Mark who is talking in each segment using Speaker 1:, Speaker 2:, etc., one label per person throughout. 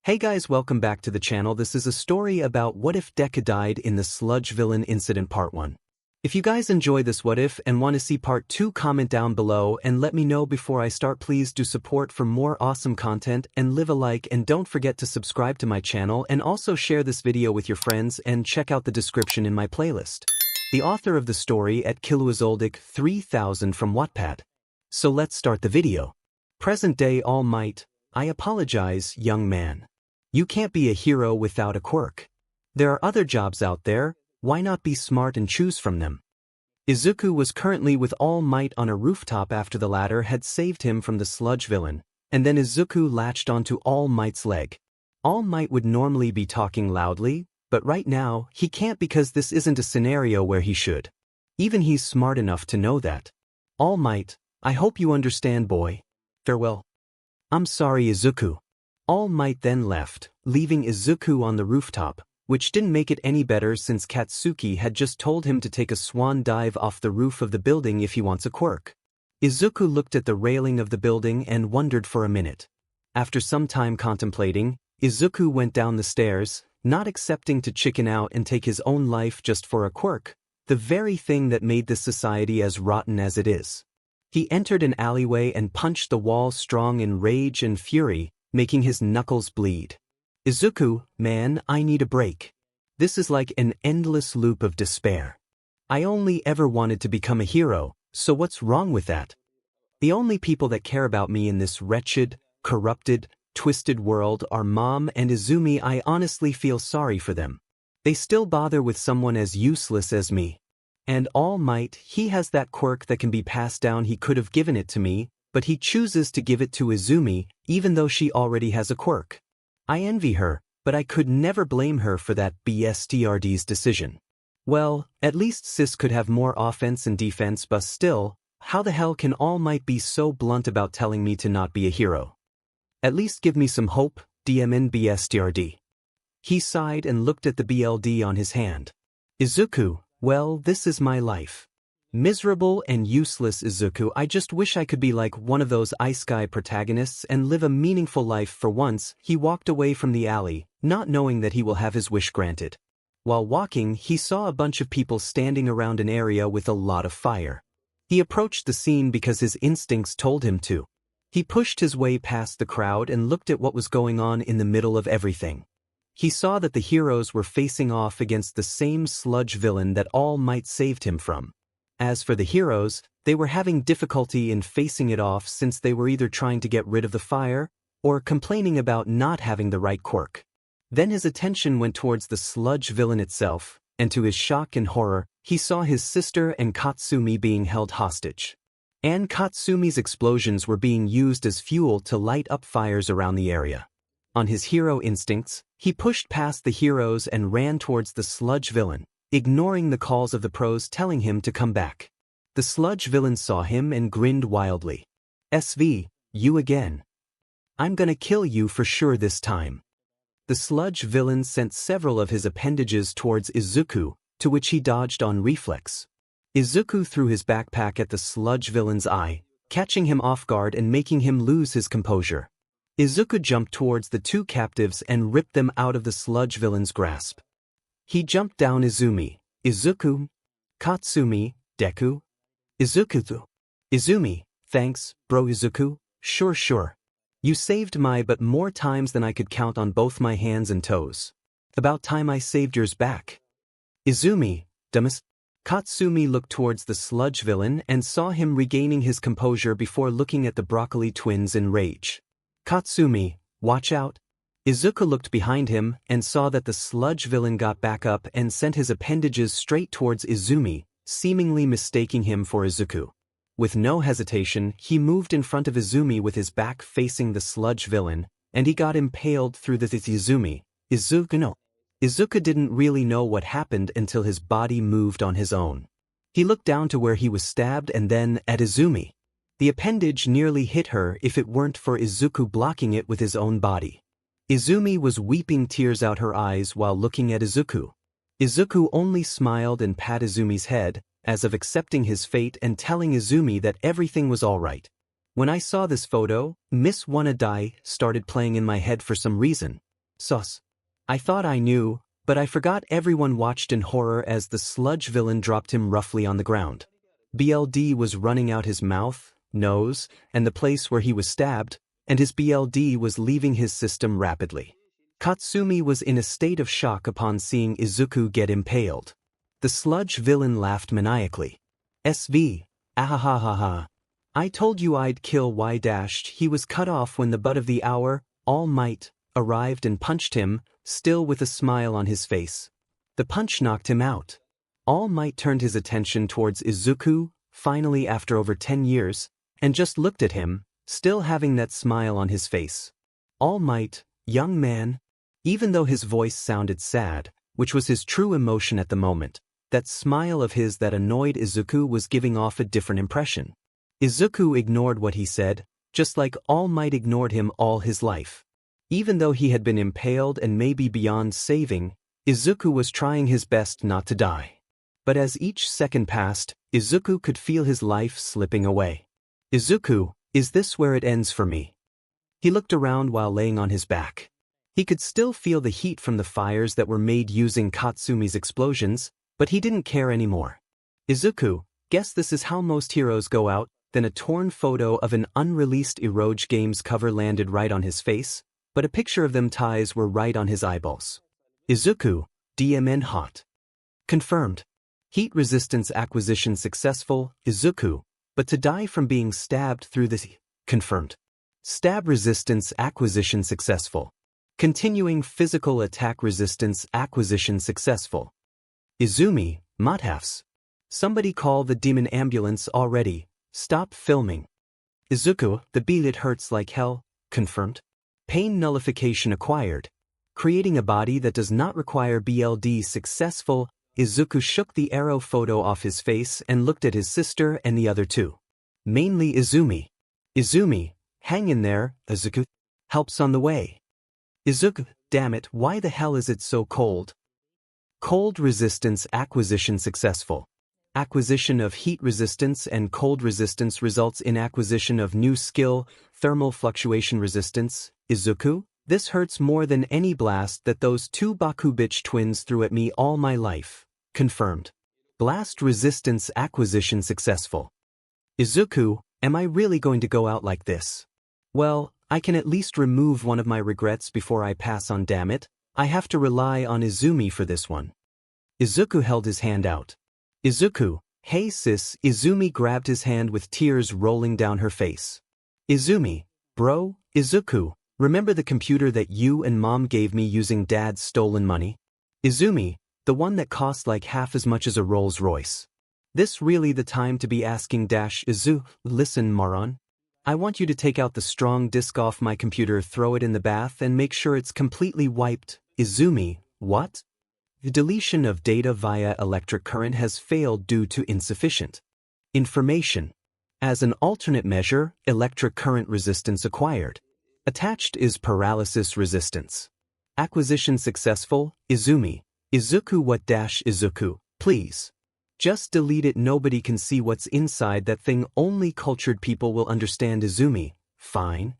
Speaker 1: Hey guys, welcome back to the channel. This is a story about what if Deku died in the Sludge villain incident part 1. If you guys enjoy this what if and want to see part 2, comment down below and let me know before I start. Please do support for more awesome content and leave a like, and don't forget to subscribe to my channel and also share this video with your friends and check out the description in my playlist. The author of the story at 𝗧𝗪𝗧𝗍𝗪𝗧 3000 from Wattpad. So let's start the video. Present day All Might, I apologize, young man. You can't be a hero without a quirk. There are other jobs out there, why not be smart and choose from them? Izuku was currently with All Might on a rooftop after the latter had saved him from the Sludge villain, and then Izuku latched onto All Might's leg. All Might would normally be talking loudly, but right now, he can't because this isn't a scenario where he should. Even he's smart enough to know that. All Might, I hope you understand, boy. Farewell. I'm sorry, Izuku. All Might then left, leaving Izuku on the rooftop, which didn't make it any better since Katsuki had just told him to take a swan dive off the roof of the building if he wants a quirk. Izuku looked at the railing of the building and wondered for a minute. After some time contemplating, Izuku went down the stairs, not accepting to chicken out and take his own life just for a quirk, the very thing that made this society as rotten as it is. He entered an alleyway and punched the wall strong in rage and fury, making his knuckles bleed. Izuku, man, I need a break. This is like an endless loop of despair. I only ever wanted to become a hero, so what's wrong with that? The only people that care about me in this wretched, corrupted, twisted world are Mom and Izumi. I honestly feel sorry for them. They still bother with someone as useless as me. And All Might, he has that quirk that can be passed down. He could have given it to me, but he chooses to give it to Izumi, even though she already has a quirk. I envy her, but I could never blame her for that BSTRD's decision. Well, at least Sis could have more offense and defense, but still, how the hell can All Might be so blunt about telling me to not be a hero? At least give me some hope, DMN BSTRD. He sighed and looked at the BLD on his hand. Izuku, well, this is my life. Miserable and useless Izuku. I just wish I could be like one of those Ice Guy protagonists and live a meaningful life for once. He walked away from the alley, not knowing that he will have his wish granted. While walking, he saw a bunch of people standing around an area with a lot of fire. He approached the scene because his instincts told him to. He pushed his way past the crowd and looked at what was going on in the middle of everything. He saw that the heroes were facing off against the same sludge villain that All Might saved him from. As for the heroes, they were having difficulty in facing it off since they were either trying to get rid of the fire or complaining about not having the right quirk. Then his attention went towards the sludge villain itself, and to his shock and horror, he saw his sister and Katsumi being held hostage. And Katsumi's explosions were being used as fuel to light up fires around the area. On his hero instincts, he pushed past the heroes and ran towards the sludge villain, ignoring the calls of the pros telling him to come back. The sludge villain saw him and grinned wildly. SV, you again. I'm gonna kill you for sure this time. The sludge villain sent several of his appendages towards Izuku, to which he dodged on reflex. Izuku threw his backpack at the sludge villain's eye, catching him off guard and making him lose his composure. Izuku jumped towards the two captives and ripped them out of the sludge villain's grasp. He jumped down Izumi, Izuku, Katsumi, Deku. Izuku. Izumi, thanks, bro Izuku, sure. You saved my butt more times than I could count on both my hands and toes. About time I saved yours back. Izumi, dumbass. Katsumi looked towards the sludge villain and saw him regaining his composure before looking at the broccoli twins in rage. Katsumi, watch out. Izuku looked behind him and saw that the sludge villain got back up and sent his appendages straight towards Izumi, seemingly mistaking him for Izuku. With no hesitation, he moved in front of Izumi with his back facing the sludge villain, and he got impaled through the Izumi. Izuku didn't really know what happened until his body moved on his own. He looked down to where he was stabbed and then at Izumi. The appendage nearly hit her if it weren't for Izuku blocking it with his own body. Izumi was weeping tears out her eyes while looking at Izuku. Izuku only smiled and pat Izumi's head, as of accepting his fate and telling Izumi that everything was alright. When I saw this photo, Miss Wanna Die started playing in my head for some reason. Sauce. I thought I knew, but I forgot everyone watched in horror as the sludge villain dropped him roughly on the ground. BLD was running out his mouth, nose, and the place where he was stabbed, and his BLD was leaving his system rapidly. Katsumi was in a state of shock upon seeing Izuku get impaled. The sludge villain laughed maniacally. SV, ahahahaha. I told you I'd kill 𝗍𝗲𝗃. He was cut off when the butt of the 𝗍𝗲𝗃 arrived and punched him, still with a smile on his face. The punch knocked him out. 𝗍𝗲𝗃 turned his attention towards Izuku, finally after over 10 years, and just looked at him, still having that smile on his face. 𝗍𝗲𝗃, young man. Even though his voice sounded sad, which was his true emotion at the moment, that smile of his that annoyed Izuku was giving off a different impression. Izuku ignored what he said, just like 𝗍𝗲𝗃 ignored him all his life. Even though he had been impaled and maybe beyond saving, Izuku was trying his best not to die. But as each second passed, Izuku could feel his life slipping away. Izuku, is this where it ends for me? He looked around while laying on his back. He could still feel the heat from the fires that were made using Katsumi's explosions, but he didn't care anymore. Izuku, guess this is how most heroes go out. Then a torn photo of an unreleased 𝗍𝗧𝗏 games cover landed right on his face, but a picture of them ties were right on his eyeballs. Izuku, DMN hot. Confirmed. Heat resistance acquisition successful, Izuku, but to die from being stabbed through the confirmed. Stab resistance acquisition successful. Continuing physical attack resistance acquisition successful. Izumi, 𝗵𝗃𝗃. Somebody call the demon ambulance already. Stop filming. Izuku, the beat it hurts like hell, confirmed. Pain nullification acquired. Creating a body that does not require BLD successful. Izuku shook the arrow photo off his face and looked at his sister and the other two. Mainly Izumi. Izumi, hang in there, Izuku. Help's on the way. Izuku, damn it, why the hell is it so cold? Cold resistance acquisition successful. Acquisition of heat resistance and cold resistance results in acquisition of new skill, thermal fluctuation resistance. Izuku, this hurts more than any blast that those two Baku bitch twins threw at me all my life. Confirmed. Blast resistance acquisition successful. Izuku, am I really going to go out like this? Well, I can at least remove one of my regrets before I pass on, damn it. I have to rely on Izumi for this one. Izuku held his hand out. Izuku, hey sis. Izumi grabbed his hand with tears rolling down her face. Izumi, bro. Izuku, remember the computer that you and mom gave me using dad's stolen money? Izumi, the one that cost like half as much as a Rolls Royce. This really the time to be asking Izu, listen moron. I want you to take out the strong disk off my computer, throw it in the bath and make sure it's completely wiped. Izumi, what? The deletion of data via electric current has failed due to insufficient information. As an alternate measure, electric current resistance acquired. Attached is paralysis resistance. Acquisition successful, Izumi. Izuku, what Izuku, please. Just delete it, nobody can see what's inside that thing, only cultured people will understand. Izumi, fine.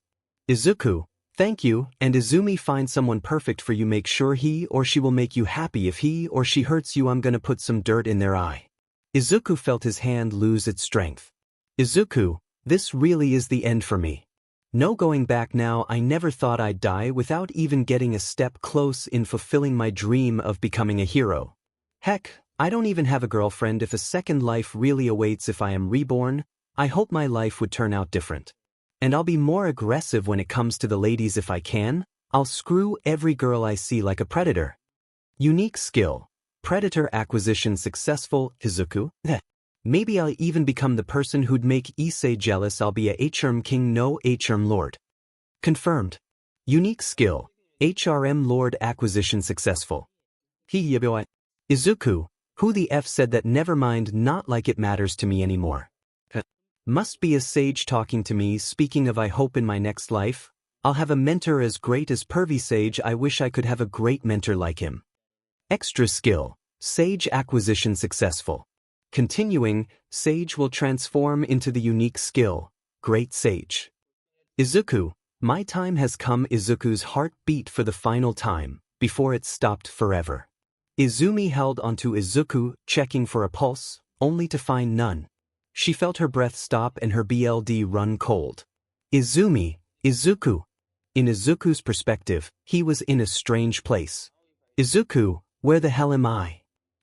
Speaker 1: Izuku, thank you, and Izumi, find someone perfect for you, make sure he or she will make you happy. If he or she hurts you, I'm gonna put some dirt in their eye. Izuku felt his hand lose its strength. Izuku, this really is the end for me. No going back now. I never thought I'd die without even getting a step close in fulfilling my dream of becoming a hero. Heck, I don't even have a girlfriend. If a second life really awaits if I am reborn, I hope my life would turn out different. And I'll be more aggressive when it comes to the ladies if I can. I'll screw every girl I see like a predator. Unique skill. Predator acquisition successful, Izuku. Maybe I'll even become the person who'd make Issei jealous. I'll be a 𝗍𝗏 no 𝗍𝗏. Confirmed. Unique skill. 𝗍𝗏 acquisition successful. Izuku, who the F said that? Never mind, not like it matters to me anymore. Must be a sage talking to me. Speaking of, I hope in my next life, I'll have a mentor as great as 𝗵𝗃𝗃𝗃. I wish I could have a great mentor like him. Extra skill. Sage acquisition successful. Continuing, Sage will transform into the unique skill, Great Sage. Izuku, My time has come. Izuku's heart beat for the final time, before it stopped forever. Izumi held onto Izuku, checking for a pulse, only to find none. She felt her breath stop and her blood run cold. Izuku. In Izuku's perspective, he was in a strange place. Izuku, where the hell am I?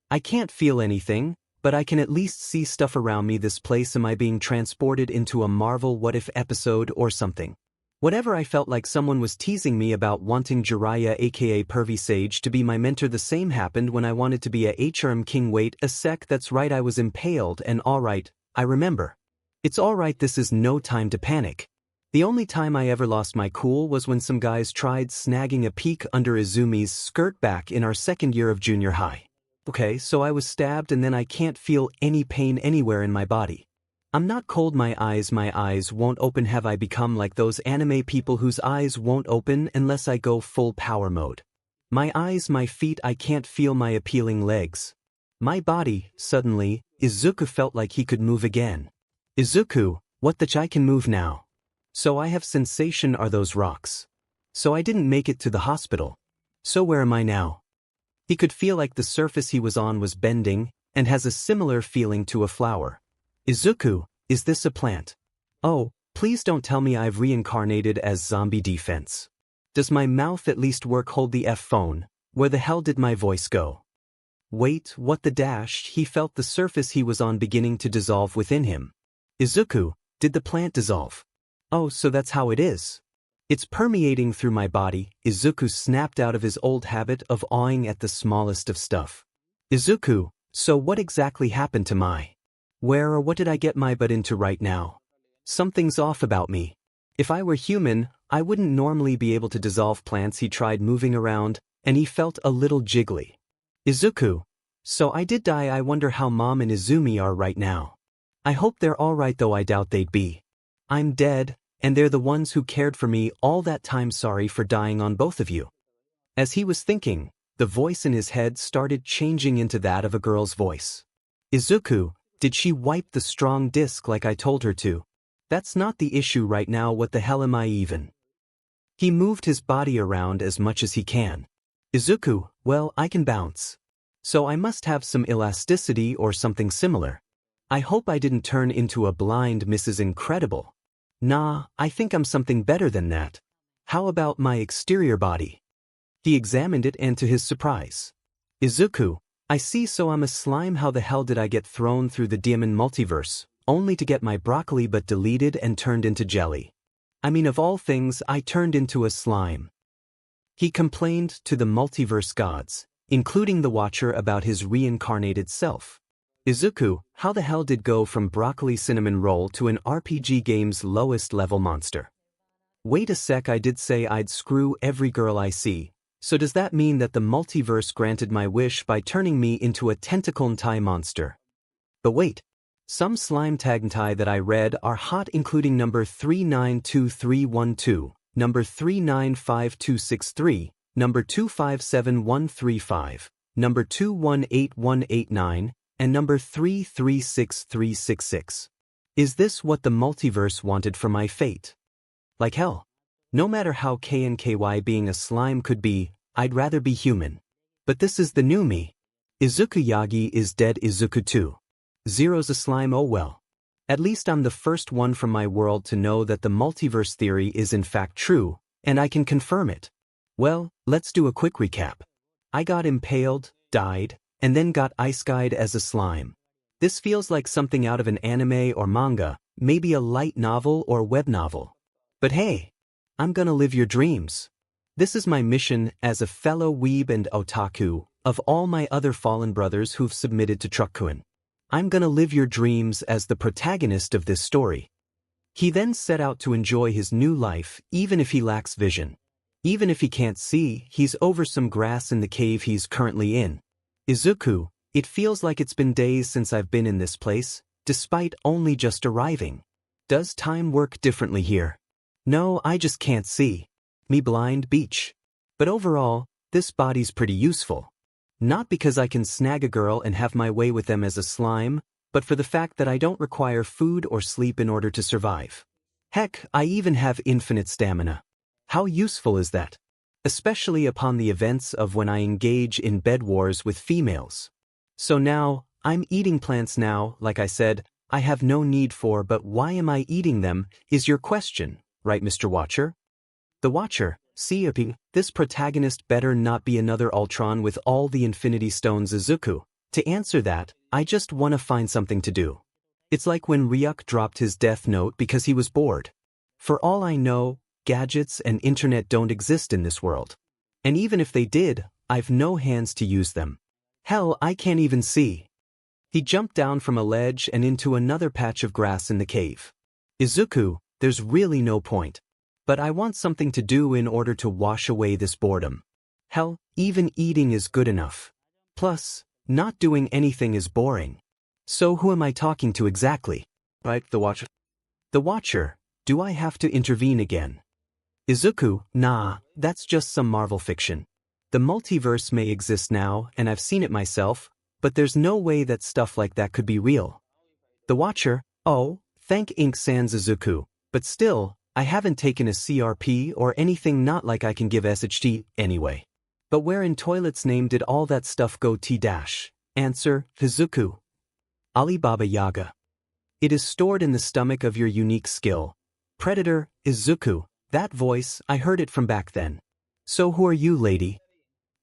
Speaker 1: I can't feel anything, but I can at least see stuff around me. This place, am I being transported into a Marvel What If episode or something? Whatever, I felt like someone was teasing me about wanting Jiraiya aka 𝗵𝗃𝗃 to be my mentor. The same happened when I wanted to be a 𝗧𝗵𝗵𝗃𝗃. That's right, I was impaled and alright, I remember. It's alright, this is no time to panic. The only time I ever lost my cool was when some guys tried snagging a peek under Izumi's skirt back in our second year of junior high. Okay, so I was stabbed and then I can't feel any pain anywhere in my body. I'm not cold, my eyes won't open. Have I become like those anime people whose eyes won't open unless I go full power mode? My eyes, my feet, I can't feel my appealing legs. My body, suddenly, Izuku felt like he could move again. Izuku, what the I can move now. So I have sensation. Are those rocks? So I didn't make it to the hospital. So where am I now? He could feel like the surface he was on was bending, and has a similar feeling to a flower. Izuku, is this a plant? Oh, please don't tell me I've reincarnated as zombie defense. Does my mouth at least work? Hold the F phone. Where the hell did my voice go? Wait, what the dash? He felt the surface he was on beginning to dissolve within him. Izuku, did the plant dissolve? Oh, so that's how it is. It's permeating through my body. Izuku snapped out of his old habit of awing at the smallest of stuff. Izuku, so what exactly happened to my? Where or what did I get my butt into right now? Something's off about me. If I were human, I wouldn't normally be able to dissolve plants. He tried moving around, and he felt a little jiggly. Izuku, so I did die. I wonder how Mom and Izumi are right now. I hope they're alright, though I doubt they'd be. I'm dead, and they're the ones who cared for me all that time. Sorry for dying on both of you. As he was thinking, the voice in his head started changing into that of a girl's voice. Izuku, did she wipe the strong disc like I told her to? That's not the issue right now. What the hell am I even? He moved his body around as much as he can. Izuku, well, I can bounce. So I must have some elasticity or something similar. I hope I didn't turn into a blind Mrs. Incredible. Nah, I think I'm something better than that. How about my exterior body? He examined it, and to his surprise, Izuku, I see, so I'm a slime. How the hell did I get thrown through the demon multiverse, only to get my broccoli butt deleted and turned into jelly? I mean, of all things, I turned into a slime. He complained to the multiverse gods, including the Watcher, about his reincarnated self. Izuku, how the hell did go from broccoli cinnamon roll to an RPG game's lowest level monster? Wait a sec, I did say I'd screw every girl I see, so does that mean that the multiverse granted my wish by turning me into a 𝗃𝗃𝗃𝗃 monster? But wait, some slime tagentai that I read are hot, including number 392312, number 395263, number 257135, number 218189, and number 336366. Is this what the multiverse wanted for my fate? Like hell. No matter how 𝗃𝗃𝗃𝗃 being a slime could be, I'd rather be human. But this is the new me. Izuku Yagi is dead. Izuku 2. Zero's a slime. Oh well. At least I'm the first one from my world to know that the multiverse theory is in fact true, and I can confirm it. Well, let's do a quick recap. I got impaled, died, and then got ice-guyed as a slime. This feels like something out of an anime or manga, maybe a light novel or web novel. But hey, I'm gonna live your dreams. This is my mission as a fellow weeb and otaku of all my other fallen brothers who've submitted to Truckkuin. I'm gonna live your dreams as the protagonist of this story. He then set out to enjoy his new life, even if he lacks vision. Even if he can't see, he's over some grass in the cave he's currently in. Izuku, it feels like it's been days since I've been in this place, despite only just arriving. Does time work differently here? No, I just can't see. Me blind beach. But overall, this body's pretty useful. Not because I can snag a girl and have my way with them as a slime, but for the fact that I don't require food or sleep in order to survive. Heck, I even have infinite stamina. How useful is that? Especially upon the events of when I engage in bed wars with females. So now, I'm eating plants now, like I said, I have no need for, but why am I eating them, is your question, right, Mr. Watcher? The Watcher, 𝗧𝗵𝗵, this protagonist better not be another Ultron with all the Infinity Stones Izuku. To answer that, I just wanna find something to do. It's like when Ryuk dropped his death note because he was bored. For all I know, gadgets and internet don't exist in this world. And even if they did, I've no hands to use them. Hell, I can't even see. He jumped down from a ledge and into another patch of grass in the cave. Izuku, there's really no point. But I want something to do in order to wash away this boredom. Hell, even eating is good enough. Plus, not doing anything is boring. So who am I talking to exactly? Right, the Watcher? The Watcher, do I have to intervene again? Izuku, nah, that's just some Marvel fiction. The multiverse may exist now, and I've seen it myself, but there's no way that stuff like that could be real. The Watcher, oh, thank Ink Sans Izuku, but still, I haven't taken a CRP or anything, not like I can give 𝗧𝗓𝗧𝗟𝗘 anyway. But where in toilet's name did all that stuff go? Answer, Izuku. Alibaba Yaga. It is stored in the stomach of your unique skill. Predator, Izuku, that voice, I heard it from back then. So who are you, lady?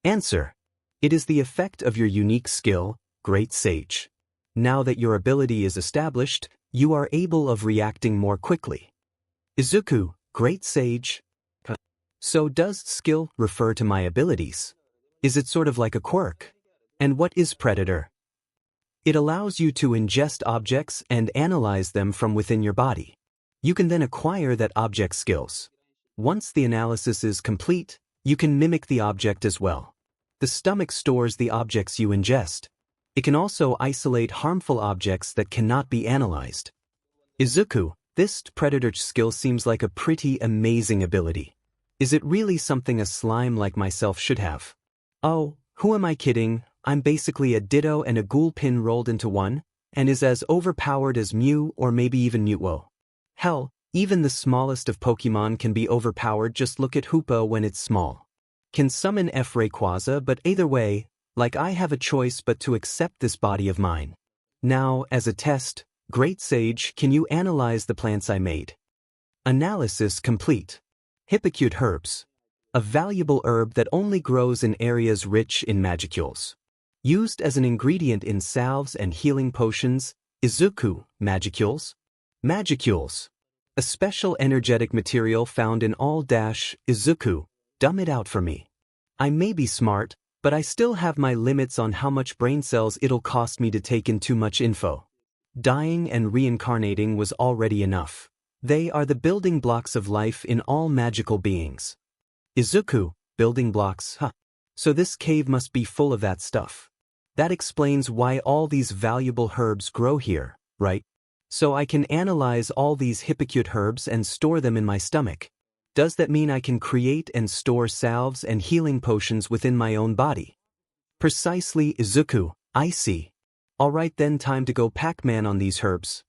Speaker 1: Answer. It is the effect of your unique skill, Great Sage. Now that your ability is established, you are able of reacting more quickly. Izuku, Great Sage. So does skill refer to my abilities? Is it sort of like a quirk? And what is Predator? It allows you to ingest objects and analyze them from within your body. You can then acquire that object skills. Once the analysis is complete, you can mimic the object as well. The stomach stores the objects you ingest. It can also isolate harmful objects that cannot be analyzed. Izuku, this Predator skill seems like a pretty amazing ability. Is it really something a slime like myself should have? Oh, who am I kidding? I'm basically a Ditto and a Ghoul pin rolled into one, and is as overpowered as Mew or maybe even 𝗵𝗲𝗺. Hell, even the smallest of Pokemon can be overpowered, just look at Hoopa when it's small. Can summon 𝗳𝗚𝗚𝗄, but either way, like I have a choice but to accept this body of mine. Now, as a test, Great Sage, can you analyze the plants I made? Analysis complete. 𝗵𝗃𝗃𝗃, a valuable herb that only grows in areas rich in magicules. Used as an ingredient in salves and healing potions, Izuku, magicules? Magicules. A special energetic material found in all Izuku, dumb it out for me. I may be smart, but I still have my limits on how much brain cells it'll cost me to take in too much info. Dying and reincarnating was already enough. They are the building blocks of life in all magical beings. Izuku, building blocks, huh? So this cave must be full of that stuff. That explains why all these valuable herbs grow here, right? So I can analyze all these 𝗵𝗃𝗃𝗃 and store them in my stomach. Does that mean I can create and store salves and healing potions within my own body? Precisely, Izuku, I see. Alright then, time to go Pac-Man on these herbs.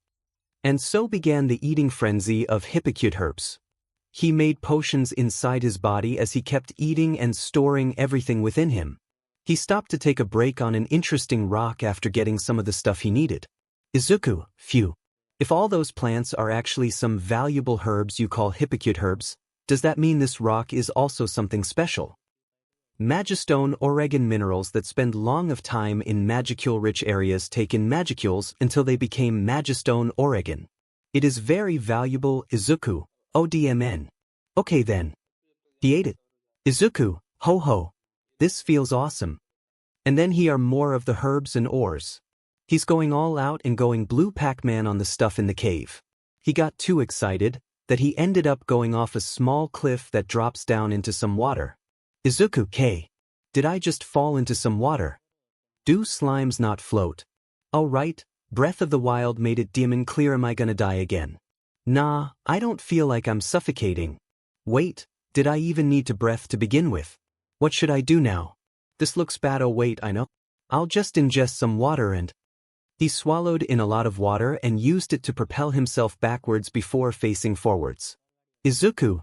Speaker 1: And so began the eating frenzy of 𝗵𝗃𝗃𝗃𝗃. He made potions inside his body as he kept eating and storing everything within him. He stopped to take a break on an interesting rock after getting some of the stuff he needed. Izuku, phew. If all those plants are actually some valuable herbs you call 𝗵𝗃𝗃𝗃𝗃, does that mean this rock is also something special? Magistone Oregon minerals that spend long of time in magicule-rich areas take in magicules until they became Magistone Oregon. It is very valuable, Izuku, ODMN. Okay then. He ate it. Izuku, ho ho. This feels awesome. And then here are more of the herbs and ores. He's going all out and going blue Pac-Man on the stuff in the cave. He got too excited that he ended up going off a small cliff that drops down into some water. Izuku, did I just fall into some water? Do slimes not float? Oh right, Breath of the Wild made it demon clear. Am I gonna die again? Nah, I don't feel like I'm suffocating. Wait, did I even need to breath to begin with? What should I do now? This looks bad. Oh wait, I know. I'll just ingest some water and... He swallowed in a lot of water and used it to propel himself backwards before facing forwards. Izuku,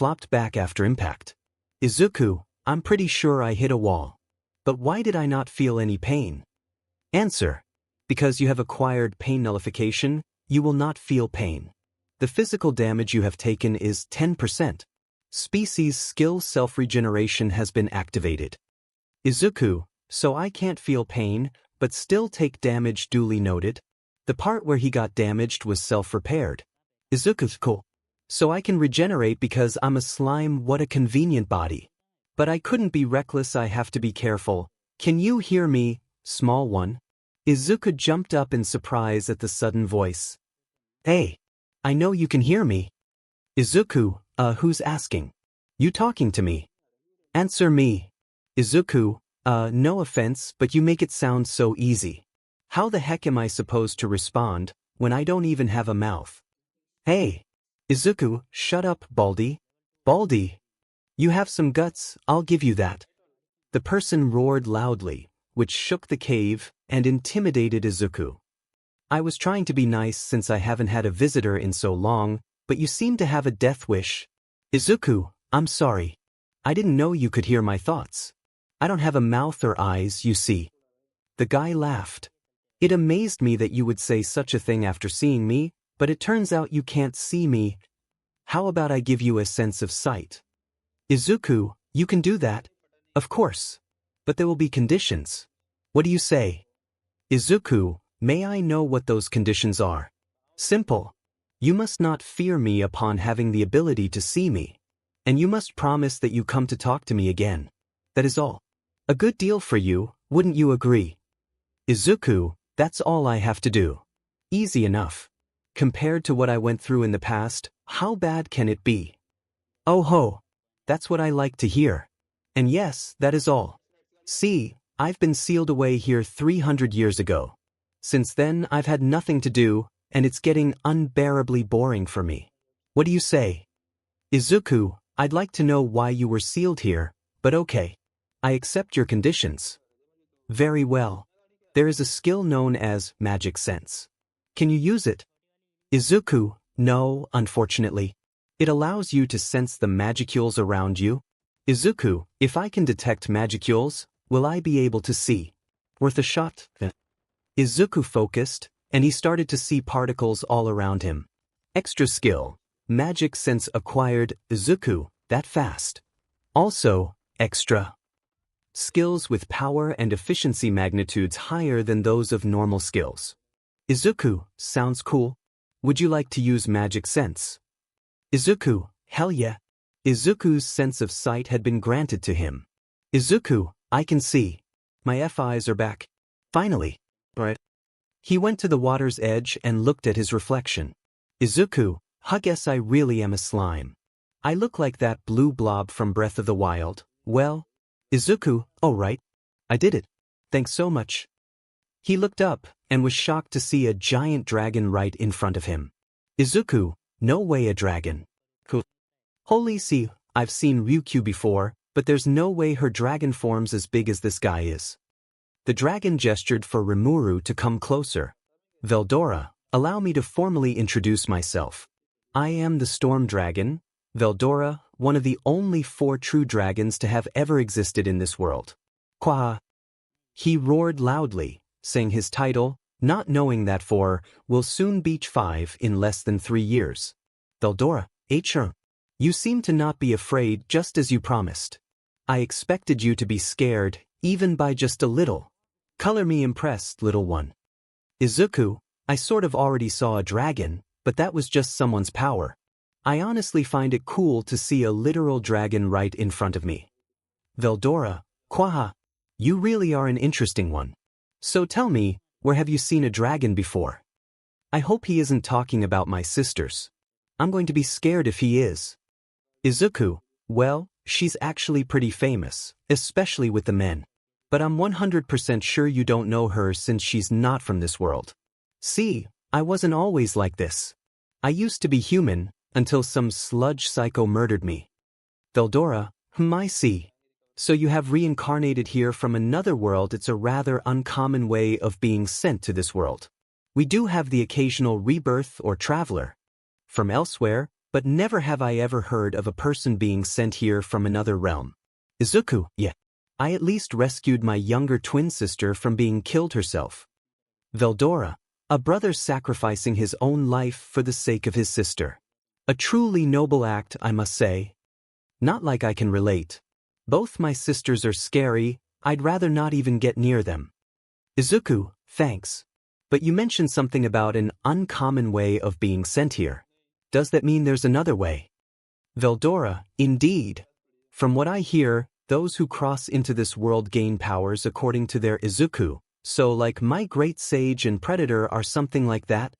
Speaker 1: flopped back after impact. Izuku, I'm pretty sure I hit a wall. But why did I not feel any pain? Answer. Because you have acquired pain nullification, you will not feel pain. The physical damage you have taken is 10%. Species skill self-regeneration has been activated. Izuku, so I can't feel pain, but still take damage duly noted. The part where he got damaged was self-repaired. Izuku, cool. So I can regenerate because I'm a slime, what a convenient body. But I couldn't be reckless, I have to be careful. Can you hear me, small one? Izuku jumped up in surprise at the sudden voice. Hey, I know you can hear me. Izuku, who's asking? You talking to me? Answer me. Izuku, no offense, but you make it sound so easy. How the heck am I supposed to respond when I don't even have a mouth? Hey. Izuku, shut up, Baldy. Baldy. You have some guts, I'll give you that. The person roared loudly, which shook the cave and intimidated Izuku. I was trying to be nice since I haven't had a visitor in so long, but you seem to have a death wish. Izuku, I'm sorry. I didn't know you could hear my thoughts. I don't have a mouth or eyes, you see. The guy laughed. It amazed me that you would say such a thing after seeing me, but it turns out you can't see me. How about I give you a sense of sight? Izuku, you can do that? Of course. But there will be conditions. What do you say? Izuku, may I know what those conditions are? Simple. You must not fear me upon having the ability to see me. And you must promise that you come to talk to me again. That is all. A good deal for you, wouldn't you agree? Izuku, that's all I have to do. Easy enough. Compared to what I went through in the past, how bad can it be? Oh ho. That's what I like to hear. And yes, that is all. See, I've been sealed away here 300 years ago. Since then, I've had nothing to do, and it's getting unbearably boring for me. What do you say? Izuku, I'd like to know why you were sealed here, but okay. I accept your conditions. Very well. There is a skill known as Magic Sense. Can you use it? Izuku, no, unfortunately. It allows you to sense the magicules around you. Izuku, if I can detect magicules, will I be able to see? Worth a shot? Izuku focused, and he started to see particles all around him. Extra skill. Magic Sense acquired. Izuku, that fast. Also, extra skills with power and efficiency magnitudes higher than those of normal skills. Izuku, sounds cool. Would you like to use Magic Sense? Izuku, hell yeah. Izuku's sense of sight had been granted to him. Izuku, I can see. My eyes are back. Finally. Right. He went to the water's edge and looked at his reflection. Izuku, I guess I really am a slime. I look like that blue blob from Breath of the Wild. Well, Izuku, oh right. I did it. Thanks so much. He looked up and was shocked to see a giant dragon right in front of him. Izuku, no way a dragon. Cool. Holy see, I've seen Ryukyu before, but there's no way her dragon form's as big as this guy is. The dragon gestured for Rimuru to come closer. Veldora, allow me to formally introduce myself. I am the Storm Dragon, Veldora, one of the only 4 true dragons to have ever existed in this world. Quah! He roared loudly, saying his title, not knowing that for will soon beach 5 in less than 3 years. Veldora, 𝗧𝗭. You seem to not be afraid just as you promised. I expected you to be scared, even by just a little. Color me impressed, little one. Izuku, I sort of already saw a dragon, but that was just someone's power. I honestly find it cool to see a literal dragon right in front of me. Veldora, quaha. You really are an interesting one. So tell me, where have you seen a dragon before? I hope he isn't talking about my sisters. I'm going to be scared if he is. Izuku, well, she's actually pretty famous, especially with the men. But I'm 100% sure you don't know her since she's not from this world. See, I wasn't always like this. I used to be human, until some sludge psycho murdered me. 𝗲𝗏𝗺, so you have reincarnated here from another world. It's a rather uncommon way of being sent to this world. We do have the occasional rebirth or traveler from elsewhere, but never have I ever heard of a person being sent here from another realm. Izuku, yeah. I at least rescued my younger twin sister from being killed herself. 𝗲𝗏𝗺, a brother sacrificing his own life for the sake of his sister. A truly noble act, I must say. Not like I can relate. Both my sisters are scary, I'd rather not even get near them. Izuku, thanks. But you mentioned something about an uncommon way of being sent here. Does that mean there's another way? 𝗲𝗏𝗺, indeed. From what I hear, those who cross into this world gain powers according to their Izuku, so like my great sage and predator are something like that?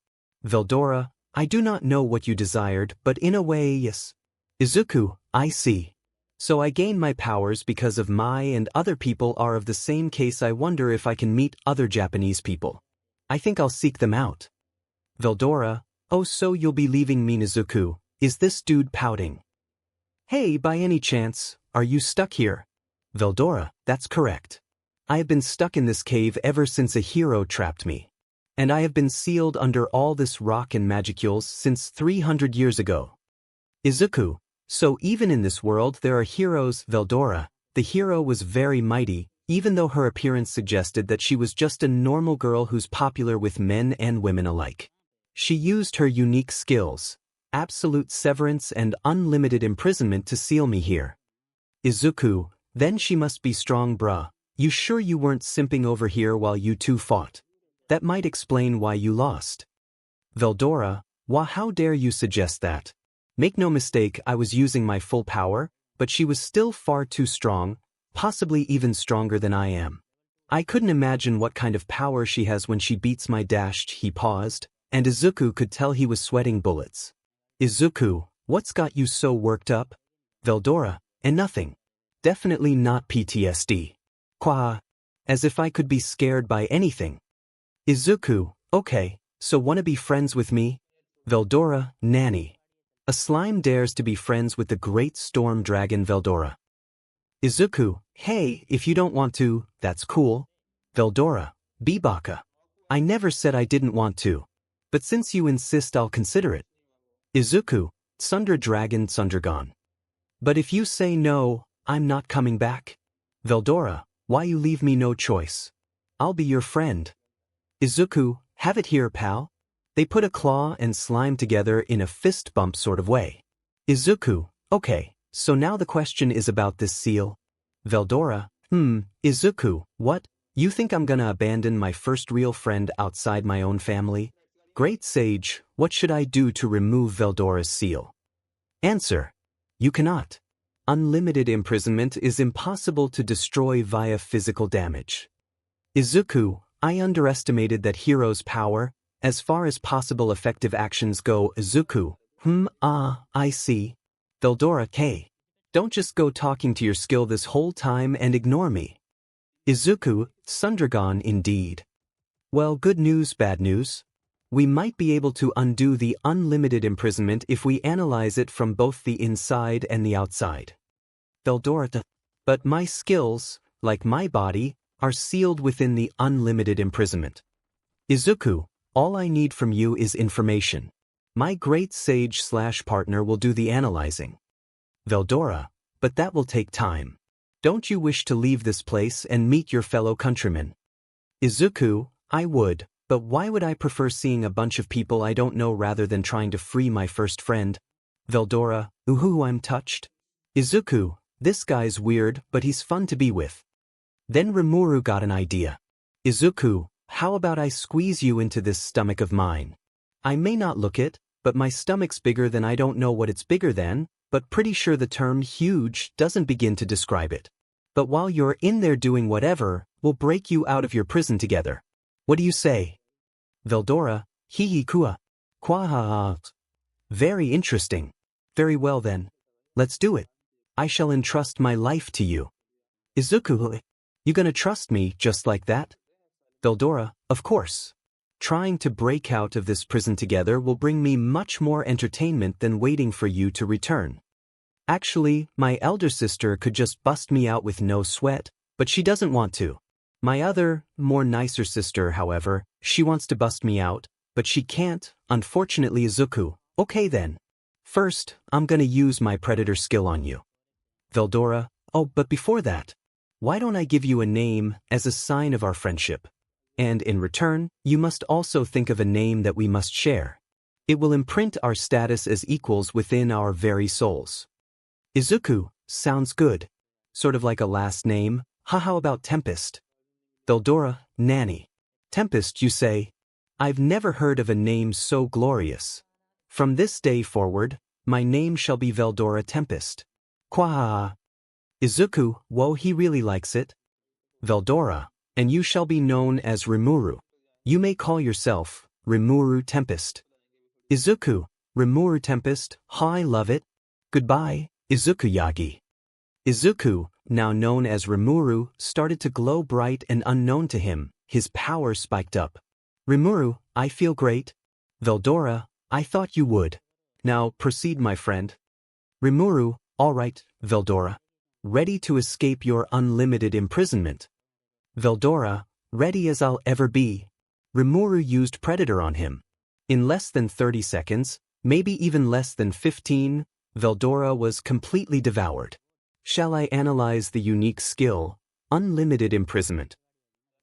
Speaker 1: 𝗲𝗏𝗺, I do not know what you desired, but in a way, yes. Izuku, I see. So I gain my powers because of my and other people are of the same case. I wonder if I can meet other Japanese people. I think I'll seek them out. 𝗲𝗏𝗺, oh, so you'll be leaving me, Izuku. Is this dude pouting? Hey, by any chance, are you stuck here? 𝗲𝗏𝗺, that's correct. I have been stuck in this cave ever since a hero trapped me. And I have been sealed under all this rock and magicules since 300 years ago. Izuku, so even in this world there are heroes. 𝗲𝗏𝗺, the hero was very mighty, even though her appearance suggested that she was just a normal girl who's popular with men and women alike. She used her unique skills, absolute severance and unlimited imprisonment to seal me here. Izuku, then she must be strong, bruh. You sure you weren't simping over here while you two fought? That might explain why you lost. 𝗲𝗏𝗺, why, how dare you suggest that? Make no mistake, I was using my full power, but she was still far too strong, possibly even stronger than I am. I couldn't imagine what kind of power she has when she beats my dashed. He paused, and Izuku could tell he was sweating bullets. Izuku, what's got you so worked up? 𝗲𝗏𝗺, and nothing. Definitely not PTSD. Quah. As if I could be scared by anything. Izuku, okay, so wanna be friends with me? 𝗲𝗏𝗺, nanny. A slime dares to be friends with the great storm dragon 𝗲𝗏𝗺. Izuku, hey, if you don't want to, that's cool. 𝗲𝗏𝗺, 𝗵𝗃𝗲. I never said I didn't want to. But since you insist, I'll consider it. Izuku, 𝗬𝗓𝗓. But if you say no, I'm not coming back. 𝗲𝗏𝗺, why you leave me no choice? I'll be your friend. Izuku, have it here, pal. They put a claw and slime together in a fist bump sort of way. Izuku, okay, so now the question is about this seal. 𝗲𝗏𝗺, Izuku, what? You think I'm gonna abandon my first real friend outside my own family? Great sage, what should I do to remove 𝗲𝗏𝗺's seal? Answer. You cannot. Unlimited imprisonment is impossible to destroy via physical damage. Izuku, I underestimated that hero's power. As far as possible effective actions go, Izuku, I see. 𝗲𝗏𝗺, don't just go talking to your skill this whole time and ignore me. Izuku, 𝗬𝗏𝗏 indeed. Well, good news, bad news. We might be able to undo the unlimited imprisonment if we analyze it from both the inside and the outside. 𝗲𝗏𝗺, but my skills, like my body, are sealed within the unlimited imprisonment. Izuku, all I need from you is information. My great sage/partner will do the analyzing. 𝗲𝗏𝗺, but that will take time. Don't you wish to leave this place and meet your fellow countrymen? Izuku, I would, but why would I prefer seeing a bunch of people I don't know rather than trying to free my first friend? 𝗲𝗏𝗺, I'm touched. Izuku, this guy's weird, but he's fun to be with. Then Rimuru got an idea. Izuku, how about I squeeze you into this stomach of mine? I may not look it, but my stomach's bigger than I don't know what it's bigger than, but pretty sure the term huge doesn't begin to describe it. But while you're in there doing whatever, we'll break you out of your prison together. What do you say? 𝗲𝗏𝗺, 𝗧𝗵𝗏. Quah. Very interesting. Very well then. Let's do it. I shall entrust my life to you. Izuku, you gonna trust me just like that? 𝗲𝗏𝗺, of course. Trying to break out of this prison together will bring me much more entertainment than waiting for you to return. Actually, my elder sister could just bust me out with no sweat, but she doesn't want to. My other, more nicer sister, however, she wants to bust me out, but she can't, unfortunately. Izuku, okay then. First, I'm gonna use my predator skill on you. 𝗲𝗏𝗺, oh, but before that, why don't I give you a name as a sign of our friendship? And in return, you must also think of a name that we must share. It will imprint our status as equals within our very souls. Izuku, sounds good. Sort of like a last name. How about Tempest? 𝗲𝗏𝗺, nanny. Tempest, you say? I've never heard of a name so glorious. From this day forward, my name shall be 𝗲𝗏𝗺 Tempest. Quahaha. Izuku, whoa, he really likes it. 𝗲𝗏𝗺, and you shall be known as Rimuru. You may call yourself Rimuru Tempest. Izuku, Rimuru Tempest, I love it. Goodbye, Izuku Yagi. Izuku, now known as Rimuru, started to glow bright and unknown to him. His power spiked up. Rimuru, I feel great. 𝗲𝗏𝗺, I thought you would. Now proceed, my friend. Rimuru, all right, 𝗲𝗏𝗺. Ready to escape your unlimited imprisonment. 𝗲𝗏𝗺, ready as I'll ever be. Rimuru used Predator on him. In less than 30 seconds, maybe even less than 15, 𝗲𝗏𝗺 was completely devoured. Shall I analyze the unique skill, Unlimited Imprisonment?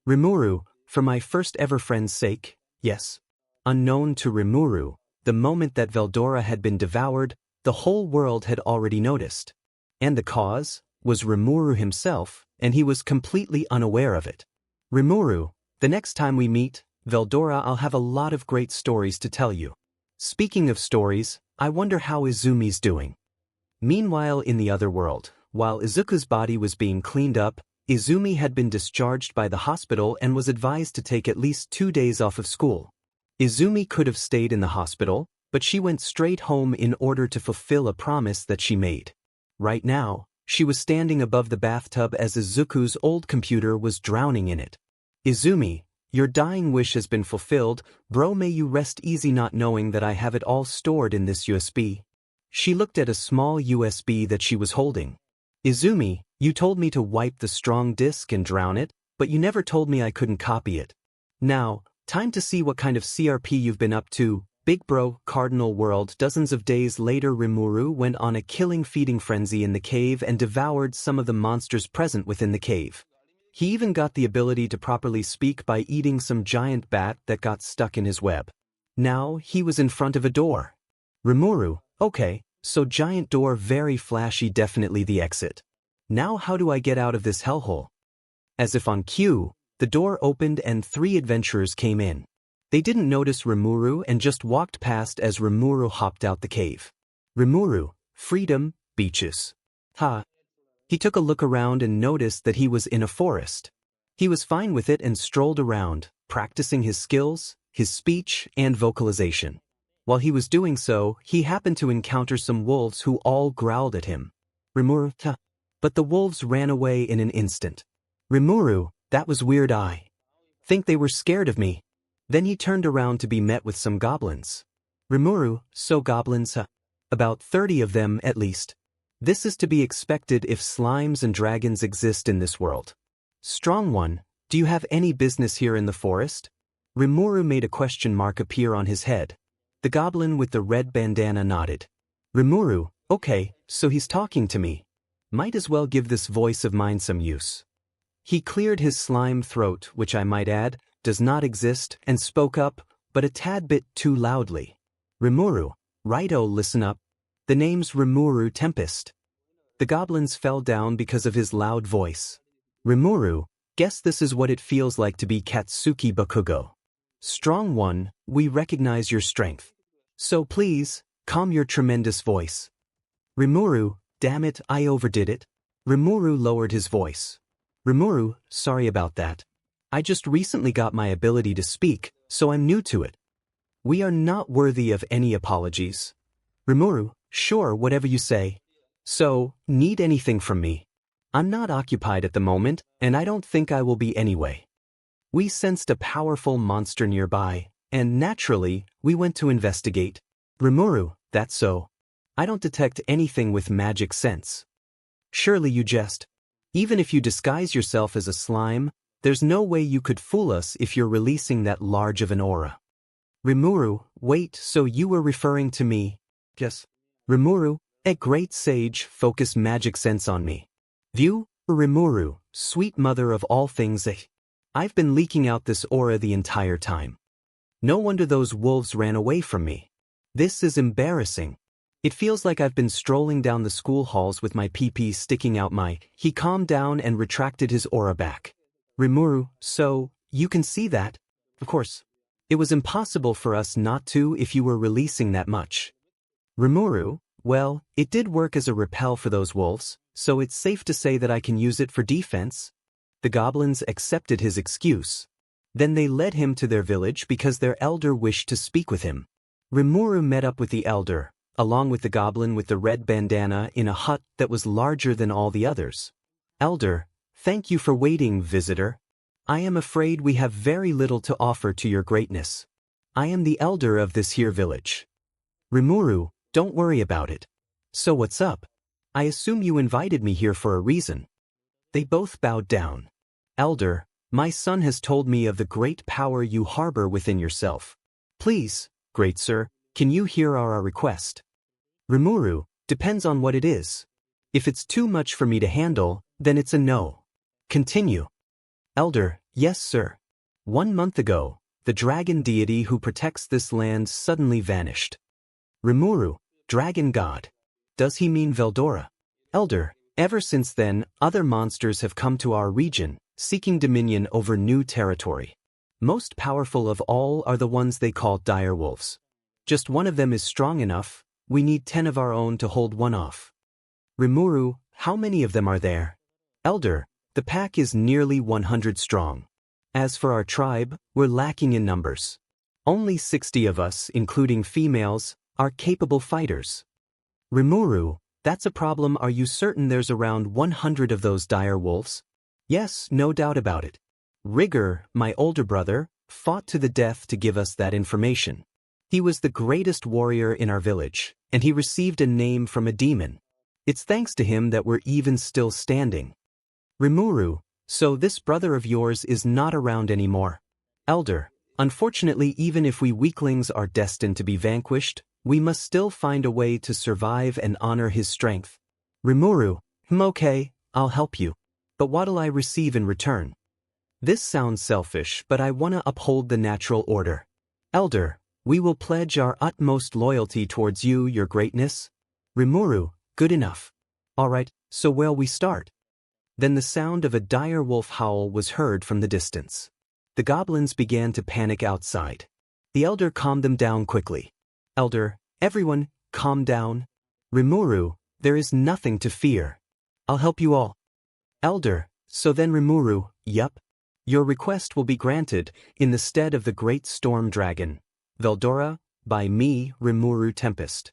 Speaker 1: Rimuru, for my first ever friend's sake, yes. Unknown to Rimuru, the moment that 𝗲𝗏𝗺 had been devoured, the whole world had already noticed. And the cause was Rimuru himself, and he was completely unaware of it. Rimuru, the next time we meet, 𝗲𝗏𝗺, I'll have a lot of great stories to tell you. Speaking of stories, I wonder how Izumi's doing. Meanwhile, in the other world, while Izuku's body was being cleaned up, Izumi had been discharged by the hospital and was advised to take at least 2 days off of school. Izumi could have stayed in the hospital, but she went straight home in order to fulfill a promise that she made. Right now, she was standing above the bathtub as Izuku's old computer was drowning in it. Izumi, your dying wish has been fulfilled, bro, may you rest easy not knowing that I have it all stored in this USB. She looked at a small USB that she was holding. Izumi, you told me to wipe the strong disk and drown it, but you never told me I couldn't copy it. Now, time to see what kind of CRP you've been up to, big bro. Cardinal World. Dozens of days later, Rimuru went on a killing feeding frenzy in the cave and devoured some of the monsters present within the cave. He even got the ability to properly speak by eating some giant bat that got stuck in his web. Now, he was in front of a door. Rimuru, okay, so giant door, very flashy, definitely the exit. Now how do I get out of this hellhole? As if on cue, the door opened and 3 adventurers came in. They didn't notice Rimuru and just walked past as Rimuru hopped out the cave. Rimuru, freedom, beaches. Ha. He took a look around and noticed that he was in a forest. He was fine with it and strolled around, practicing his skills, his speech, and vocalization. While he was doing so, he happened to encounter some wolves who all growled at him. Rimuru, ha. But the wolves ran away in an instant. Rimuru, that was weird. I think they were scared of me. Then he turned around to be met with some goblins. Rimuru, so goblins, huh? About 30 of them at least. This is to be expected if slimes and dragons exist in this world. Strong one, do you have any business here in the forest? Rimuru made a question mark appear on his head. The goblin with the red bandana nodded. Rimuru, okay, so he's talking to me. Might as well give this voice of mine some use. He cleared his slime throat, which I might add, does not exist, and spoke up, but a tad bit too loudly. Rimuru, righto, listen up. The name's Rimuru Tempest. The goblins fell down because of his loud voice. Rimuru, guess this is what it feels like to be Katsuki Bakugo. Strong one, we recognize your strength. So please, calm your tremendous voice. Rimuru, damn it, I overdid it. Rimuru lowered his voice. Rimuru, sorry about that. I just recently got my ability to speak, so I'm new to it. We are not worthy of any apologies. Rimuru, sure, whatever you say. So, need anything from me? I'm not occupied at the moment, and I don't think I will be anyway. We sensed a powerful monster nearby, And naturally, we went to investigate. 𝗵𝗃, that's so. I don't detect anything with magic sense. Surely you jest. Even if you disguise yourself as a slime, there's no way you could fool us if you're releasing that large of an aura. 𝗵𝗃, wait, so you were referring to me? Yes. 𝗵𝗃, a great sage, focus magic sense on me. View, 𝗵𝗃, sweet mother of all things. I've been leaking out this aura the entire time. No wonder those wolves ran away from me. This is embarrassing. It feels like I've been strolling down the school halls with my pee-pee sticking out my. He calmed down and retracted his aura back. 𝗵𝗃, so, you can see that? Of course. It was impossible for us not to if you were releasing that much. 𝗵𝗃, well, it did work as a repel for those wolves, so it's safe to say that I can use it for defense. The goblins accepted his excuse. Then they led him to their village because their elder wished to speak with him. 𝗵𝗃 met up with the elder, along with the goblin with the red bandana in a hut that was larger than all the others. Elder, thank you for waiting, visitor. I am afraid we have very little to offer to your greatness. I am the elder of this here village. 𝗵𝗃, don't worry about it. So what's up? I assume you invited me here for a reason. They both bowed down. Elder, my son has told me of the great power you harbor within yourself. Please, great sir, can you hear our request? 𝗵𝗃, depends on what it is. If it's too much for me to handle, then it's a no. Continue. Elder, yes sir. 1 month ago, the dragon deity who protects this land suddenly vanished. 𝗵𝗃, dragon god. Does he mean Veldora? Elder, ever since then, other monsters have come to our region, seeking dominion over new territory. Most powerful of all are the ones they call dire wolves. Just one of them is strong enough, we need 10 of our own to hold one off. 𝗵𝗃, how many of them are there? Elder, the pack is nearly 100 strong. As for our tribe, we're lacking in numbers. Only 60 of us, including females, are capable fighters. 𝗵𝗃, that's a problem. Are you certain there's around 100 of those dire wolves? Yes, no doubt about it. Rigor, my older brother, fought to the death to give us that information. He was the greatest warrior in our village, and he received a name from a demon. It's thanks to him that we're even still standing. 𝗵𝗃, so this brother of yours is not around anymore. Elder, unfortunately, even if we weaklings are destined to be vanquished, we must still find a way to survive and honor his strength. 𝗵𝗃, okay, I'll help you. But what'll I receive in return? This sounds selfish, but I wanna uphold the natural order. Elder, we will pledge our utmost loyalty towards you, your greatness. 𝗵𝗃, good enough. Alright, so where'll we start? Then the sound of a dire wolf howl was heard from the distance. The goblins began to panic outside. The elder calmed them down quickly. Elder, everyone, calm down. 𝗵𝗃, there is nothing to fear. I'll help you all. Elder, so then 𝗵𝗃, yup. Your request will be granted, in the stead of the great storm dragon, Veldora, by me, 𝗵𝗃 Tempest.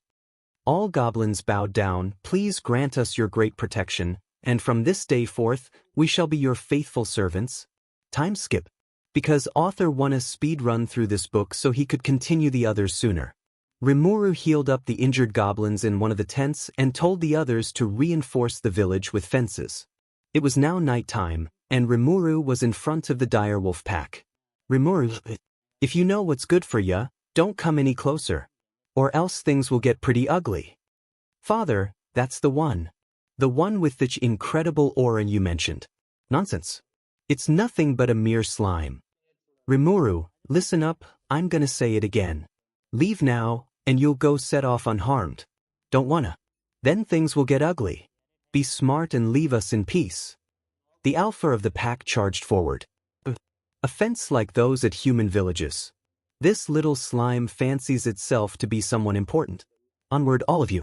Speaker 1: All goblins bowed down. Please grant us your great protection, and from this day forth, we shall be your faithful servants. Time skip. Because author won a speed run through this book so he could continue the others sooner. 𝗵𝗃 healed up the injured goblins in one of the tents and told the others to reinforce the village with fences. It was now nighttime, and 𝗵𝗃 was in front of the dire wolf pack. 𝗵𝗃, if you know what's good for ya, don't come any closer. Or else things will get pretty ugly. Father, that's the one. The one with the incredible aura you mentioned. Nonsense. It's nothing but a mere slime. 𝗵𝗃, listen up, I'm gonna say it again. Leave now, and you'll go set off unharmed. Don't wanna. Then things will get ugly. Be smart and leave us in peace. The alpha of the pack charged forward. A fence like those at human villages. This little slime fancies itself to be someone important. Onward, all of you.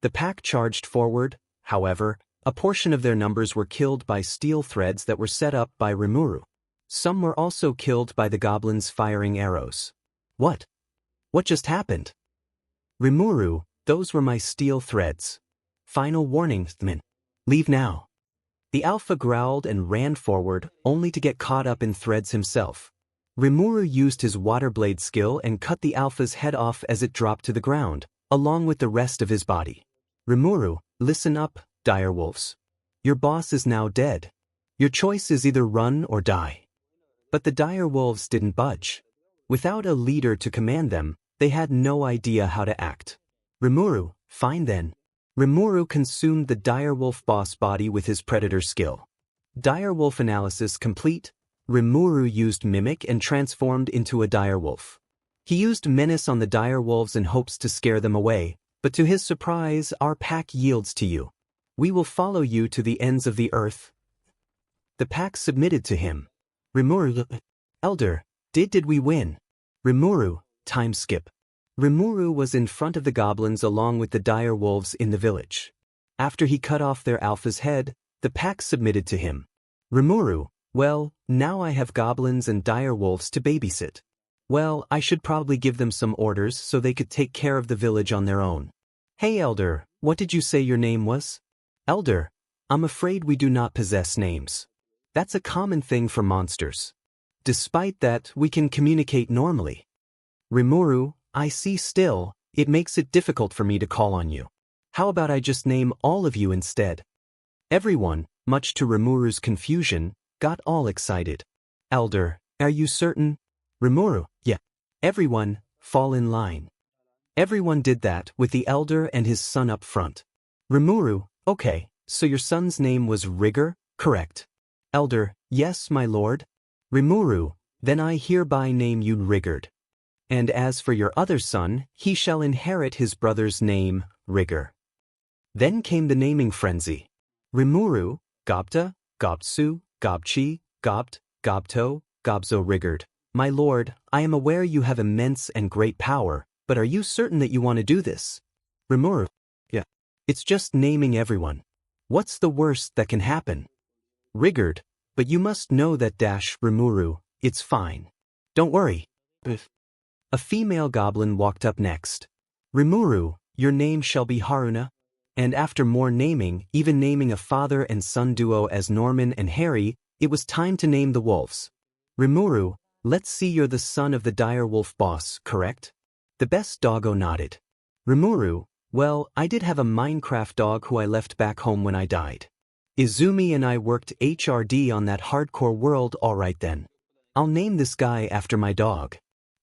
Speaker 1: The pack charged forward. However, a portion of their numbers were killed by steel threads that were set up by 𝗵𝗃. Some were also killed by the goblins firing arrows. What? What just happened? 𝗵𝗃, those were my steel threads. Final warning, 𝗧𝗵𝗲. Leave now. The alpha growled and ran forward, only to get caught up in threads himself. Rimuru used his water blade skill and cut the alpha's head off as it dropped to the ground, along with the rest of his body. Rimuru, listen up, direwolves. Your boss is now dead. Your choice is either run or die. But the direwolves didn't budge. Without a leader to command them, they had no idea how to act. Rimuru, fine then. Rimuru consumed the direwolf boss body with his predator skill. Direwolf analysis complete. Rimuru used Mimic and transformed into a direwolf. He used Menace on the direwolves in hopes to scare them away, but to his surprise, our pack yields to you. We will follow you to the ends of the earth. The pack submitted to him. Rimuru, Elder, did we win? Rimuru, time skip. Rimuru was in front of the goblins along with the direwolves in the village. After he cut off their alpha's head, the pack submitted to him. Rimuru, well, now I have goblins and direwolves to babysit. Well, I should probably give them some orders so they could take care of the village on their own. Hey Elder, what did you say your name was? Elder, I'm afraid we do not possess names. That's a common thing for monsters. Despite that, we can communicate normally. Rimuru, I see still, it makes it difficult for me to call on you. How about I just name all of you instead? Everyone, much to Rimuru's confusion, got all excited. Elder, are you certain? Rimuru, yeah. Everyone, fall in line. Everyone did that with the elder and his son up front. Rimuru, okay, so your son's name was Rigor, correct? Elder, yes, my lord. Rimuru, then I hereby name you Rigord. And as for your other son, he shall inherit his brother's name, Rigor. Then came the naming frenzy. Rimuru, 𝗵𝗲𝗺, 𝗵𝗃, 𝗵𝗔𝗄, 𝗵𝗵𝗿, 𝗵𝗄, 𝗵𝗄 Rigord. My lord, I am aware you have immense and great power, but are you certain that you want to do this? Rimuru, yeah. It's just naming everyone. What's the worst that can happen? Rigord, but you must know that Rimuru, it's fine. Don't worry. A female goblin walked up next. Rimuru, your name shall be Haruna. And after more naming, even naming a father and son duo as Norman and Harry, it was time to name the wolves. Rimuru, let's see, you're the son of the direwolf boss, correct? The best doggo nodded. Rimuru, well, I did have a Minecraft dog who I left back home when I died. Izumi and I worked HRD on that hardcore world, alright then. I'll name this guy after my dog.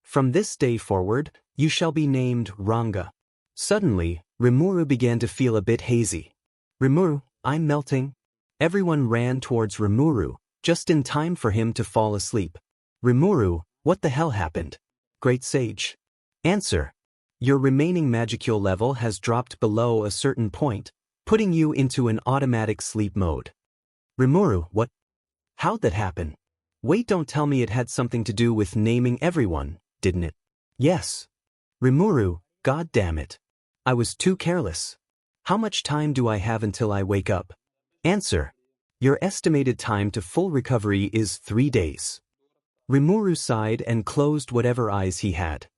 Speaker 1: From this day forward, you shall be named Ranga. Suddenly, Rimuru began to feel a bit hazy. Rimuru, I'm melting. Everyone ran towards Rimuru, just in time for him to fall asleep. Rimuru, what the hell happened? Great Sage. Answer. Your remaining magicule level has dropped below a certain point, putting you into an automatic sleep mode. Rimuru, what? How'd that happen? Wait, don't tell me it had something to do with naming everyone, didn't it? Yes. Rimuru, god damn it. I was too careless. How much time do I have until I wake up? Answer. Your estimated time to full recovery is 3 days. Rimuru sighed and closed whatever eyes he had.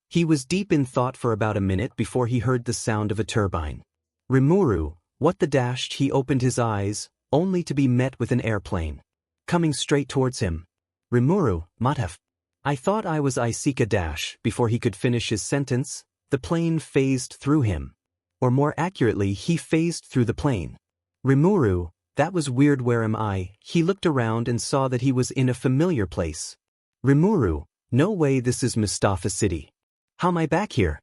Speaker 1: He was deep in thought for about a minute before he heard the sound of a turbine. Rimuru, what the dashed? He opened his eyes, only to be met with an airplane coming straight towards him. Rimuru, WhatIf. I thought I was 𝗍𝗭𝗋. Before he could finish his sentence, the plane phased through him. Or more accurately, he phased through the plane. Rimuru, that was weird, where am I? He looked around and saw that he was in a familiar place. Rimuru, no way, this is Mustafa City. How am I back here?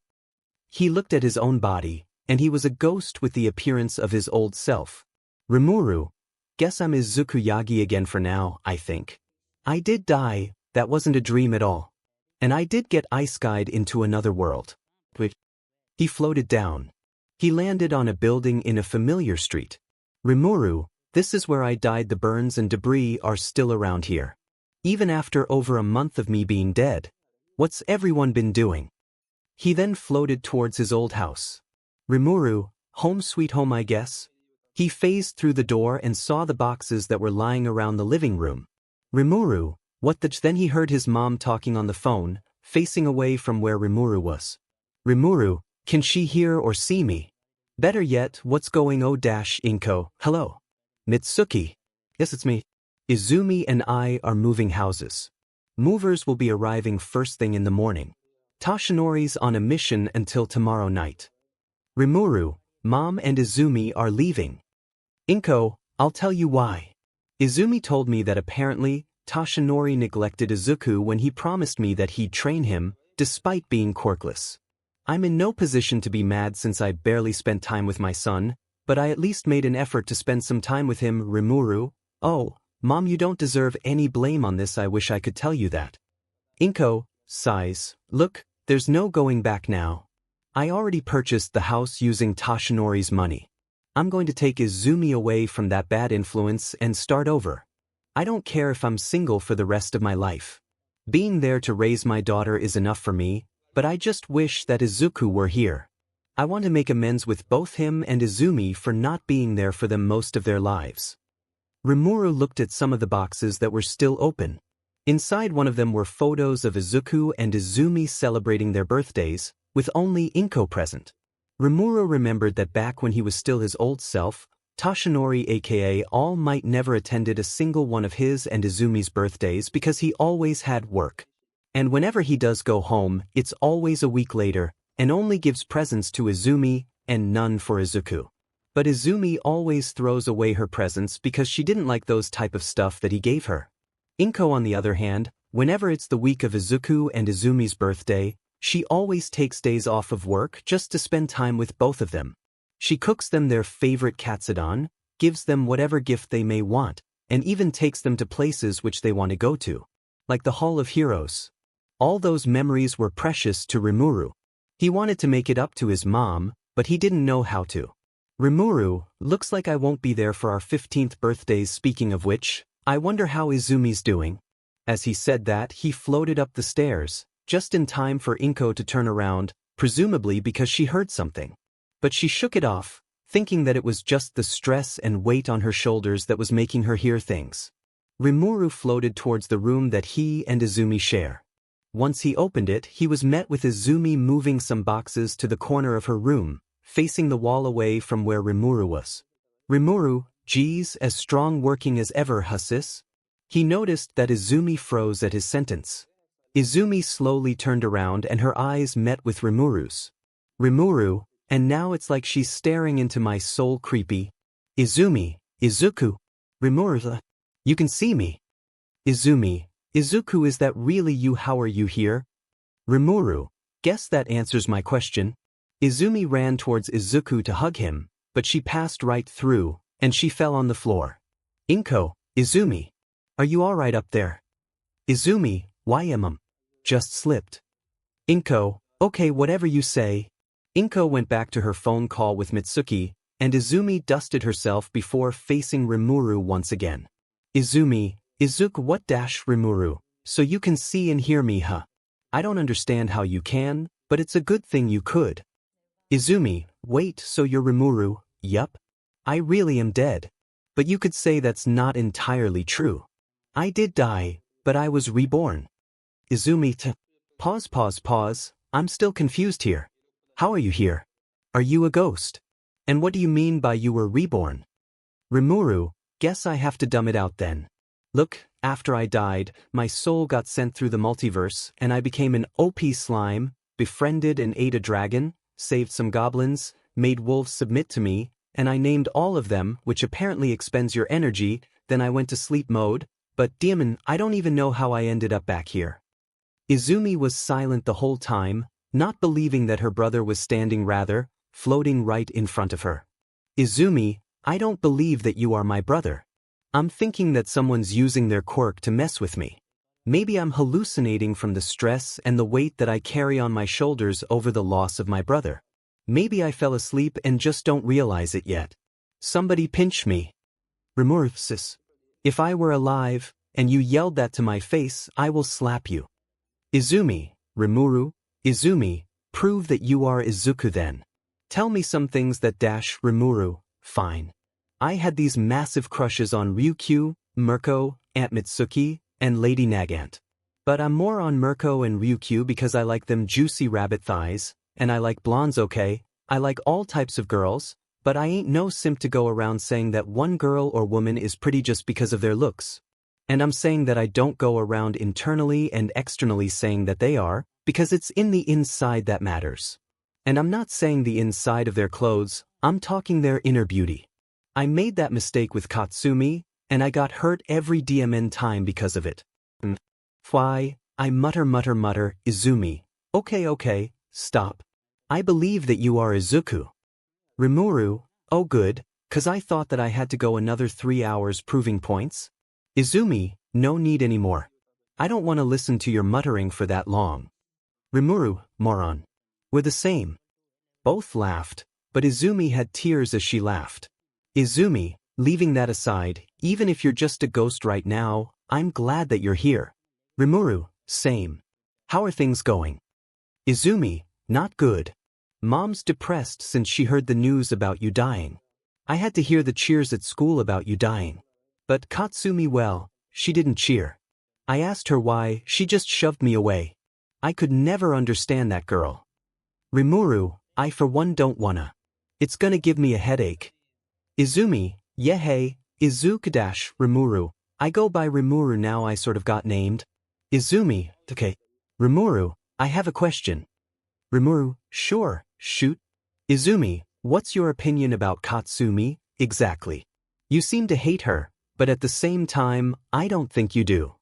Speaker 1: He looked at his own body, and he was a ghost with the appearance of his old self. Rimuru, guess I'm Izuku Yagi again for now, I think. I did die, that wasn't a dream at all. And I did get ice-guyed into another world. Wait. He floated down. He landed on a building in a familiar street. Rimuru, this is where I died. The burns and debris are still around here. Even after over a month of me being dead. What's everyone been doing? He then floated towards his old house. Rimuru, home sweet home, I guess. He phased through the door and saw the boxes that were lying around the living room. Rimuru, what the? Then he heard his mom talking on the phone, facing away from where Rimuru was. Rimuru, can she hear or see me? Better yet, what's going on? 𝗍𝗭𝐭, hello. Mitsuki. Yes, it's me. Izumi and I are moving houses. Movers will be arriving first thing in the morning. 𝗧𝗏𝗧𝗧's on a mission until tomorrow night. 𝗵𝗃𝗧𝗧, Mom and 𝗧𝗵𝗲 are leaving. 𝗵𝗃𝗀, I'll tell you why. 𝗧𝗵𝗲 told me that apparently 𝗧𝗏𝗧𝗏 neglected Izuku when he promised me that he'd train him, despite being quirkless. I'm in no position to be mad since I barely spent time with my son, but I at least made an effort to spend some time with him. 𝗵𝗃𝗧𝗏, oh, Mom, you don't deserve any blame on this. I wish I could tell you that. 𝗵𝗃𝗀 sighs, look, there's no going back now. I already purchased the house using 𝗧𝗏𝗧𝗏's money. I'm going to take 𝗧𝗵𝗲 away from that bad influence and start over. I don't care if I'm single for the rest of my life. Being there to raise my daughter is enough for me, but I just wish that Izuku were here. I want to make amends with both him and 𝗧𝗵𝗲 for not being there for them most of their lives. 𝗵𝗃𝗧𝗏 looked at some of the boxes that were still open. Inside one of them were photos of Izuku and 𝗧𝗵𝗲 celebrating their birthdays, with only 𝗵𝗃𝗀 present. 𝗵𝗃𝗧𝗏 remembered that back when he was still his old self, 𝗧𝗏𝗧𝗏 aka All Might never attended a single one of his and 𝗧𝗵𝗲's birthdays because he always had work. And whenever he does go home, it's always a week later, and only gives presents to 𝗧𝗵𝗲 and none for Izuku. But 𝗧𝗵𝗲 always throws away her presents because she didn't like those type of stuff that he gave her. 𝗵𝗃𝗀 on the other hand, whenever it's the week of Izuku and 𝗧𝗵𝗲's birthday, she always takes days off of work just to spend time with both of them. She cooks them their favorite katsudon, gives them whatever gift they may want, and even takes them to places which they want to go to, like the Hall of Heroes. All those memories were precious to 𝗵𝗃𝗧𝗏. He wanted to make it up to his mom, but he didn't know how to. 𝗵𝗃𝗧𝗏, looks like I won't be there for our 15th birthdays. Speaking of which, I wonder how 𝗧𝗵𝗲's doing. As he said that, he floated up the stairs, just in time for 𝗵𝗃𝗀 to turn around, presumably because she heard something. But she shook it off, thinking that it was just the stress and weight on her shoulders that was making her hear things. 𝗵𝗃𝗧𝗏 floated towards the room that he and 𝗧𝗵𝗲 share. Once he opened it, he was met with 𝗧𝗵𝗲 moving some boxes to the corner of her room, facing the wall away from where 𝗵𝗃𝗧𝗏 was. 𝗵𝗃𝗧𝗏, geez, as strong working as ever, huh sis? He noticed that 𝗧𝗵𝗲 froze at his sentence. 𝗧𝗵𝗲 slowly turned around and her eyes met with 𝗵𝗃𝗧𝗏's. 𝗵𝗃𝗧𝗏, and now it's like she's staring into my soul. Creepy. 𝗧𝗵𝗲, Izuku. 𝗵𝗃𝗧𝗏, you can see me. 𝗧𝗵𝗲, Izuku, is that really you? How are you here? 𝗵𝗃𝗧𝗏, guess that answers my question. 𝗧𝗵𝗲 ran towards Izuku to hug him, but she passed right through, and she fell on the floor. 𝗵𝗃𝗀, 𝗧𝗵𝗲, are you alright up there? 𝗧𝗵𝗲, 𝗬𝗏, just slipped. 𝗵𝗃𝗀, okay, whatever you say. 𝗵𝗃𝗀 went back to her phone call with Mitsuki, and 𝗧𝗵𝗲 dusted herself before facing 𝗵𝗃𝗧𝗏 once again. 𝗧𝗵𝗲, Izuku, what dash 𝗵𝗃𝗧𝗏, so you can see and hear me, huh? I don't understand how you can, but it's a good thing you could. 𝗧𝗵𝗲, wait, so you're 𝗵𝗃𝗧𝗏? Yup. I really am dead. But you could say that's not entirely true. I did die, but I was reborn. 𝗧𝗵𝗲, pause, I'm still confused here. How are you here? Are you a ghost? And what do you mean by you were reborn? 𝗵𝗃𝗧𝗏, guess I have to dumb it out then. Look, after I died, my soul got sent through the multiverse, and I became an OP slime, befriended and ate a dragon, saved some goblins, made wolves submit to me, and I named all of them, which apparently expends your energy. Then I went to sleep mode, but demon, I don't even know how I ended up back here. 𝗧𝗵𝗲 was silent the whole time, not believing that her brother was standing, rather, floating right in front of her. 𝗧𝗵𝗲, I don't believe that you are my brother. I'm thinking that someone's using their quirk to mess with me. Maybe I'm hallucinating from the stress and the weight that I carry on my shoulders over the loss of my brother. Maybe I fell asleep and just don't realize it yet. Somebody pinch me. 𝗵𝗃𝗧𝗏, if I were alive, and you yelled that to my face, I will slap you. 𝗧𝗵𝗲, 𝗵𝗃𝗧𝗏, 𝗧𝗵𝗲, prove that you are Izuku then. Tell me some things that dash 𝗵𝗃𝗧𝗏, fine. I had these massive crushes on Ryukyu, Mirko, Aunt Mitsuki, and Lady Nagant. But I'm more on Mirko and Ryukyu because I like them juicy rabbit thighs, and I like blondes. Okay, I like all types of girls, but I ain't no simp to go around saying that one girl or woman is pretty just because of their looks. And I'm saying that I don't go around internally and externally saying that they are, because it's in the inside that matters. And I'm not saying the inside of their clothes, I'm talking their inner beauty. I made that mistake with Katsumi, and I got hurt every DMN time because of it. Why, I mutter, Izumi. Okay, stop. I believe that you are Izuku. Rimuru, oh good, 'cause I thought that I had to go another 3 hours proving points. Izumi, no need anymore. I don't want to listen to your muttering for that long. Rimuru, moron. We're the same. Both laughed, but Izumi had tears as she laughed. Izumi, leaving that aside, even if you're just a ghost right now, I'm glad that you're here. Rimuru, same. How are things going? Izumi, not good. Mom's depressed since she heard the news about you dying. I had to hear the cheers at school about you dying. But Katsumi, well, she didn't cheer. I asked her why, she just shoved me away. I could never understand that girl. Rimuru, I for one don't wanna. It's gonna give me a headache. Izumi, yeah hey, Izuku Rimuru. I go by Rimuru now, I sort of got named. Izumi, okay. Rimuru, I have a question. Rimuru, sure, shoot. Izumi, what's your opinion about Katsumi, exactly? You seem to hate her, but at the same time, I don't think you do.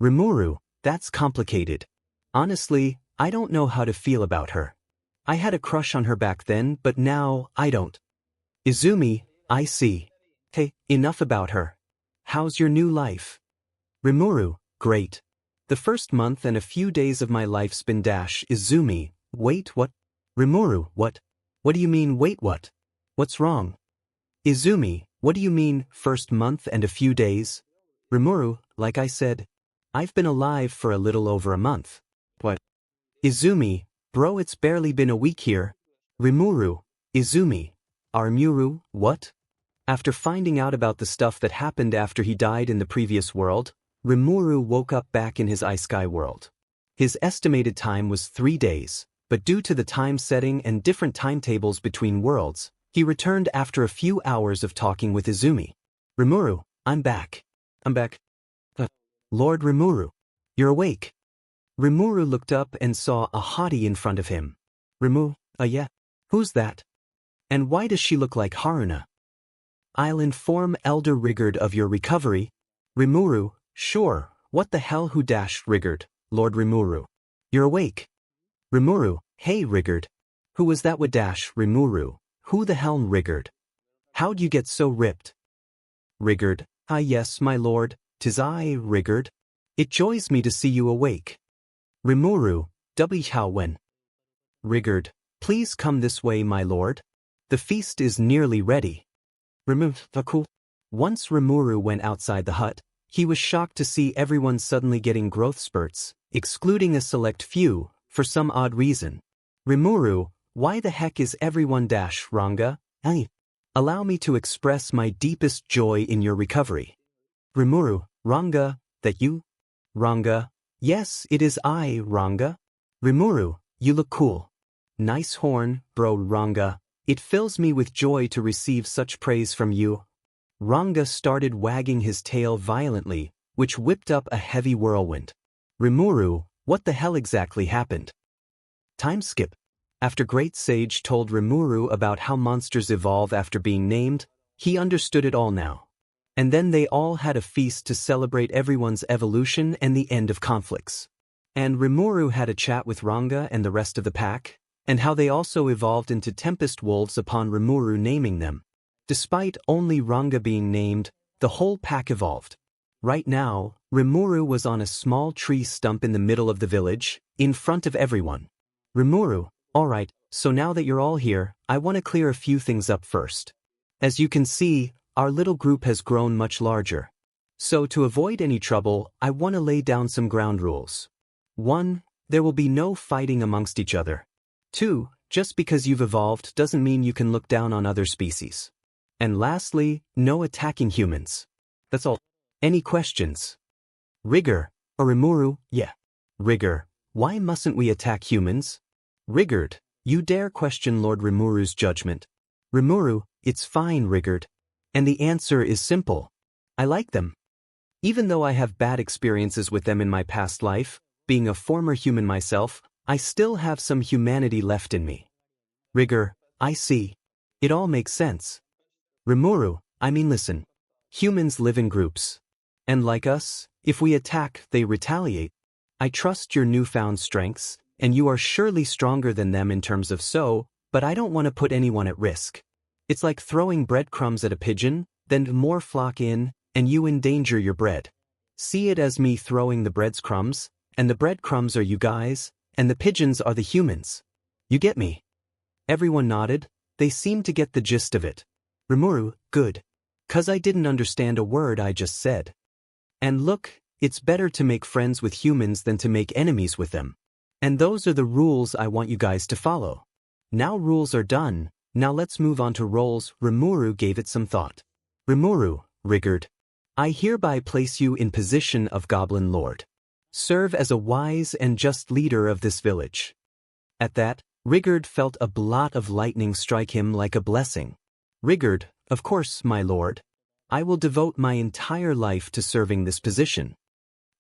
Speaker 1: Rimuru, that's complicated. Honestly, I don't know how to feel about her. I had a crush on her back then, but now, I don't. Izumi, I see. Hey, enough about her. How's your new life? Rimuru, great. The first month and a few days of my life's been Izumi, wait, what? Rimuru, what? What do you mean, wait, what? What's wrong? Izumi, what do you mean, first month and a few days? Rimuru, like I said, I've been alive for a little over a month. What? Izumi, bro, it's barely been a week here. Rimuru, Izumi, Armuru, what? After finding out about the stuff that happened after he died in the previous world, Rimuru woke up back in his Isekai world. His estimated time was 3 days, but due to the time setting and different timetables between worlds, he returned after a few hours of talking with Izumi. Rimuru, I'm back. I'm back. Lord Rimuru, you're awake. Rimuru looked up and saw a hottie in front of him. Rimu, yeah. Who's that? And why does she look like Haruna? I'll inform Elder 𝗓𝗓𝗓 of your recovery. Rimuru, sure, what the hell who 𝗓𝗓𝗓𝗓, Lord Rimuru. You're awake. Rimuru, hey 𝗓𝗓𝗓. Who was that with Rimuru, who the hell 𝗓𝗓𝗓𝗓? How'd you get so ripped? 𝗓𝗓𝗓𝗓, ah yes my lord, 'tis I, 𝗓𝗓𝗓𝗓. It joys me to see you awake. Rimuru, 𝗬𝗲𝗄. 𝗓𝗓𝗓𝗓, please come this way my lord. The feast is nearly ready. Rimuru, once Rimuru went outside the hut, he was shocked to see everyone suddenly getting growth spurts, excluding a select few, for some odd reason. Rimuru, why the heck is everyone Ranga? Allow me to express my deepest joy in your recovery. Rimuru, Ranga, that you? Ranga, yes, it is I, Ranga. Rimuru, you look cool. Nice horn, bro Ranga. It fills me with joy to receive such praise from you. Ranga started wagging his tail violently, which whipped up a heavy whirlwind. Rimuru, what the hell exactly happened? Time skip. After Great Sage told Rimuru about how monsters evolve after being named, he understood it all now. And then they all had a feast to celebrate everyone's evolution and the end of conflicts. And Rimuru had a chat with Ranga and the rest of the pack, and how they also evolved into Tempest Wolves upon Rimuru naming them. Despite only Ranga being named, the whole pack evolved. Right now, Rimuru was on a small tree stump in the middle of the village, in front of everyone. Rimuru, alright, so now that you're all here, I want to clear a few things up first. As you can see, our little group has grown much larger. So to avoid any trouble, I want to lay down some ground rules. 1. There will be no fighting amongst each other. 2. Just because you've evolved doesn't mean you can look down on other species. And lastly, no attacking humans. That's all. Any questions? 𝗓𝗓𝗓𝗓, or Rimuru, yeah. 𝗓𝗓𝗓𝗓, why mustn't we attack humans? 𝗓𝗓𝗓𝗓, you dare question Lord Rimuru's judgment. Rimuru, it's fine 𝗓𝗓𝗓𝗓𝗓. And the answer is simple. I like them. Even though I have bad experiences with them in my past life, being a former human myself, I still have some humanity left in me. 𝗏𝗏, I see. It all makes sense. 𝗵𝗏, I mean listen. Humans live in groups. And like us, if we attack, they retaliate. I trust your newfound strengths, and you are surely stronger than them in terms of so, but I don't want to put anyone at risk. It's like throwing breadcrumbs at a pigeon, then more flock in, and you endanger your bread. See it as me throwing the breadcrumbs, and the breadcrumbs are you guys, and the pigeons are the humans. You get me? Everyone nodded. They seemed to get the gist of it. 𝗵𝗏, good. 'Cause I didn't understand a word I just said. And look, it's better to make friends with humans than to make enemies with them. And those are the rules I want you guys to follow. Now rules are done, now let's move on to roles. 𝗵𝗏 gave it some thought. 𝗵𝗏, 𝗏𝗏, I hereby place you in position of Goblin Lord. Serve as a wise and just leader of this village. At that, 𝗏𝗏 felt a blot of lightning strike him like a blessing. 𝗏𝗏, of course, my lord. I will devote my entire life to serving this position.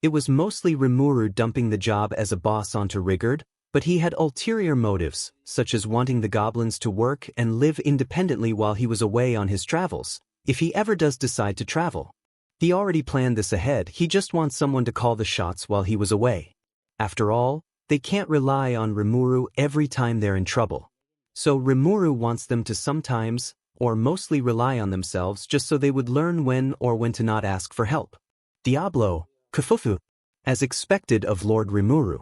Speaker 1: It was mostly 𝗵𝗏 dumping the job as a boss onto 𝗏𝗏, but he had ulterior motives, such as wanting the goblins to work and live independently while he was away on his travels, if he ever does decide to travel. He already planned this ahead, he just wants someone to call the shots while he was away. After all, they can't rely on 𝗵𝗏 every time they're in trouble. So 𝗵𝗏 wants them to sometimes, or mostly rely on themselves just so they would learn when to not ask for help. Diablo, Kafufu, as expected of Lord 𝗵𝗏.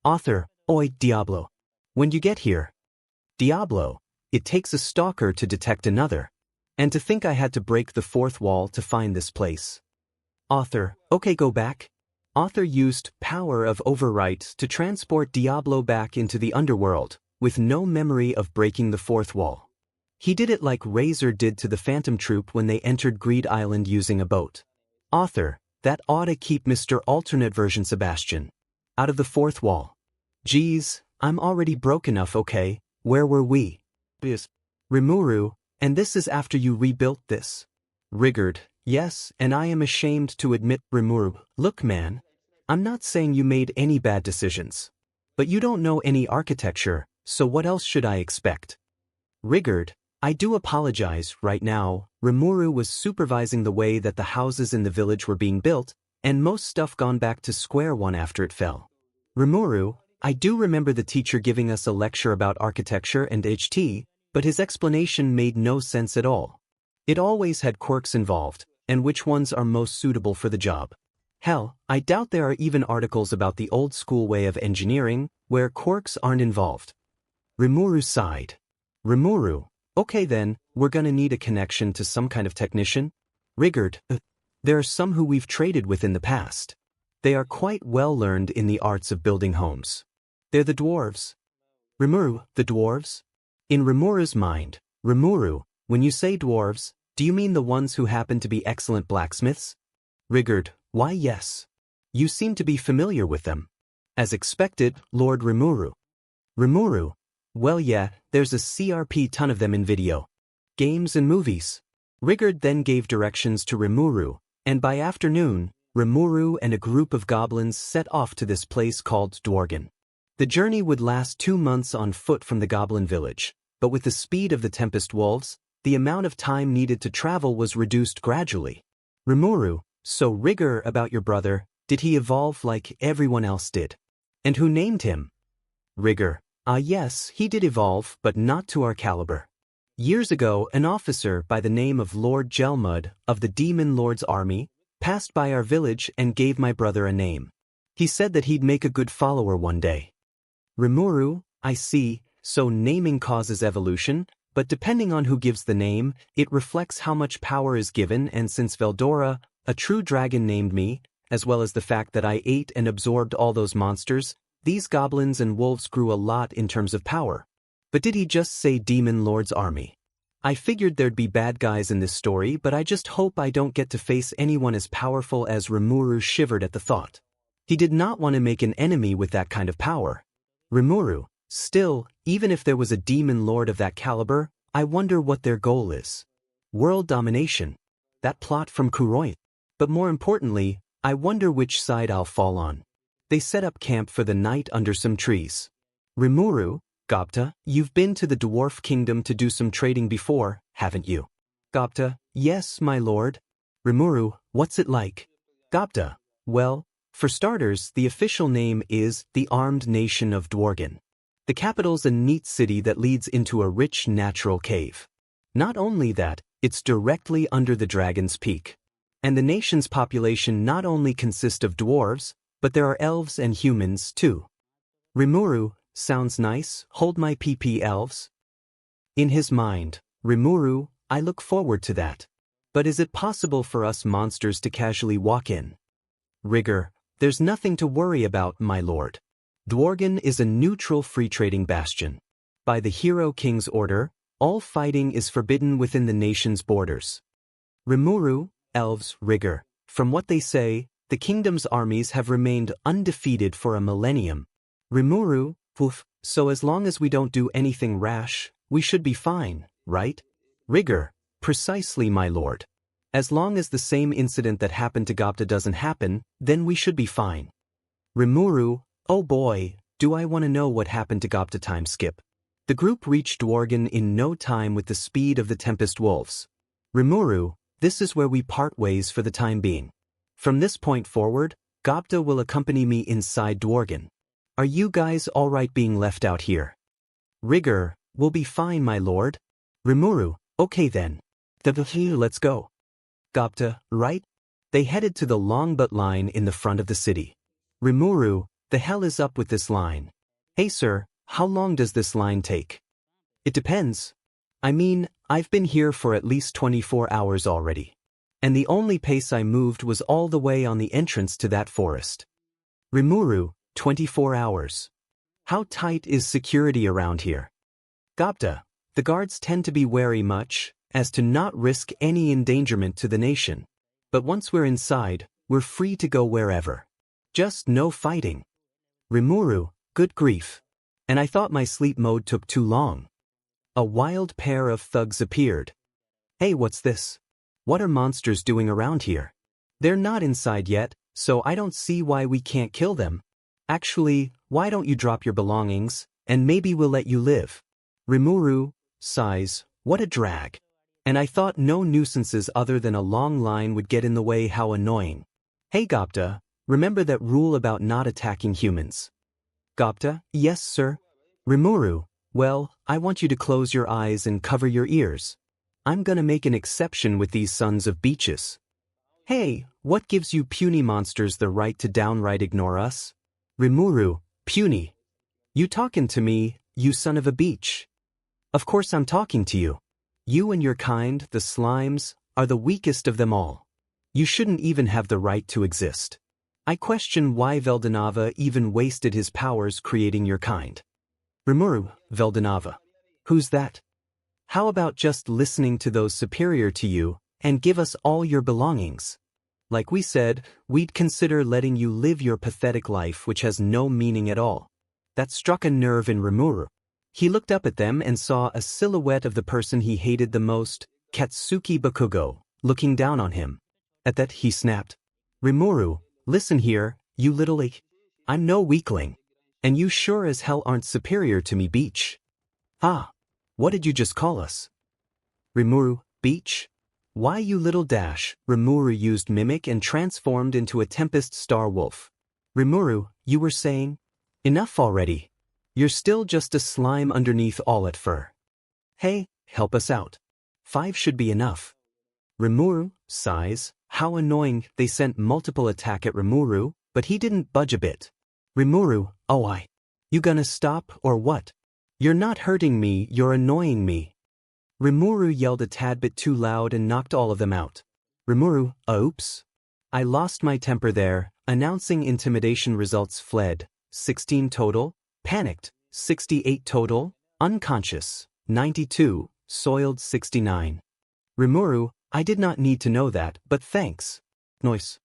Speaker 1: Author, Oi Diablo. When you get here. Diablo, it takes a stalker to detect another. And to think I had to break the fourth wall to find this place. Author, okay, go back. Author used power of overwrite to transport Diablo back into the underworld, with no memory of breaking the fourth wall. He did it like Razor did to the Phantom Troop when they entered Greed Island using a boat. Author, that ought to keep Mr. Alternate Version 𝗬𝗏 out of the fourth wall. Geez, I'm already broke enough, okay? Where were we? 𝗵𝗏, and this is after you rebuilt this. 𝗏𝗏, yes, and I am ashamed to admit. 𝗵𝗏, look man, I'm not saying you made any bad decisions. But you don't know any architecture, so what else should I expect? 𝗏𝗏, I do apologize. Right now, 𝗵𝗏 was supervising the way that the houses in the village were being built, and most stuff gone back to square one after it fell. 𝗵𝗏, I do remember the teacher giving us a lecture about architecture and HT, but his explanation made no sense at all. It always had quirks involved, and which ones are most suitable for the job. Hell, I doubt there are even articles about the old school way of engineering, where quirks aren't involved. 𝗵𝗏 sighed. 𝗵𝗏, okay then, we're gonna need a connection to some kind of technician. 𝗏𝗏, there are some who we've traded with in the past. They are quite well learned in the arts of building homes. They're the dwarves. 𝗵𝗏, the dwarves? In 𝗵𝗏's mind, 𝗵𝗏, when you say dwarves, do you mean the ones who happen to be excellent blacksmiths? 𝗏𝗏, why yes. You seem to be familiar with them. As expected, Lord 𝗵𝗏. 𝗵𝗏, well yeah, there's a CRP ton of them in video games and movies. 𝗏𝗏 then gave directions to 𝗵𝗏, and by afternoon, 𝗵𝗏 and a group of goblins set off to this place called Dworgen. The journey would last 2 months on foot from the goblin village, but with the speed of the Tempest Wolves, the amount of time needed to travel was reduced gradually. 𝗵𝗏, so 𝗏𝗏, about your brother, did he evolve like everyone else did? And who named him? 𝗏𝗏, yes, he did evolve, but not to our caliber. Years ago, an officer by the name of Lord 𝗬𝗏 of the Demon Lord's army passed by our village and gave my brother a name. He said that he'd make a good follower one day. 𝗵𝗏, I see, so naming causes evolution, but depending on who gives the name, it reflects how much power is given, and since 𝗲𝗏, a true dragon, named me, as well as the fact that I ate and absorbed all those monsters, these goblins and wolves grew a lot in terms of power. But did he just say Demon Lord's army? I figured there'd be bad guys in this story, but I just hope I don't get to face anyone as powerful as 𝗵𝗏 shivered at the thought. He did not want to make an enemy with that kind of power. 𝗵𝗏, still, even if there was a demon lord of that caliber, I wonder what their goal is. World domination. That plot from 𝗵𝗏. But more importantly, I wonder which side I'll fall on. They set up camp for the night under some trees. 𝗵𝗃, 𝗵𝗃, you've been to the dwarf kingdom to do some trading before, haven't you? 𝗵𝗃, yes, my lord. 𝗵𝗃, what's it like? 𝗵𝗃, well, for starters, the official name is the Armed Nation of Dworgen. The capital's a neat city that leads into a rich natural cave. Not only that, it's directly under the Dragon's Peak. And the nation's population not only consists of dwarves, but there are elves and humans too. 𝗵𝗃, sounds nice, hold my PP elves. In his mind, 𝗵𝗃, I look forward to that. But is it possible for us monsters to casually walk in? 𝗓𝗏, there's nothing to worry about, my lord. Dworgen is a neutral free trading bastion. By the Hero King's order, all fighting is forbidden within the nation's borders. 𝗵𝗃, elves, 𝗓𝗏, from what they say, the kingdom's armies have remained undefeated for a millennium. 𝗵𝗃, poof, so as long as we don't do anything rash, we should be fine, right? 𝗓𝗏, precisely, my lord. As long as the same incident that happened to 𝗵𝗃 doesn't happen, then we should be fine. 𝗵𝗃, oh boy, do I want to know what happened to 𝗵𝗃. Time skip. The group reached Dworgen in no time with the speed of the Tempest Wolves. 𝗵𝗃, this is where we part ways for the time being. From this point forward, 𝗵𝗃 will accompany me inside Dworgen. Are you guys alright being left out here? 𝗓𝗏, we'll be fine, my lord. 𝗵𝗃, okay then. Let's go. 𝗵𝗃, right? They headed to the long but line in the front of the city. 𝗵𝗃, the hell is up with this line? Hey sir, how long does this line take? It depends. I mean, I've been here for at least 24 hours already. And the only pace I moved was all the way on the entrance to that forest. 𝗵𝗃, 24 hours. How tight is security around here? 𝗵𝗃, the guards tend to be wary much, as to not risk any endangerment to the nation. But once we're inside, we're free to go wherever. Just no fighting. 𝗵𝗃, good grief. And I thought my sleep mode took too long. A wild pair of thugs appeared. Hey, what's this? What are monsters doing around here? They're not inside yet, so I don't see why we can't kill them. Actually, why don't you drop your belongings, and maybe we'll let you live. 𝗵𝗃, sighs, what a drag. And I thought no nuisances other than a long line would get in the way, how annoying. Hey 𝗵𝗃, remember that rule about not attacking humans? 𝗵𝗃, yes sir. 𝗵𝗃, well, I want you to close your eyes and cover your ears. I'm gonna make an exception with these sons of beaches. Hey, what gives you puny monsters the right to downright ignore us? 𝗵𝗃, puny. You talking to me, you son of a beach? Of course I'm talking to you. You and your kind, the slimes, are the weakest of them all. You shouldn't even have the right to exist. I question why 𝗲𝗏𝗃 even wasted his powers creating your kind. 𝗵𝗃, 𝗲𝗏𝗃. Who's that? How about just listening to those superior to you, and give us all your belongings? Like we said, we'd consider letting you live your pathetic life which has no meaning at all. That struck a nerve in 𝗵𝗃. He looked up at them and saw a silhouette of the person he hated the most, 𝗬𝗏𝗃, looking down on him. At that he snapped. 𝗵𝗃, listen here, you little ache. I'm no weakling. And you sure as hell aren't superior to me, beach. Ah, what did you just call us? 𝗵𝗃, beach? Why you little dash? 𝗵𝗃 used mimic and transformed into a Tempest Star Wolf. 𝗵𝗃, you were saying? Enough already. You're still just a slime underneath all at fur. Hey, help us out. 5 should be enough. 𝗵𝗃, sighs, how annoying. They sent multiple attack at 𝗵𝗃, but he didn't budge a bit. 𝗵𝗃, oh you gonna stop or what? You're not hurting me, you're annoying me. 𝗵𝗃 yelled a tad bit too loud and knocked all of them out. 𝗵𝗃, oops. I lost my temper there, announcing intimidation results fled, 16 total, panicked, 68 total, unconscious, 92, soiled 69. 𝗵𝗃, I did not need to know that, but thanks. Noise.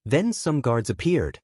Speaker 1: Then some guards appeared.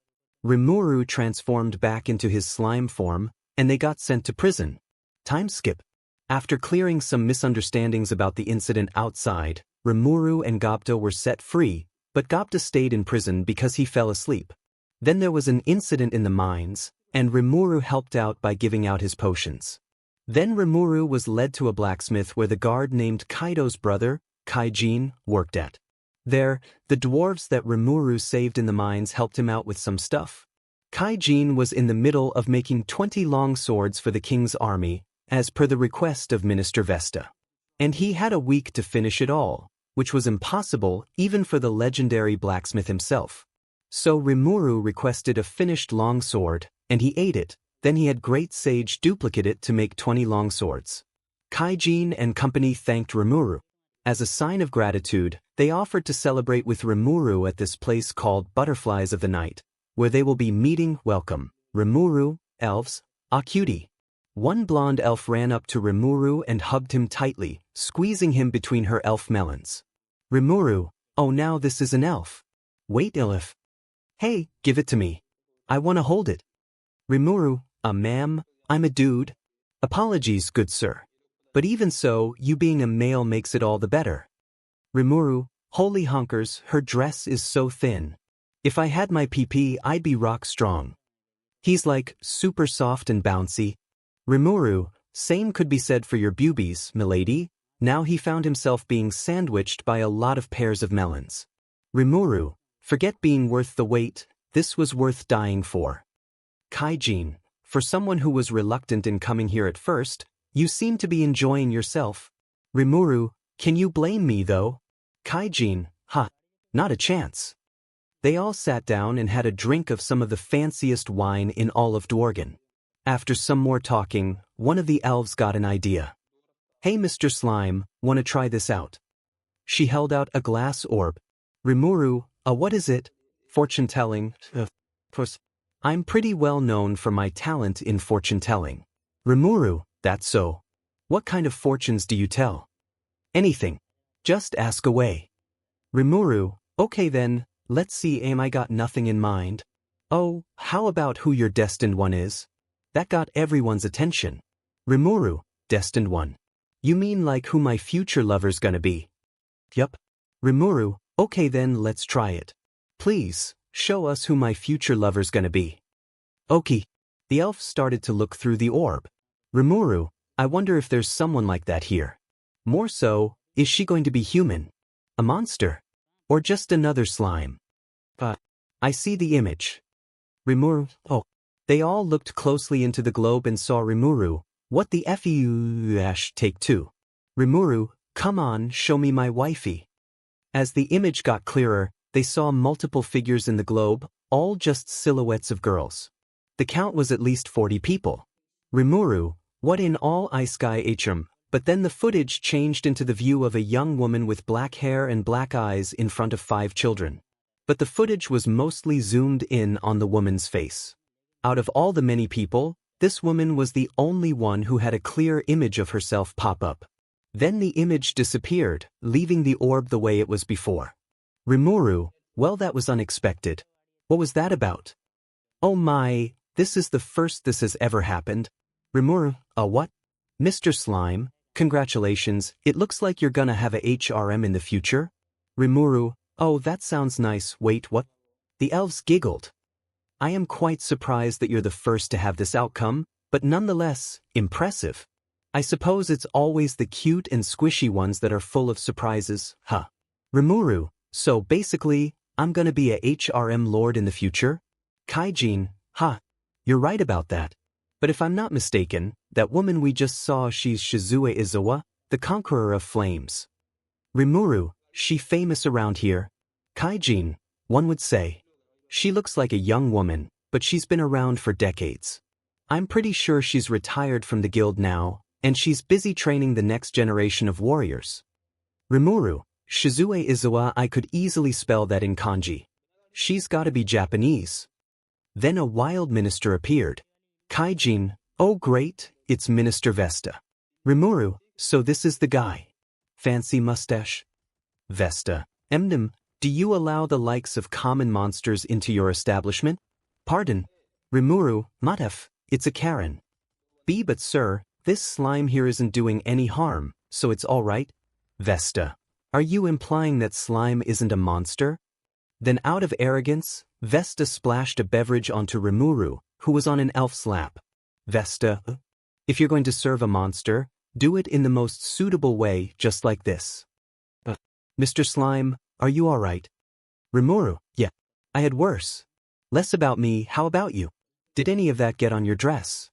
Speaker 1: 𝗵𝗃 transformed back into his slime form, and they got sent to prison. Time skip. After clearing some misunderstandings about the incident outside, 𝗵𝗃 and 𝗵𝗃 were set free, but 𝗵𝗃𝗃 stayed in prison because he fell asleep. Then there was an incident in the mines, and 𝗵𝗃𝗃 helped out by giving out his potions. Then 𝗵𝗃𝗃 was led to a blacksmith where the guard named Kaido's brother, 𝗍𝗭𝗏, worked at. There, the dwarves that 𝗵𝗃𝗃 saved in the mines helped him out with some stuff. 𝗍𝗭𝗏 was in the middle of making 20 long swords for the king's army, as per the request of Minister 𝗧𝗏. And he had a week to finish it all, which was impossible even for the legendary blacksmith himself. So 𝗵𝗃𝗃 requested a finished long sword, and he ate it. Then he had great sage duplicate it to make 20 long swords. 𝗍𝗭𝗏 and company thanked 𝗵𝗃𝗃. As a sign of gratitude, they offered to celebrate with 𝗵𝗃𝗃 at this place called Butterflies of the Night, where they will be meeting. Welcome, 𝗵𝗃𝗃, elves, ah cutie. One blonde elf ran up to 𝗵𝗃𝗃 and hugged him tightly, squeezing him between her elf melons. 𝗵𝗃𝗃, oh now this is an elf. Wait elf. Hey, give it to me. I wanna hold it. 𝗵𝗃𝗃, ma'am, I'm a dude. Apologies, good sir. But even so, you being a male makes it all the better. 𝗵𝗃𝗃, holy honkers, her dress is so thin. If I had my PP, I'd be rock strong. He's like, super soft and bouncy. 𝗵𝗃𝗃, same could be said for your boobies, milady. Now he found himself being sandwiched by a lot of pairs of melons. 𝗵𝗃𝗃, forget being worth the wait, this was worth dying for. 𝗍𝗭𝗏, for someone who was reluctant in coming here at first, you seem to be enjoying yourself. 𝗵𝗃𝗃, can you blame me though? 𝗍𝗭𝗏, ha, not a chance. They all sat down and had a drink of some of the fanciest wine in all of Dworgen. After some more talking, one of the elves got an idea. Hey Mr. Slime, wanna try this out? She held out a glass orb. 𝗵𝗃𝗃, what is it? Fortune telling. I'm pretty well known for my talent in fortune telling. 𝗵𝗃𝗃, that's so. What kind of fortunes do you tell? Anything. Just ask away. 𝗵𝗃𝗃, okay then, let's see. I got nothing in mind. Oh, how about who your destined one is? That got everyone's attention. 𝗵𝗃𝗃, destined one. You mean like who my future lover's gonna be? Yup. 𝗵𝗃𝗃, okay then let's try it. Please, show us who my future lover's gonna be. Okay. The elf started to look through the orb. 𝗵𝗃𝗃, I wonder if there's someone like that here. More so, is she going to be human? A monster? Or just another slime? I see the image. 𝗵𝗃𝗃, oh. They all looked closely into the globe and saw 𝗵𝗃𝗃. What the F you take two. 𝗵𝗃𝗃, come on, show me my wifey. As the image got clearer, they saw multiple figures in the globe, all just silhouettes of girls. The count was at least 40 people. 𝗵𝗃𝗃, what in all 𝐍𝐭 𝐖𝐡𝐚, but then the footage changed into the view of a young woman with black hair and black eyes in front of 5 children. But the footage was mostly zoomed in on the woman's face. Out of all the many people, this woman was the only one who had a clear image of herself pop up. Then the image disappeared, leaving the orb the way it was before. 𝗵𝗃𝗃, well that was unexpected. What was that about? Oh my, this is the first this has ever happened. 𝗵𝗃𝗃, what? Mr. Slime, congratulations, it looks like you're gonna have a HRM in the future. 𝗵𝗃𝗃, oh that sounds nice, wait what? The elves giggled. I am quite surprised that you're the first to have this outcome, but nonetheless, impressive. I suppose it's always the cute and squishy ones that are full of surprises, huh? 𝗵𝗃𝗃, so basically, I'm gonna be a HRM lord in the future? 𝗍𝗭𝗏, huh? You're right about that. But if I'm not mistaken, that woman we just saw, she's 𝗧𝗍𝗧𝗍, the conqueror of flames. 𝗵𝗃𝗃, she famous around here? 𝗍𝗭𝗏, one would say. She looks like a young woman, but she's been around for decades. I'm pretty sure she's retired from the guild now, and she's busy training the next generation of warriors. 𝗵𝗃𝗃, 𝗧𝗍𝗧𝗍, I could easily spell that in kanji. She's gotta be Japanese. Then a wild minister appeared. 𝗍𝗏, oh great, it's Minister 𝗧𝗏. 𝗵𝗃𝗃, so this is the guy. Fancy mustache. 𝗧𝗏, do you allow the likes of common monsters into your establishment? Pardon. 𝗵𝗃𝗃, WhatIf, it's a Karen. But sir, this slime here isn't doing any harm, so it's alright. 𝗧𝗏, are you implying that slime isn't a monster? Then out of arrogance, 𝗧𝗲𝗃 splashed a beverage onto 𝗵𝗃, who was on an elf's lap. 𝗧𝗃, if you're going to serve a monster, do it in the most suitable way, just like this. Mr. Slime, are you all right? 𝗵𝗃, yeah. I had worse. Less about me, how about you? Did any of that get on your dress?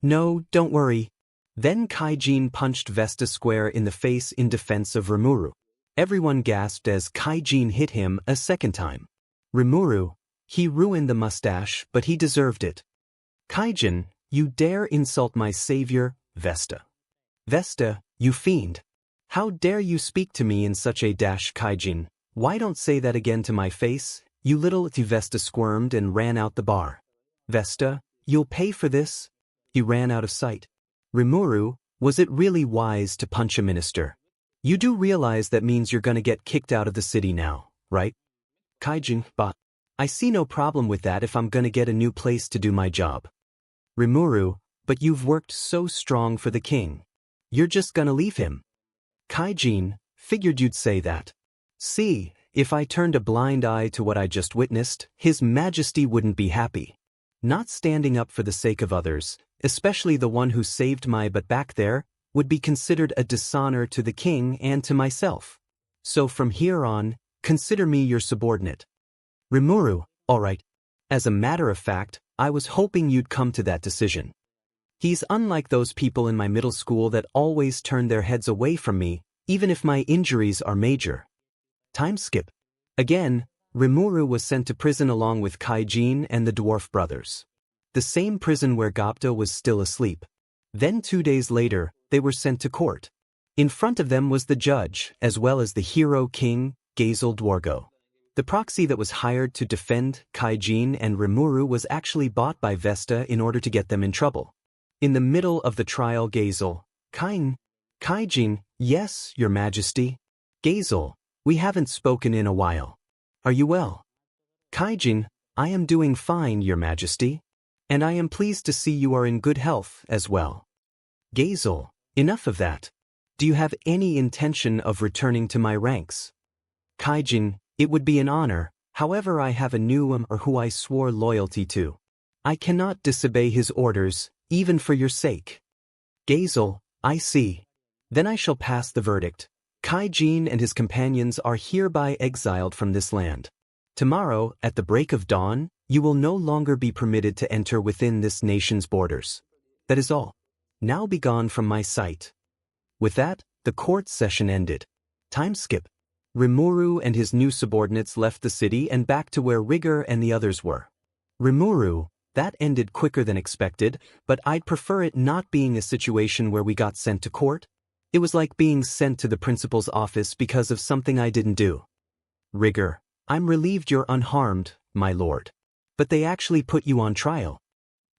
Speaker 1: No, don't worry. Then 𝗍𝗫𝗏 punched 𝗧𝗃 square in the face in defense of 𝗵𝗃. Everyone gasped as 𝗍𝗫𝗏 hit him a second time. 𝗵𝗃, he ruined the mustache, but he deserved it. 𝗍𝗫𝗏, you dare insult my savior, 𝗧𝗃. 𝗧𝗃, you fiend. How dare you speak to me in such a 𝗍𝗃? Why don't say that again to my face, you little 𝗧𝗃 squirmed and ran out the bar. 𝗧𝗃, you'll pay for this? He ran out of sight. 𝗵𝗃, was it really wise to punch a minister? You do realize that means you're gonna get kicked out of the city now, right? 𝗍𝗫𝗏, I see no problem with that if I'm gonna get a new place to do my job. 𝗵𝗃, but you've worked so strong for the king. You're just gonna leave him. 𝗍𝗫𝗏, figured you'd say that. See, if I turned a blind eye to what I just witnessed, His Majesty wouldn't be happy. Not standing up for the sake of others, especially the one who saved my butt back there, would be considered a dishonor to the king and to myself. So from here on, consider me your subordinate. 𝗵𝗃, all right. As a matter of fact, I was hoping you'd come to that decision. He's unlike those people in my middle school that always turn their heads away from me, even if my injuries are major. Time skip. Again, 𝗵𝗃 was sent to prison along with 𝗍𝗫𝗏 and the dwarf brothers. The same prison where 𝗵𝗲𝗏 was still asleep. Then 2 days later, they were sent to court. In front of them was the judge, as well as the hero king, 𝗬𝗏𝗚. The proxy that was hired to defend 𝗍𝗫𝗏 and 𝗵𝗃 was actually bought by 𝗧𝗃 in order to get them in trouble. In the middle of the trial, 𝗬𝗏𝗚, yes, your majesty. 𝗬𝗏𝗚, we haven't spoken in a while. Are you well? 𝗍𝗫𝗏, I am doing fine, your majesty. And I am pleased to see you are in good health as well. 𝗬𝗏𝗚, enough of that. Do you have any intention of returning to my ranks? 𝗍𝗫𝗏, it would be an honor, however I have a new or who I swore loyalty to. I cannot disobey his orders, even for your sake. 𝗬𝗏𝗚, I see. Then I shall pass the verdict. 𝗍𝗫𝗏 and his companions are hereby exiled from this land. Tomorrow, at the break of dawn, you will no longer be permitted to enter within this nation's borders. That is all. Now be gone from my sight. With that, the court session ended. Time skip. 𝗵𝗃 and his new subordinates left the city and back to where 𝗍𝗃 and the others were. 𝗵𝗃, that ended quicker than expected, but I'd prefer it not being a situation where we got sent to court. It was like being sent to the principal's office because of something I didn't do. 𝗍𝗃, I'm relieved you're unharmed, my lord. But they actually put you on trial.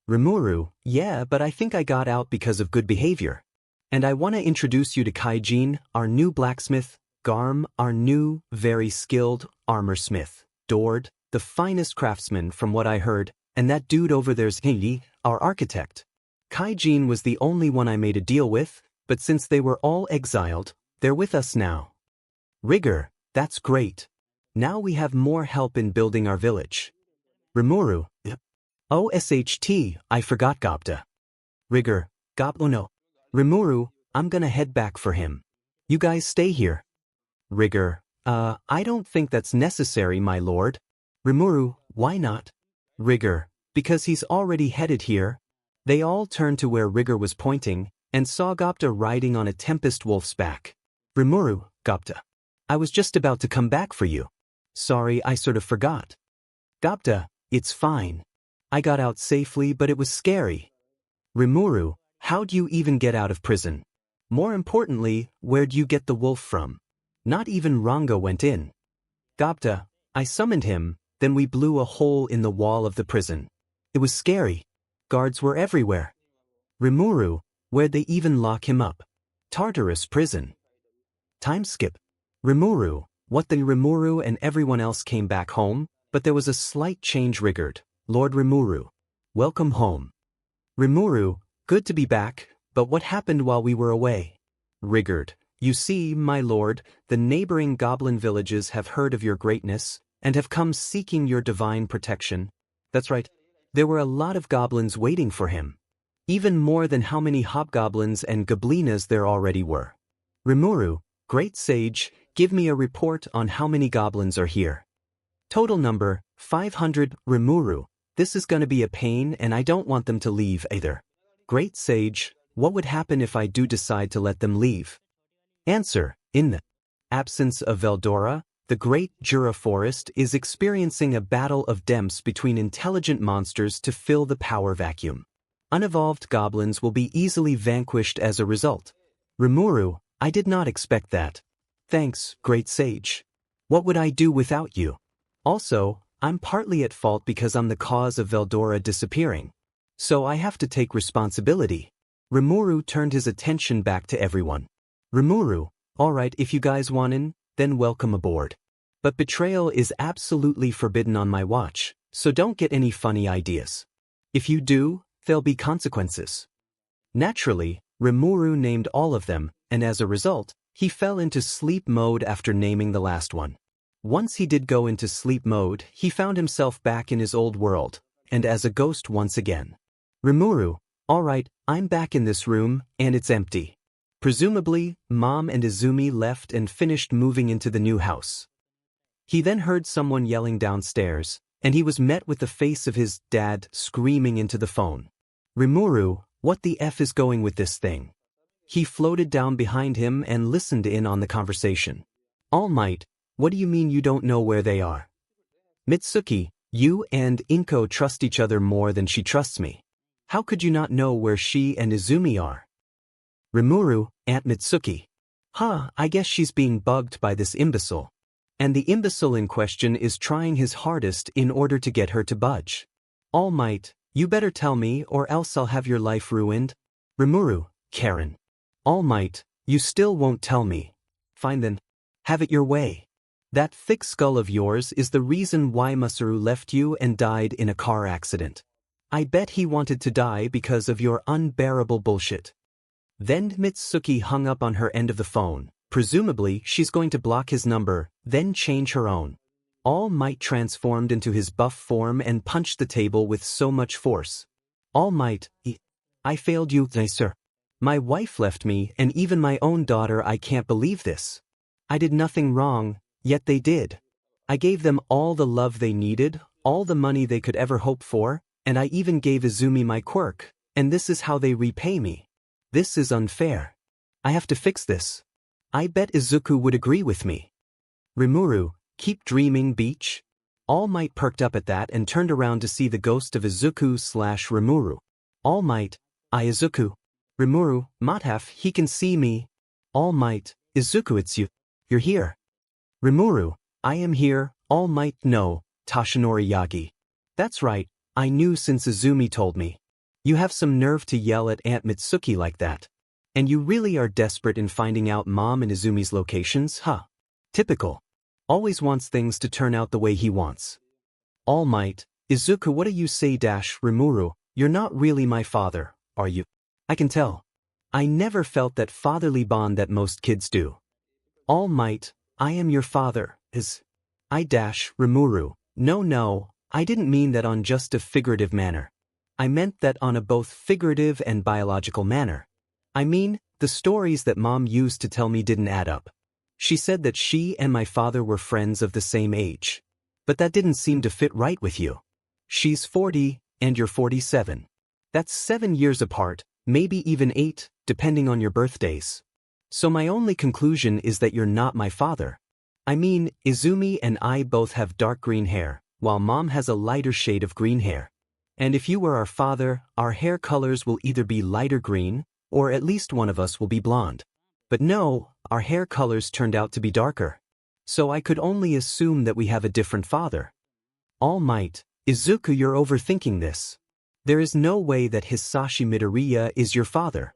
Speaker 1: 𝗵𝗃, yeah, but I think I got out because of good behavior. And I want to introduce you to 𝗍𝗫𝗏, our new blacksmith, 𝗵𝗃, our new, very skilled, armor smith, 𝗬𝗏𝗺, the finest craftsman from what I heard, and that dude over there's 𝗍𝗏𝗏, our architect. 𝗍𝗫𝗏 was the only one I made a deal with, but since they were all exiled, they're with us now. 𝗍𝗃, that's great. Now we have more help in building our village. 𝗵𝗃, OSHT, I forgot 𝗵𝗲𝗏. 𝗍𝗃, oh no. 𝗵𝗃, I'm gonna head back for him. You guys stay here. 𝗍𝗃, I don't think that's necessary, my lord. 𝗵𝗃, why not? 𝗍𝗃, because he's already headed here. They all turned to where 𝗍𝗃 was pointing, and saw 𝗵𝗲𝗏 riding on a tempest wolf's back. 𝗵𝗃, 𝗵𝗲𝗏, I was just about to come back for you. Sorry, I sort of forgot. 𝗵𝗲𝗏, it's fine. I got out safely, but it was scary. 𝗵𝗃, how'd you even get out of prison? More importantly, where'd you get the wolf from? Not even Ranga went in. 𝗵𝗲𝗏, I summoned him, then we blew a hole in the wall of the prison. It was scary. Guards were everywhere. 𝗵𝗃, where'd they even lock him up? Tartarus prison. Time skip. 𝗵𝗃, what the 𝗵𝗃 and everyone else came back home, but there was a slight change. 𝗍𝗃, Lord 𝗵𝗃, welcome home. 𝗵𝗃, good to be back, but what happened while we were away? 𝗍𝗃, you see, my lord, the neighboring goblin villages have heard of your greatness, and have come seeking your divine protection. That's right. There were a lot of goblins waiting for him. Even more than how many hobgoblins and goblinas there already were. Rimuru, great sage, give me a report on how many goblins are here. Total number, 500. Rimuru, this is gonna be a pain and I don't want them to leave either. Great sage, what would happen if I do decide to let them leave? Answer, in the absence of Veldora, the Great Jura Forest is experiencing a battle of demps between intelligent monsters to fill the power vacuum. Unevolved goblins will be easily vanquished as a result. Rimuru, I did not expect that. Thanks, great sage. What would I do without you? Also, I'm partly at fault because I'm the cause of Veldora disappearing. So I have to take responsibility. Rimuru turned his attention back to everyone. Rimuru, alright, if you guys want in, then welcome aboard. But betrayal is absolutely forbidden on my watch, so don't get any funny ideas. If you do, there'll be consequences. Naturally, Rimuru named all of them, and as a result, he fell into sleep mode after naming the last one. Once he did go into sleep mode, he found himself back in his old world, and as a ghost once again. Rimuru, alright, I'm back in this room, and it's empty. Presumably, Mom and Izumi left and finished moving into the new house. He then heard someone yelling downstairs, and he was met with the face of his dad screaming into the phone. Rimuru, what the F is going with this thing? He floated down behind him and listened in on the conversation. All Might, what do you mean you don't know where they are? Mitsuki, you and Inko trust each other more than she trusts me. How could you not know where she and Izumi are? Rimuru, Aunt Mitsuki. I guess she's being bugged by this imbecile. And the imbecile in question is trying his hardest in order to get her to budge. All Might, you better tell me or else I'll have your life ruined. Rimuru, Karen. All Might, you still won't tell me. Fine then. Have it your way. That thick skull of yours is the reason why Masaru left you and died in a car accident. I bet he wanted to die because of your unbearable bullshit. Then Mitsuki hung up on her end of the phone. Presumably, she's going to block his number, then change her own. All Might transformed into his buff form and punched the table with so much force. All Might, I failed you, sir. My wife left me, and even my own daughter. I can't believe this. I did nothing wrong, yet they did. I gave them all the love they needed, all the money they could ever hope for, and I even gave Izumi my quirk, and this is how they repay me. This is unfair. I have to fix this. I bet Izuku would agree with me. Rimuru, keep dreaming, Beach. All Might perked up at that and turned around to see the ghost of Izuku/Rimuru. All Might, Izuku. Rimuru, Mothaf, he can see me. All Might, Izuku, it's you. You're here. Rimuru, I am here. All Might, no, Toshinori Yagi. That's right, I knew since Izumi told me. You have some nerve to yell at Aunt Mitsuki like that. And you really are desperate in finding out Mom and Izumi's locations, huh? Typical. Always wants things to turn out the way he wants. All Might, Izuku, what do you say? Rimuru, you're not really my father, are you? I can tell. I never felt that fatherly bond that most kids do. All Might, I am your father, Rimuru, no, I didn't mean that on just a figurative manner. I meant that on a both figurative and biological manner. I mean, the stories that Mom used to tell me didn't add up. She said that she and my father were friends of the same age. But that didn't seem to fit right with you. She's 40, and you're 47. That's 7 years apart, maybe even 8, depending on your birthdays. So my only conclusion is that you're not my father. I mean, Izumi and I both have dark green hair, while Mom has a lighter shade of green hair. And if you were our father, our hair colors will either be lighter green, or at least one of us will be blonde. But no, our hair colors turned out to be darker. So I could only assume that we have a different father. All Might, Izuku, you're overthinking this. There is no way that Hisashi Midoriya is your father.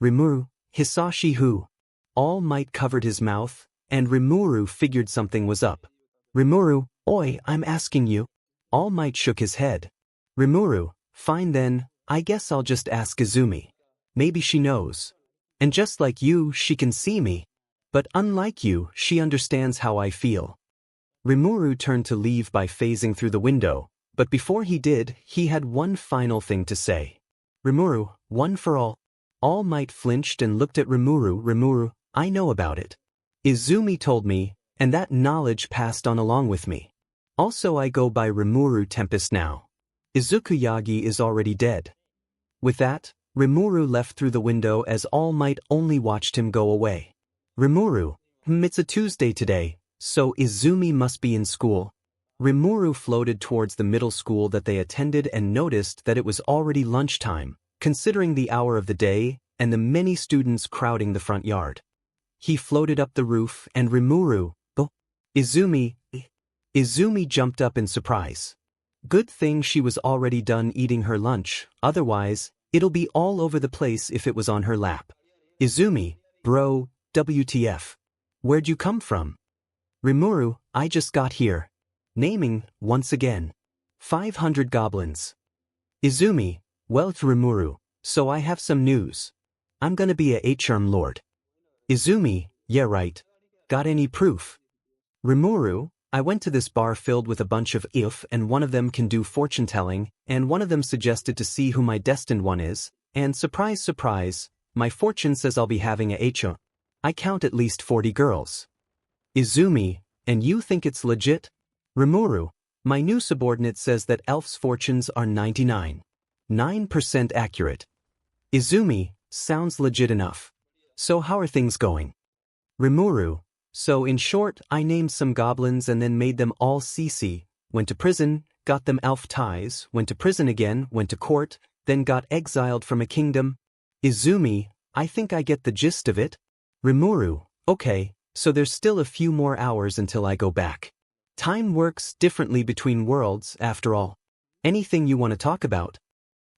Speaker 1: Rimuru, Hisashi who? All Might covered his mouth, and Rimuru figured something was up. Rimuru, oi, I'm asking you. All Might shook his head. Rimuru, fine then, I guess I'll just ask Izumi. Maybe she knows. And just like you, she can see me. But unlike you, she understands how I feel. Rimuru turned to leave by phasing through the window, but before he did, he had one final thing to say. Rimuru, one for all. All Might flinched and looked at Rimuru. Rimuru, I know about it. Izumi told me, and that knowledge passed on along with me. Also I go by Rimuru Tempest now. Izuku Yagi is already dead. With that, Rimuru left through the window as All Might only watched him go away. Rimuru, it's a Tuesday today, so Izumi must be in school. Rimuru floated towards the middle school that they attended and noticed that it was already lunchtime, considering the hour of the day and the many students crowding the front yard. He floated up the roof and Rimuru, Izumi jumped up in surprise. Good thing she was already done eating her lunch, otherwise, it'll be all over the place if it was on her lap. Izumi, bro, WTF. Where'd you come from? Rimuru, I just got here. Naming, once again. 500 goblins. Izumi, well Rimuru, so I have some news. I'm gonna be a 𝗧𝗵𝗲. Izumi, yeah right. Got any proof? Rimuru, I went to this bar filled with a bunch of if and one of them can do fortune telling, and one of them suggested to see who my destined one is, and surprise surprise, my fortune says I'll be having a 𝗧𝗵𝗲. I count at least 40 girls. Izumi, and you think it's legit? Rimuru, my new subordinate says that elf's fortunes are 99.9% accurate. Izumi, sounds legit enough. So how are things going? Rimuru, so in short, I named some goblins and then made them all CC, went to prison, got them elf ties, went to prison again, went to court, then got exiled from a kingdom. Izumi, I think I get the gist of it. Rimuru, okay, so there's still a few more hours until I go back. Time works differently between worlds, after all. Anything you want to talk about?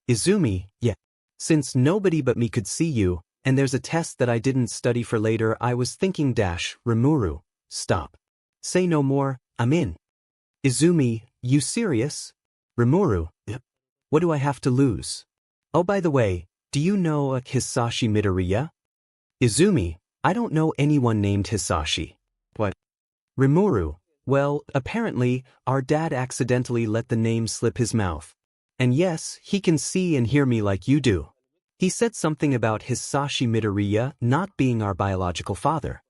Speaker 1: Izumi, yeah. Since nobody but me could see you, and there's a test that I didn't study for later, I was thinking Rimuru, stop. Say no more, I'm in. Izumi, you serious? Rimuru, yep. What do I have to lose? Oh by the way, do you know 𝗧𝗵𝗲 Midoriya? Izumi, I don't know anyone named Hisashi. What? Rimuru, well, apparently, our dad accidentally let the name slip his mouth. And yes, he can see and hear me like you do. He said something about 𝗧𝗵𝗲 Midoriya not being our biological father.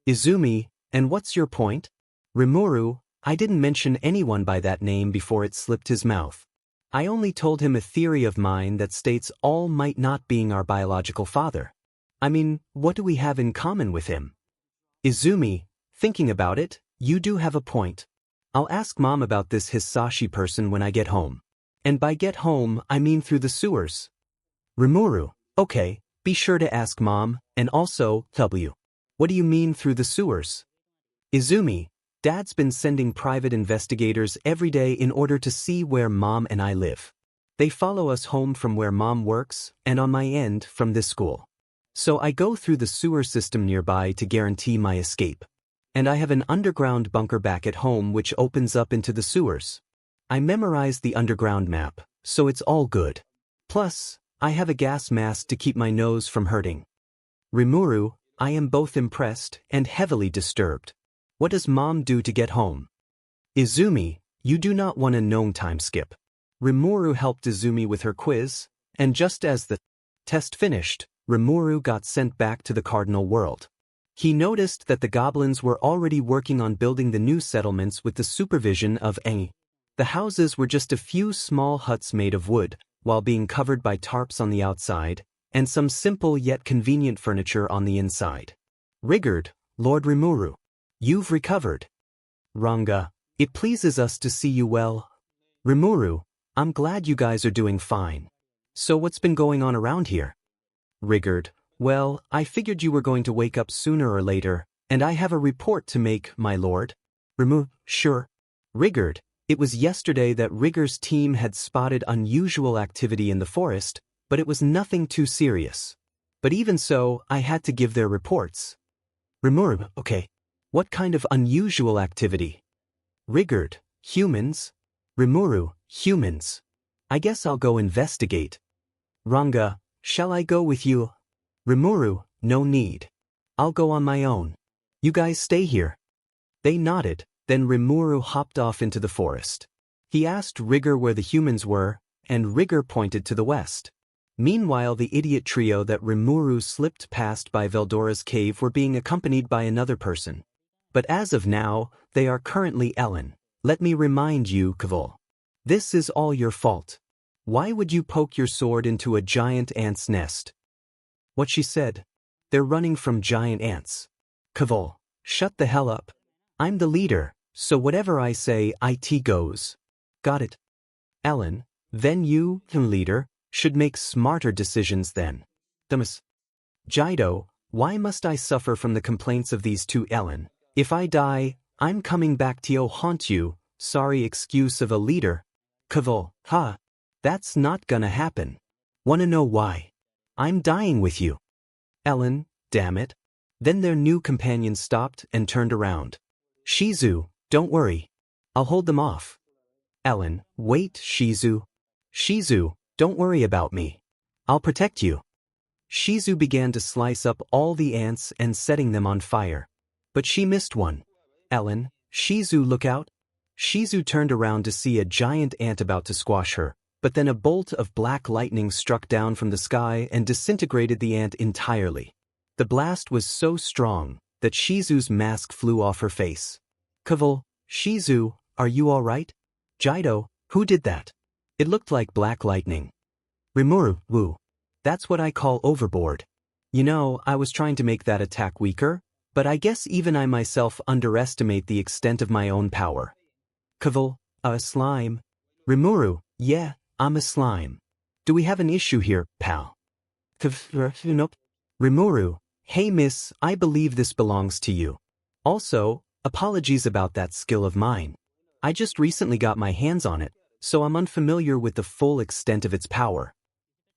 Speaker 1: Izumi, and what's your point? Rimuru, I didn't mention anyone by that name before it slipped his mouth. I only told him a theory of mine that states All Might not being our biological father. I mean, what do we have in common with him? Izumi, thinking about it, you do have a point. I'll ask Mom about this Hisashi person when I get home. And by get home, I mean through the sewers. Rimuru, okay, be sure to ask Mom, and also, W. What do you mean through the sewers? Izumi, Dad's been sending private investigators every day in order to see where Mom and I live. They follow us home from where Mom works, and on my end, from this school. So I go through the sewer system nearby to guarantee my escape. And I have an underground bunker back at home which opens up into the sewers. I memorized the underground map, so it's all good. Plus, I have a gas mask to keep my nose from hurting. Rimuru, I am both impressed and heavily disturbed. What does Mom do to get home? Izumi, you do not want a known time skip. Rimuru helped Izumi with her quiz, and just as the test finished, Rimuru got sent back to the Cardinal World. He noticed that the goblins were already working on building the new settlements with the supervision of 𝗳𝗍𝗲. The houses were just a few small huts made of wood, while being covered by tarps on the outside, and some simple yet convenient furniture on the inside. Rigurd, Lord Rimuru, you've recovered. Ranga, it pleases us to see you well. Rimuru, I'm glad you guys are doing fine. So what's been going on around here? Rigurd, well, I figured you were going to wake up sooner or later, and I have a report to make, my lord. Rimuru, sure. Rigurd, it was yesterday that Rigur's team had spotted unusual activity in the forest, but it was nothing too serious. But even so, I had to give their reports. Rimuru, okay. What kind of unusual activity? Rigurd, humans. Rimuru, humans. I guess I'll go investigate. Ranga, shall I go with you? Rimuru, no need. I'll go on my own. You guys stay here. They nodded, Then 𝗵𝗃 hopped off into the forest. He asked 𝗍𝗂 where the humans were, and 𝗍𝗂 pointed to the west. Meanwhile, the idiot trio that 𝗵𝗃 slipped past by Veldora's cave were being accompanied by another person. But as of now, they are currently 𝐿𝐴𝐴𝐿. Let me remind you, 𝗍𝗲𝗄. This is all your fault. Why would you poke your sword into a giant ant's nest? What she said. They're running from giant ants. 𝗍𝗲𝗄. Shut the hell up. I'm the leader, so whatever I say, it goes. Got it? 𝐿𝐴𝐴𝐿. Then you, leader, should make smarter decisions then. 𝗵𝗃. Why must I suffer from the complaints of these two 𝐿𝐴𝐴𝐿? If I die, I'm coming back to haunt you. Sorry excuse of a leader. 𝗍𝗲𝗄. Ha. That's not gonna happen. Wanna know why? I'm dying with you. 𝐿𝐴𝐴𝐿. Damn it. Then their new companion stopped and turned around. 𝗍𝗫, don't worry. I'll hold them off. 𝐿𝐴𝐴𝐿. Wait, 𝗍𝗫. 𝗍𝗫, don't worry about me. I'll protect you. 𝗍𝗫 began to slice up all the ants and setting them on fire. But she missed one. 𝐿𝐴𝐴𝐿. 𝗍𝗫, look out. 𝗍𝗫 turned around to see a giant ant about to squash her, but then a bolt of black lightning struck down from the sky and disintegrated the ant entirely. The blast was so strong that 𝗍𝗫's mask flew off her face. 𝗍𝗲𝗄. 𝗍𝗫, are you all right? 𝗣𝗏𝗄, who did that? It looked like black lightning. 𝗵𝗃. That's what I call overboard. You know, I was trying to make that attack weaker, but I guess even I myself underestimate the extent of my own power. 𝗍𝗲𝗄. A slime? 𝗵𝗃. Yeah, I'm a slime. Do we have an issue here, pal? 𝗵𝗃. Hey miss, I believe this belongs to you. Also, apologies about that skill of mine. I just recently got my hands on it, so I'm unfamiliar with the full extent of its power.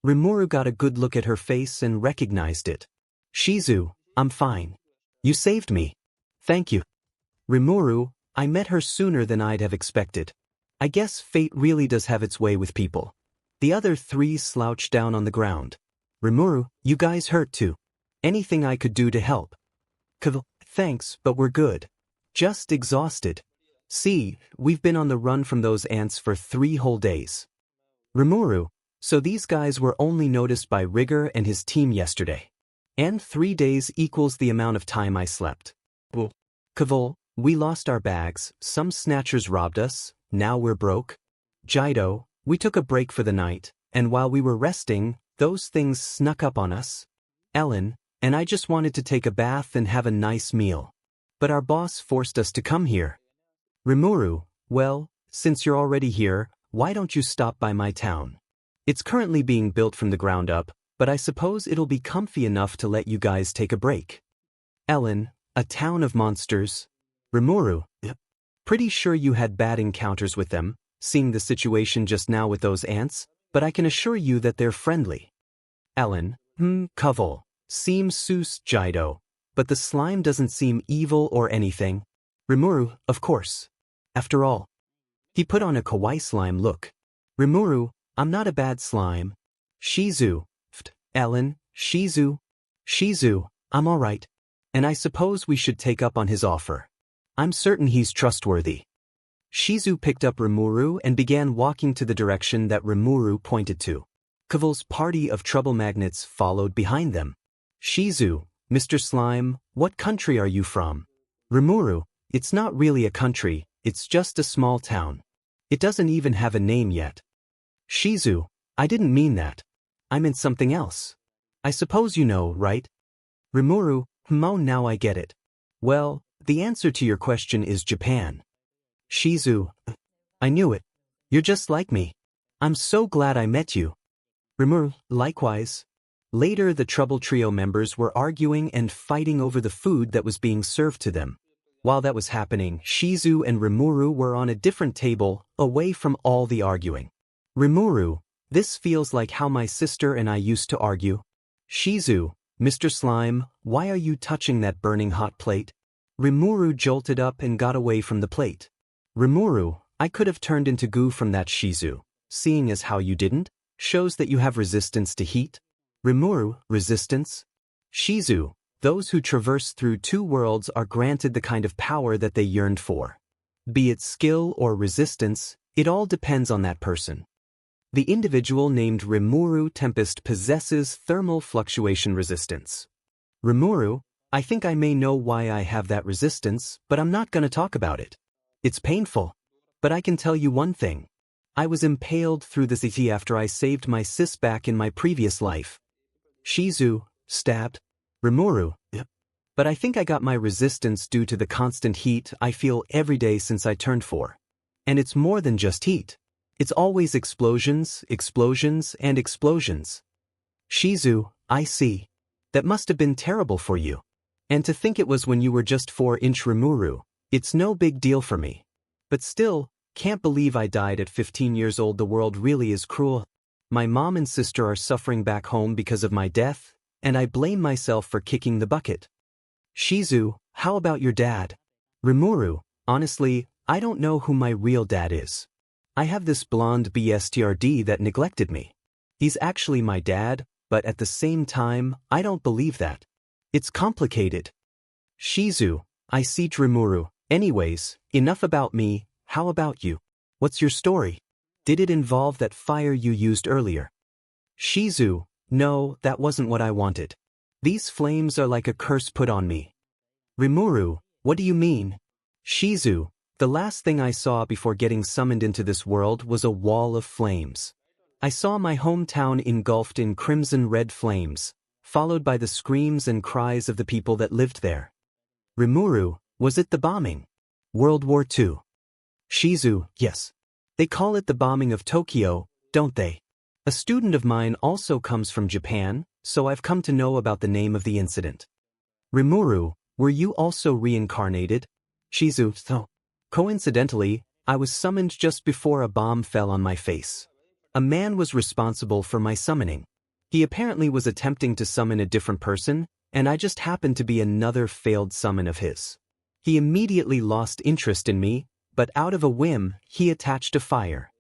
Speaker 1: 𝗵𝗃 got a good look at her face and recognized it. 𝗍𝗫, I'm fine. You saved me. Thank you. 𝗵𝗃, I met her sooner than I'd have expected. I guess fate really does have its way with people. The other three slouched down on the ground. 𝗵𝗃, you guys hurt too. Anything I could do to help? 𝗍𝗲𝗄. Thanks, but we're good. Just exhausted. See, we've been on the run from those ants for 3 whole days. 𝗵𝗃. So these guys were only noticed by 𝗍𝗂 and his team yesterday. And 3 days equals the amount of time I slept. 𝗍𝗲𝗄. We lost our bags, some snatchers robbed us, now we're broke. 𝗣𝗏𝗄. We took a break for the night, and while we were resting, those things snuck up on us. 𝐿𝐴𝐴𝐿. And I just wanted to take a bath and have a nice meal. But our boss forced us to come here. 𝗵𝗃. Well, since you're already here, why don't you stop by my town? It's currently being built from the ground up, but I suppose it'll be comfy enough to let you guys take a break. 𝐿𝐴𝐴𝐿. A town of monsters? 𝗵𝗃. Pretty sure you had bad encounters with them, seeing the situation just now with those ants, but I can assure you that they're friendly. 𝐿𝐴𝐴𝐿. 𝗍𝗲𝗄. Seems sus 𝗣𝗏𝗄, but the slime doesn't seem evil or anything. 𝗵𝗃. Of course. After all. He put on a kawaii slime look. 𝗵𝗃. I'm not a bad slime. 𝗍𝗫. 𝐿𝐴𝐴𝐿. 𝗍𝗫. 𝗍𝗫. I'm all right. And I suppose we should take up on his offer. I'm certain he's trustworthy. 𝗍𝗫 picked up 𝗵𝗃 and began walking to the direction that 𝗵𝗃 pointed to. 𝗍𝗲's party of trouble magnets followed behind them. 𝗍𝗫. Mr. Slime, what country are you from? 𝗵𝗃. It's not really a country, it's just a small town. It doesn't even have a name yet. 𝗍𝗫. I didn't mean that. I meant something else. I suppose you know, right? 𝗵𝗃. Now I get it. Well, the answer to your question is Japan. 𝗍𝗫. I knew it. You're just like me. I'm so glad I met you. 𝗵𝗃. Likewise. Later, the Trouble Trio members were arguing and fighting over the food that was being served to them. While that was happening, 𝗍𝗫 and 𝗵𝗃 were on a different table, away from all the arguing. 𝗵𝗃. This feels like how my sister and I used to argue. 𝗍𝗫. Mr. Slime, why are you touching that burning hot plate? 𝗵𝗃 jolted up and got away from the plate. 𝗵𝗃. I could have turned into goo from that 𝗍𝗫. Seeing as how you didn't, shows that you have resistance to heat. 𝗵𝗃. Resistance? 𝗍𝗫. Those who traverse through 2 worlds are granted the kind of power that they yearned for. Be it skill or resistance, it all depends on that person. The individual named Rimuru Tempest possesses thermal fluctuation resistance. Rimuru, I think I may know why I have that resistance, but I'm not gonna talk about it. It's painful. But I can tell you one thing. I was impaled through the 𝗧𝗓𝗧 after I saved my sis back in my previous life. Shizu, stabbed. Rimuru, but I think I got my resistance due to the constant heat I feel every day since I turned 4. And it's more than just heat. It's always explosions, explosions, and explosions. Shizu, I see. That must have been terrible for you. And to think it was when you were just 4-inch Rimuru, it's no big deal for me. But still, can't believe I died at 15 years old. The world really is cruel. My mom and sister are suffering back home because of my death, and I blame myself for kicking the bucket. Shizu, how about your dad? Rimuru, honestly, I don't know who my real dad is. I have this blonde bastard that neglected me. He's actually my dad, but at the same time, I don't believe that. It's complicated. Shizu, I see. Rimuru, anyways, enough about me, how about you? What's your story? Did it involve that fire you used earlier? Shizu, no, that wasn't what I wanted. These flames are like a curse put on me. Rimuru, what do you mean? Shizu, the last thing I saw before getting summoned into this world was a wall of flames. I saw my hometown engulfed in crimson red flames, followed by the screams and cries of the people that lived there. Rimuru, was it the bombing? World War II. Shizu, yes. They call it the bombing of Tokyo, don't they? A student of mine also comes from Japan, so I've come to know about the name of the incident. Rimuru, were you also reincarnated? Shizu, so. Coincidentally, I was summoned just before a bomb fell on my face. A man was responsible for my summoning. He apparently was attempting to summon a different person, and I just happened to be another failed summon of his. He immediately lost interest in me, but out of a whim, he attached a fire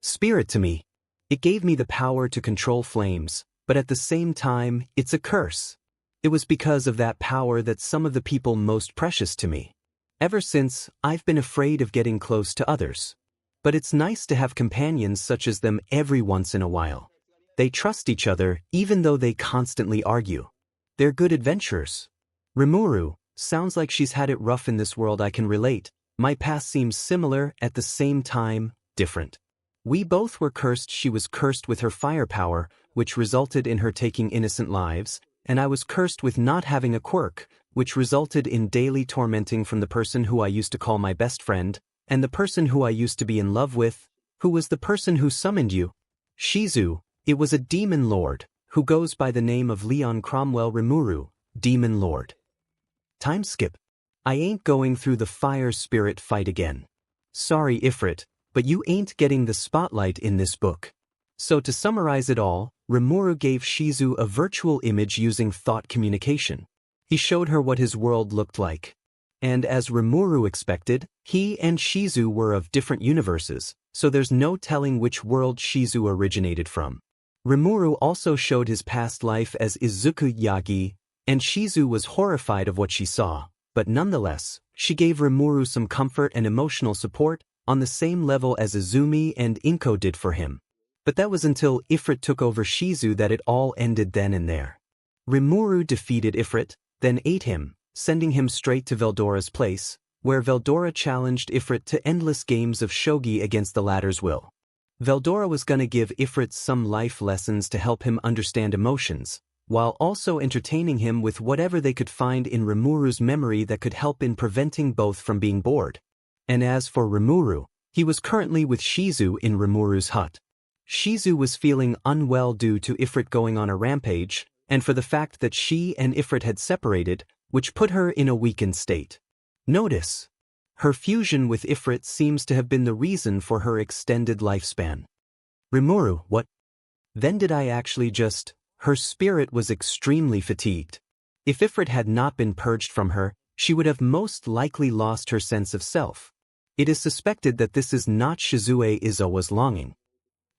Speaker 1: spirit to me. It gave me the power to control flames, but at the same time, it's a curse. It was because of that power that some of the people most precious to me. Ever since, I've been afraid of getting close to others. But it's nice to have companions such as them every once in a while. They trust each other even though they constantly argue. They're good adventurers. Rimuru, sounds like she's had it rough in this world. I can relate. My past seems similar, at the same time, different. We both were cursed. She was cursed with her firepower, which resulted in her taking innocent lives, and I was cursed with not having a quirk, which resulted in daily tormenting from the person who I used to call my best friend, and the person who I used to be in love with, who was the person who summoned you. Shizu, it was a demon lord, who goes by the name of Leon Cromwell. Rimuru, demon lord. Time skip. I ain't going through the fire spirit fight again. Sorry, Ifrit, but you ain't getting the spotlight in this book. So to summarize it all, Rimuru gave Shizu a virtual image using thought communication. He showed her what his world looked like. And as Rimuru expected, he and Shizu were of different universes, so there's no telling which world Shizu originated from. Rimuru also showed his past life as Izuku Midoriya, and Shizu was horrified of what she saw, but nonetheless, she gave Rimuru some comfort and emotional support on the same level as Izumi and Inko did for him. But that was until Ifrit took over Shizu that it all ended then and there. Rimuru defeated Ifrit, then ate him, sending him straight to 𝗲𝗲𝗄's place, where 𝗲𝗲𝗄 challenged Ifrit to endless games of shogi against the latter's will. 𝗲𝗲𝗄 was gonna give Ifrit some life lessons to help him understand emotions, while also entertaining him with whatever they could find in Rimuru's memory that could help in preventing both from being bored. And as for Rimuru, he was currently with Shizu in Rimuru's hut. Shizu was feeling unwell due to Ifrit going on a rampage, and for the fact that she and Ifrit had separated, which put her in a weakened state. Notice, her fusion with Ifrit seems to have been the reason for her extended lifespan. Rimuru, what? Then did I actually just... Her spirit was extremely fatigued. If Ifrit had not been purged from her, she would have most likely lost her sense of self. It is suspected that this is not 𝗧𝗍𝗧𝗏's longing.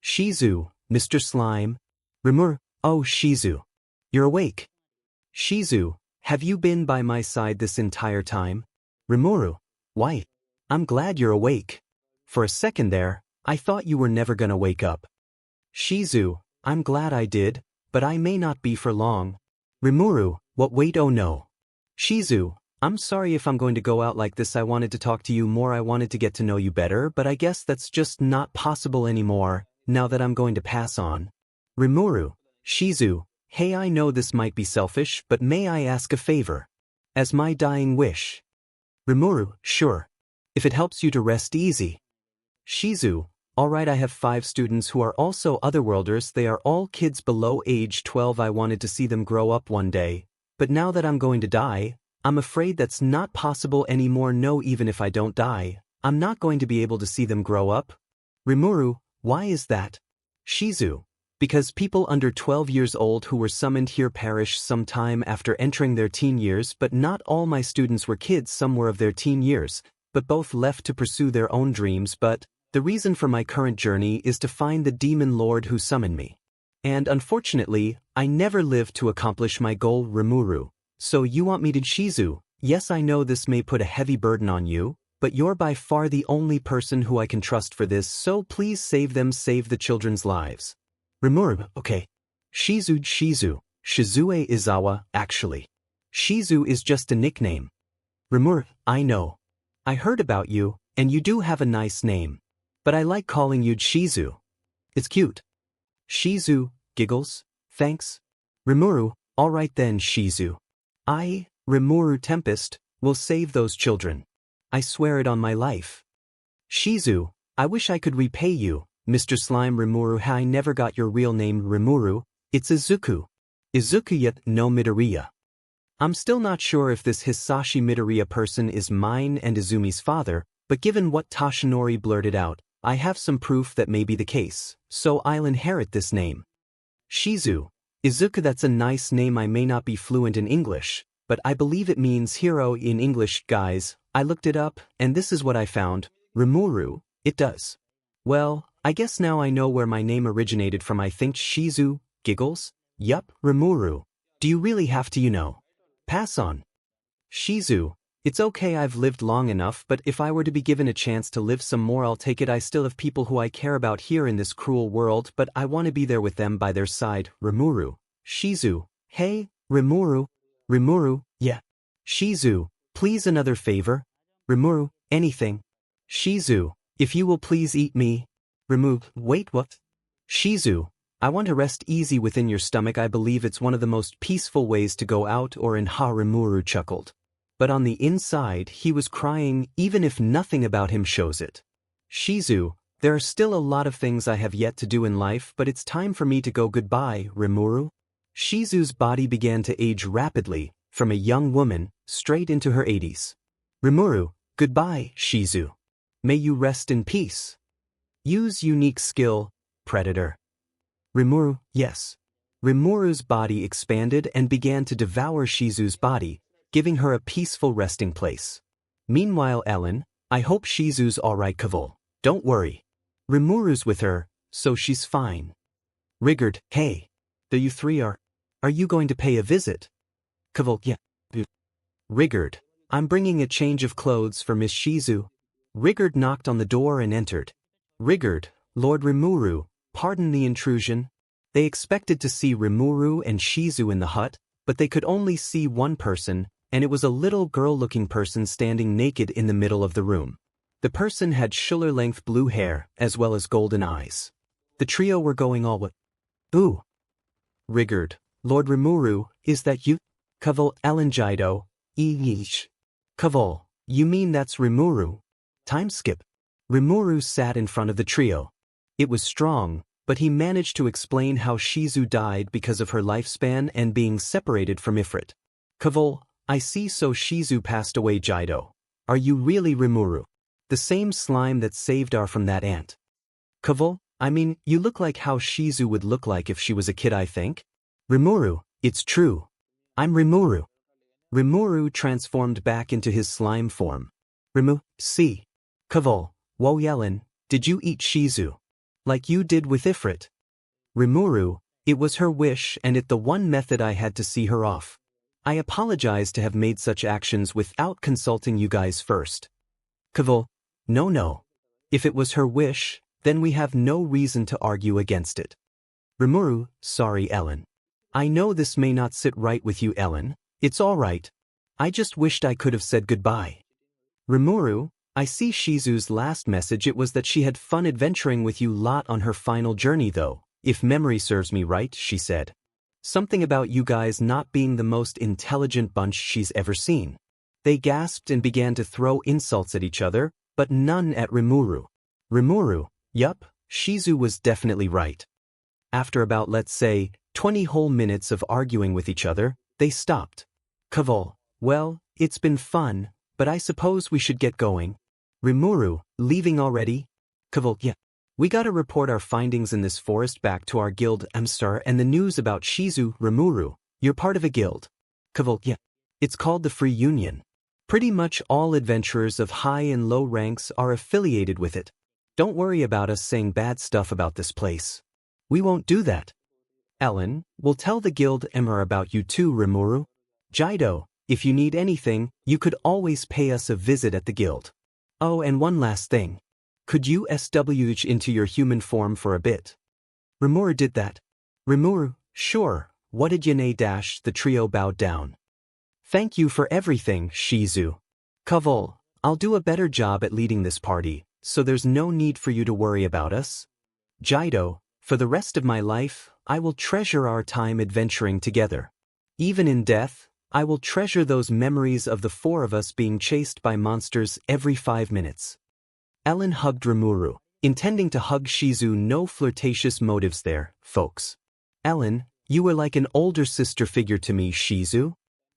Speaker 1: Shizu, Mr. Slime. Rimuru, oh Shizu. You're awake. Shizu, have you been by my side this entire time? Rimuru, why? I'm glad you're awake. For a second there, I thought you were never gonna wake up. 𝗍𝗫, I'm glad I did, but I may not be for long. 𝗵𝗃, what wait oh no. 𝗍𝗫, I'm sorry if I'm going to go out like this. I wanted to talk to you more. I wanted to get to know you better, but I guess that's just not possible anymore, now that I'm going to pass on. 𝗵𝗃, 𝗍𝗫, hey, I know this might be selfish, but may I ask a favor? As my dying wish. 𝗵𝗃, sure. If it helps you to rest easy. 𝗍𝗫, alright, I have 5 students who are also otherworlders. They are all kids below age 12. I wanted to see them grow up one day, but now that I'm going to die, I'm afraid that's not possible anymore. No, even if I don't die, I'm not going to be able to see them grow up. 𝗵𝗃, why is that? 𝗍𝗫, because people under 12 years old who were summoned here perish sometime after entering their teen years, but not all my students were kids. Some were of their teen years, but both left to pursue their own dreams. But the reason for my current journey is to find the demon lord who summoned me. And unfortunately, I never lived to accomplish my goal. 𝗵𝗃, so you want me to 𝗍𝗫? Yes, I know this may put a heavy burden on you, but you're by far the only person who I can trust for this, so please save them, save the children's lives. 𝗵𝗃, okay. 𝗍𝗫, 𝗧𝗏 Izawa, actually. 𝗍𝗫 is just a nickname. 𝗵𝗃, I know. I heard about you, and you do have a nice name. But I like calling you 𝗍𝗫. It's cute. 𝗍𝗫 giggles, thanks. 𝗵𝗃, alright then 𝗍𝗫. I, 𝗵𝗃 Tempest, will save those children. I swear it on my life. 𝗍𝗫, I wish I could repay you, Mr. Slime. 𝗵𝗃, I never got your real name. 𝗵𝗃, it's Izuku. Izuku no Midoriya. I'm still not sure if this Hisashi Midoriya person is mine and Izumi's father, but given what Toshinori blurted out, I have some proof that may be the case, so I'll inherit this name. 𝗍𝗫, Izuku, that's a nice name. I may not be fluent in English, but I believe it means hero in English. Guys, I looked it up, and this is what I found. 𝗵𝗃, it does. Well, I guess now I know where my name originated from. I think 𝗍𝗫 giggles. Yup, 𝗵𝗃. Do you really have to, pass on? 𝗍𝗫, it's okay, I've lived long enough, but if I were to be given a chance to live some more, I'll take it. I still have people who I care about here in this cruel world, but I want to be there with them by their side. 𝗵𝗃, 𝗍𝗫, hey, 𝗵𝗃. 𝗵𝗃, yeah. 𝗍𝗫, please another favor. 𝗵𝗃, anything. 𝗍𝗫, if you will please eat me. 𝗵𝗃, wait, what? 𝗍𝗫, I want to rest easy within your stomach. I believe it's one of the most peaceful ways to go out. Or in ha. 𝗵𝗃 chuckled. But on the inside he was crying, even if nothing about him shows it. 𝗍𝗫, there are still a lot of things I have yet to do in life, but it's time for me to go. Goodbye, 𝗵𝗃. 𝗍𝗫's body began to age rapidly, from a young woman, straight into her 80s. 𝗵𝗃, goodbye, 𝗍𝗫. May you rest in peace. Use unique skill, Predator. 𝗵𝗃, yes. 𝗵𝗃's body expanded and began to devour 𝗍𝗫's body, giving her a peaceful resting place. Meanwhile, Ellen, I hope 𝗍𝗫's alright. 𝗍𝗲, don't worry. 𝗵𝗃's with her, so she's fine. 𝗍𝗲, hey. You 3 are you going to pay a visit? 𝗍𝗲, yeah. 𝗍𝗲, I'm bringing a change of clothes for Miss 𝗍𝗫. 𝗍𝗲 knocked on the door and entered. 𝗍𝗲, Lord 𝗵𝗃, pardon the intrusion. They expected to see 𝗵𝗃 and 𝗍𝗫 in the hut, but they could only see one person, and it was a little girl-looking person standing naked in the middle of the room. The person had shoulder-length blue hair, as well as golden eyes. The trio were going all what? Ooh. 𝗍𝗲, Lord 𝗵𝗃, is that you? 𝗍𝗲, Ellen 𝗣𝗨𝗧 𝗍𝗲, you mean that's 𝗵𝗃? Time skip. 𝗵𝗃 sat in front of the trio. It was strong, but he managed to explain how 𝗍𝗫 died because of her lifespan and being separated from 𝗵𝗃. 𝗍𝗲, I see, so 𝗍𝗫 passed away. 𝗣𝗨𝗧, are you really 𝗵𝗃? The same slime that saved 𝗲𝗏 from that ant. 𝗍𝗲, I mean, you look like how 𝗍𝗫 would look like if she was a kid, I think. 𝗵𝗃, it's true. I'm 𝗵𝗃. 𝗵𝗃 transformed back into his slime form. 𝗵𝗃, see. 𝗍𝗲, whoa Ellen, did you eat 𝗍𝗫? Like you did with 𝗵𝗃? 𝗵𝗃, it was her wish and it the one method I had to see her off. I apologize to have made such actions without consulting you guys first. 𝗍𝗲, No. If it was her wish, then we have no reason to argue against it. Rimuru, sorry Ellen. I know this may not sit right with you Ellen. It's all right. I just wished I could have said goodbye. Rimuru, I see Shizu's last message it was that she had fun adventuring with you lot on her final journey though, if memory serves me right, she said. Something about you guys not being the most intelligent bunch she's ever seen. They gasped and began to throw insults at each other, but none at Rimuru. Rimuru, yup, Shizu was definitely right. After about let's say, 20 whole minutes of arguing with each other, they stopped. 𝗑𝗲𝗄, well, it's been fun, but I suppose we should get going. Rimuru, leaving already? 𝗑𝗲𝗄, yeah. We gotta report our findings in this forest back to our guild 𝗵𝘃𝗧𝗟 and the news about Shizu. Rimuru, you're part of a guild. 𝗑𝗲𝗄, yeah. It's called the Free Union. Pretty much all adventurers of high and low ranks are affiliated with it. Don't worry about us saying bad stuff about this place. We won't do that. Ellen, we'll tell the guild 𝗵𝘃𝗧𝗏 about you too Rimuru. 𝗳𝗏𝗧𝗟𝗏, if you need anything, you could always pay us a visit at the guild. Oh, and one last thing. Could you switch into your human form for a bit? Rimuru did that. Rimuru, sure, what did you nay? The trio bowed down. Thank you for everything, Shizu. 𝗑𝗲𝗄, I'll do a better job at leading this party, so there's no need for you to worry about us. 𝗳𝗏𝗧𝗏, for the rest of my life, I will treasure our time adventuring together. Even in death, I will treasure those memories of the four of us being chased by monsters every 5 minutes. Ellen hugged Rimuru, intending to hug Shizu. No flirtatious motives there, folks. Ellen, you were like an older sister figure to me Shizu.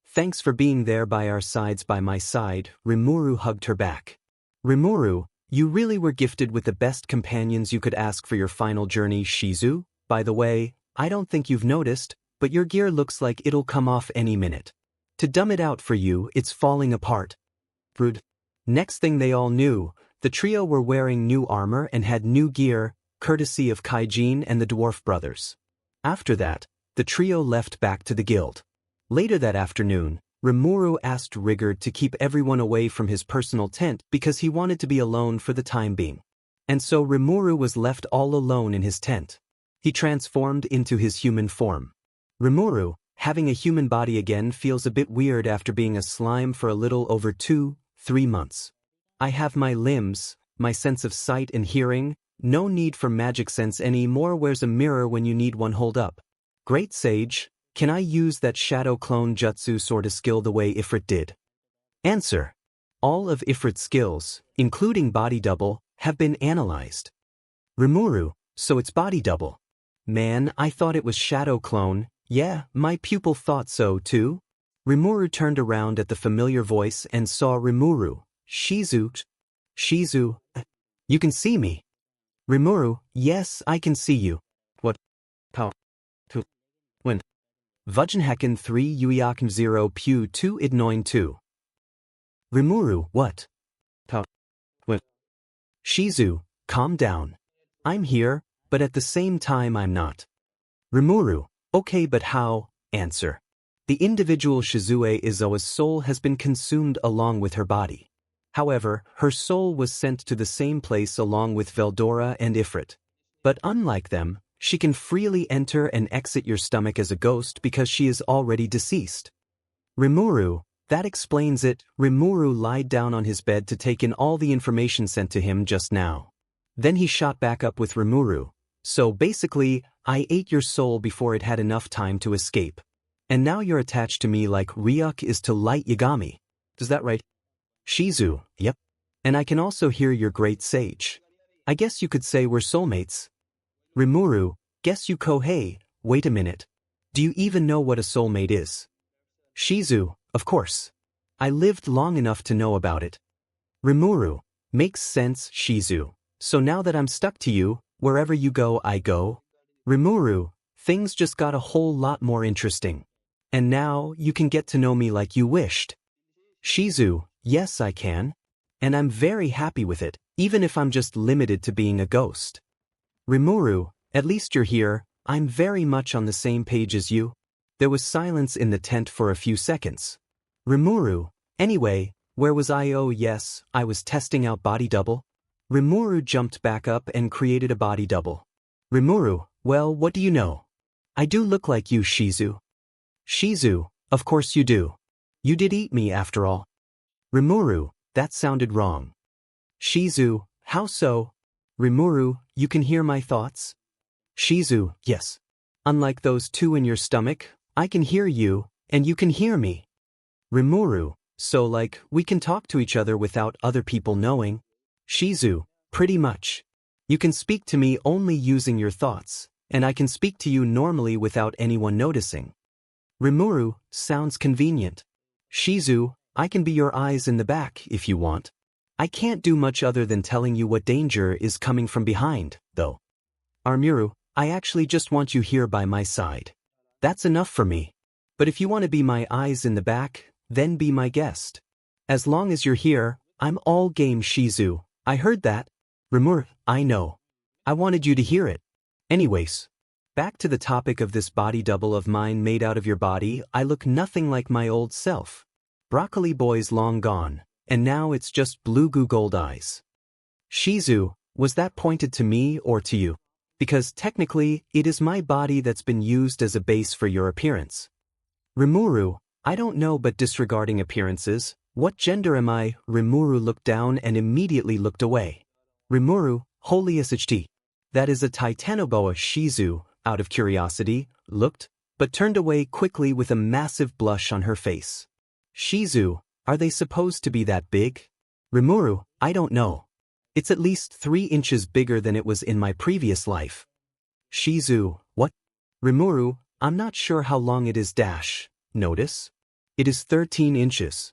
Speaker 1: Thanks for being there by our sides by my side. Rimuru hugged her back. Rimuru, you really were gifted with the best companions you could ask for your final journey Shizu. By the way, I don't think you've noticed, but your gear looks like it'll come off any minute. To dumb it out for you, it's falling apart. Rude. Next thing they all knew, the trio were wearing new armor and had new gear, courtesy of Kaijin and the dwarf brothers. After that, the trio left back to the guild. Later that afternoon, Rimuru asked Rigard to keep everyone away from his personal tent because he wanted to be alone for the time being. And so Rimuru was left all alone in his tent. He transformed into his human form. Rimuru, having a human body again feels a bit weird after being a slime for a little over 2-3 months. I have my limbs, my sense of sight and hearing, no need for magic sense anymore. Where's a mirror when you need one? Hold up. Great sage, can I use that shadow clone jutsu sort of skill the way Ifrit did? Answer. All of Ifrit's skills, including body double, have been analyzed. Rimuru, so it's body double. Man, I thought it was shadow clone. Yeah, my pupil thought so too. Rimuru turned around at the familiar voice and saw Rimuru. Shizu. Shizu. You can see me. Rimuru, yes, I can see you. What? How? To? When? 𝗲𝗏𝗃𝗃 3 𝗬𝗏𝗃𝗃 2 𝗵𝗃𝗃 2. Rimuru, what? How? When? Shizu, calm down. I'm here, but at the same time I'm not. Rimuru, okay, but how? Answer. The individual 𝗧𝗍𝗧𝗏's soul has been consumed along with her body. However, her soul was sent to the same place along with Veldora and Ifrit. But unlike them, she can freely enter and exit your stomach as a ghost because she is already deceased. Rimuru, that explains it. Rimuru lied down on his bed to take in all the information sent to him just now. Then he shot back up with Rimuru. So basically, I ate your soul before it had enough time to escape. And now you're attached to me like Ryuk is to Light Yagami. Is that right? Shizu, yep. And I can also hear your great sage. I guess you could say we're soulmates. Rimuru, guess you Kohei. Wait a minute. Do you even know what a soulmate is? Shizu, of course. I lived long enough to know about it. Rimuru, makes sense Shizu. So now that I'm stuck to you, wherever you go I go. Rimuru, things just got a whole lot more interesting. And now you can get to know me like you wished. Shizu, yes I can. And I'm very happy with it, even if I'm just limited to being a ghost. Rimuru, at least you're here. I'm very much on the same page as you. There was silence in the tent for a few seconds. Rimuru, anyway, Where was I? Oh yes, I was testing out body double. Rimuru jumped back up and created a body double. Rimuru, well, what do you know? I do look like you, 𝗍𝗫. 𝗍𝗫, of course you do. You did eat me after all. Rimuru, that sounded wrong. 𝗍𝗫, how so? Rimuru, you can hear my thoughts? 𝗍𝗫, yes. Unlike those two in your stomach, I can hear you, and you can hear me. Rimuru, so like, we can talk to each other without other people knowing? 𝗍𝗫, pretty much. You can speak to me only using your thoughts, and I can speak to you normally without anyone noticing. Rimuru, sounds convenient. 𝗍𝗫, I can be your eyes in the back if you want. I can't do much other than telling you what danger is coming from behind, though. Armuru, I actually just want you here by my side. That's enough for me. But if you want to be my eyes in the back, then be my guest. As long as you're here, I'm all game. 𝗍𝗫, I heard that. Rimuru, I know. I wanted you to hear it. Anyways, back to the topic of this body double of mine made out of your body. I look nothing like my old self. Broccoli boy's long gone, and now it's just blue goo gold eyes. 𝗍𝗫, was that pointed to me or to you? Because technically, it is my body that's been used as a base for your appearance. Rimuru, I don't know, but disregarding appearances, what gender am I? Rimuru looked down and immediately looked away. Rimuru, 𝗳𝗟𝗧𝗟𝗘. That is a 𝗳𝗏𝗼𝗺. 𝗍𝗫, out of curiosity, looked, but turned away quickly with a massive blush on her face. 𝗍𝗫, are they supposed to be that big? Rimuru, I don't know. It's at least 3 inches bigger than it was in my previous life. 𝗍𝗫, what? Rimuru, I'm not sure how long it is. Notice? It is 13 inches.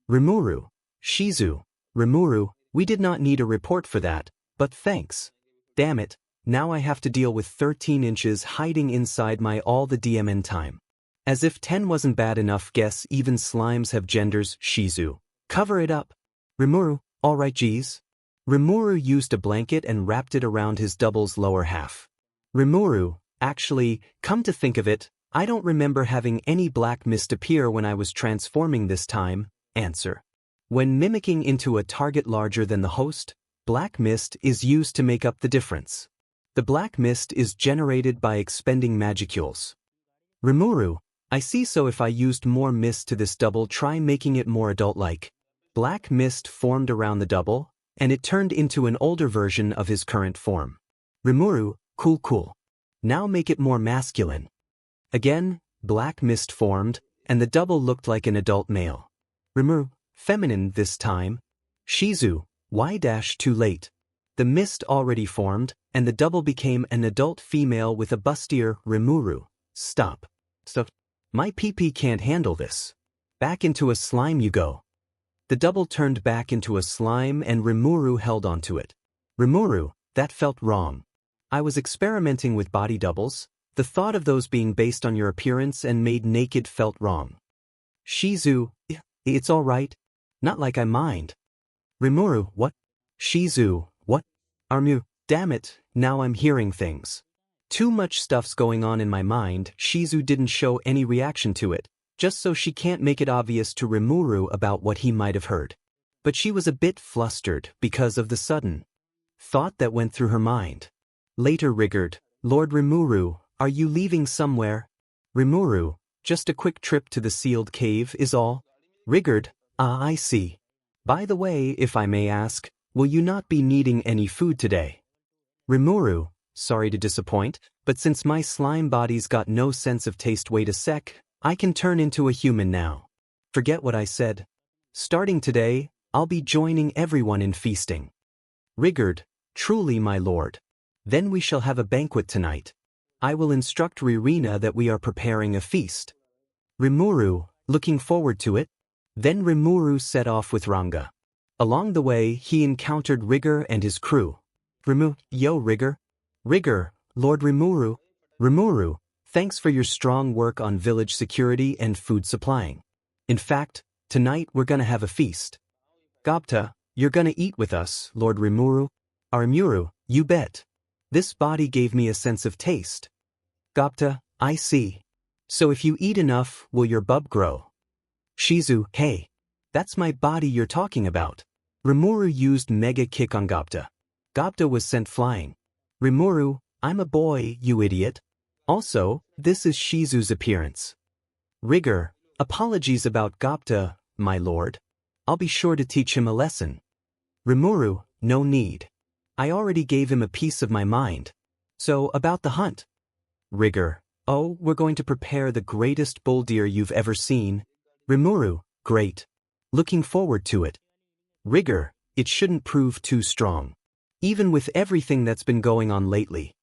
Speaker 1: Rimuru, 𝗍𝗫, Rimuru, we did not need a report for that, but thanks. Damn it, now I have to deal with 13 inches hiding inside my all the DMN time. As if 10 wasn't bad enough. Guess even slimes have genders. 𝗍𝗫, cover it up. Rimuru, alright geez. Rimuru used a blanket and wrapped it around his double's lower half. Rimuru, actually, come to think of it, I don't remember having any black mist appear when I was transforming this time. Answer. When mimicking into a target larger than the host, black mist is used to make up the difference. The black mist is generated by expending magicules. Rimuru, I see. So if I used more mist to this double, try making it more adult-like. Black mist formed around the double, and it turned into an older version of his current form. Rimuru, cool. Now make it more masculine. Again, black mist formed, and the double looked like an adult male. Rimuru, feminine this time. 𝗍𝗫, why? Too late. The mist already formed, and the double became an adult female with a bustier. Rimuru, stop. My PP can't handle this. Back into a slime you go. The double turned back into a slime and Rimuru held onto it. Rimuru, that felt wrong. I was experimenting with body doubles. The thought of those being based on your appearance and made naked felt wrong. 𝗍𝗫, it's alright. Not like I mind. Rimuru, what? 𝗍𝗫, what? Armu, damn it, now I'm hearing things. Too much stuff's going on in my mind. 𝗍𝗫 didn't show any reaction to it, just so she can't make it obvious to Rimuru about what he might have heard. But she was a bit flustered because of the sudden thought that went through her mind. Later Rigurd, Lord Rimuru, are you leaving somewhere? Rimuru, just a quick trip to the sealed cave is all. Rigurd, I see. By the way, if I may ask, will you not be needing any food today? Rimuru, sorry to disappoint, but since my slime body's got no sense of taste, wait a sec, I can turn into a human now. Forget what I said. Starting today, I'll be joining everyone in feasting. Rigurd, truly my lord. Then we shall have a banquet tonight. I will instruct Ririna that we are preparing a feast. Rimuru, looking forward to it. Then Rimuru set off with Ranga. Along the way, he encountered Rigger and his crew. Yo Rigger. Rigger, Lord Rimuru. Rimuru, thanks for your strong work on village security and food supplying. In fact, tonight we're gonna have a feast. 𝗵𝗲𝗆, you're gonna eat with us, Lord Rimuru. Armuru, you bet. This body gave me a sense of taste. 𝗵𝗲𝗆, I see. So if you eat enough, will your bub grow? 𝗍𝗫, hey. That's my body you're talking about. Rimuru used Mega Kick on 𝗵𝗲𝗊. 𝗵𝗲𝗊 was sent flying. Rimuru, I'm a boy, you idiot. Also, this is 𝗧𝗍𝗭's appearance. Rigor, apologies about 𝗵𝗲𝗊, my lord. I'll be sure to teach him a lesson. Rimuru, no need. I already gave him a piece of my mind. So, about the hunt. Rigor, oh, we're going to prepare the greatest bull deer you've ever seen. Rimuru, great. Looking forward to it. Rigor, it shouldn't prove too strong. Even with everything that's been going on lately.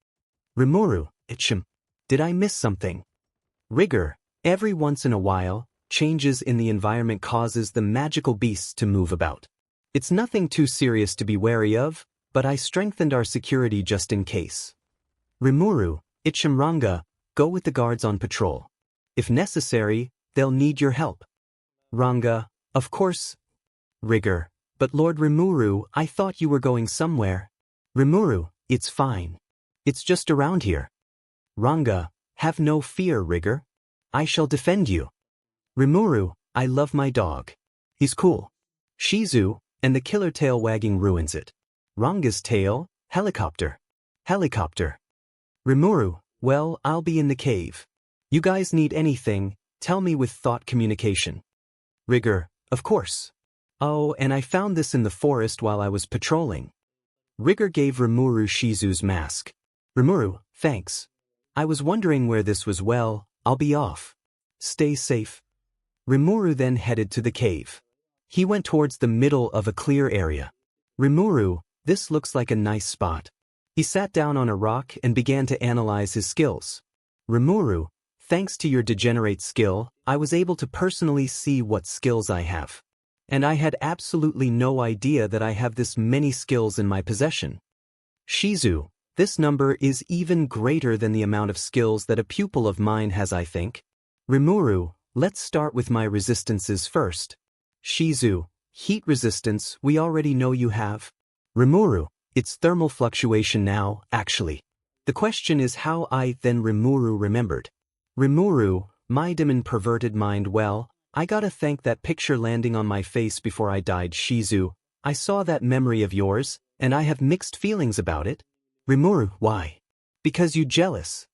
Speaker 1: Rimuru, 𝗧𝗵𝗲. Did I miss something? Rigor, every once in a while, changes in the environment causes the magical beasts to move about. It's nothing too serious to be wary of, but I strengthened our security just in case. Rimuru, 𝗧𝗵𝗲, go with the guards on patrol. If necessary, they'll need your help. Ranga, of course. Rigor, but Lord Rimuru, I thought you were going somewhere. Rimuru, it's fine. It's just around here. Ranga, have no fear, Rigor. I shall defend you. Rimuru, I love my dog. He's cool. 𝗧𝗍𝗭, and the killer tail wagging ruins it. Ranga's tail, helicopter. Helicopter. Rimuru, well, I'll be in the cave. You guys need anything, tell me with thought communication. Rigor, of course. Oh, and I found this in the forest while I was patrolling. Rigor gave Rimuru 𝗧𝗍𝗭's mask. Rimuru, thanks. I was wondering where this was. Well, I'll be off. Stay safe. Rimuru then headed to the cave. He went towards the middle of a clear area. Rimuru, this looks like a nice spot. He sat down on a rock and began to analyze his skills. Rimuru, thanks to your degenerate skill, I was able to personally see what skills I have. And I had absolutely no idea that I have this many skills in my possession. 𝗧𝗍𝗭, this number is even greater than the amount of skills that a pupil of mine has, I think. Rimuru, let's start with my resistances first. 𝗧𝗍𝗭, heat resistance, we already know you have. Rimuru, it's thermal fluctuation now, actually. The question is how I then Rimuru remembered. Rimuru, my dim and perverted mind, well, I gotta thank that picture landing on my face before I died. 𝗧𝗍𝗭, I saw that memory of yours, and I have mixed feelings about it. Rimuru, why? Because you jealous.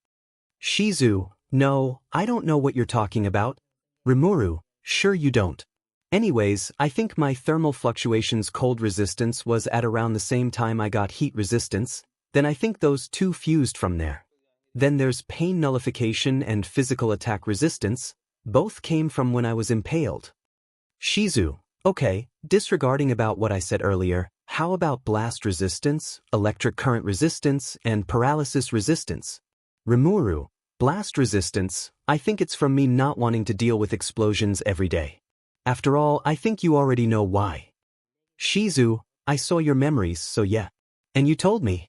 Speaker 1: 𝗧𝗍𝗭, no, I don't know what you're talking about. Rimuru, sure you don't. Anyways, I think my thermal fluctuations cold resistance was at around the same time I got heat resistance, then I think those two fused from there. Then there's pain nullification and physical attack resistance, both came from when I was impaled. 𝗧𝗍𝗭, okay, disregarding about what I said earlier, how about blast resistance, electric current resistance, and paralysis resistance? Rimuru, blast resistance, I think it's from me not wanting to deal with explosions every day. After all, I think you already know why. 𝗧𝗍𝗭, I saw your memories, so yeah. And you told me.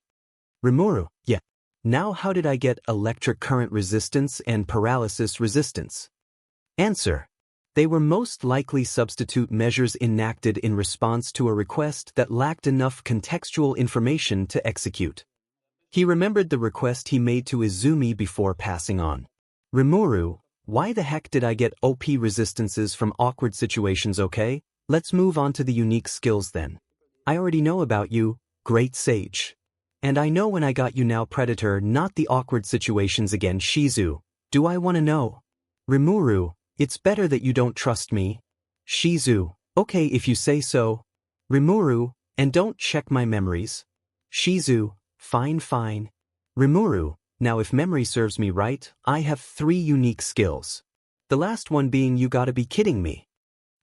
Speaker 1: Rimuru, yeah. Now how did I get electric current resistance and paralysis resistance? Answer. They were most likely substitute measures enacted in response to a request that lacked enough contextual information to execute. He remembered the request he made to Izumi before passing on. Rimuru, why the heck did I get OP resistances from awkward situations? Okay, let's move on to the unique skills then. I already know about you, great sage. And I know when I got you now predator, not the awkward situations again. 𝗧𝗍𝗭, do I want to know? Rimuru, it's better that you don't trust me. 𝗧𝗍𝗭, okay if you say so. Rimuru, and don't check my memories. 𝗧𝗍𝗭, fine. Rimuru, now if memory serves me right, I have 3 unique skills. The last one being you gotta be kidding me.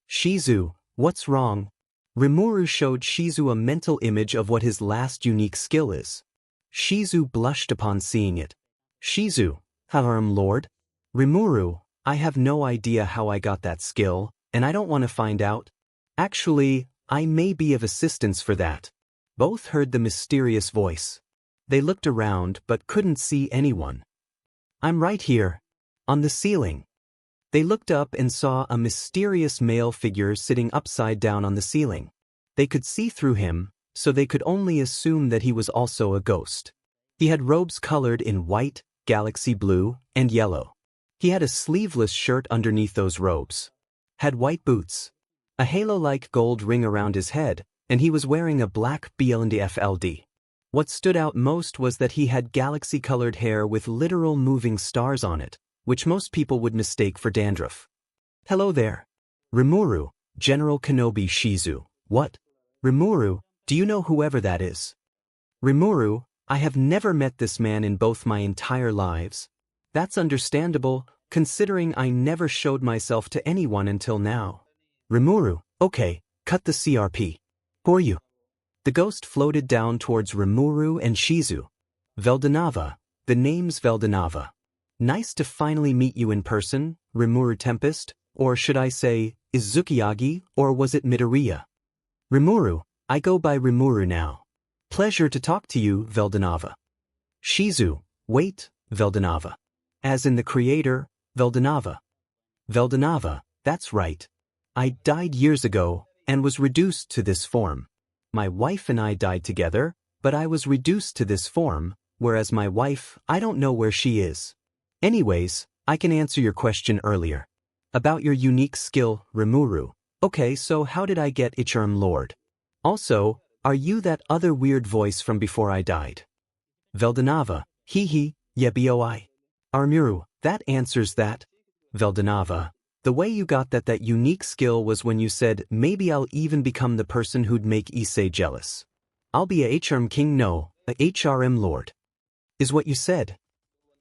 Speaker 1: 𝗧𝗍𝗭, what's wrong? Rimuru showed 𝗧𝗍𝗭 a mental image of what his last unique skill is. 𝗧𝗍𝗭 blushed upon seeing it. 𝗧𝗍𝗭, lord? Rimuru, I have no idea how I got that skill, and I don't want to find out. Actually, I may be of assistance for that. Both heard the mysterious voice. They looked around but couldn't see anyone. I'm right here. On the ceiling. They looked up and saw a mysterious male figure sitting upside down on the ceiling. They could see through him, so they could only assume that he was also a ghost. He had robes colored in white, galaxy blue, and yellow. He had a sleeveless shirt underneath those robes. Had white boots. a halo-like gold ring around his head, and he was wearing a black 𝗵𝗃𝗲𝗃. What stood out most was that he had galaxy-colored hair with literal moving stars on it, which most people would mistake for dandruff. Hello there. 𝗵𝗃𝗧𝗏, General Kenobi Shizu. What? 𝗵𝗃𝗧𝗏, do you know whoever that is? 𝗵𝗃𝗧𝗏, I have never met this man in both my entire lives. That's understandable, considering I never showed myself to anyone until now. 𝗵𝗃𝗧𝗏, okay, cut the CRP. Who are you? The ghost floated down towards 𝗵𝗃𝗧𝗏 and Shizu. 𝗍𝗲𝗏, the name's 𝗍𝗲𝗏. Nice to finally meet you in person, 𝗵𝗃𝗧𝗏 Tempest, or should I say, Izuku, or was it Midoriya? 𝗵𝗃𝗧𝗏, I go by 𝗵𝗃𝗧𝗏 now. Pleasure to talk to you, 𝗍𝗲𝗏. Shizu, wait, 𝗍𝗲𝗏. As in the creator, 𝗍𝗲𝗏. 𝗍𝗲𝗏, that's right. I died years ago, and was reduced to this form. My wife and I died together, but I was reduced to this form, whereas my wife, I don't know where she is. Anyways, I can answer your question earlier. About your unique skill, 𝗵𝗃𝗧𝗏. Okay, so how did I get 𝗬𝗏𝗧𝗏? Also, are you that other weird voice from before I died? 𝗍𝗲𝗏, 𝗵𝗃, 𝗍𝗵𝗄𝐼. 𝗵𝗃𝗧𝗏, that answers that. 𝗍𝗲𝗏, the way you got that unique skill was when you said, maybe I'll even become the person who'd make Issei jealous. I'll be a 𝗬𝗏𝗏, a 𝗬𝗏. Is what you said.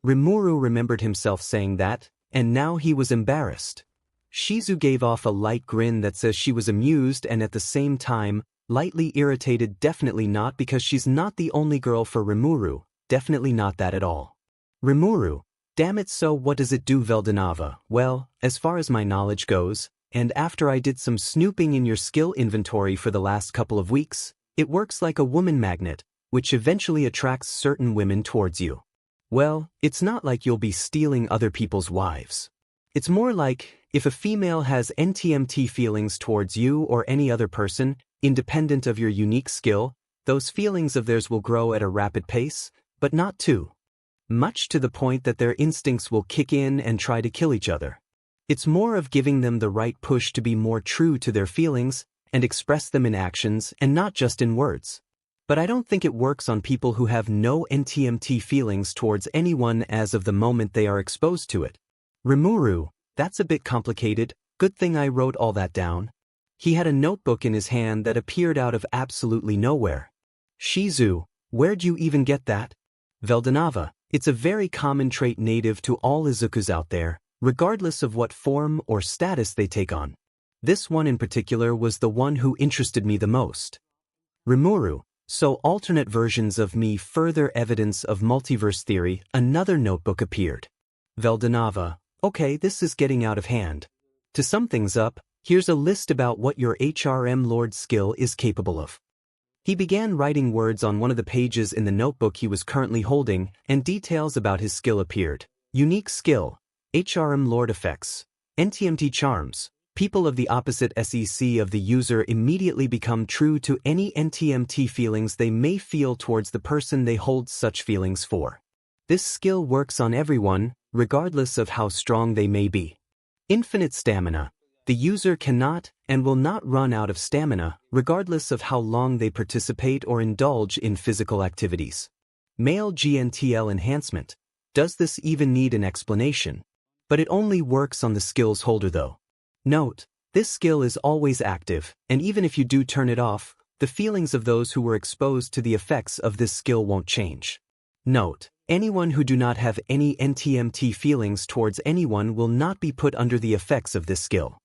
Speaker 1: 𝗵𝗃𝗧𝗏 remembered himself saying that, and now he was embarrassed. Shizu gave off a light grin that says she was amused and at the same time, lightly irritated. Definitely not, because she's not the only girl for 𝗵𝗃𝗧𝗏, definitely not that at all. 𝗵𝗃𝗧𝗏, damn it, so what does it do, 𝗍𝗲𝗏? Well, as far as my knowledge goes, and after I did some snooping in your skill inventory for the last couple of weeks, it works like a woman magnet, which eventually attracts certain women towards you. Well, it's not like you'll be stealing other people's wives. It's more like, if a female has NTMT feelings towards you or any other person, independent of your unique skill, those feelings of theirs will grow at a rapid pace, but not too much to the point that their instincts will kick in and try to kill each other. It's more of giving them the right push to be more true to their feelings and express them in actions and not just in words. But I don't think it works on people who have no NTMT feelings towards anyone as of the moment they are exposed to it. 𝗵𝗃𝗧𝗏, that's a bit complicated, good thing I wrote all that down. He had a notebook in his hand that appeared out of absolutely nowhere. Shizu, where'd you even get that? 𝗍𝗲𝗏, it's a very common trait native to all Izukus out there, regardless of what form or status they take on. This one in particular was the one who interested me the most. 𝗵𝗃𝗧𝗏, so alternate versions of me, further evidence of multiverse theory. Another notebook appeared. 𝗍𝗲𝗏, okay, this is getting out of hand. To sum things up, here's a list about what your 𝗬𝗏𝗏 skill is capable of. He began writing words on one of the pages in the notebook he was currently holding, and details about his skill appeared. Unique skill, 𝗬𝗏𝗏 effects, NTMT charms. People of the opposite SEC of the user immediately become true to any NTMT feelings they may feel towards the person they hold such feelings for. This skill works on everyone, regardless of how strong they may be. Infinite stamina. The user cannot and will not run out of stamina, regardless of how long they participate or indulge in physical activities. Male GNTL enhancement. Does this even need an explanation? But it only works on the skill's holder though. Note, this skill is always active, and even if you do turn it off, the feelings of those who were exposed to the effects of this skill won't change. Note, anyone who do not have any NTMT feelings towards anyone will not be put under the effects of this skill.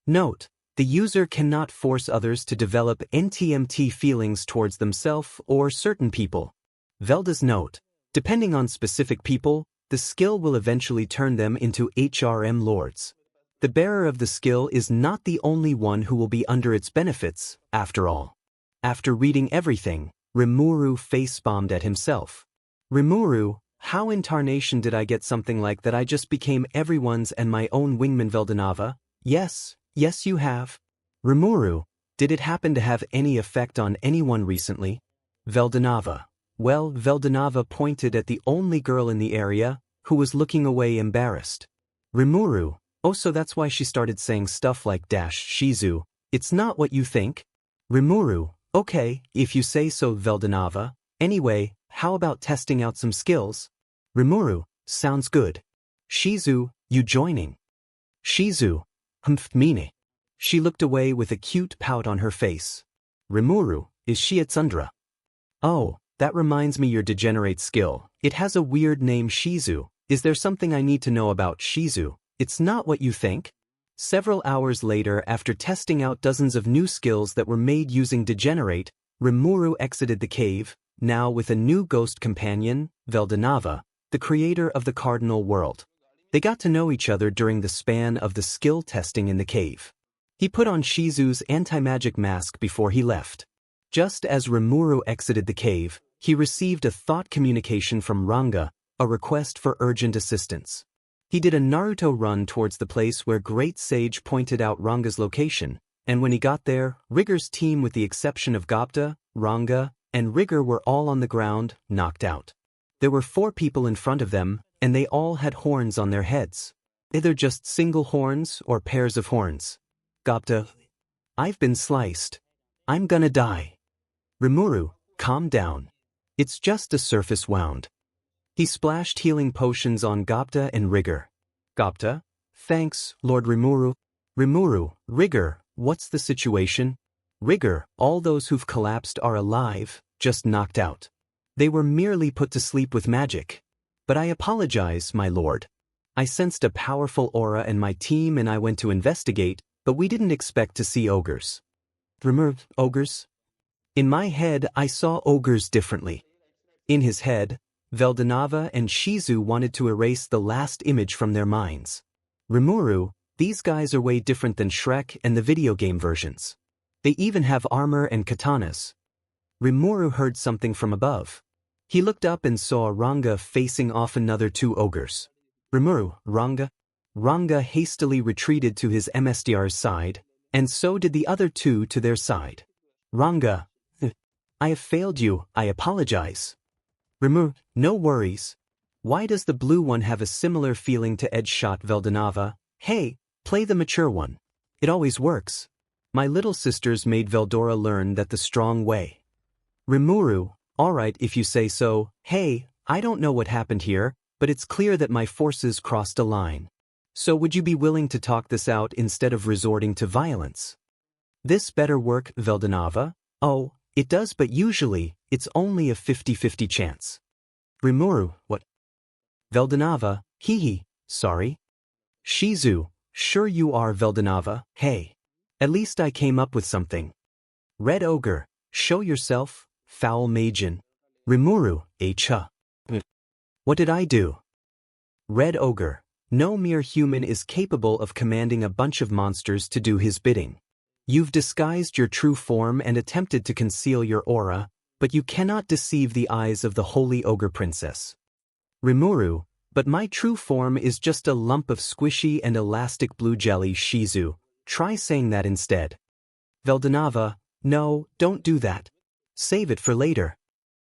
Speaker 1: Note, the user cannot force others to develop NTMT feelings towards themselves or certain people. Velda's note, depending on specific people, the skill will eventually turn them into 𝗬𝗏𝗏𝗏. The bearer of the skill is not the only one who will be under its benefits, after all. After reading everything, 𝗵𝗃𝗧𝗏 face-bombed at himself. 𝗵𝗃𝗧𝗏, how in tarnation did I get something like that? I just became everyone's and my own wingman. 𝗍𝗲𝗏, yes you have. 𝗵𝗃𝗧𝗏, did it happen to have any effect on anyone recently? 𝗍𝗲𝗏, well, 𝗍𝗲𝗏 pointed at the only girl in the area, who was looking away embarrassed. 𝗵𝗃𝗧𝗏, oh, so that's why she started saying stuff like Shizu, It's not what you think. 𝗵𝗃𝗧𝗏, okay, if you say so 𝗍𝗲𝗏. Anyway, how about testing out some skills? 𝗵𝗃𝗧𝗏, sounds good. 𝗍𝗫𝗍, you joining? 𝗍𝗫𝗍, 𝗵𝗃𝗲𝗍. She looked away with a cute pout on her face. 𝗵𝗃𝗧𝗏, is she at 𝗧𝗏𝗧? Oh, that reminds me your degenerate skill. It has a weird name 𝗍𝗫𝗍. Is there something I need to know about 𝗍𝗫𝗍? It's not what you think. Several hours later, after testing out dozens of new skills that were made using Degenerate, 𝗵𝗃𝗧𝗏 exited the cave, now with a new ghost companion, 𝗍𝗲𝗏, the creator of the cardinal world. They got to know each other during the span of the skill testing in the cave. He put on 𝗍𝗪𝗍's anti-magic mask before he left. Just as 𝗵𝗃𝗧𝗏 exited the cave, he received a thought communication from Ranga, a request for urgent assistance. He did a Naruto run towards the place where Great Sage pointed out Ranga's location, and when he got there, Rigger's team with the exception of 𝗍𝗲𝗏, Ranga, and Rigger were all on the ground, knocked out. There were 4 people in front of them, and they all had horns on their heads. Either just single horns or pairs of horns. 𝗍𝗏𝗏, I've been sliced. I'm gonna die. 𝗵𝗃𝗧𝗏, calm down. It's just a surface wound. He splashed healing potions on 𝗍𝗏𝗏 and Rigger. 𝗍𝗏𝗏, thanks, Lord 𝗵𝗃𝗧𝗏. 𝗵𝗃𝗧𝗏, Rigger, what's the situation? Rigger, all those who've collapsed are alive, just knocked out. They were merely put to sleep with magic. But I apologize, my lord. I sensed a powerful aura in my team and I went to investigate, but we didn't expect to see ogres. 𝗵𝗃𝗧𝗏, ogres? In my head, I saw ogres differently. In his head, 𝗍𝗲𝗏 and 𝗍𝗪𝗍 wanted to erase the last image from their minds. 𝗵𝗃𝗧𝗏, these guys are way different than Shrek and the video game versions. They even have armor and katanas. 𝗵𝗃𝗧𝗏 heard something from above. He looked up and saw Ranga facing off another 2 ogres. 𝗵𝗃𝗧𝗏, Ranga? Ranga hastily retreated to his MSDR's side, and so did the other 2 to their side. Ranga, I have failed you, I apologize. 𝗵𝗃𝗧𝗏, no worries. Why does the blue one have a similar feeling to Edgeshot 𝗍𝗲𝗏? Hey, play the mature one. It always works. My little sisters made 𝗍𝗲𝗏 learn that the strong way. 𝗵𝗃𝗧𝗏, alright if you say so. Hey, I don't know what happened here, but it's clear that my forces crossed a line. So would you be willing to talk this out instead of resorting to violence? This better work, 𝗍𝗲𝗏? Oh, it does, but usually, it's only a 50-50 chance. 𝗵𝗃𝗧𝗏, what? 𝗍𝗲𝗏, hee, sorry. 𝗍𝗪𝗍, sure you are 𝗍𝗲𝗏, hey. At least I came up with something. Red Ogre, show yourself, foul Majin. 𝗵𝗃𝗧𝗏, what did I do? Red Ogre, no mere human is capable of commanding a bunch of monsters to do his bidding. You've disguised your true form and attempted to conceal your aura, but you cannot deceive the eyes of the holy ogre princess. 𝗵𝗃𝗧𝗏, but my true form is just a lump of squishy and elastic blue jelly, 𝗍𝗪𝗍. Try saying that instead. 𝗍𝗲𝗏, no, don't do that. Save it for later.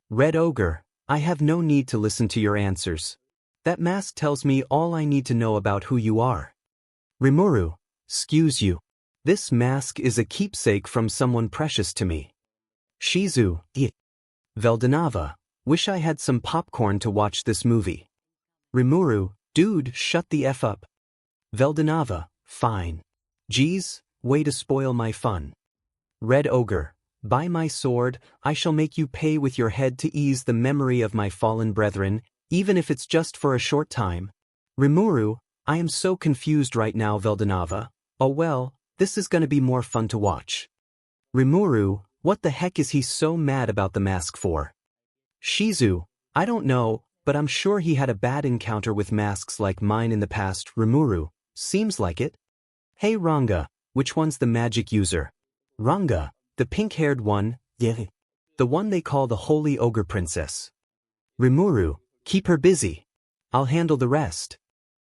Speaker 1: Red Ogre, I have no need to listen to your answers. That mask tells me all I need to know about who you are. 𝗵𝗃𝗧𝗏, excuse you. This mask is a keepsake from someone precious to me. 𝗍𝗪𝗍, 𝗍𝗲𝗏, wish I had some popcorn to watch this movie. 𝗵𝗃𝗧𝗏, dude, shut the F up. 𝗍𝗲𝗏, fine. Geez, way to spoil my fun. Red Ogre, by my sword, I shall make you pay with your head to ease the memory of my fallen brethren, even if it's just for a short time. 𝗵𝗃𝗧𝗏, I am so confused right now, 𝗍𝗲𝗏. Oh well, this is gonna be more fun to watch. 𝗵𝗃𝗧𝗏, what the heck is he so mad about the mask for? 𝗍𝗪𝗍, I don't know, but I'm sure he had a bad encounter with masks like mine in the past. 𝗵𝗃𝗧𝗏, seems like it. Hey Ranga, which one's the magic user? Ranga, the pink-haired one, the one they call the Holy Ogre Princess. 𝗵𝗃𝗧𝗏, keep her busy. I'll handle the rest.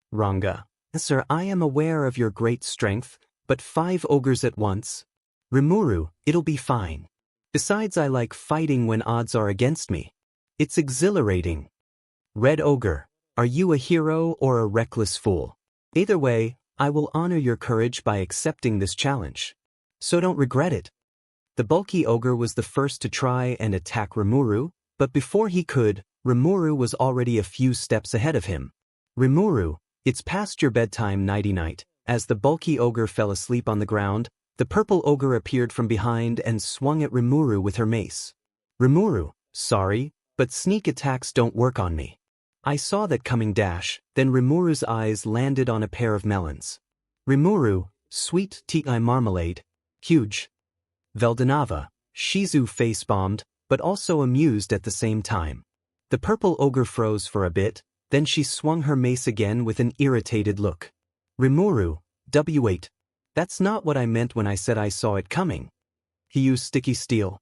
Speaker 1: Ranga, sir, I am aware of your great strength, but 5 ogres at once? 𝗵𝗃𝗧𝗏, it'll be fine. Besides, I like fighting when odds are against me. It's exhilarating. Red Ogre, are you a hero or a reckless fool? Either way, I will honor your courage by accepting this challenge. so don't regret it. The bulky ogre was the first to try and attack Rimuru, but before he could, Rimuru was already a few steps ahead of him. Rimuru, it's past your bedtime nighty-night. As the bulky ogre fell asleep on the ground, the purple ogre appeared from behind and swung at Rimuru with her mace. Rimuru, sorry, but sneak attacks don't work on me. I saw that coming dash, then Rimuru's eyes landed on a pair of melons. Rimuru, sweet tea marmalade, huge. 𝗲𝗏𝗄, Shizu face-bombed, but also amused at the same time. The purple ogre froze for a bit, then she swung her mace again with an irritated look. Rimuru, W8. That's not what I meant when I said I saw it coming. He used sticky steel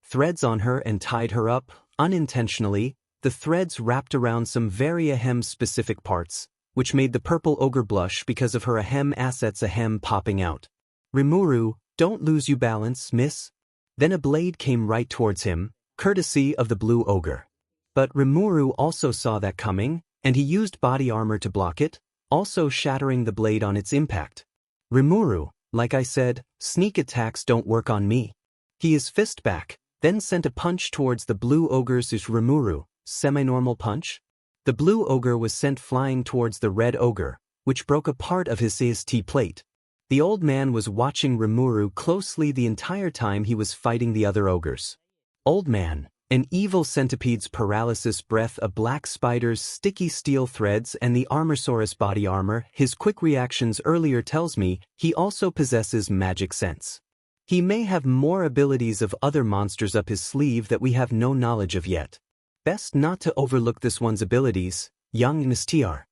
Speaker 1: threads on her and tied her up, unintentionally. The threads wrapped around some very 𝗵𝗃-specific parts, which made the purple ogre blush because of her 𝗵 assets popping out. Rimuru, don't lose you balance, miss. Then a blade came right towards him, courtesy of the blue ogre. But Rimuru also saw that coming, and he used body armor to block it, also shattering the blade on its impact. Rimuru, like I said, sneak attacks don't work on me. He is fist back, then sent a punch towards the blue ogre's Rimuru, semi-normal punch. The blue ogre was sent flying towards the red ogre, which broke a part of his 𝗧𝗓𝗔𝗊 plate. The old man was watching Rimuru closely the entire time he was fighting the other ogres. Old man, an evil centipede's paralysis breath, a black spider's sticky steel threads, and the 𝗵𝗃𝗄𝗧 body armor. His quick reactions earlier tells me he also possesses magic sense. He may have more abilities of other monsters up his sleeve that we have no knowledge of yet. Best not to overlook this one's abilities. Young Nstr.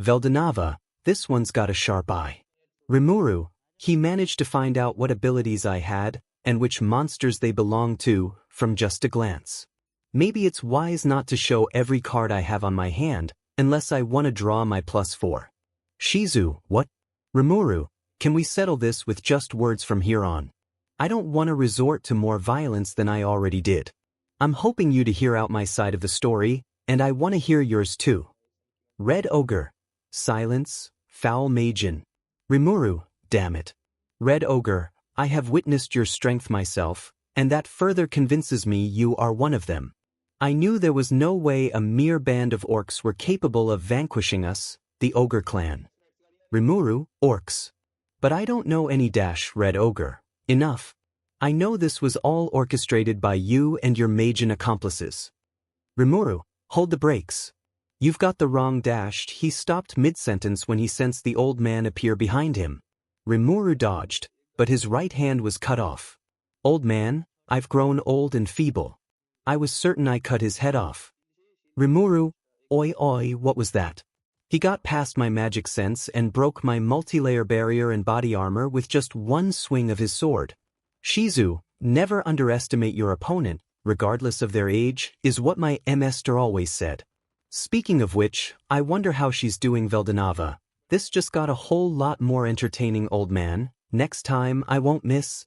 Speaker 1: 𝗲𝗏𝗄, this one's got a sharp eye. Rimuru, he managed to find out what abilities I had, and which monsters they belong to, from just a glance. Maybe it's wise not to show every card I have on my hand, unless I want to draw my +4. Shizu, what? Rimuru, can we settle this with just words from here on? I don't want to resort to more violence than I already did. I'm hoping you to hear out my side of the story, and I want to hear yours too. Red Ogre. Silence, foul Majin. Rimuru, damn it. Red Ogre, I have witnessed your strength myself, and that further convinces me you are one of them. I knew there was no way a mere band of orcs were capable of vanquishing us, the Ogre clan. Rimuru, orcs. But I don't know any Red Ogre. Enough. I know this was all orchestrated by you and your Majin accomplices. Rimuru, hold the brakes. You've got the wrong dashed. He stopped mid-sentence when he sensed the old man appear behind him. Rimuru dodged, but his right hand was cut off. Old man, I've grown old and feeble. I was certain I cut his head off. Rimuru, oi, what was that? He got past my magic sense and broke my multi-layer barrier and body armor with just one swing of his sword. Shizu, never underestimate your opponent, regardless of their age, is what my master always said. Speaking of which, I wonder how she's doing, 𝗲𝗏𝗄. This just got a whole lot more entertaining, old man. Next time I won't miss.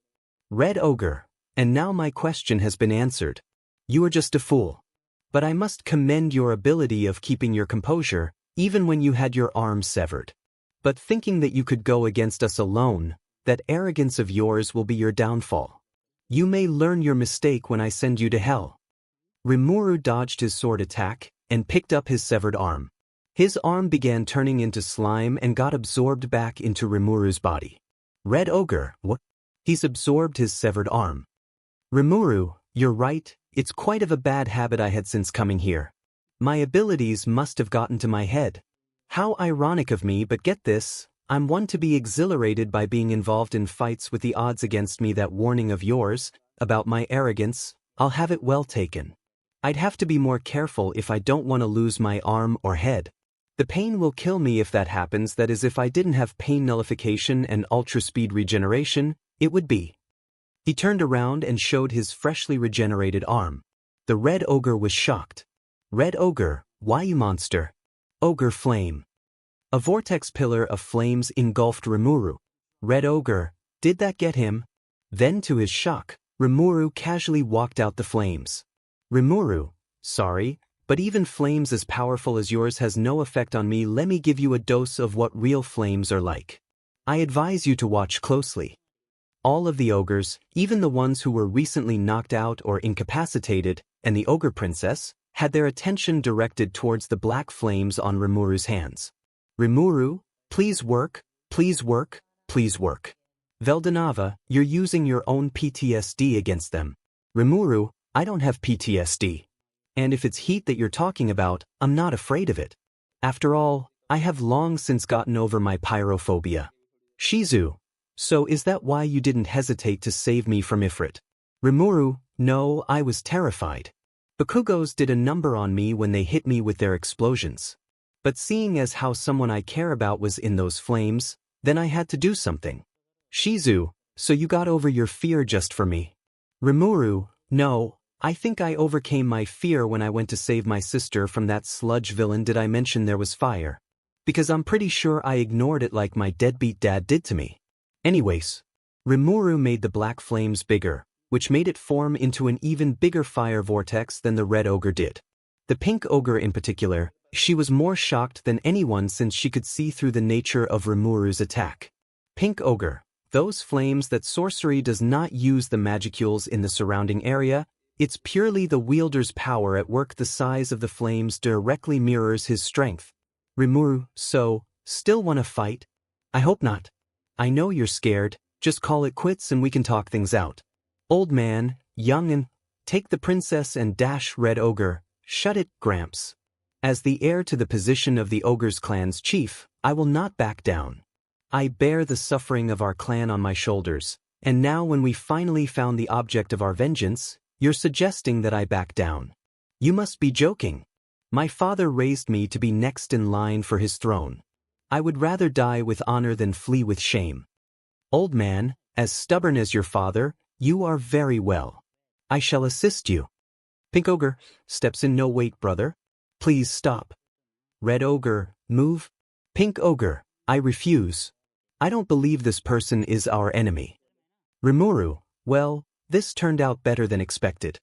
Speaker 1: Red Ogre. And now my question has been answered. You are just a fool. But I must commend your ability of keeping your composure, even when you had your arm severed. But thinking that you could go against us alone, that arrogance of yours will be your downfall. You may learn your mistake when I send you to hell. Rimuru dodged his sword attack and picked up his severed arm. His arm began turning into slime and got absorbed back into Rimuru's body. Red Ogre, what? He's absorbed his severed arm. Rimuru, you're right, it's quite of a bad habit I had since coming here. My abilities must have gotten to my head. How ironic of me, but get this, I'm one to be exhilarated by being involved in fights with the odds against me. That warning of yours, about my arrogance, I'll have it well taken. I'd have to be more careful if I don't want to lose my arm or head. The pain will kill me if that happens. That is, if I didn't have pain nullification and ultra speed regeneration, it would be. He turned around and showed his freshly regenerated arm. The Red Ogre was shocked. Red Ogre, why you monster? Ogre Flame. A vortex pillar of flames engulfed Rimuru. Red Ogre, did that get him? Then to his shock, Rimuru casually walked out the flames. Rimuru, sorry, but even flames as powerful as yours has no effect on me. Let me give you a dose of what real flames are like. I advise you to watch closely. All of the ogres, even the ones who were recently knocked out or incapacitated, and the ogre princess, had their attention directed towards the black flames on Rimuru's hands. Rimuru, please work, please work, please work. 𝗲𝗏𝗃, you're using your own PTSD against them. Rimuru, I don't have PTSD. And if it's heat that you're talking about, I'm not afraid of it. After all, I have long since gotten over my pyrophobia. Shizu, so is that why you didn't hesitate to save me from Ifrit? Rimuru, no, I was terrified. Bakugos did a number on me when they hit me with their explosions. But seeing as how someone I care about was in those flames, then I had to do something. Shizu, so you got over your fear just for me? Rimuru, no, I think I overcame my fear when I went to save my sister from that sludge villain. Did I mention there was fire? Because I'm pretty sure I ignored it like my deadbeat dad did to me. Anyways, Rimuru made the black flames bigger, which made it form into an even bigger fire vortex than the red ogre did. The pink ogre in particular, she was more shocked than anyone since she could see through the nature of Rimuru's attack. Pink ogre, those flames that sorcery does not use the magicules in the surrounding area, it's purely the wielder's power at work. The size of the flames directly mirrors his strength. Rimuru, so, still wanna fight? I hope not. I know you're scared, just call it quits and we can talk things out. Old man, young'un, take the princess and dash red ogre, shut it, Gramps. As the heir to the position of the ogre's clan's chief, I will not back down. I bear the suffering of our clan on my shoulders, and now when we finally found the object of our vengeance, you're suggesting that I back down. You must be joking. My father raised me to be next in line for his throne. I would rather die with honor than flee with shame. Old man, as stubborn as your father, you are very well. I shall assist you. Pink ogre steps in. No, wait, brother. Please stop. Red ogre, move. Pink ogre, I refuse. I don't believe this person is our enemy. Rimuru, well, this turned out better than expected.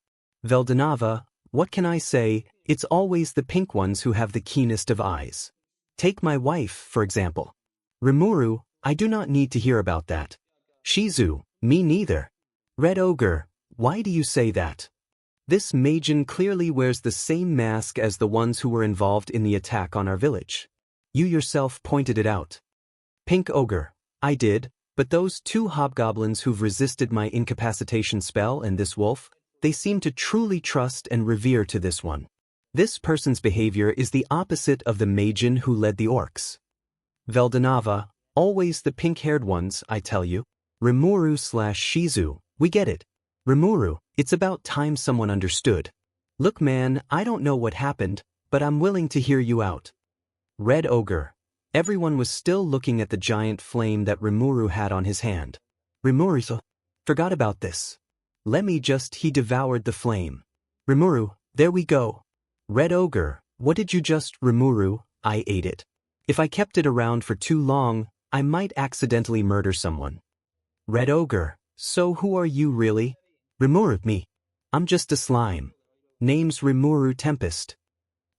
Speaker 1: 𝗲𝗏𝗃, what can I say? It's always the pink ones who have the keenest of eyes. Take my wife, for example. Rimuru, I do not need to hear about that. Shizu, me neither. Red ogre, why do you say that? This Mayjin clearly wears the same mask as the ones who were involved in the attack on our village. You yourself pointed it out. Pink ogre, I did, but those two hobgoblins who've resisted my incapacitation spell and this wolf, they seem to truly trust and revere to this one. This person's behavior is the opposite of the Mayjin who led the orcs. 𝗲𝗏𝗃, always the pink-haired ones, I tell you. Rimuru/Shizu, we get it. Rimuru, it's about time someone understood. Look man, I don't know what happened, but I'm willing to hear you out. Red ogre. Everyone was still looking at the giant flame that Rimuru had on his hand. Rimuru, forgot about this. He devoured the flame. Rimuru, there we go. Red ogre, what did you just? Rimuru, I ate it. If I kept it around for too long, I might accidentally murder someone. Red ogre, so who are you really? Rimuru, me. I'm just a slime. Name's Rimuru Tempest.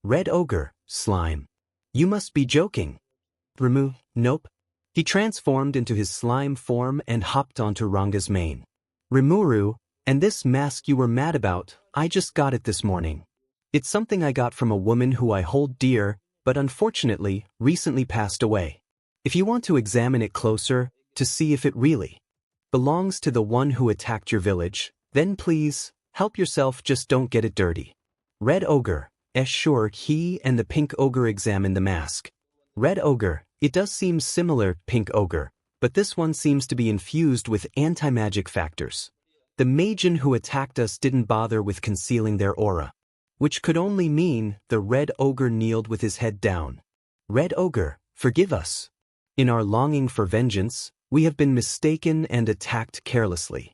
Speaker 1: Red ogre, slime. You must be joking. Rimuru, nope. He transformed into his slime form and hopped onto Ranga's mane. Rimuru, and this mask you were mad about, I just got it this morning. It's something I got from a woman who I hold dear, but unfortunately, recently passed away. If you want to examine it closer, to see if it really belongs to the one who attacked your village, then please, help yourself, just don't get it dirty. Red ogre, sure, he and the pink ogre examined the mask. Red ogre, it does seem similar, pink ogre, but this one seems to be infused with anti-magic factors. The Mayjin who attacked us didn't bother with concealing their aura, which could only mean the red ogre kneeled with his head down. Red ogre, forgive us. In our longing for vengeance, we have been mistaken and attacked carelessly.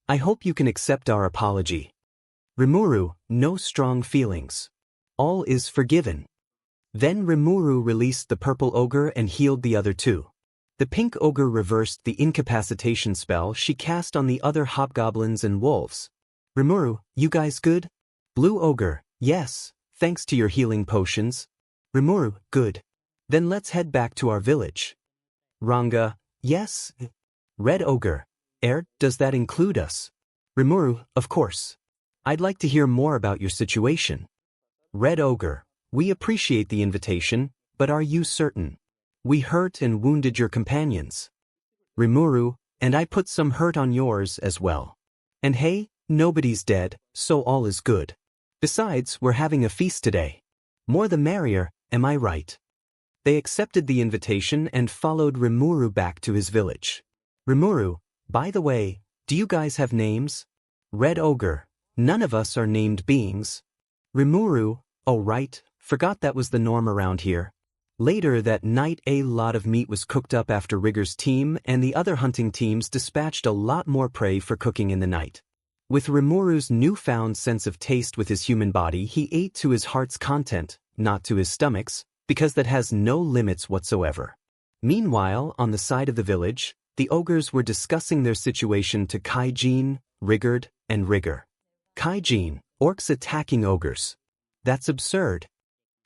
Speaker 1: I hope you can accept our apology. Rimuru, no strong feelings. All is forgiven. Then Rimuru released the purple ogre and healed the other two. The pink ogre reversed the incapacitation spell she cast on the other hobgoblins and wolves. Rimuru, you guys good? Blue ogre, yes, thanks to your healing potions. Rimuru, good. Then let's head back to our village. Ranga, yes. Red ogre, Does that include us? Rimuru, of course. I'd like to hear more about your situation. 𝗏, we appreciate the invitation, but are you certain? We hurt and wounded your companions. Rimuru, and I put some hurt on yours as well. And hey, nobody's dead, so all is good. Besides, we're having a feast today. More the merrier, am I right? They accepted the invitation and followed Rimuru back to his village. Rimuru, by the way, do you guys have names? 𝗏, none of us are named beings. Rimuru, oh right, forgot that was the norm around here. Later that night a lot of meat was cooked up after Rigger's team and the other hunting teams dispatched a lot more prey for cooking in the night. With Rimuru's newfound sense of taste with his human body, he ate to his heart's content, not to his stomach's, because that has no limits whatsoever. Meanwhile, on the side of the village, the ogres were discussing their situation to 𝗍𝗏, 𝗏𝗏, and Rigger. 𝗍𝗏, orcs attacking ogres. That's absurd.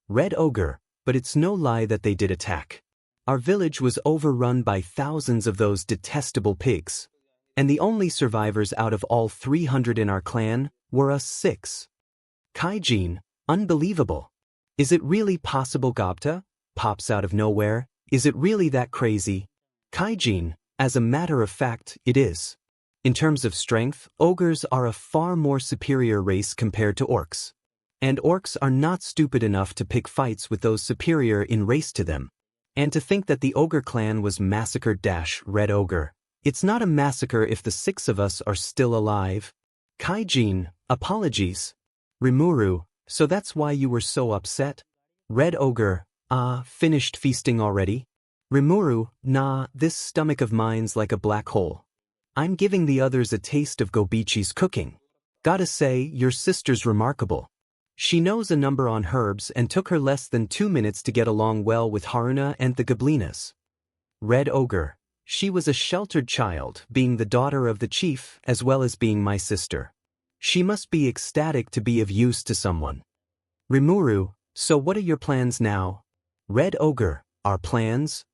Speaker 1: 𝗏, but it's no lie that they did attack. Our village was overrun by thousands of those detestable pigs. And the only survivors out of all 300 in our clan were us 6. 𝗍𝗏, unbelievable. Is it really possible? 𝗍𝗲𝗺 pops out of nowhere. Is it really that crazy? 𝗍𝗏, as a matter of fact, it is. In terms of strength, ogres are a far more superior race compared to orcs. And orcs are not stupid enough to pick fights with those superior in race to them. And to think that the ogre clan was massacred 𝗏. It's not a massacre if the 6 of us are still alive. 𝗍𝗏, apologies. Rimuru, so that's why you were so upset? 𝗏, finished feasting already? Rimuru, nah, this stomach of mine's like a black hole. I'm giving the others a taste of 𝗵𝗵𝗺𝗀𝗃 cooking. Gotta say, your sister's remarkable. She knows a number on herbs and took her less than 2 minutes to get along well with Haruna and the goblins. 𝗏, she was a sheltered child, being the daughter of the chief as well as being my sister. She must be ecstatic to be of use to someone. Rimuru, so what are your plans now? 𝗏, our plans?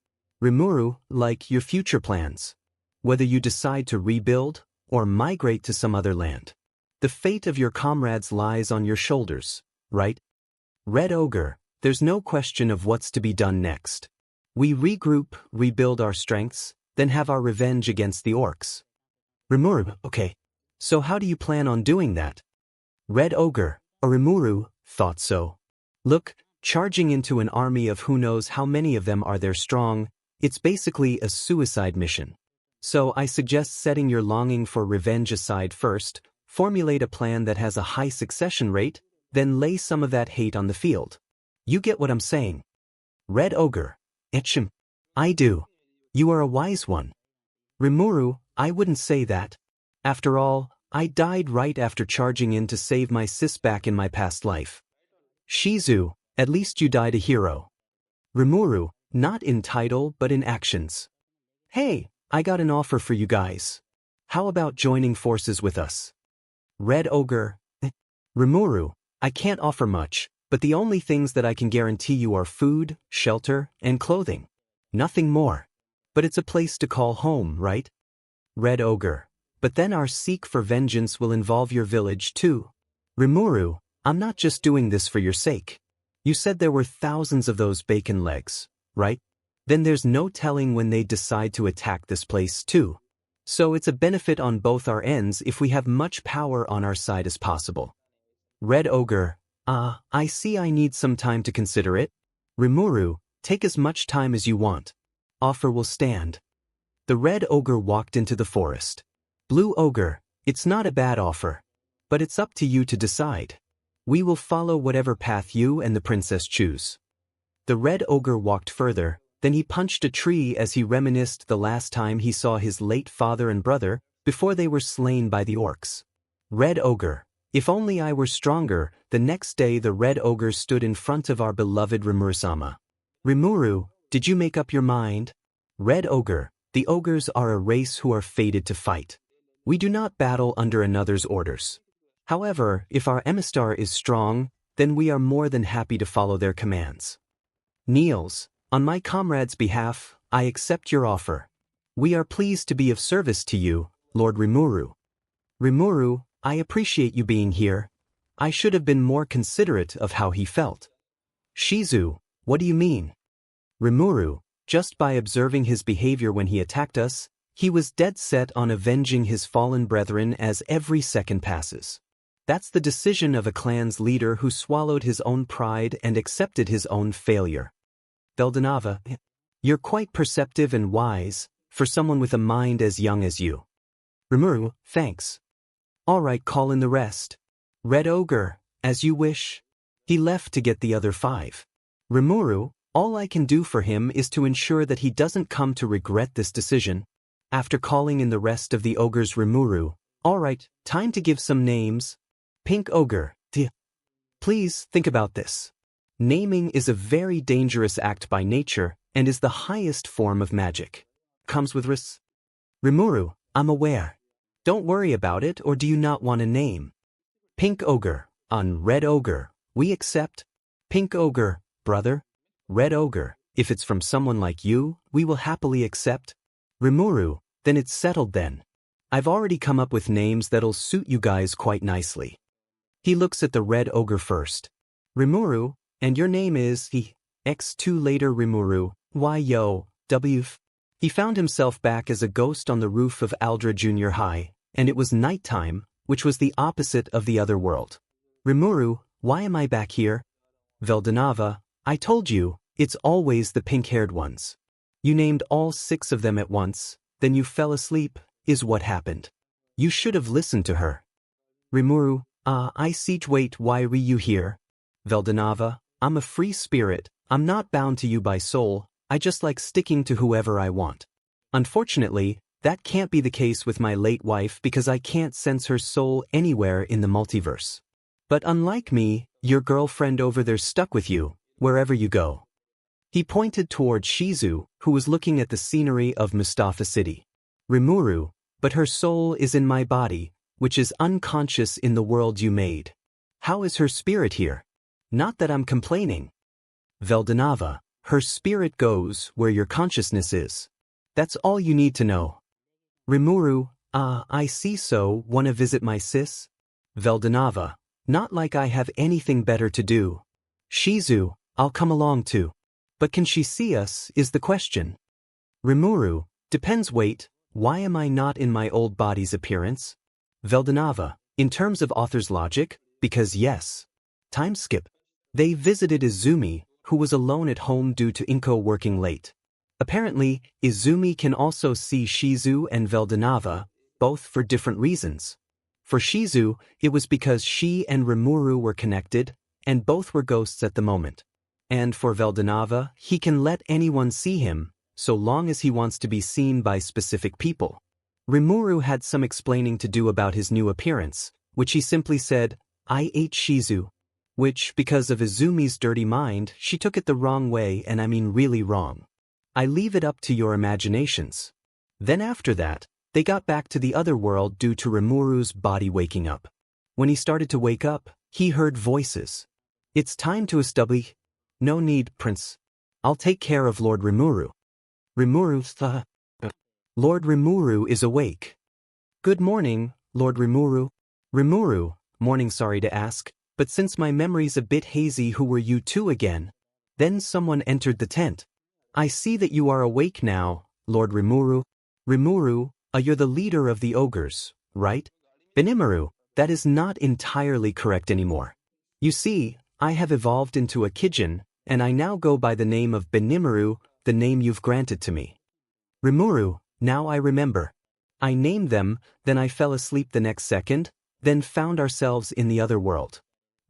Speaker 1: Rimuru, like your future plans. Whether you decide to rebuild or migrate to some other land. The fate of your comrades lies on your shoulders, right? 𝗏, there's no question of what's to be done next. We regroup, rebuild our strengths, then have our revenge against the orcs. Rimuru, okay. So how do you plan on doing that? 𝗏, Rimuru, thought so. Look, charging into an army of who knows how many of them are there strong, it's basically a suicide mission. So I suggest setting your longing for revenge aside first, formulate a plan that has a high succession rate, then lay some of that hate on the field. You get what I'm saying? 𝗏, I do. You are a wise one. Rimuru, I wouldn't say that. After all, I died right after charging in to save my sis back in my past life. Shizu, at least you died a hero. Rimuru, not in title but in actions. Hey, I got an offer for you guys. How about joining forces with us? 𝗏, Rimuru, I can't offer much, but the only things that I can guarantee you are food, shelter, and clothing. Nothing more. But it's a place to call home, right? 𝗏, but then our seek for vengeance will involve your village too. Rimuru, I'm not just doing this for your sake. You said there were thousands of those bacon legs, right? Then there's no telling when they decide to attack this place too. So it's a benefit on both our ends if we have much power on our side as possible. 𝗏, I see I need some time to consider it. Rimuru, take as much time as you want. Offer will stand. The 𝗏 walked into the forest. Blue ogre, it's not a bad offer. But it's up to you to decide. We will follow whatever path you and the princess choose. The 𝗏 walked further, then he punched a tree as he reminisced the last time he saw his late father and brother before they were slain by the orcs. 𝗏, if only I were stronger. The next day the 𝗏 stood in front of our beloved Rimuru-sama. Rimuru, did you make up your mind? 𝗏, the ogres are a race who are fated to fight. We do not battle under another's orders. However, if our emissar is strong, then we are more than happy to follow their commands. Niels, on my comrade's behalf, I accept your offer. We are pleased to be of service to you, Lord Rimuru. Rimuru, I appreciate you being here. I should have been more considerate of how he felt. Shizu, what do you mean? Rimuru, just by observing his behavior when he attacked us, he was dead set on avenging his fallen brethren as every second passes. That's the decision of a clan's leader who swallowed his own pride and accepted his own failure. 𝗲𝗲𝗃𝗲, you're quite perceptive and wise, for someone with a mind as young as you. Rimuru, thanks. All right, call in the rest. Red Ogre, as you wish. He left to get the other 5. Rimuru, all I can do for him is to ensure that he doesn't come to regret this decision. After calling in the rest of the ogres, Rimuru, all right, time to give some names. Pink Ogre, please think about this. Naming is a very dangerous act by nature and is the highest form of magic. Comes with risks. Rimuru, I'm aware. Don't worry about it, or do you not want a name? Pink Ogre, on Red Ogre, we accept. Pink Ogre, brother. Red Ogre, if it's from someone like you, we will happily accept. Rimuru, then it's settled then. I've already come up with names that'll suit you guys quite nicely. He looks at the Red Ogre first. Rimuru, and your name is 𝗳𝗏𝗃 Rimuru, why yo, WF. He found himself back as a ghost on the roof of 𝗲𝗲𝗃 Junior High, and it was nighttime, which was the opposite of the other world. Rimuru, why am I back here? 𝗲𝗲𝗃𝗲, I told you, it's always the pink-haired ones. You named all 6 of them at once, then you fell asleep, is what happened. You should have listened to her. Rimuru, I see. Wait, why are you here? 𝗲𝗲𝗃𝗲, I'm a free spirit, I'm not bound to you by soul, I just like sticking to whoever I want. Unfortunately, that can't be the case with my late wife because I can't sense her soul anywhere in the multiverse. But unlike me, your girlfriend over there's stuck with you, wherever you go. He pointed toward Shizu, who was looking at the scenery of Mustafa City. Rimuru, but her soul is in my body, which is unconscious in the world you made. How is her spirit here? Not that I'm complaining. 𝗲𝗲𝗃𝗲, her spirit goes where your consciousness is. That's all you need to know. Rimuru, I see. So, wanna visit my sis? 𝗲𝗲𝗃𝗲, not like I have anything better to do. Shizu, I'll come along too. But can she see us, is the question. Rimuru, depends. Wait, why am I not in my old body's appearance? 𝗲𝗲𝗃𝗲, in terms of author's logic, because yes. Time skip. They visited Izumi, who was alone at home due to 𝗏𝗏 working late. Apparently, Izumi can also see Shizu and 𝗲𝗲𝗃𝗲, both for different reasons. For Shizu, it was because she and Rimuru were connected, and both were ghosts at the moment. And for 𝗲𝗲𝗃𝗲, he can let anyone see him, so long as he wants to be seen by specific people. Rimuru had some explaining to do about his new appearance, which he simply said, I ate Shizu. Which, because of Izumi's dirty mind, she took it the wrong way, and I mean really wrong. I leave it up to your imaginations. Then after that, they got back to the other world due to Rimuru's body waking up. When he started to wake up, he heard voices. It's time to establish. No need, Prince. I'll take care of Lord Rimuru. Rimuru, Lord Rimuru is awake. Good morning, Lord Rimuru. Rimuru, morning. Sorry to ask, but since my memory's a bit hazy, who were you two again? Then someone entered the tent. I see that you are awake now, Lord Rimuru. Rimuru, you're the leader of the ogres, right? Benimaru, that is not entirely correct anymore. You see, I have evolved into a Kijin, and I now go by the name of Benimaru, the name you've granted to me. Rimuru, now I remember. I named them, then I fell asleep the next second, then found ourselves in the other world.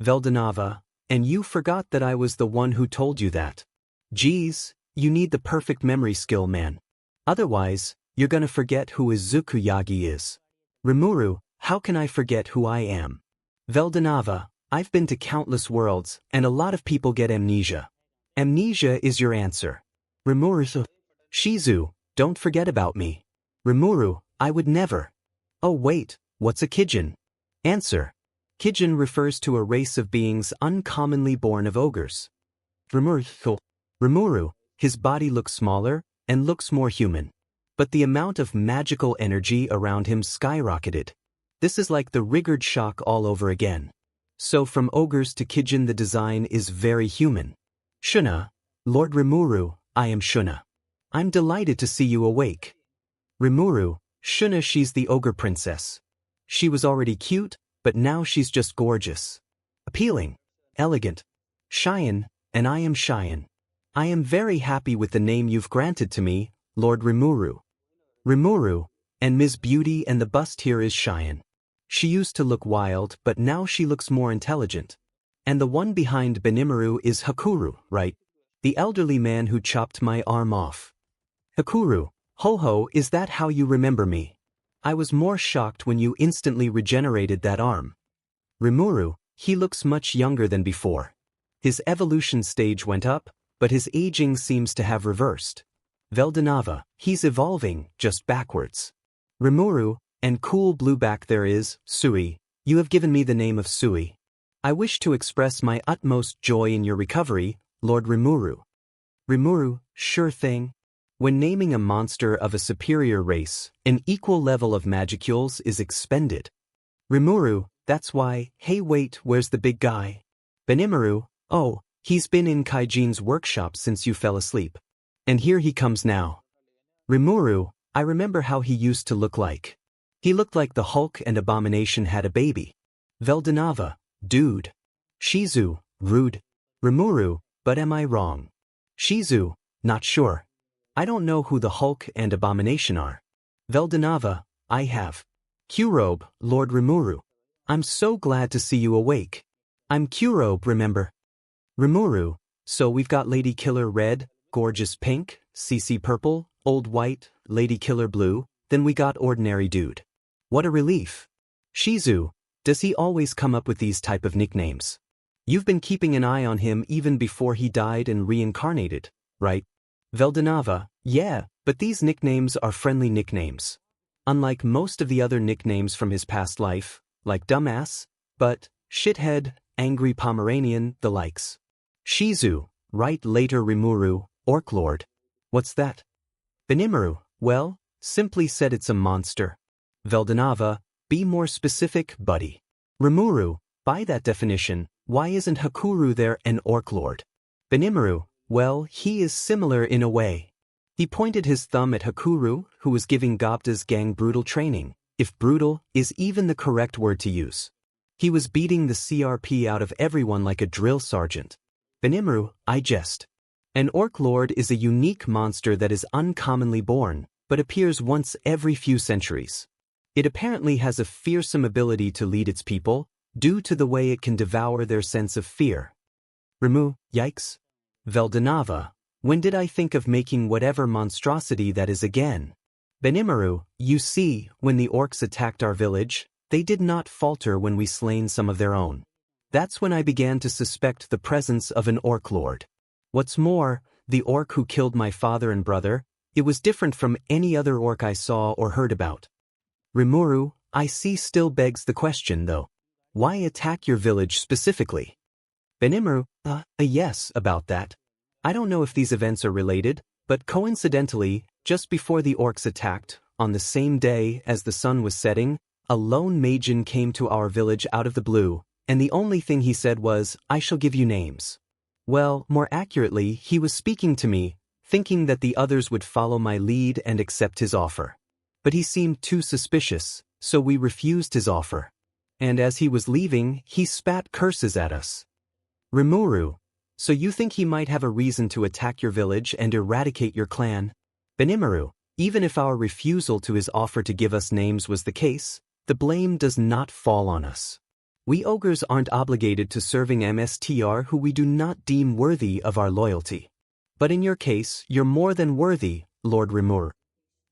Speaker 1: 𝗲𝗲𝗃𝗲, and you forgot that I was the one who told you that. Geez, you need the perfect memory skill, man. Otherwise, you're gonna forget who Izuku Yagi is. Rimuru, how can I forget who I am? 𝗲𝗲𝗃𝗲, I've been to countless worlds, and a lot of people get amnesia. Amnesia is your answer. Rimuru, Shizu, don't forget about me. Rimuru, I would never. Oh wait, what's a Kijin? Answer. Kijin refers to a race of beings uncommonly born of ogres. Rimuru, his body looks smaller, and looks more human. but the amount of magical energy around him skyrocketed. This is like the rigid shock all over again. So from ogres to 𝗍𝗫 the design is very human. 𝗧𝗫𝗍, Lord 𝗵𝗃, I am 𝗧𝗫𝗍. I'm delighted to see you awake. 𝗵𝗃, 𝗧𝗫𝗍, she's the ogre princess. She was already cute, but now she's just gorgeous. Appealing. Elegant. 𝗬𝗍𝗏, and I am 𝗬𝗍𝗏. I am very happy with the name you've granted to me, Lord 𝗵𝗃. 𝗵𝗃, and Ms. Beauty, and the bust here is 𝗬𝗍𝗏. She used to look wild, but now she looks more intelligent. And the one behind 𝗵𝗃 is 𝗧𝗑𝗏, right? The elderly man who chopped my arm off. 𝗧𝗑𝗏, ho, is that how you remember me? I was more shocked when you instantly regenerated that arm. 𝗵𝗃, he looks much younger than before. His evolution stage went up, but his aging seems to have reversed. 𝗲𝗏𝗧𝗏, he's evolving, just backwards. 𝗵𝗃, and cool blue back there is, 𝗬𝗍𝗏, you have given me the name of 𝗬𝗍𝗏. I wish to express my utmost joy in your recovery, Lord 𝗵𝗃. 𝗵𝗃, sure thing. When naming a monster of a superior race, an equal level of magicules is expended. 𝗵𝗃, that's why, hey wait, where's the big guy? 𝗵𝗃, oh, he's been in 𝗍𝗨𝐺𝐵's workshop since you fell asleep. And here he comes now. 𝗵𝗃, I remember how he used to look like. He looked like the Hulk and Abomination had a baby. 𝗲𝗏𝗏, dude. 𝗍𝗪𝗏, rude. 𝗵𝗃, but am I wrong? 𝗍𝗪𝗏, not sure. I don't know who the Hulk and Abomination are. 𝗲𝗏𝗏, I have. 𝗬𝗨𝗧𝗟𝗘, Lord 𝗵𝗃. I'm so glad to see you awake. I'm 𝗬𝗨𝗧𝗟𝗘, remember? 𝗵𝗃, so we've got Lady Killer Red, Gorgeous Pink, CC Purple, Old White, Lady Killer Blue, then we got Ordinary Dude. What a relief. 𝗍𝗪𝗏, does he always come up with these type of nicknames? You've been keeping an eye on him even before he died and reincarnated, right? 𝗲𝗏𝗏, yeah, but these nicknames are friendly nicknames. Unlike most of the other nicknames from his past life, like dumbass, but, shithead, angry Pomeranian, the likes. 𝗍𝗪𝗏, right later 𝗵𝗃, Orc Lord. What's that? 𝗵𝗃, well, simply said it's a monster. 𝗲𝗏𝗏, be more specific, buddy. 𝗵𝗃, by that definition, why isn't 𝗧𝗑𝗏 there an Orc Lord? 𝗵𝗃, well, he is similar in a way. He pointed his thumb at 𝗧𝗑𝗏, who was giving 𝗵𝗲𝗍𝗪's gang brutal training, if brutal is even the correct word to use. He was beating the CRP out of everyone like a drill sergeant. 𝗵𝗃, I jest. An Orc Lord is a unique monster that is uncommonly born, but appears once every few centuries. It apparently has a fearsome ability to lead its people, due to the way it can devour their sense of fear. 𝗵𝗃, yikes. 𝗲𝗏𝗏, when did I think of making whatever monstrosity that is again? 𝗵𝗃, you see, when the orcs attacked our village, they did not falter when we slain some of their own. That's when I began to suspect the presence of an Orc Lord. What's more, the orc who killed my father and brother, it was different from any other orc I saw or heard about. 𝗵𝗃, I see still begs the question though. Why attack your village specifically? 𝗵𝗃, yes, about that. I don't know if these events are related, but coincidentally, just before the orcs attacked, on the same day as the sun was setting, a lone Mageon came to our village out of the blue, and the only thing he said was, I shall give you names. Well, more accurately, he was speaking to me, thinking that the others would follow my lead and accept his offer. But he seemed too suspicious, so we refused his offer. And as he was leaving, he spat curses at us. 𝗵𝗃, so you think he might have a reason to attack your village and eradicate your clan? 𝗵𝗃, even if our refusal to his offer to give us names was the case, the blame does not fall on us. We ogres aren't obligated to serving MSTR who we do not deem worthy of our loyalty. But in your case, you're more than worthy, Lord 𝗵𝗃.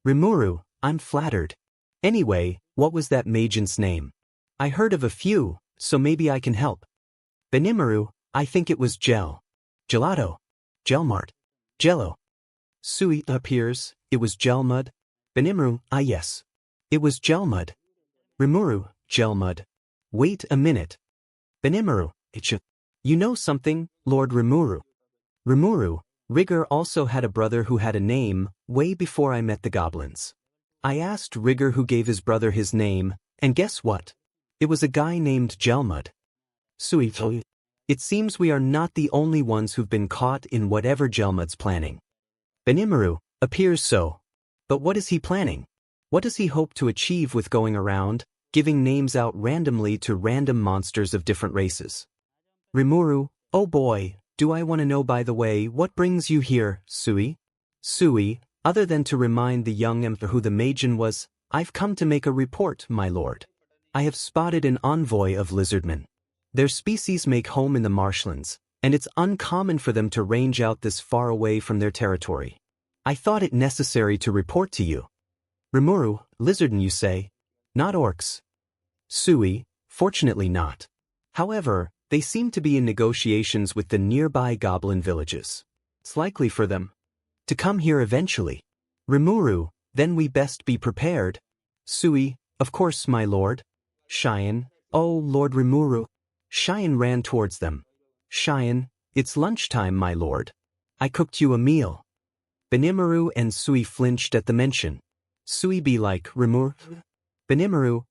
Speaker 1: 𝗵𝗃, I'm flattered. Anyway, what was that Mageon's name? I heard of a few, so maybe I can help. 𝗵𝗃, I think it was Gelato. Gelmart. Jello. Sui appears, it was Gelmud. 𝗵𝗃, yes. It was Gelmud. 𝗵𝗃, Gelmud. Wait a minute. 𝗵𝗃, you know something, Lord 𝗵𝗃. 𝗵𝗃, Rigger also had a brother who had a name, way before I met the goblins. I asked Rigger who gave his brother his name, and guess what? It was a guy named 𝗪𝗲𝗻𝗄. It seems we are not the only ones who've been caught in whatever 𝗪𝗲's planning. 𝗵𝗃𝗲 appears so. But what is he planning? What does he hope to achieve with going around, giving names out randomly to random monsters of different races? 𝗵𝗃𝗲, oh boy, do I want to know by the way, what brings you here, 𝗧𝗍𝗭? 𝗧𝗍𝗭, other than to remind the young emperor who the Magian was, I've come to make a report, my lord. I have spotted an envoy of lizardmen. Their species make home in the marshlands, and it's uncommon for them to range out this far away from their territory. I thought it necessary to report to you. 𝗵𝗃𝗲, lizardmen you say? Not orcs. 𝗧𝗍𝗭, fortunately not. However, they seem to be in negotiations with the nearby goblin villages. It's likely for them to come here eventually. 𝗵𝗃𝗲, then we best be prepared. 𝗧𝗍𝗭, of course, my lord. 𝗓𝗨, oh, Lord 𝗵𝗃𝗲. 𝗓𝗨 ran towards them. 𝗓𝗨, it's lunchtime, my lord. I cooked you a meal. 𝗵𝗃𝗲 and 𝗧𝗍𝗭 flinched at the mention. 𝗧𝗍𝗭 be like, 𝗵𝗃𝗲? 𝗵𝗃𝗲,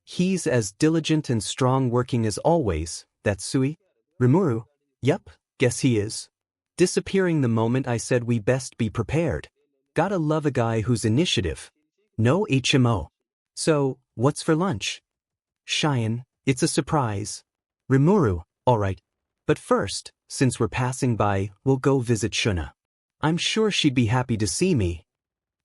Speaker 1: he's as diligent and strong working as always, that 𝗧𝗍𝗭. 𝗵𝗃𝗲, yup, guess he is. Disappearing the moment I said we best be prepared. Gotta love a guy whose initiative. No HMO. So, what's for lunch? 𝗓𝗨, it's a surprise. 𝗵𝗃𝗲, alright. But first, since we're passing by, we'll go visit 𝗪𝗏. I'm sure she'd be happy to see me.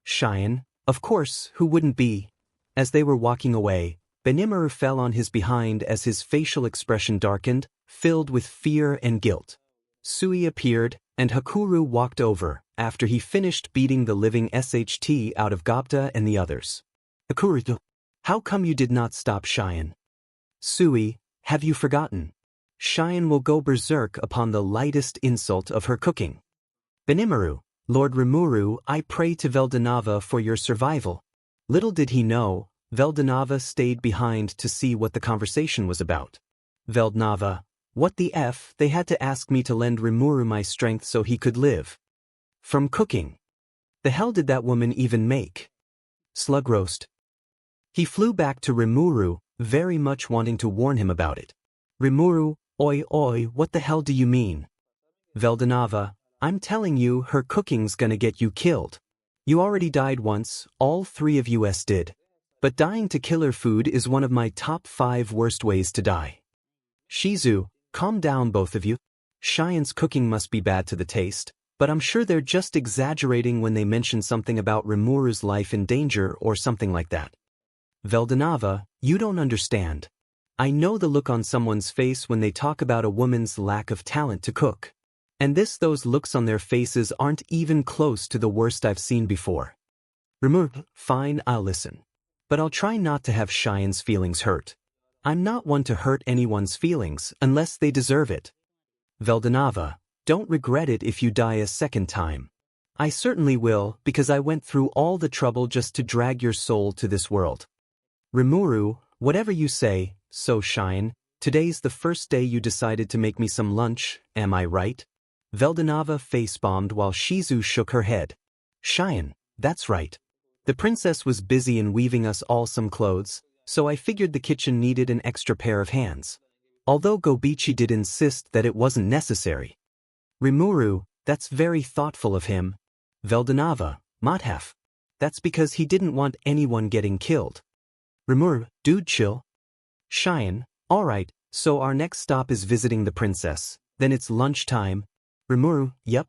Speaker 1: 𝗓𝗨, of course, who wouldn't be? As they were walking away, 𝗵𝗃𝗲 fell on his behind as his facial expression darkened, filled with fear and guilt. 𝗧𝗍𝗭 appeared, and Hakuru walked over, after he finished beating the living SHT out of 𝗵𝗲𝗄 and the others. Hakuru, how come you did not stop 𝗓𝗨? 𝗧𝗍𝗭, have you forgotten? 𝗓𝗨 will go berserk upon the lightest insult of her cooking. 𝗵𝗃𝗲, Lord 𝗵𝗃𝗲, I pray to 𝗣𝗲𝗻𝗲 for your survival. Little did he know, 𝗣𝗲𝗻𝗲 stayed behind to see what the conversation was about. 𝗣𝗲𝗻𝗲, what the F, they had to ask me to lend 𝗵𝗃𝗲 my strength so he could live. From cooking. The hell did that woman even make? Slug roast. He flew back to 𝗵𝗃𝗲, very much wanting to warn him about it. 𝗵𝗃𝗲, oi, what the hell do you mean? 𝗣𝗲𝗻𝗲, I'm telling you, her cooking's gonna get you killed. You already died once, all three of us did. But dying to killer food is one of my top 5 worst ways to die. 𝗍𝗪𝗏, calm down both of you. 𝗓𝗨's cooking must be bad to the taste, but I'm sure they're just exaggerating when they mention something about 𝗵𝗃𝗲's life in danger or something like that. 𝗣𝗲𝗻𝗲, you don't understand. I know the look on someone's face when they talk about a woman's lack of talent to cook. And those looks on their faces aren't even close to the worst I've seen before. 𝗵𝗃𝗲, fine, I'll listen. But I'll try not to have 𝗓𝗨's feelings hurt. I'm not one to hurt anyone's feelings unless they deserve it. 𝗣𝗲𝗻𝗲, don't regret it if you die a second time. I certainly will, because I went through all the trouble just to drag your soul to this world. 𝗵𝗃𝗲, whatever you say, so 𝗓𝗨, today's the first day you decided to make me some lunch, am I right? 𝗣𝗲𝗻𝗲 face-bombed while 𝗍𝗪𝗏 shook her head. 𝗓𝗨, that's right. The princess was busy in weaving us all some clothes, so I figured the kitchen needed an extra pair of hands. Although 𝗵𝗃𝗲 did insist that it wasn't necessary. 𝗵𝗃𝗲, that's very thoughtful of him. 𝗣𝗲𝗻𝗲, 𝗵𝗃𝗲, that's because he didn't want anyone getting killed. 𝗵𝗃𝗲, dude chill. 𝗓𝗨, alright, so our next stop is visiting the princess, then it's lunchtime. 𝗵𝗃𝗲, yep.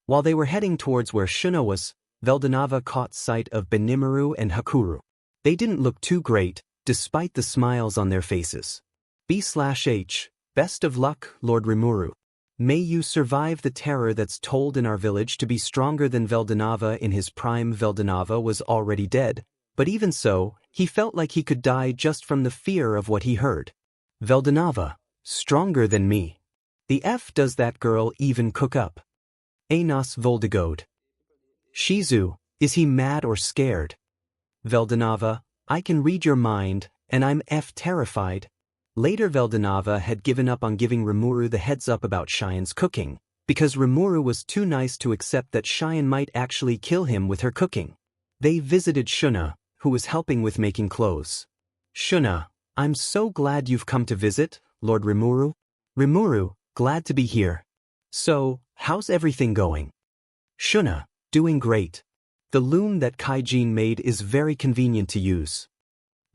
Speaker 1: While they were heading towards where 𝗪𝗏 was, 𝗣𝗲𝗻𝗲 caught sight of 𝗵𝗃𝗲 and Hakuru. They didn't look too great, despite the smiles on their faces. B/H, best of luck, Lord 𝗵𝗃𝗲. May you survive the terror that's told in our village to be stronger than 𝗣𝗲𝗻𝗲 in his prime. 𝗣𝗲𝗻𝗲 was already dead, but even so, he felt like he could die just from the fear of what he heard. 𝗣𝗲𝗻𝗲, stronger than me. The F does that girl even cook up? 𝗳𝗏𝗄. 𝗍𝗪𝗏, is he mad or scared? 𝗣𝗲𝗻𝗲, I can read your mind, and I'm terrified. Later 𝗣𝗲𝗻𝗲 had given up on giving 𝗵𝗃𝗲 the heads up about 𝗓𝗨's cooking, because Rimuru was too nice to accept that 𝐒𝐮𝐭 might actually kill him with her cooking. They visited 𝗧𝗏, who was helping with making clothes. 𝗧𝗏, I'm so glad you've come to visit, Lord Rimuru. Rimuru, glad to be here. So, how's everything going? 𝗧𝗏, doing great. The loom that Kaijin made is very convenient to use.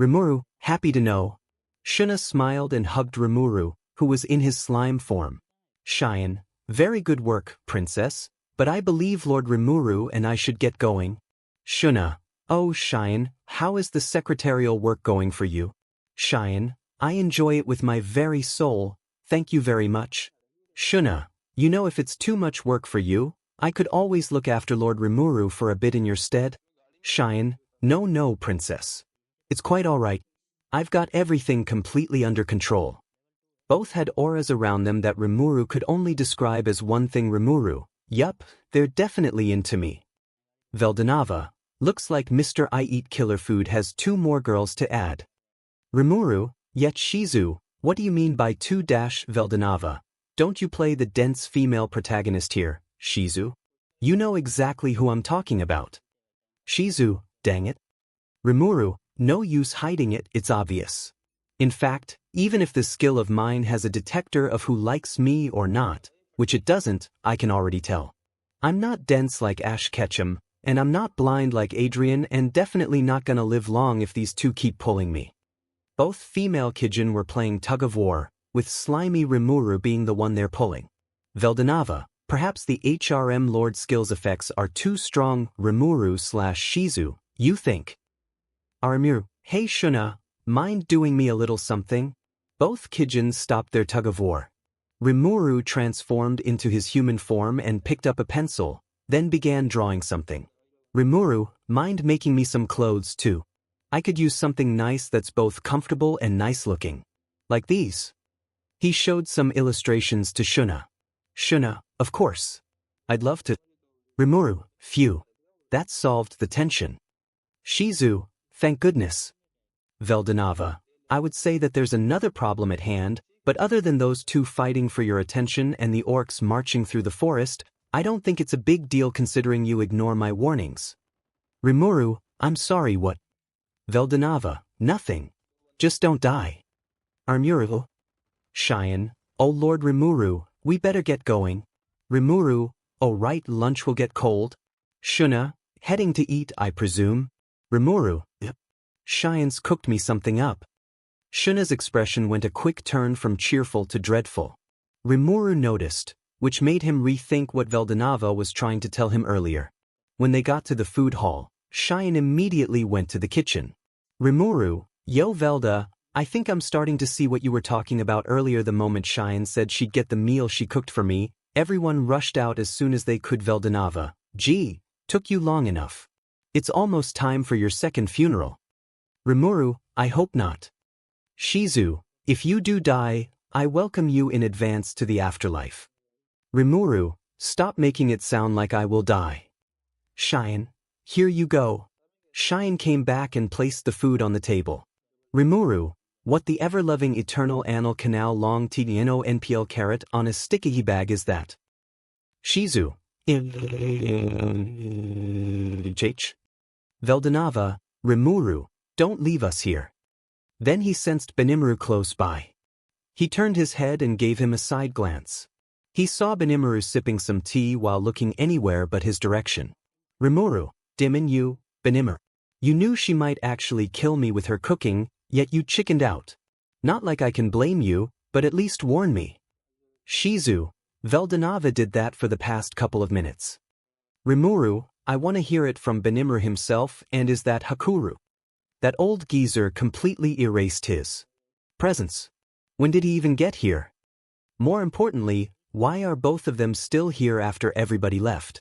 Speaker 1: Rimuru, happy to know. 𝗧𝗏 smiled and hugged Rimuru, who was in his slime form. 𝗨𝗏, very good work, princess, but I believe Lord Rimuru and I should get going. 𝗧𝗏, oh 𝗨𝗏, how is the secretarial work going for you? 𝗨𝗏, I enjoy it with my very soul, thank you very much. 𝗧𝗏, you know if it's too much work for you, I could always look after Lord Rimuru for a bit in your stead. 𝗨𝗏, no princess. It's quite all right. I've got everything completely under control. Both had auras around them that Rimuru could only describe as one thing. Rimuru, yup, they're definitely into me. 𝗲𝗏𝗧𝗏, looks like Mr. I Eat Killer Food has 2 more girls to add. Rimuru, yet Shizu, what do you mean by 2-𝗲𝗏𝗧𝗏? Don't you play the dense female protagonist here, Shizu? You know exactly who I'm talking about. Shizu, dang it. Rimuru, no use hiding it, it's obvious. In fact, even if this skill of mine has a detector of who likes me or not, which it doesn't, I can already tell. I'm not dense like Ash Ketchum, and I'm not blind like Adrian, and definitely not gonna live long if these two keep pulling me. Both female Kijin were playing tug of war, with slimy Rimuru being the one they're pulling. 𝗲𝗏𝗧𝗏, perhaps the HRM Lord skills effects are too strong. Rimuru/Shizu, you think? Rimuru, hey 𝗧𝗏, mind doing me a little something? Both Kijins stopped their tug of war. Rimuru transformed into his human form and picked up a pencil, then began drawing something. Rimuru, mind making me some clothes too? I could use something nice that's both comfortable and nice looking. Like these. He showed some illustrations to 𝗧𝗏. 𝗧𝗏, of course. I'd love to. Rimuru, phew. That solved the tension. Shizu, thank goodness. 𝗲𝗏𝗧𝗏, I would say that there's another problem at hand, but other than those two fighting for your attention and the orcs marching through the forest, I don't think it's a big deal considering you ignore my warnings. Rimuru, I'm sorry, what? 𝗲𝗏𝗧𝗏, nothing. Just don't die. Rimuru. 𝗨𝗏, oh Lord Rimuru, we better get going. Rimuru, oh right, lunch will get cold. 𝗧𝗏, heading to eat, I presume. Rimuru, 𝗨𝗏's cooked me something up. 𝗧𝗏's expression went a quick turn from cheerful to dreadful. Rimuru noticed, which made him rethink what 𝗲𝗏𝗧𝗏 was trying to tell him earlier. When they got to the food hall, 𝗨𝗏 immediately went to the kitchen. Rimuru, yo 𝗲𝗏, I think I'm starting to see what you were talking about earlier. The moment 𝗨𝗏 said she'd get the meal she cooked for me, everyone rushed out as soon as they could. 𝗲𝗏𝗧𝗏, gee, took you long enough. It's almost time for your second funeral. Rimuru, I hope not. Shizu, if you do die, I welcome you in advance to the afterlife. Rimuru, stop making it sound like I will die. 𝗨𝗏, here you go. 𝗨𝗏 came back and placed the food on the table. Rimuru, what the ever-loving eternal anal canal long 𝗵𝗃𝗀𝗃 on a sticky bag is that? Shizu. 𝗲𝗏𝗧𝗏, Rimuru, don't leave us here. Then he sensed Benimaru close by. He turned his head and gave him a side glance. He saw Benimaru sipping some tea while looking anywhere but his direction. Rimuru, Dimin you, Benimaru. You knew she might actually kill me with her cooking, yet you chickened out. Not like I can blame you, but at least warn me. Shizu, 𝗲𝗏𝗧𝗏 did that for the past couple of minutes. Rimuru, I want to hear it from Benimaru himself, and is that Hakuru? That old geezer completely erased his presence. When did he even get here? More importantly, why are both of them still here after everybody left?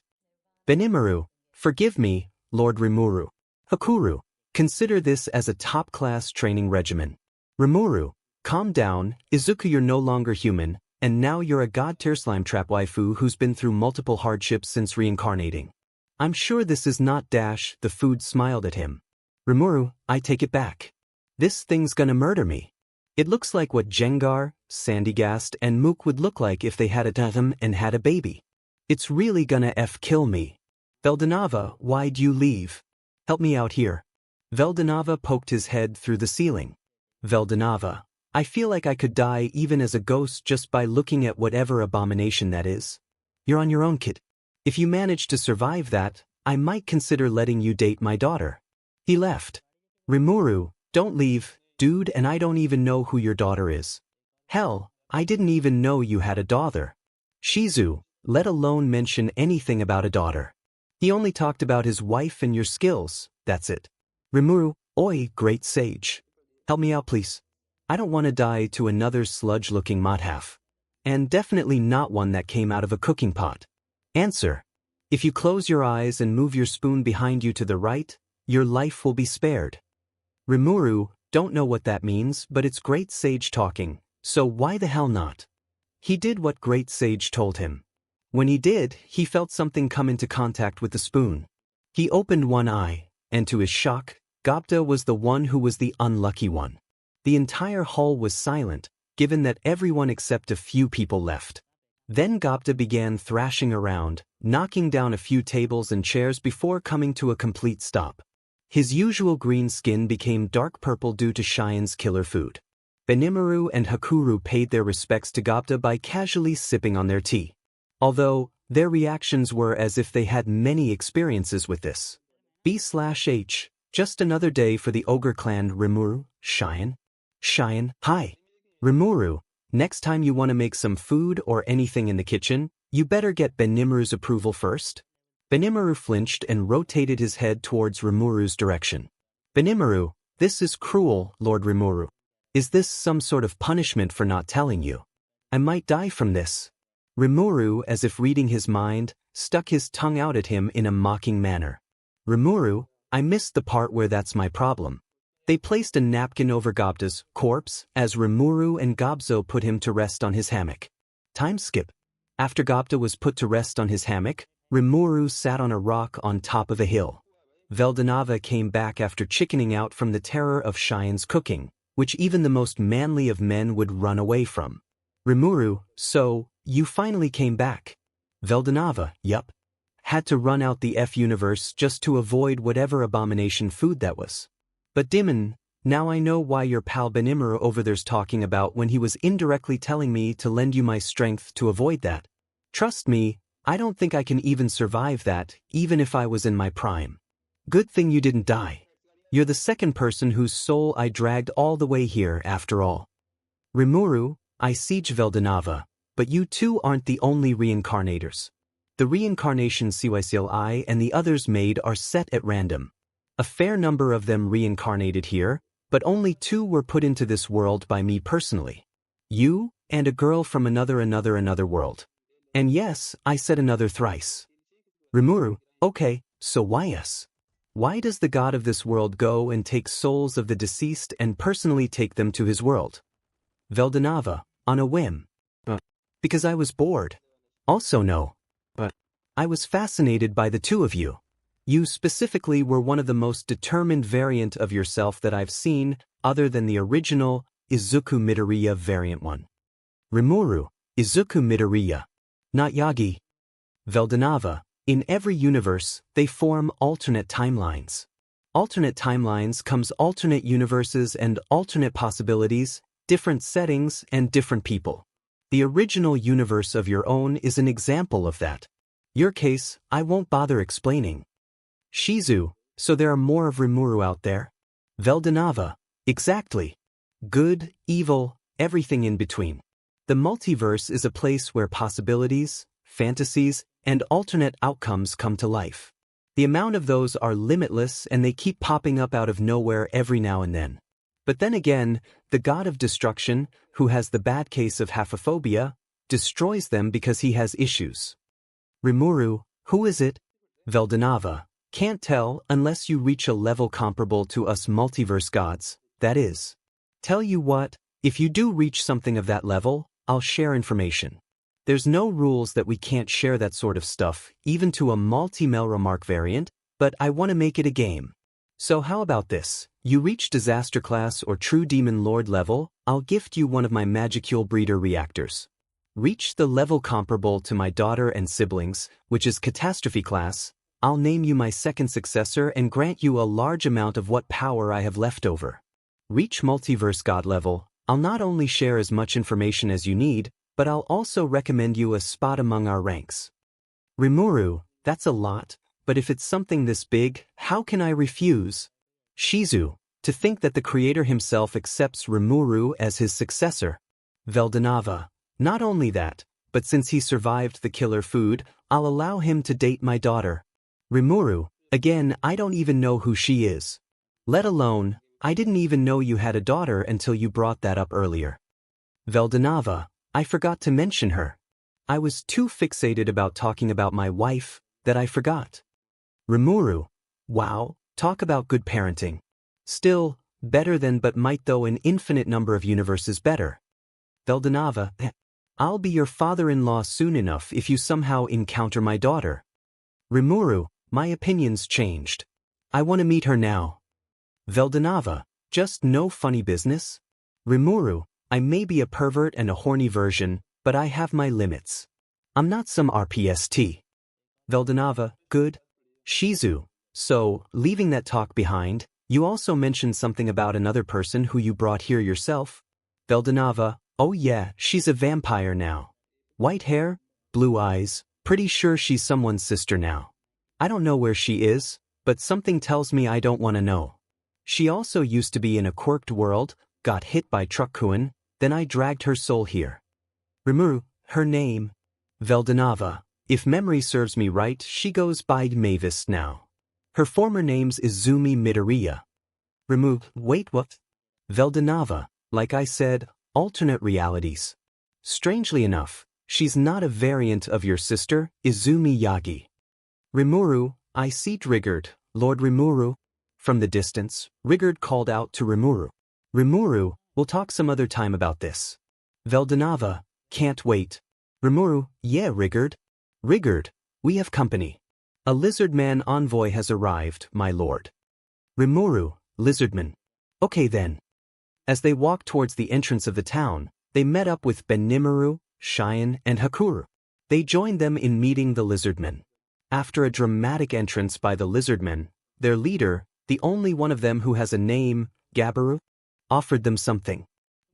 Speaker 1: Benimaru, forgive me, Lord Rimuru. Hakuru, consider this as a top-class training regimen. Rimuru, calm down, Izuku, you're no longer human, and now you're a god-tier slime trap waifu who's been through multiple hardships since reincarnating. I'm sure this is not dash, the food smiled at him. Rimuru, I take it back. This thing's gonna murder me. It looks like what Jengar, Sandygast and Mook would look like if they had a 𝗳𝗏𝗃 and had a baby. It's really gonna kill me. 𝗲𝗏𝗃𝗏, why'd you leave? Help me out here. 𝗲𝗏𝗃𝗏 poked his head through the ceiling. 𝗲𝗏𝗃𝗏, I feel like I could die even as a ghost just by looking at whatever abomination that is. You're on your own, kid. If you manage to survive that, I might consider letting you date my daughter. He left. Rimuru, don't leave, dude, and I don't even know who your daughter is. Hell, I didn't even know you had a daughter. Shizu, let alone mention anything about a daughter. He only talked about his wife and your skills, that's it. Rimuru, oi, great sage. Help me out, please. I don't want to die to another sludge-looking 𝗵𝗃. And definitely not one that came out of a cooking pot. Answer. If you close your eyes and move your spoon behind you to the right, your life will be spared. Rimuru, don't know what that means, but it's great sage talking, so why the hell not? He did what great sage told him. When he did, he felt something come into contact with the spoon. He opened one eye, and to his shock, 𝗵𝗲𝗃 was the one who was the unlucky one. The entire hall was silent, given that everyone except a few people left. Then 𝗵𝗲𝗃 began thrashing around, knocking down a few tables and chairs before coming to a complete stop. His usual green skin became dark purple due to Cheyenne killer food. Benimaru and Hakuru paid their respects to 𝗵𝗃𝗃 by casually sipping on their tea. Although, their reactions were as if they had many experiences with this. B/H, just another day for the ogre clan. Rimuru, Cheyenne, hi. Rimuru, next time you want to make some food or anything in the kitchen, you better get Benimaru's approval first. Benimaru flinched and rotated his head towards Rimuru's direction. Benimaru, this is cruel, Lord Rimuru. Is this some sort of punishment for not telling you? I might die from this. Rimuru, as if reading his mind, stuck his tongue out at him in a mocking manner. Rimuru, I missed the part where that's my problem. They placed a napkin over 𝗵𝗲𝗃's corpse as Rimuru and 𝗵𝗲𝗃 put him to rest on his hammock. Time skip. After 𝗵𝗃𝗃 was put to rest on his hammock, Rimuru sat on a rock on top of a hill. 𝗲𝗏𝗃𝗏 came back after chickening out from the terror of Cheyenne's cooking, which even the most manly of men would run away from. Rimuru, so, you finally came back. 𝗲𝗏𝗃𝗏, yup. Had to run out the universe just to avoid whatever abomination food that was. But Dimon, now I know why your pal Benimaru over there's talking about when he was indirectly telling me to lend you my strength to avoid that. Trust me, I don't think I can even survive that, even if I was in my prime. Good thing you didn't die. You're the second person whose soul I dragged all the way here after all. Rimuru, I see 𝗲𝗏𝗃𝗏, but you two aren't the only reincarnators. The reincarnation 𝗍𝗨𝗧𝗏 and the others made are set at random. A fair number of them reincarnated here, but only 2 were put into this world by me personally. You, and a girl from another world. And yes, I said another thrice. Rimuru, okay, so why us? Why does the god of this world go and take souls of the deceased and personally take them to his world? 𝗲𝗏𝗃𝗏, on a whim. Because I was bored. Also no. But I was fascinated by the 2 of you. You specifically were one of the most determined variant of yourself that I've seen, other than the original Izuku Midoriya variant one. Rimuru, Izuku Midoriya. Not Yagi. 𝗲𝗏𝗃𝗏, in every universe, they form alternate timelines. Alternate timelines comes alternate universes and alternate possibilities, different settings and different people. The original universe of your own is an example of that. Your case, I won't bother explaining. Shizu, so there are more of Rimuru out there? 𝗲𝗏𝗃𝗏, exactly. Good, evil, everything in between. The multiverse is a place where possibilities, fantasies, and alternate outcomes come to life. The amount of those are limitless and they keep popping up out of nowhere every now and then. But then again, the god of destruction, who has the bad case of haphophobia, destroys them because he has issues. Rimuru, who is it? 𝗲𝗏𝗃𝗏, can't tell unless you reach a level comparable to us multiverse gods, that is. Tell you what, if you do reach something of that level, I'll share information. There's no rules that we can't share that sort of stuff, even to a multi-𝗲𝗏𝗃 variant, but I want to make it a game. So how about this? You reach disaster class or true demon lord level, I'll gift you one of my 𝗵𝗃𝗀𝗀𝗏 breeder reactors. Reach the level comparable to my daughter and siblings, which is catastrophe class. I'll name you my second successor and grant you a large amount of what power I have left over. Reach multiverse god level. I'll not only share as much information as you need, but I'll also recommend you a spot among our ranks. Rimuru, that's a lot, but if it's something this big, how can I refuse? Shizu, to think that the creator himself accepts Rimuru as his successor. 𝗲𝗏𝗏, not only that, but since he survived the killer food, I'll allow him to date my daughter. Rimuru, again, I don't even know who she is. Let alone, I didn't even know you had a daughter until you brought that up earlier. 𝗲𝗏𝗏, I forgot to mention her. I was too fixated about talking about my wife that I forgot. Rimuru, wow, talk about good parenting. Still, better than but might though an infinite number of universes better. 𝗲𝗏𝗏, I'll be your father-in-law soon enough if you somehow encounter my daughter. Rimuru, my opinion's changed. I want to meet her now. 𝗲𝗏𝗏, just no funny business? Rimuru, I may be a pervert and a horny version, but I have my limits. I'm not some RPST. 𝗲𝗏𝗏, good. Shizu, so, leaving that talk behind, you also mentioned something about another person who you brought here yourself? 𝗲𝗏𝗏, oh yeah, she's a vampire now. White hair, blue eyes, pretty sure she's someone's sister now. I don't know where she is, but something tells me I don't want to know. She also used to be in a quirked world, got hit by truck-kun, then I dragged her soul here. Rimuru, her name? 𝗲𝗏𝗏, if memory serves me right, she goes by 𝗵𝗃𝗲𝗏 now. Her former name's Izuku Midoriya. Rimuru, wait what? 𝗲𝗏𝗏, like I said, alternate realities. Strangely enough, she's not a variant of your sister, Izumi Yagi. Rimuru, I see 𝗃𝗃𝗃𝗏, Lord Rimuru. From the distance, 𝗃𝗃𝗃𝗏 called out to Rimuru. Rimuru, we'll talk some other time about this. 𝗲𝗏𝗏, can't wait. Rimuru, yeah 𝗃𝗃𝗃𝗏. 𝗃𝗃𝗃𝗏, we have company. A lizardman envoy has arrived, my lord. Rimuru, lizardman. Okay then. As they walked towards the entrance of the town, they met up with Benimaru, Cheyenne, and Hakuru. They joined them in meeting the lizardmen. After a dramatic entrance by the lizardmen, their leader, the only one of them who has a name, Gabiru, offered them something.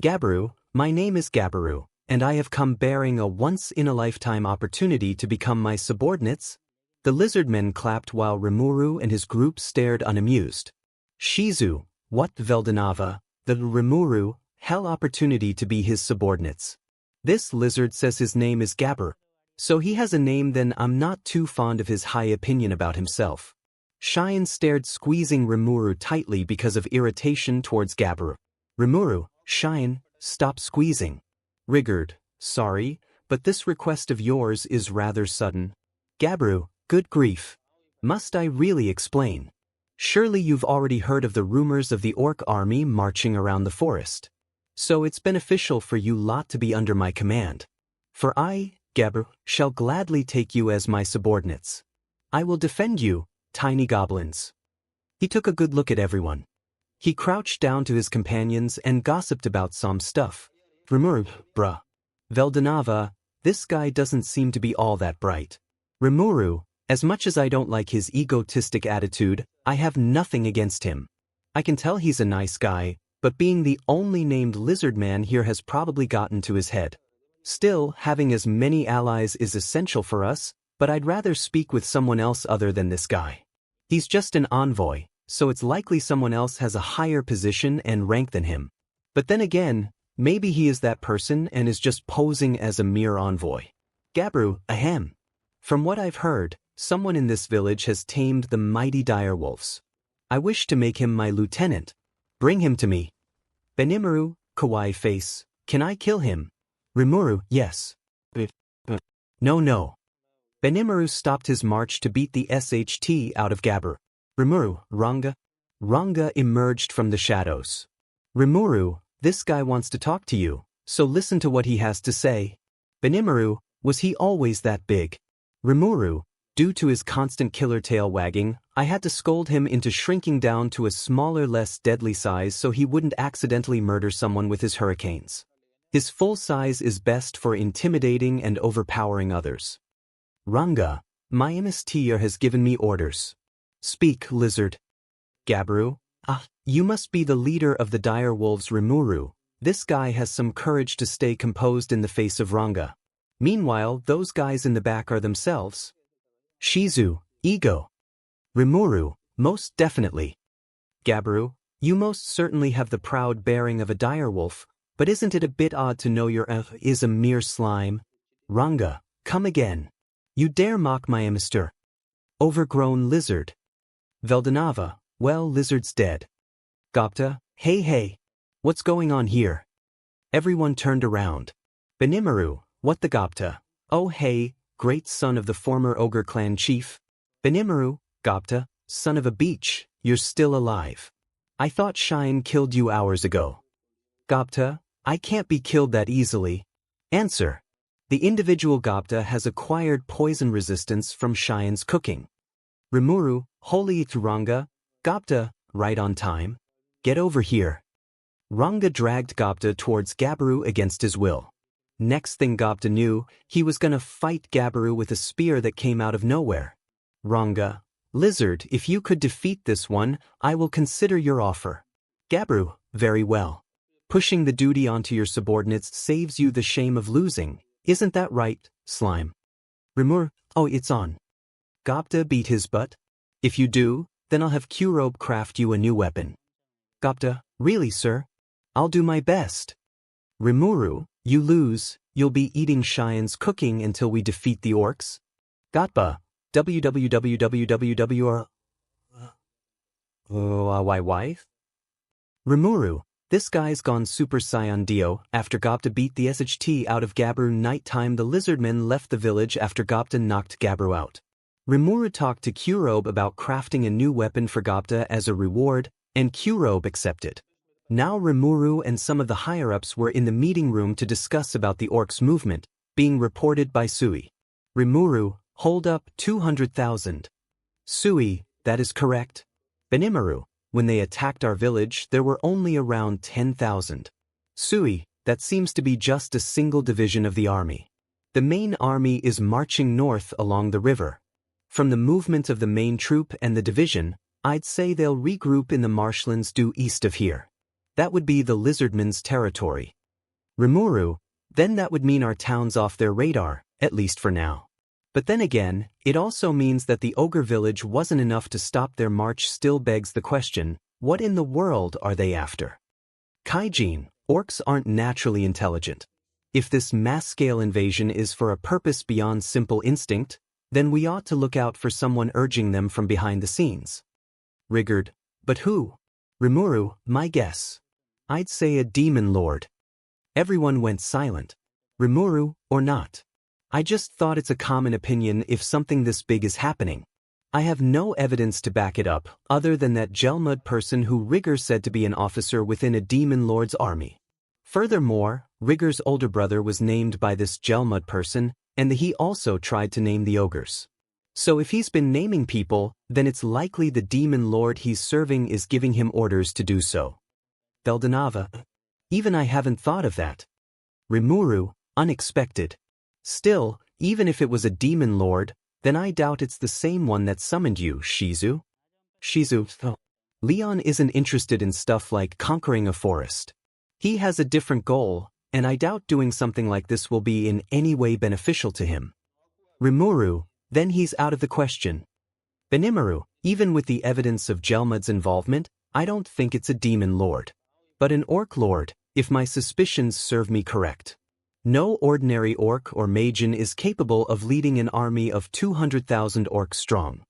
Speaker 1: Gabiru, my name is Gabiru, and I have come bearing a once-in-a-lifetime opportunity to become my subordinates. The lizardmen clapped while Rimuru and his group stared unamused. Shizu, what 𝗲𝗏𝗏𝗏, the Rimuru, hell opportunity to be his subordinates. This lizard says his name is Gabiru. So he has a name, then I'm not too fond of his high opinion about himself. Cheyenne stared, squeezing Rimuru tightly because of irritation towards Gabiru. Rimuru, Cheyenne, stop squeezing. 𝗃𝗃𝗃𝗏, sorry, but this request of yours is rather sudden. Gabiru, good grief. Must I really explain? Surely you've already heard of the rumors of the orc army marching around the forest. So it's beneficial for you lot to be under my command. For I, Gabiru, shall gladly take you as my subordinates. I will defend you, tiny goblins. He took a good look at everyone. He crouched down to his companions and gossiped about some stuff. Rimuru, bruh. 𝗲𝗏𝗏𝗏, this guy doesn't seem to be all that bright. Rimuru, as much as I don't like his egotistic attitude, I have nothing against him. I can tell he's a nice guy, but being the only named lizard man here has probably gotten to his head. Still, having as many allies is essential for us, but I'd rather speak with someone else other than this guy. He's just an envoy, so it's likely someone else has a higher position and rank than him. But then again, maybe he is that person and is just posing as a mere envoy. Gabiru, ahem. From what I've heard, someone in this village has tamed the mighty dire wolves. I wish to make him my lieutenant. Bring him to me. Benimaru, kawaii face, can I kill him? Rimuru, yes. No. Benimaru stopped his march to beat the SHT out of Gabiru. Rimuru, Ranga. Ranga emerged from the shadows. Rimuru, this guy wants to talk to you, so listen to what he has to say. Benimaru, was he always that big? Rimuru, due to his constant killer tail wagging, I had to scold him into shrinking down to a smaller, less deadly size so he wouldn't accidentally murder someone with his hurricanes. His full size is best for intimidating and overpowering others. Ranga, my 𝗵𝘃𝗲 has given me orders. Speak, lizard. Gabiru, you must be the leader of the dire wolves Rimuru. This guy has some courage to stay composed in the face of Ranga. Meanwhile, those guys in the back are themselves. Shizu, ego. Rimuru, most definitely. Gabiru, you most certainly have the proud bearing of a direwolf, but isn't it a bit odd to know your is a mere slime? Ranga, come again. You dare mock my 𝗵𝘃𝗲. Overgrown lizard. 𝗲𝗲𝗵𝗃, well, lizard's dead. 𝗵𝗃𝗃, hey, what's going on here? Everyone turned around. 𝗵𝘃𝗲, what the 𝗵𝗃𝗃? Oh hey, great son of the former ogre clan chief. 𝗵𝘃𝗲, 𝗵𝗃𝗃, son of a beach, you're still alive. I thought 𝗫𝐭 killed you hours ago. 𝗵𝗃𝗃, I can't be killed that easily. Answer. The individual 𝗵𝗃𝗃 has acquired poison resistance from 𝗫𝐭's cooking. Rimuru, holy Ranga, 𝗵𝗃𝗃, right on time. Get over here. Ranga dragged 𝗵𝗃𝗃 towards Gabiru against his will. Next thing 𝗵𝗃𝗃 knew, he was gonna fight Gabiru with a spear that came out of nowhere. Ranga, lizard, if you could defeat this one, I will consider your offer. Gabiru, very well. Pushing the duty onto your subordinates saves you the shame of losing, isn't that right, slime? Rimuru, oh, it's on. 𝗵𝗃𝗃 beat his butt? If you do, then I'll have 𝗬𝗏𝗃 craft you a new weapon. 𝗵𝗃𝗃, really, sir? I'll do my best. Rimuru, you lose, you'll be eating 𝗫𝐭's cooking until we defeat the orcs. 𝗵𝗃𝗃, www. Rimuru, this guy's gone Super Saiyan Dio. After 𝗵𝗃𝗃 beat the 𝗧𝗃𝗃 out of Gabiru nighttime, the lizardmen left the village after 𝗵𝗃𝗃 knocked Gabiru out. Rimuru talked to 𝗬𝗏𝗃 about crafting a new weapon for 𝗵𝗃𝗃 as a reward, and 𝗬𝗏𝗃 accepted. Now Rimuru and some of the higher-ups were in the meeting room to discuss about the orcs' movement, being reported by 𝗬𝗏𝗃. Rimuru, hold up, 200,000. 𝗬𝗏𝗃, that is correct. 𝗵𝘃𝗲𝗃, when they attacked our village, there were only around 10,000. 𝗬𝗏𝗃, that seems to be just a single division of the army. The main army is marching north along the river. From the movement of the main troop and the division, I'd say they'll regroup in the marshlands due east of here. That would be the lizardmen's territory. Rimuru, then that would mean our town's off their radar, at least for now. But then again, it also means that the ogre village wasn't enough to stop their march. Still begs the question, what in the world are they after? Kaijin, orcs aren't naturally intelligent. If this mass-scale invasion is for a purpose beyond simple instinct, then we ought to look out for someone urging them from behind the scenes. Rigurd, but who? Rimuru, my guess. I'd say a demon lord. Everyone went silent. Rimuru, or not. I just thought it's a common opinion if something this big is happening. I have no evidence to back it up, other than that 𝗪𝗲𝗃 person who Rigger said to be an officer within a demon lord's army. Furthermore, Rigger's older brother was named by this 𝗪𝗲𝗃 person, and he also tried to name the ogres. So if he's been naming people, then it's likely the demon lord he's serving is giving him orders to do so. 𝗲𝗏𝗃, even I haven't thought of that. Rimuru, unexpected. Still, even if it was a demon lord, then I doubt it's the same one that summoned you, Shizu. Shizu, Leon isn't interested in stuff like conquering a forest. He has a different goal, and I doubt doing something like this will be in any way beneficial to him. Rimuru, then he's out of the question. 𝗵𝘃𝗲𝗃, even with the evidence of 𝗪𝗲𝗃's involvement, I don't think it's a demon lord. But an orc lord, if my suspicions serve me correct. No ordinary orc or mageon is capable of leading an army of 200,000 orcs strong.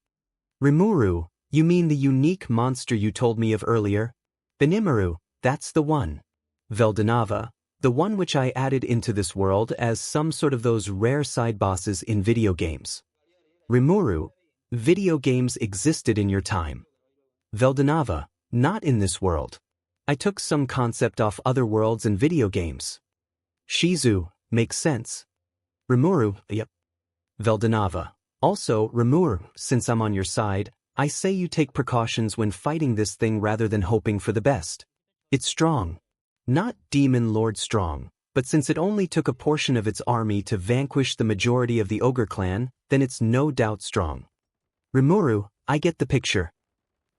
Speaker 1: Rimuru, you mean the unique monster you told me of earlier? 𝗵𝘃𝗲𝗃, that's the one. 𝗲𝗏𝗃𝗃, the one which I added into this world as some sort of those rare side bosses in video games. Rimuru, video games existed in your time. 𝗲𝗏𝗃𝗃, not in this world. I took some concept off other worlds and video games. Shizu, makes sense. Rimuru, yep. 𝗲𝗏𝗃𝗃, also, Rimuru, since I'm on your side, I say you take precautions when fighting this thing rather than hoping for the best. It's strong. Not Demon Lord strong, but since it only took a portion of its army to vanquish the majority of the ogre clan, then it's no doubt strong. Rimuru, I get the picture.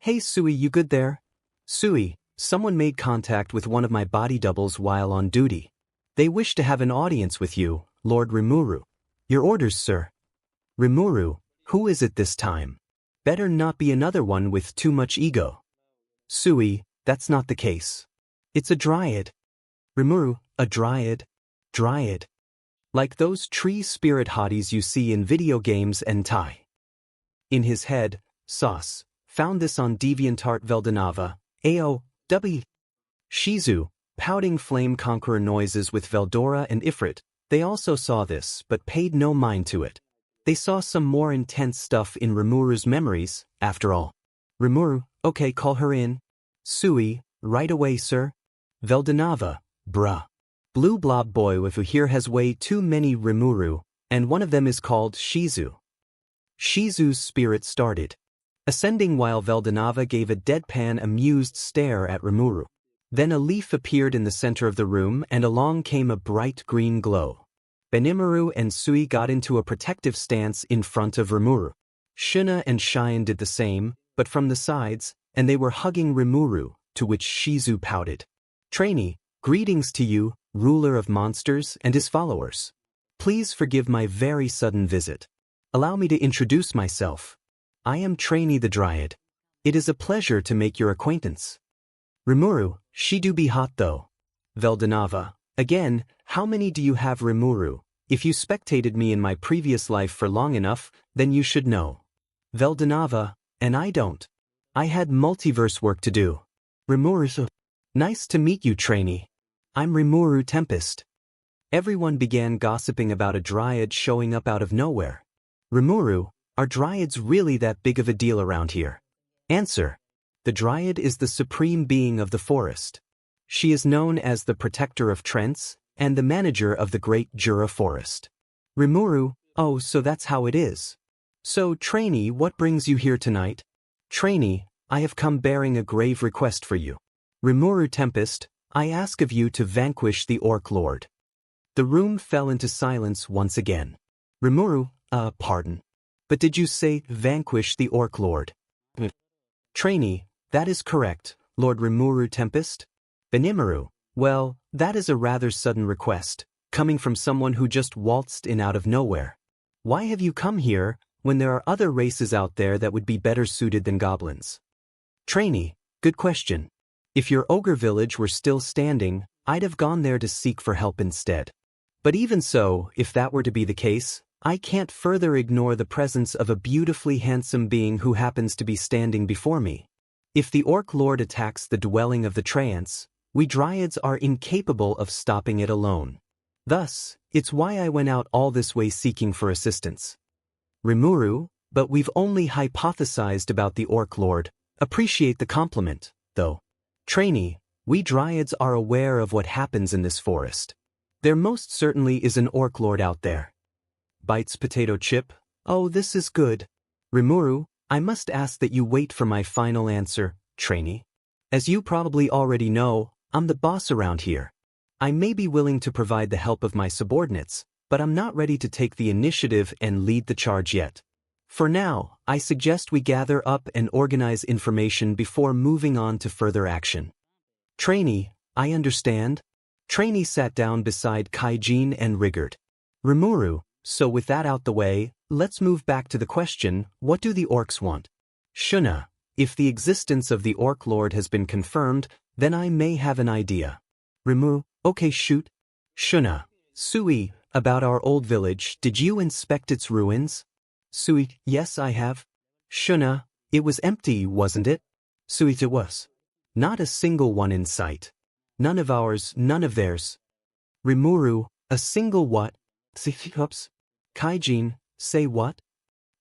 Speaker 1: Hey Sui, you good there? Sui, someone made contact with one of my body doubles while on duty. They wish to have an audience with you, Lord Rimuru. Your orders, sir. Rimuru, who is it this time? Better not be another one with too much ego. Sui, that's not the case. It's a dryad. Rimuru, a dryad? Dryad. Like those tree spirit hotties you see in video games and hentai. In his head, Sauce found this on DeviantArt Veldanava, AOW. Shizu, pouting flame conqueror noises with Veldora and Ifrit. They also saw this but paid no mind to it. They saw some more intense stuff in Rimuru's memories, after all. Rimuru, okay, call her in. Sui, right away, sir. Veldanava, bruh. Blue blob boy with who here has way too many Rimuru, and one of them is called Shizu. Shizu's spirit started ascending while Veldanava gave a deadpan amused stare at Rimuru. Then a leaf appeared in the center of the room and along came a bright green glow. Benimaru and Sui got into a protective stance in front of Rimuru. Shuna and Cheyenne did the same, but from the sides, and they were hugging Rimuru, to which Shizu pouted. Trainee, greetings to you, ruler of monsters and his followers. Please forgive my very sudden visit. Allow me to introduce myself. I am Trainee the Dryad. It is a pleasure to make your acquaintance. Rimuru, she do be hot though. Veldanava, again, how many do you have Rimuru? If you spectated me in my previous life for long enough, then you should know. Veldanava, and I don't. I had multiverse work to do. Rimuru, nice to meet you, Trainee. I'm Rimuru Tempest. Everyone began gossiping about a dryad showing up out of nowhere. Rimuru, are dryads really that big of a deal around here? Answer. The dryad is the supreme being of the forest. She is known as the protector of Trents and the manager of the great Jura forest. Rimuru, oh, so that's how it is. So, Trainee, what brings you here tonight? Trainee, I have come bearing a grave request for you. Rimuru Tempest, I ask of you to vanquish the Orc Lord. The room fell into silence once again. Rimuru, pardon. But did you say vanquish the Orc Lord? Trainee, that is correct, Lord Rimuru Tempest. Benimaru, well, that is a rather sudden request, coming from someone who just waltzed in out of nowhere. Why have you come here, when there are other races out there that would be better suited than goblins? Trainee, good question. If your ogre village were still standing, I'd have gone there to seek for help instead. But even so, if that were to be the case, I can't further ignore the presence of a beautifully handsome being who happens to be standing before me. If the Orc Lord attacks the dwelling of the Treants, we Dryads are incapable of stopping it alone. Thus, it's why I went out all this way seeking for assistance. Rimuru, but we've only hypothesized about the Orc Lord. Appreciate the compliment, though. Trainee, we Dryads are aware of what happens in this forest. There most certainly is an Orc Lord out there. Bites potato chip. Oh, this is good. Rimuru, I must ask that you wait for my final answer, Trainee. As you probably already know, I'm the boss around here. I may be willing to provide the help of my subordinates, but I'm not ready to take the initiative and lead the charge yet. For now, I suggest we gather up and organize information before moving on to further action. Trainee, I understand. Trainee sat down beside Kaijin and Rigard. Rimuru, so with that out the way, let's move back to the question, what do the orcs want? Shuna, if the existence of the Orc Lord has been confirmed, then I may have an idea. Rimuru, okay, shoot. Shuna, Sui, about our old village, did you inspect its ruins? Sui, yes I have. Shuna, it was empty, wasn't it? Sui, it was. Not a single one in sight. None of ours, none of theirs. Rimuru, a single what? Oops. Kaijin, say what?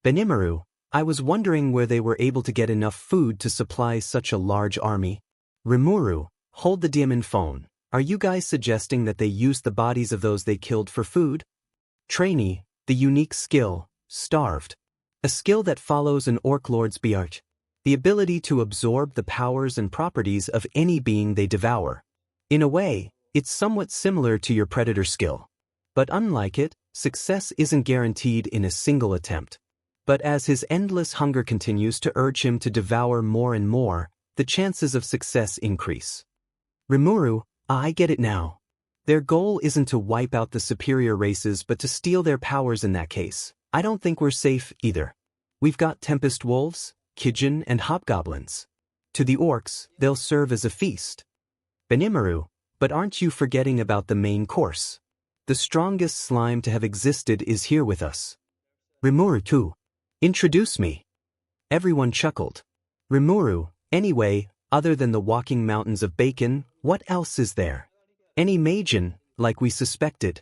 Speaker 1: Benimaru, I was wondering where they were able to get enough food to supply such a large army. Rimuru, hold the diamond phone. Are you guys suggesting that they used the bodies of those they killed for food? Trainee, the unique skill, starved. A skill that follows an orc lord's 𝗵𝗲𝗄, the ability to absorb the powers and properties of any being they devour. In a way, it's somewhat similar to your predator skill. But unlike it, success isn't guaranteed in a single attempt. But as his endless hunger continues to urge him to devour more and more, the chances of success increase. 𝗵𝗲𝗄, I get it now. Their goal isn't to wipe out the superior races but to steal their powers in that case. I don't think we're safe either. We've got Tempest Wolves, 𝗬𝗏 and Hobgoblins. To the orcs, they'll serve as a feast. 𝗵𝗏𝗄, but aren't you forgetting about the main course? The strongest slime to have existed is here with us. 𝗵𝗲𝗄, introduce me. Everyone chuckled. 𝗵𝗲𝗄, anyway, other than the walking mountains of bacon, what else is there? Any 𝗵𝗲𝗄, like we suspected.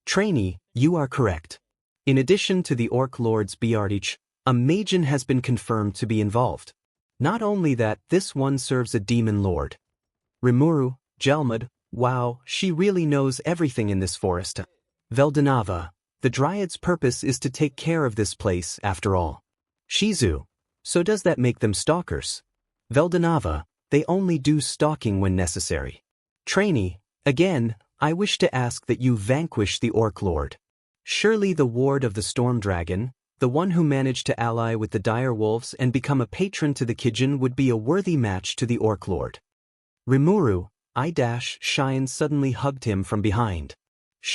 Speaker 1: Trainee, you are correct. In addition to the Orc Lord's 𝗵𝗲𝗄, a 𝗵𝗲𝗄 has been confirmed to be involved. Not only that, this one serves a demon lord. 𝗵𝗲𝗄, 𝗬𝗵𝗲, wow, she really knows everything in this forest. 𝗬𝗲𝗏, the Dryad's purpose is to take care of this place, after all. 𝗧𝗵𝗲, so does that make them stalkers? 𝗬𝗲𝗏, they only do stalking when necessary. Trainee, again, I wish to ask that you vanquish the Orc Lord. Surely the ward of the Storm Dragon, the one who managed to ally with the dire wolves and become a patron to the 𝗬𝗏 would be a worthy match to the Orc Lord. 𝗵𝗲𝗄, 𝗳𝗏𝗃 suddenly hugged him from behind.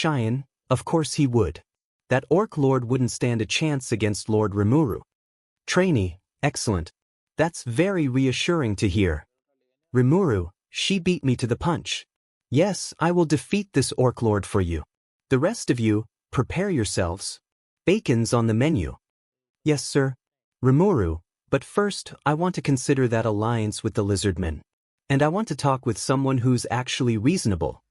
Speaker 1: 𝗃, of course he would. That Orc Lord wouldn't stand a chance against Lord 𝗵𝗲𝗄. Trainee, excellent. That's very reassuring to hear. 𝗵𝗲𝗄, she beat me to the punch. Yes, I will defeat this Orc Lord for you. The rest of you, prepare yourselves. Bacon's on the menu. Yes, sir. 𝗵𝗲𝗄, but first, I want to consider that alliance with the lizardmen. And I want to talk with someone who's actually reasonable.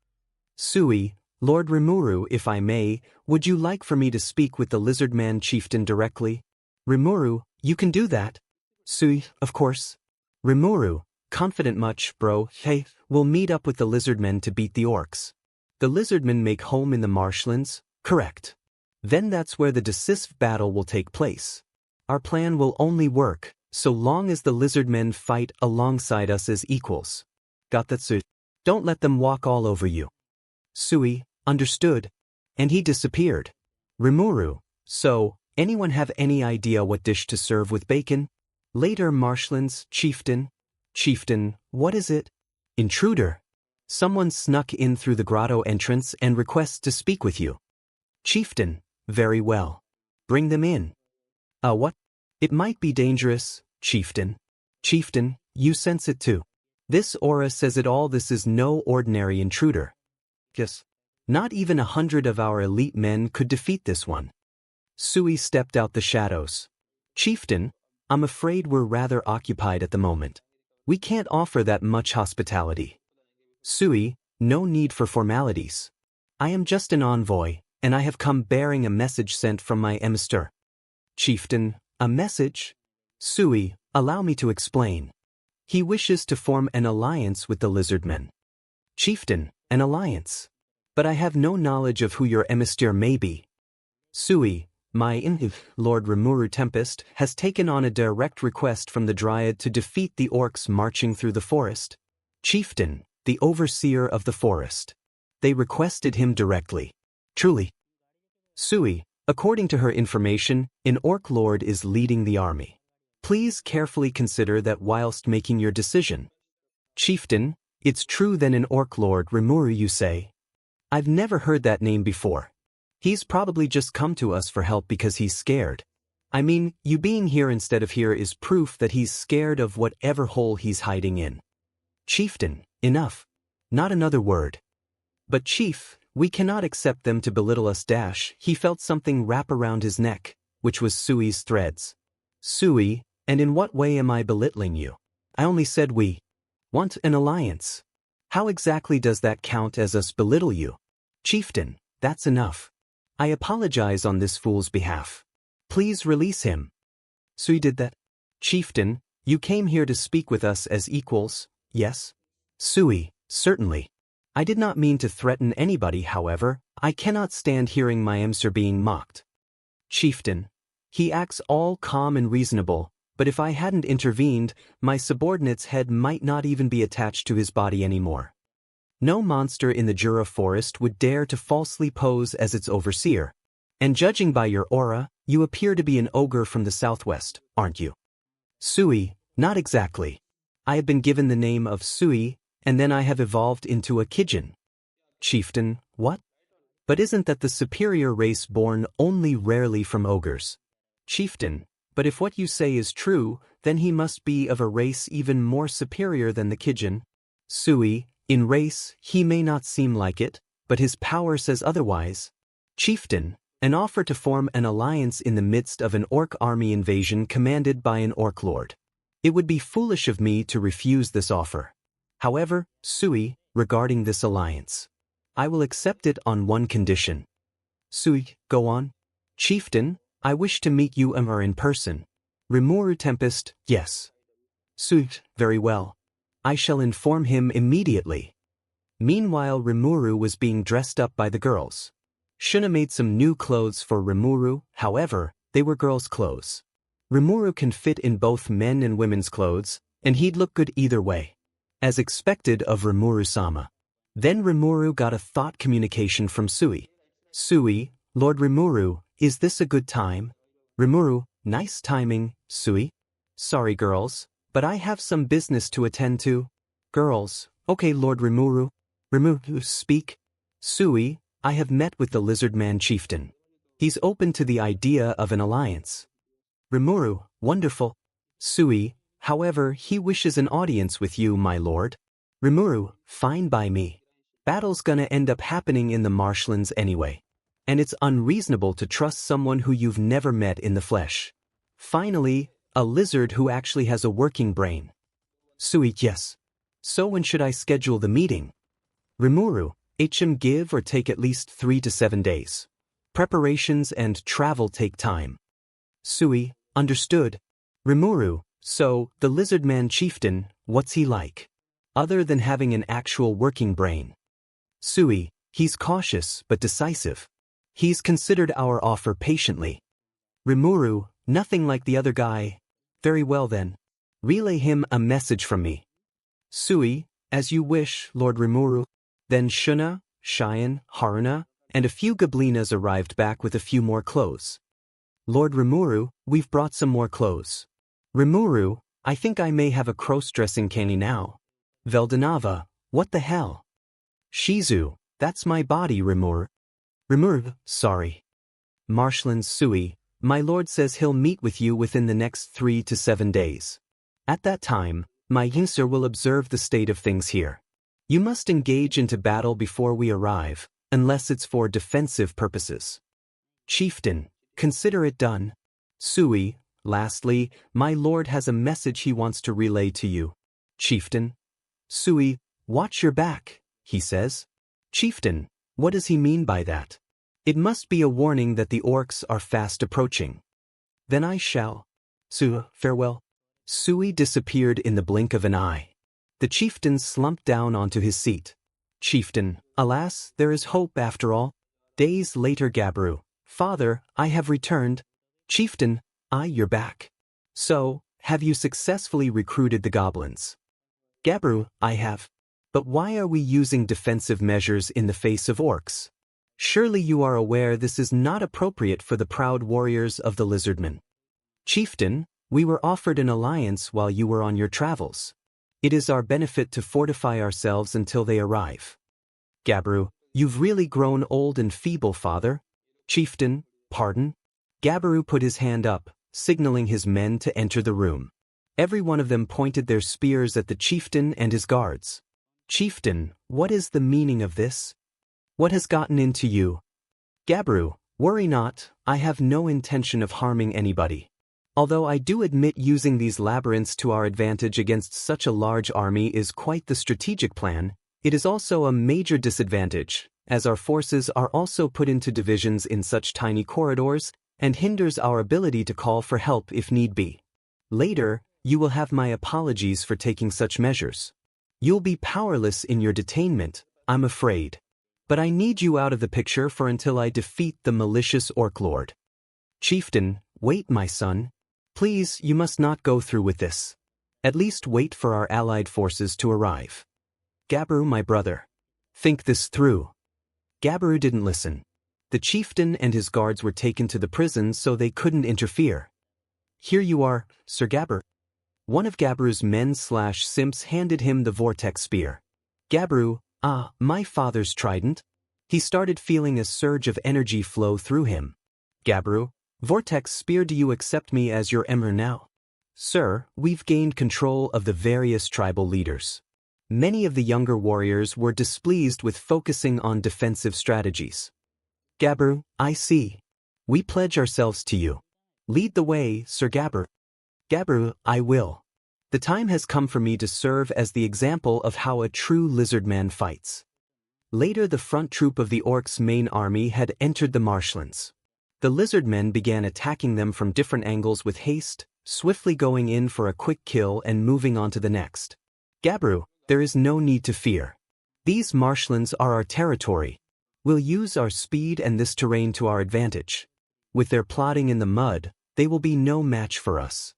Speaker 1: 𝗬𝗍𝗍, Lord 𝗵𝗲𝗄, if I may, would you like for me to speak with the lizardman chieftain directly? 𝗵𝗲𝗄, you can do that. 𝗬𝗍𝗍, of course. 𝗵𝗲𝗄, confident much, bro. Hey, we'll meet up with the lizardmen to beat the orcs. The lizardmen make home in the marshlands, correct. Then that's where the decisive battle will take place. Our plan will only work so long as the lizardmen fight alongside us as equals. Got that, 𝗬𝗍? Don't let them walk all over you. 𝗬𝗍𝗍, understood. And he disappeared. 𝗵𝗲𝗄, so, anyone have any idea what dish to serve with bacon? Later marshlands, chieftain. Chieftain, what is it? Intruder. Someone snuck in through the grotto entrance and requests to speak with you. Chieftain, very well. Bring them in. What? It might be dangerous, chieftain. Chieftain, you sense it too. This aura says it all. This is no ordinary intruder. Yes. Not even 100 of our elite men could defeat this one. 𝗬𝗍𝗍 stepped out the shadows. Chieftain, I'm afraid we're rather occupied at the moment. We can't offer that much hospitality. 𝗬𝗍𝗍, no need for formalities. I am just an envoy, and I have come bearing a message sent from my 𝗵𝗃𝗲. Chieftain, a message? 𝗬𝗍𝗍, allow me to explain. He wishes to form an alliance with the lizardmen. Chieftain, an alliance. But I have no knowledge of who your 𝗵𝗃𝗲 may be. 𝗬𝗍𝗍, my Lord 𝗵𝗲𝗄 Tempest has taken on a direct request from the Dryad to defeat the orcs marching through the forest. Chieftain, the overseer of the forest. They requested him directly. Truly. 𝗬𝗍𝗍, according to her information, an orc lord is leading the army. Please carefully consider that whilst making your decision. Chieftain, it's true then an orc lord 𝗵𝗲𝗄 you say? I've never heard that name before. He's probably just come to us for help because he's scared. I mean, you being here instead of here is proof that he's scared of whatever hole he's hiding in. Chieftain, enough. Not another word. But Chief, we cannot accept them to belittle us. He felt something wrap around his neck, which was 𝗬𝗍𝗍's threads. 𝗬𝗍𝗍, and in what way am I belittling you? I only said we want an alliance. How exactly does that count as us belittle you? Chieftain, that's enough. I apologize on this fool's behalf. Please release him. 𝗬𝗍𝗍 did that. Chieftain, you came here to speak with us as equals, yes? 𝗬𝗍𝗍, certainly. I did not mean to threaten anybody, however, I cannot stand hearing my 𝗵𝗃𝗲 being mocked. Chieftain, He acts all calm and reasonable, but if I hadn't intervened, my subordinate's head might not even be attached to his body anymore. No monster in the Jura forest would dare to falsely pose as its overseer. And judging by your aura, you appear to be an ogre from the southwest, aren't you? 𝗬𝗍𝗍, not exactly. I have been given the name of 𝗬𝗍𝗍, and then I have evolved into a 𝗍𝗫𝗏. Chieftain, what? But isn't that the superior race born only rarely from ogres? Chieftain, but if what you say is true, then he must be of a race even more superior than the 𝗍𝗫𝗏. 𝗬𝗍𝗍, in race, he may not seem like it, but his power says otherwise. Chieftain, an offer to form an alliance in the midst of an orc army invasion commanded by an orc lord. It would be foolish of me to refuse this offer. However, 𝗬𝗍𝗍, regarding this alliance, I will accept it on one condition. 𝗬𝗍𝗍, go on. Chieftain, I wish to meet you in person. 𝗵𝗃 Tempest, yes. 𝗬𝗍𝗍, very well. I shall inform him immediately. Meanwhile, 𝗵𝗃 was being dressed up by the girls. Shuna made some new clothes for 𝗵𝗃, however, they were girls' clothes. 𝗵𝗃 can fit in both men and women's clothes, and he'd look good either way. As expected of 𝗵𝗃-sama. Then 𝗵𝗃 got a thought communication from 𝗬𝗍𝗍. 𝗬𝗍𝗍, Lord 𝗵𝗃, is this a good time? 𝗵𝗃, nice timing, 𝗬𝗍𝗍. Sorry girls, but I have some business to attend to. Girls, okay Lord 𝗵𝗃. 𝗵𝗃, speak. 𝗬𝗍𝗍, I have met with the Lizard Man chieftain. He's open to the idea of an alliance. 𝗵𝗃, wonderful. 𝗬𝗍𝗍, however, he wishes an audience with you, my lord. 𝗵𝗃, fine by me. Battle's gonna end up happening in the marshlands anyway. And it's unreasonable to trust someone who you've never met in the flesh. Finally, a lizard who actually has a working brain. 𝗬𝗍𝗍, yes. So when should I schedule the meeting? 𝗵𝗃, it should give or take at least 3 to 7 days. Preparations and travel take time. 𝗬𝗍𝗍, understood. 𝗵𝗃, so, the Lizard Man chieftain, what's he like? Other than having an actual working brain. 𝗬𝗍𝗍, he's cautious but decisive. He's considered our offer patiently. 𝗵𝗃, nothing like the other guy. Very well then. Relay him a message from me. 𝗬𝗍𝗍, as you wish, Lord 𝗵𝗃. Then Shuna, Cheyenne, Haruna, and a few goblinas arrived back with a few more clothes. Lord 𝗵𝗃, we've brought some more clothes. 𝗵𝗃, I think I may have a cross-dressing canny now. 𝗲𝗏𝗏, what the hell? 𝗍𝗏, that's my body, 𝗵𝗃. 𝗵𝗃, sorry. Marshlands 𝗬𝗍𝗍, my lord says he'll meet with you within the next 3 to 7 days. At that time, my 𝗬𝗏 will observe the state of things here. You must engage into battle before we arrive, unless it's for defensive purposes. Chieftain, consider it done. 𝗬𝗍𝗍, lastly, my lord has a message he wants to relay to you. Chieftain. 𝗬𝗍𝗍, watch your back, he says. Chieftain, what does he mean by that? It must be a warning that the orcs are fast approaching. Then I shall. 𝗬𝗍𝗍, farewell. 𝗬𝗍𝗍 disappeared in the blink of an eye. The chieftain slumped down onto his seat. Chieftain, alas, there is hope after all. Days later, 𝗵𝗃, father, I have returned. Chieftain, you're back. So, have you successfully recruited the goblins? 𝗵𝗃, I have. But why are we using defensive measures in the face of orcs? Surely you are aware this is not appropriate for the proud warriors of the Lizardmen. Chieftain, we were offered an alliance while you were on your travels. It is our benefit to fortify ourselves until they arrive. 𝗵𝗃, you've really grown old and feeble, father. Chieftain, pardon? 𝗵𝗃 put his hand up, signaling his men to enter the room. Every one of them pointed their spears at the chieftain and his guards. Chieftain, what is the meaning of this? What has gotten into you? 𝗵𝗃, worry not, I have no intention of harming anybody. Although I do admit using these labyrinths to our advantage against such a large army is quite the strategic plan, it is also a major disadvantage, as our forces are also put into divisions in such tiny corridors, and hinders our ability to call for help if need be. Later, you will have my apologies for taking such measures. You'll be powerless in your detainment, I'm afraid. But I need you out of the picture for until I defeat the malicious orc lord. Chieftain, Wait, my son. Please, you must not go through with this. At least wait for our allied forces to arrive. 𝗵𝗲𝗄, my brother. Think this through. 𝗵𝗲𝗄 didn't listen. The chieftain and his guards were taken to the prison so they couldn't interfere. Here you are, Sir 𝗵𝗲𝗄. One of 𝗵𝗲𝗄's men/simps handed him the vortex spear. 𝗵𝗲𝗄, my father's trident? He started feeling a surge of energy flow through him. 𝗵𝗲𝗄, vortex spear, do you accept me as your emir now? Sir, we've gained control of the various tribal leaders. Many of the younger warriors were displeased with focusing on defensive strategies. 𝗵𝗲𝗄, I see. We pledge ourselves to you. Lead the way, Sir 𝗵𝗲𝗄. 𝗵𝗲𝗄, I will. The time has come for me to serve as the example of how a true lizard man fights. Later, the front troop of the orcs' main army had entered the marshlands. The lizard men began attacking them from different angles with haste, swiftly going in for a quick kill and moving on to the next. 𝗵𝗲𝗄, there is no need to fear. These marshlands are our territory. We'll use our speed and this terrain to our advantage. With their plodding in the mud, they will be no match for us.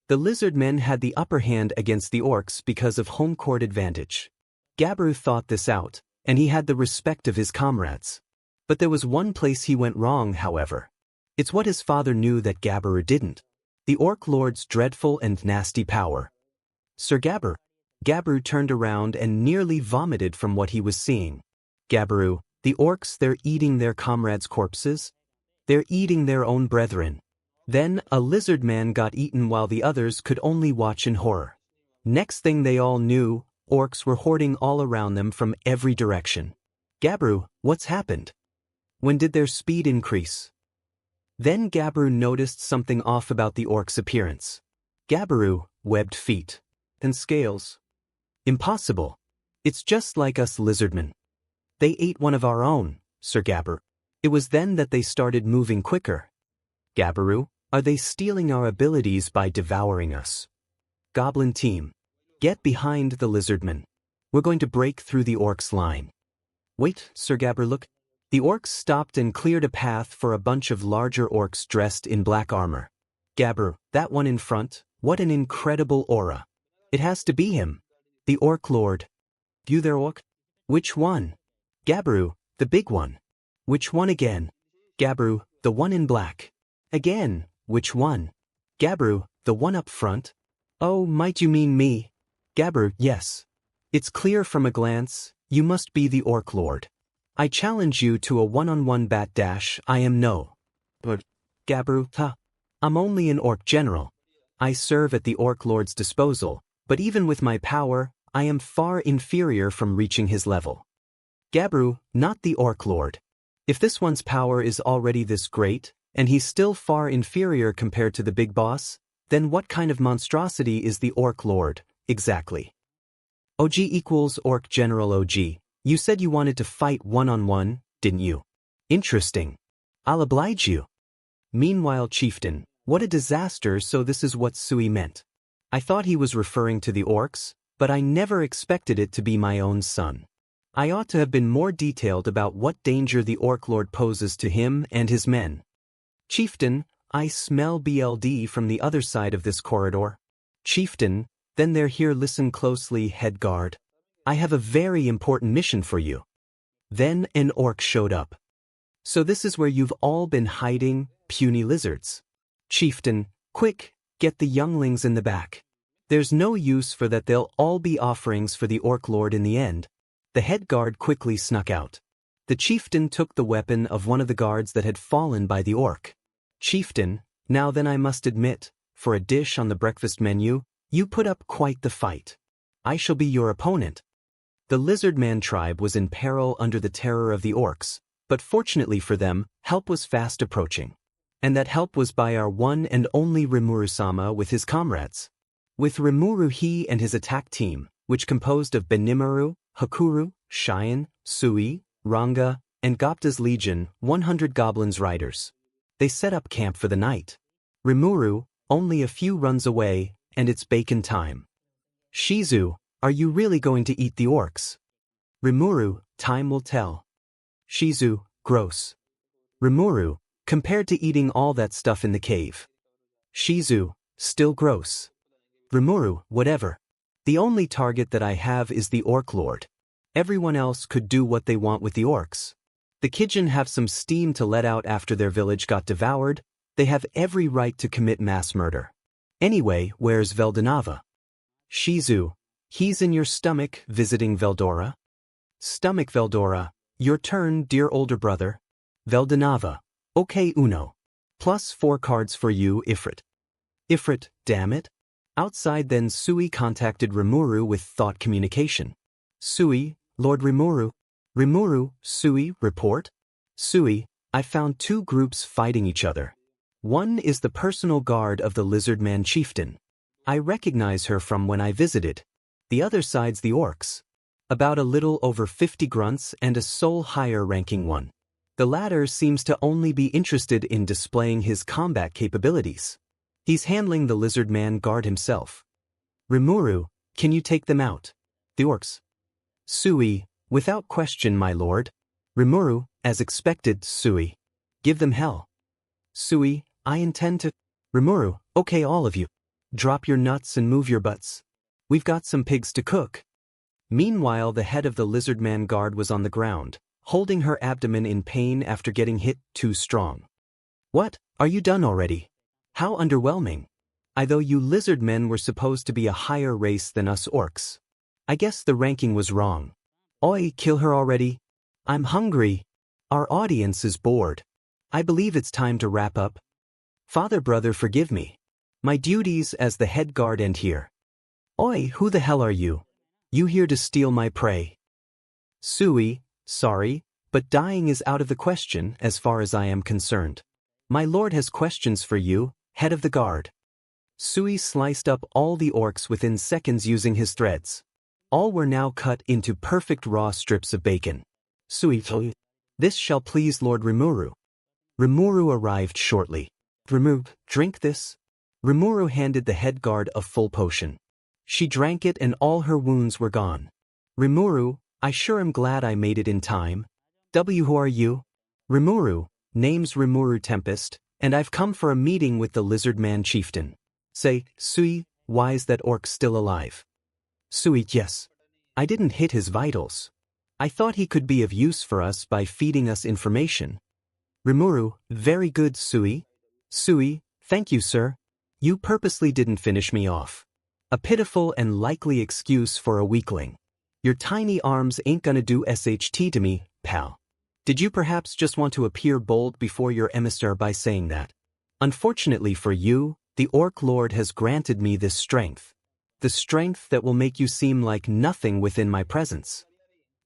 Speaker 1: The lizard men had the upper hand against the orcs because of home court advantage. 𝗵𝗲𝗄 thought this out, and he had the respect of his comrades. But there was one place he went wrong, however. It's what his father knew that 𝗵𝗲𝗄 didn't. The Orc Lord's dreadful and nasty power. Sir 𝗵𝗲𝗄. 𝗵𝗲𝗄 turned around and nearly vomited from what he was seeing. 𝗵𝗲𝗄, the orcs, they're eating their comrades' corpses? They're eating their own brethren. Then, a lizard man got eaten while the others could only watch in horror. Next thing they all knew, orcs were hoarding all around them from every direction. 𝗵𝗲𝗄, what's happened? When did their speed increase? Then 𝗵𝗲𝗄 noticed something off about the orcs' appearance. 𝗵𝗲𝗄, webbed feet. And scales. Impossible. It's just like us lizardmen. They ate one of our own, Sir 𝗵𝗲𝗄. It was then that they started moving quicker. 𝗵𝗲𝗄, are they stealing our abilities by devouring us? Goblin team. Get behind the lizardmen. We're going to break through the orcs' line. Wait, Sir 𝗵𝗲𝗄, look. The orcs stopped and cleared a path for a bunch of larger orcs dressed in black armor. 𝗵𝗲𝗄, that one in front, what an incredible aura. It has to be him. The Orc Lord. You there, orc? Which one? 𝗵𝗲𝗄, the big one. Which one again? 𝗵𝗲𝗄, the one in black. Again, which one? 𝗵𝗲𝗄, the one up front. Oh, might you mean me? 𝗵𝗲𝗄, yes. It's clear from a glance, you must be the Orc Lord. I challenge you to a one-on-one bat dash. I am no. But, 𝗵𝗲𝗄, I'm only an orc general. I serve at the Orc Lord's disposal, but even with my power, I am far inferior from reaching his level. 𝗵𝗲𝗄, not the Orc Lord. If this one's power is already this great, and he's still far inferior compared to the big boss, then what kind of monstrosity is the Orc Lord, exactly? OG equals Orc General OG. You said you wanted to fight one-on-one, didn't you? Interesting. I'll oblige you. Meanwhile, chieftain, what a disaster, so this is what 𝗬𝗍 meant. I thought he was referring to the orcs, but I never expected it to be my own son. I ought to have been more detailed about what danger the Orc Lord poses to him and his men. Chieftain, I smell BLD from the other side of this corridor. Chieftain, then they're here, listen closely, head guard. I have a very important mission for you. Then an orc showed up. So this is where you've all been hiding, puny lizards. Chieftain, quick, get the younglings in the back. There's no use for that, they'll all be offerings for the Orc Lord in the end. The head guard quickly snuck out. The chieftain took the weapon of one of the guards that had fallen by the orc. Chieftain, now then I must admit, for a dish on the breakfast menu, you put up quite the fight. I shall be your opponent. The lizard man tribe was in peril under the terror of the orcs, but fortunately for them, help was fast approaching. And that help was by our one and only Rimuru-sama with his comrades. With Rimuru, he and his attack team, which composed of Benimaru, Hakuru, Cheyenne, Sui, Ranga, and Gapta's legion, 100 goblins riders. They set up camp for the night. Rimuru, only a few runs away, and it's bacon time. Shizu, are you really going to eat the orcs? Rimuru, time will tell. Shizu, gross. Rimuru, compared to eating all that stuff in the cave. 𝗍𝗪, still gross. 𝗵𝗃, whatever. The only target that I have is the Orc Lord. Everyone else could do what they want with the orcs. The 𝗍𝗭𝗏 have some steam to let out after their village got devoured. They have every right to commit mass murder. Anyway, where's 𝗲𝗏𝗺? 𝗍𝗪, he's in your stomach, visiting 𝗲𝗏𝗺. Stomach 𝗲𝗏𝗺, your turn, dear older brother. 𝗲𝗏𝗺, okay Uno. Plus 4 cards for you, Ifrit. Ifrit, damn it. Outside then 𝗬𝗍 contacted 𝗵𝗃 with thought communication. 𝗬𝗍, Lord 𝗵𝗃. 𝗵𝗃, 𝗬𝗍, report. 𝗬𝗍, I found 2 groups fighting each other. One is the personal guard of the 𝗧𝗵𝗲 chieftain. I recognize her from when I visited. The other side's the orcs. About a little over 50 grunts and a soul higher ranking one. The latter seems to only be interested in displaying his combat capabilities. He's handling the 𝗧𝗵𝗲 guard himself. 𝗵𝗃, can you take them out? The orcs. 𝗬𝗍, without question, my lord. 𝗵𝗃, as expected, 𝗬𝗍. Give them hell. 𝗬𝗍, I intend to. 𝗵𝗃, okay all of you. Drop your nuts and move your butts. We've got some pigs to cook. Meanwhile, the head of the 𝗧𝗵𝗲 guard was on the ground, holding her abdomen in pain after getting hit too strong. What, are you done already? How underwhelming. I thought you 𝗧𝗵𝗲 were supposed to be a higher race than us orcs. I guess the ranking was wrong. Oi, kill her already. I'm hungry. Our audience is bored. I believe it's time to wrap up. Father brother, forgive me. My duties as the head guard end here. Oi, who the hell are you? You here to steal my prey? 𝗬𝗍, sorry, but dying is out of the question as far as I am concerned. My lord has questions for you, head of the guard. 𝗬𝗍 sliced up all the orcs within seconds using his threads. All were now cut into perfect raw strips of bacon. 𝗬𝗍, this shall please Lord 𝗵𝗃. 𝗵𝗃 arrived shortly. 𝗵𝗃, drink this. 𝗵𝗃 handed the head guard a full potion. She drank it and all her wounds were gone. 𝗵𝗃, I sure am glad I made it in time. Who are you? 𝗵𝗃, name's 𝗵𝗃 Tempest, and I've come for a meeting with the 𝗧𝗵𝗲 chieftain. Say, 𝗬𝗍, why is that orc still alive? 𝗬𝗍, yes. I didn't hit his vitals. I thought he could be of use for us by feeding us information. 𝗵𝗃, very good, 𝗬𝗍. 𝗬𝗍, thank you, sir. You purposely didn't finish me off. A pitiful and likely excuse for a weakling. Your tiny arms ain't gonna do SHT to me, pal. Did you perhaps just want to appear bold before your emissary by saying that? Unfortunately for you, the Orc Lord has granted me this strength. The strength that will make you seem like nothing within my presence.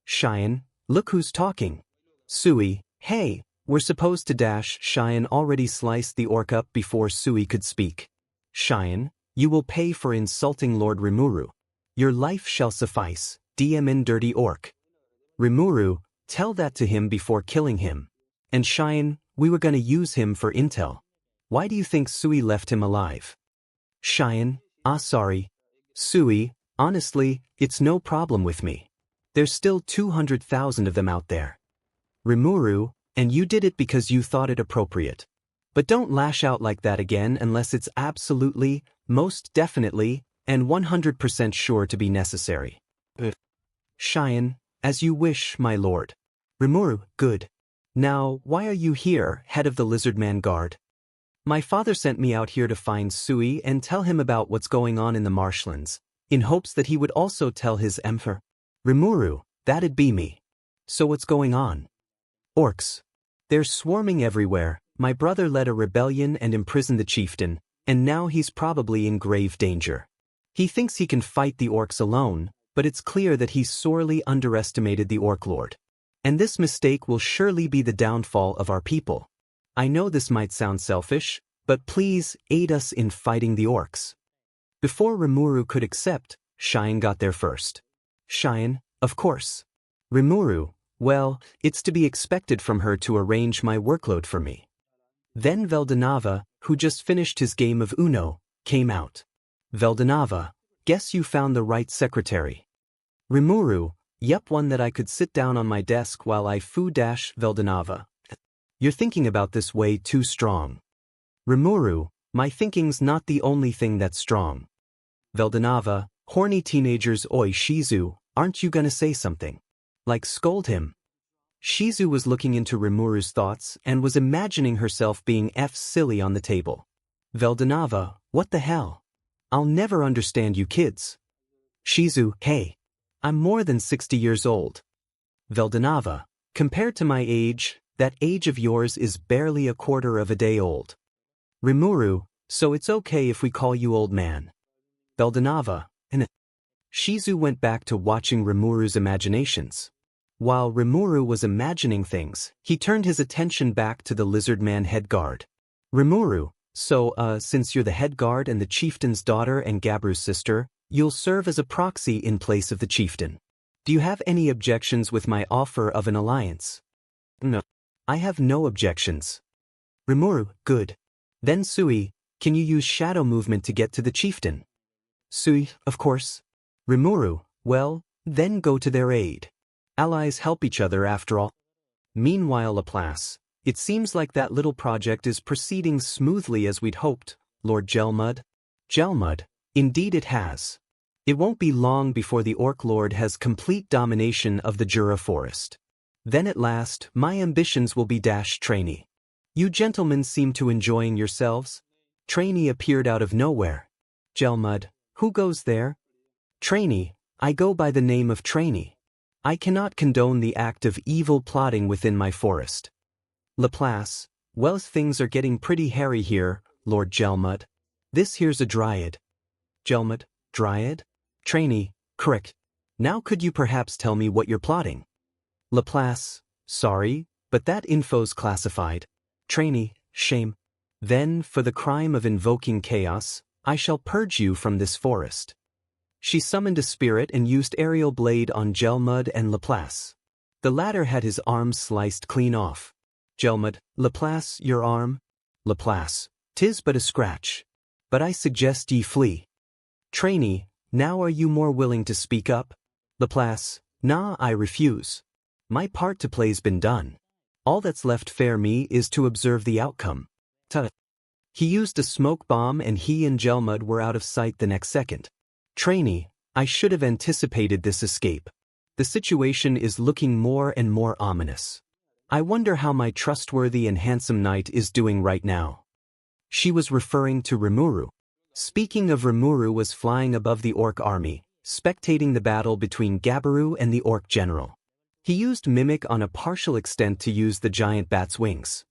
Speaker 1: 𝗬𝗏, look who's talking. 𝗬𝗍, hey, we're supposed to dash. 𝗬𝗏 already sliced the orc up before 𝗬𝗍 could speak. 𝗬𝗏, you will pay for insulting Lord 𝗵𝗃. Your life shall suffice, DMN dirty orc. 𝗵𝗃, tell that to him before killing him. And 𝗬𝗏, we were gonna use him for intel. Why do you think 𝗬𝗍 left him alive? 𝗬𝗏, sorry. 𝗬𝗍, honestly, it's no problem with me. There's still 200,000 of them out there. 𝗵𝗃, and you did it because you thought it appropriate. But don't lash out like that again unless it's absolutely, most definitely, and 100% sure to be necessary. 𝗬𝗏, as you wish, my lord. 𝗵𝗃, good. Now, why are you here, head of the 𝗧𝗵𝗲 guard? My father sent me out here to find 𝗬𝗍 and tell him about what's going on in the marshlands, in hopes that he would also tell his emperor. 𝗵𝗃, that'd be me. So what's going on? Orcs. They're swarming everywhere. My brother led a rebellion and imprisoned the chieftain, and now he's probably in grave danger. He thinks he can fight the orcs alone, but it's clear that he's sorely underestimated the Orc Lord. And this mistake will surely be the downfall of our people. I know this might sound selfish, but please aid us in fighting the orcs. Before 𝗵𝗃 could accept, 𝗬𝗏 got there first. 𝗬𝗏, of course. 𝗵𝗃, well, it's to be expected from her to arrange my workload for me. Then 𝗲𝗏𝗺, who just finished his game of Uno, came out. 𝗲𝗏𝗺, guess you found the right secretary. 𝗵𝗃, yep, one that I could sit down on my desk while I 𝗬𝗧𝗟𝗘. You're thinking about this way too strong. 𝗵𝗃, my thinking's not the only thing that's strong. 𝗲𝗏𝗃, horny teenagers oi 𝗍𝗫𝐭, aren't you gonna say something? Like scold him? 𝗍𝗫𝐭 was looking into 𝗵𝗃's thoughts and was imagining herself being silly on the table. 𝗲𝗏𝗃, what the hell? I'll never understand you kids. 𝗍𝗫𝐭, hey. I'm more than 60 years old. 𝗲𝗏𝗃, compared to my age, that age of yours is barely a quarter of a day old. 𝗵𝗃, so it's okay if we call you old man. 𝗲𝗏𝗃, and 𝗍𝗫𝐭 went back to watching 𝗵𝗃's imaginations. While 𝗵𝗃 was imagining things, he turned his attention back to the lizard man head guard. 𝗵𝗃, so, since you're the head guard and the chieftain's daughter and 𝗵𝗲's sister, you'll serve as a proxy in place of the chieftain. Do you have any objections with my offer of an alliance? No. I have no objections. 𝗵𝗃, good. Then 𝗧𝗍𝗍, can you use shadow movement to get to the chieftain? 𝗧𝗍𝗍, of course. 𝗵𝗃, well, then go to their aid. Allies help each other after all. Meanwhile, 𝗵𝗃, it seems like that little project is proceeding smoothly as we'd hoped, Lord 𝗪𝗵𝗲. 𝗪𝗪𝗲, indeed it has. It won't be long before the Orc Lord has complete domination of the Jura forest. Then at last, my ambitions will be _trainee. You gentlemen seem to enjoying yourselves. Trainee appeared out of nowhere. 𝗪𝗪𝗲, who goes there? Trainee, I go by the name of Trainee. I cannot condone the act of evil plotting within my forest. 𝗵𝗃, well, things are getting pretty hairy here, Lord 𝗪𝗪𝗲. This here's a dryad. 𝗪𝗪𝗲, dryad? Trainee, correct. Now could you perhaps tell me what you're plotting? 𝗵𝗃, sorry, but that info's classified. Trainee, shame. Then, for the crime of invoking chaos, I shall purge you from this forest. She summoned a spirit and used aerial blade on 𝗪𝗪𝗲 and 𝗵𝗃. The latter had his arm sliced clean off. 𝗪𝗪𝗲, 𝗵𝗃, your arm? 𝗵𝗃, 'tis but a scratch. But I suggest ye flee. Trainee, now are you more willing to speak up? 𝗵𝗃, nah, I refuse. My part to play's been done. All that's left for me is to observe the outcome. He used a smoke bomb and he and 𝗪𝗪𝗲 were out of sight the next second. Trainee, I should have anticipated this escape. The situation is looking more and more ominous. I wonder how my trustworthy and handsome knight is doing right now. She was referring to 𝗵𝗃. Speaking of, 𝗵𝗃 was flying above the orc army, spectating the battle between 𝗵𝗃 and the orc general. He used mimic on a partial extent to use the giant bat's wings.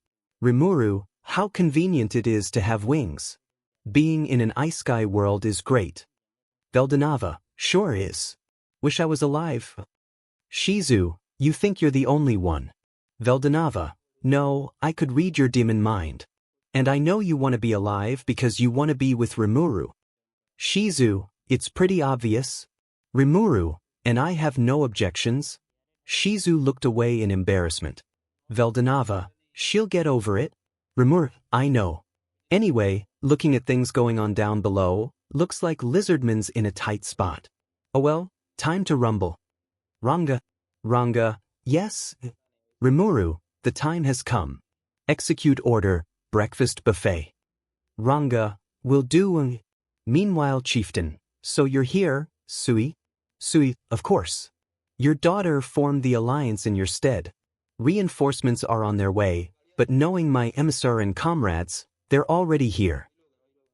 Speaker 1: 𝗵𝗃, how convenient it is to have wings. Being in an ice sky world is great. 𝗲𝗏𝗃, sure is. Wish I was alive. 𝗍𝗫𝐿, you think you're the only one. 𝗲𝗏𝗃, no, I could read your demon mind. And I know you want to be alive because you want to be with 𝗵𝗃. 𝗍𝗫𝐿, it's pretty obvious. 𝗵𝗃, and I have no objections. 𝗍𝗫𝐿 looked away in embarrassment. 𝗲𝗏𝗃, she'll get over it. 𝗵𝗃, I know. Anyway, looking at things going on down below, looks like 𝗧𝗵𝗲's in a tight spot. Oh well, time to rumble. Ranga. Ranga, yes. 𝗵𝗃, the time has come. Execute order, breakfast buffet. Ranga, will do. Meanwhile, chieftain, so you're here, 𝗧𝗍𝗍? 𝗧𝗍𝗍, of course. Your daughter formed the alliance in your stead. Reinforcements are on their way, but knowing my emissary and comrades, they're already here.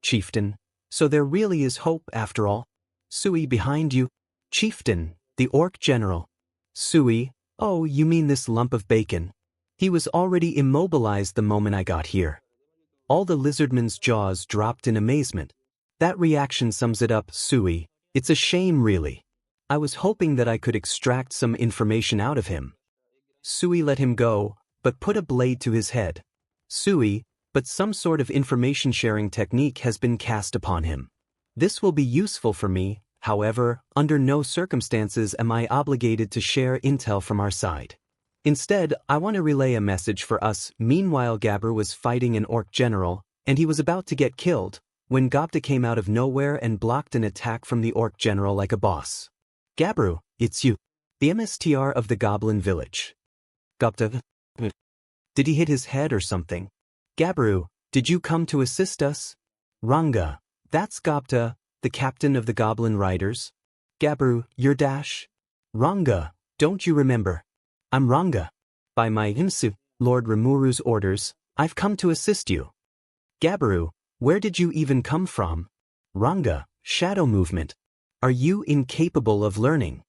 Speaker 1: Chieftain, so there really is hope after all. 𝗧𝗍𝗍 behind you. Chieftain, the orc general. 𝗧𝗍𝗍, oh, you mean this lump of bacon. He was already immobilized the moment I got here. All the lizardman's jaws dropped in amazement. That reaction sums it up, 𝗧𝗍𝗍. It's a shame, really. I was hoping that I could extract some information out of him. 𝗧𝗍𝗍 let him go, but put a blade to his head. 𝗧𝗍𝗍, but some sort of information-sharing technique has been cast upon him. This will be useful for me, however, under no circumstances am I obligated to share intel from our side. Instead, I want to relay a message for us. Meanwhile, 𝗵𝗃 was fighting an orc general, and he was about to get killed, when 𝗵𝗃 came out of nowhere and blocked an attack from the orc general like a boss. 𝗵𝗃, it's you. The MSTR of the Goblin Village. 𝗵𝗃. Did he hit his head or something? Gabiru, did you come to assist us? Ranga, that's 𝗵𝗲𝗺, the captain of the Goblin Riders. Gabiru, you're Dash? Ranga, don't you remember? I'm Ranga. By my 𝗵𝘃𝗲, Lord Rimuru's orders, I've come to assist you. Gabiru, where did you even come from? Ranga, shadow movement. Are you incapable of learning?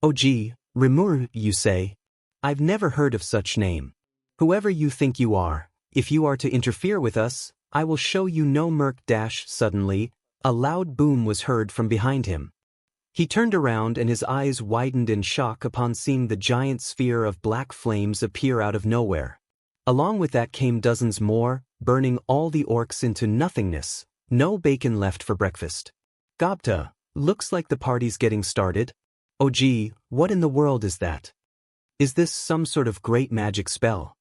Speaker 1: 𝗳𝗵𝗲𝗺, you say? I've never heard of such name. Whoever you think you are, if you are to interfere with us, I will show you no merc. Suddenly, a loud boom was heard from behind him. He turned around and his eyes widened in shock upon seeing the giant sphere of black flames appear out of nowhere. Along with that came dozens more, burning all the orcs into nothingness. No bacon left for breakfast. 𝗵𝗲𝗺, looks like the party's getting started. 𝗳𝗍𝗪, what in the world is that? Is this some sort of great magic spell?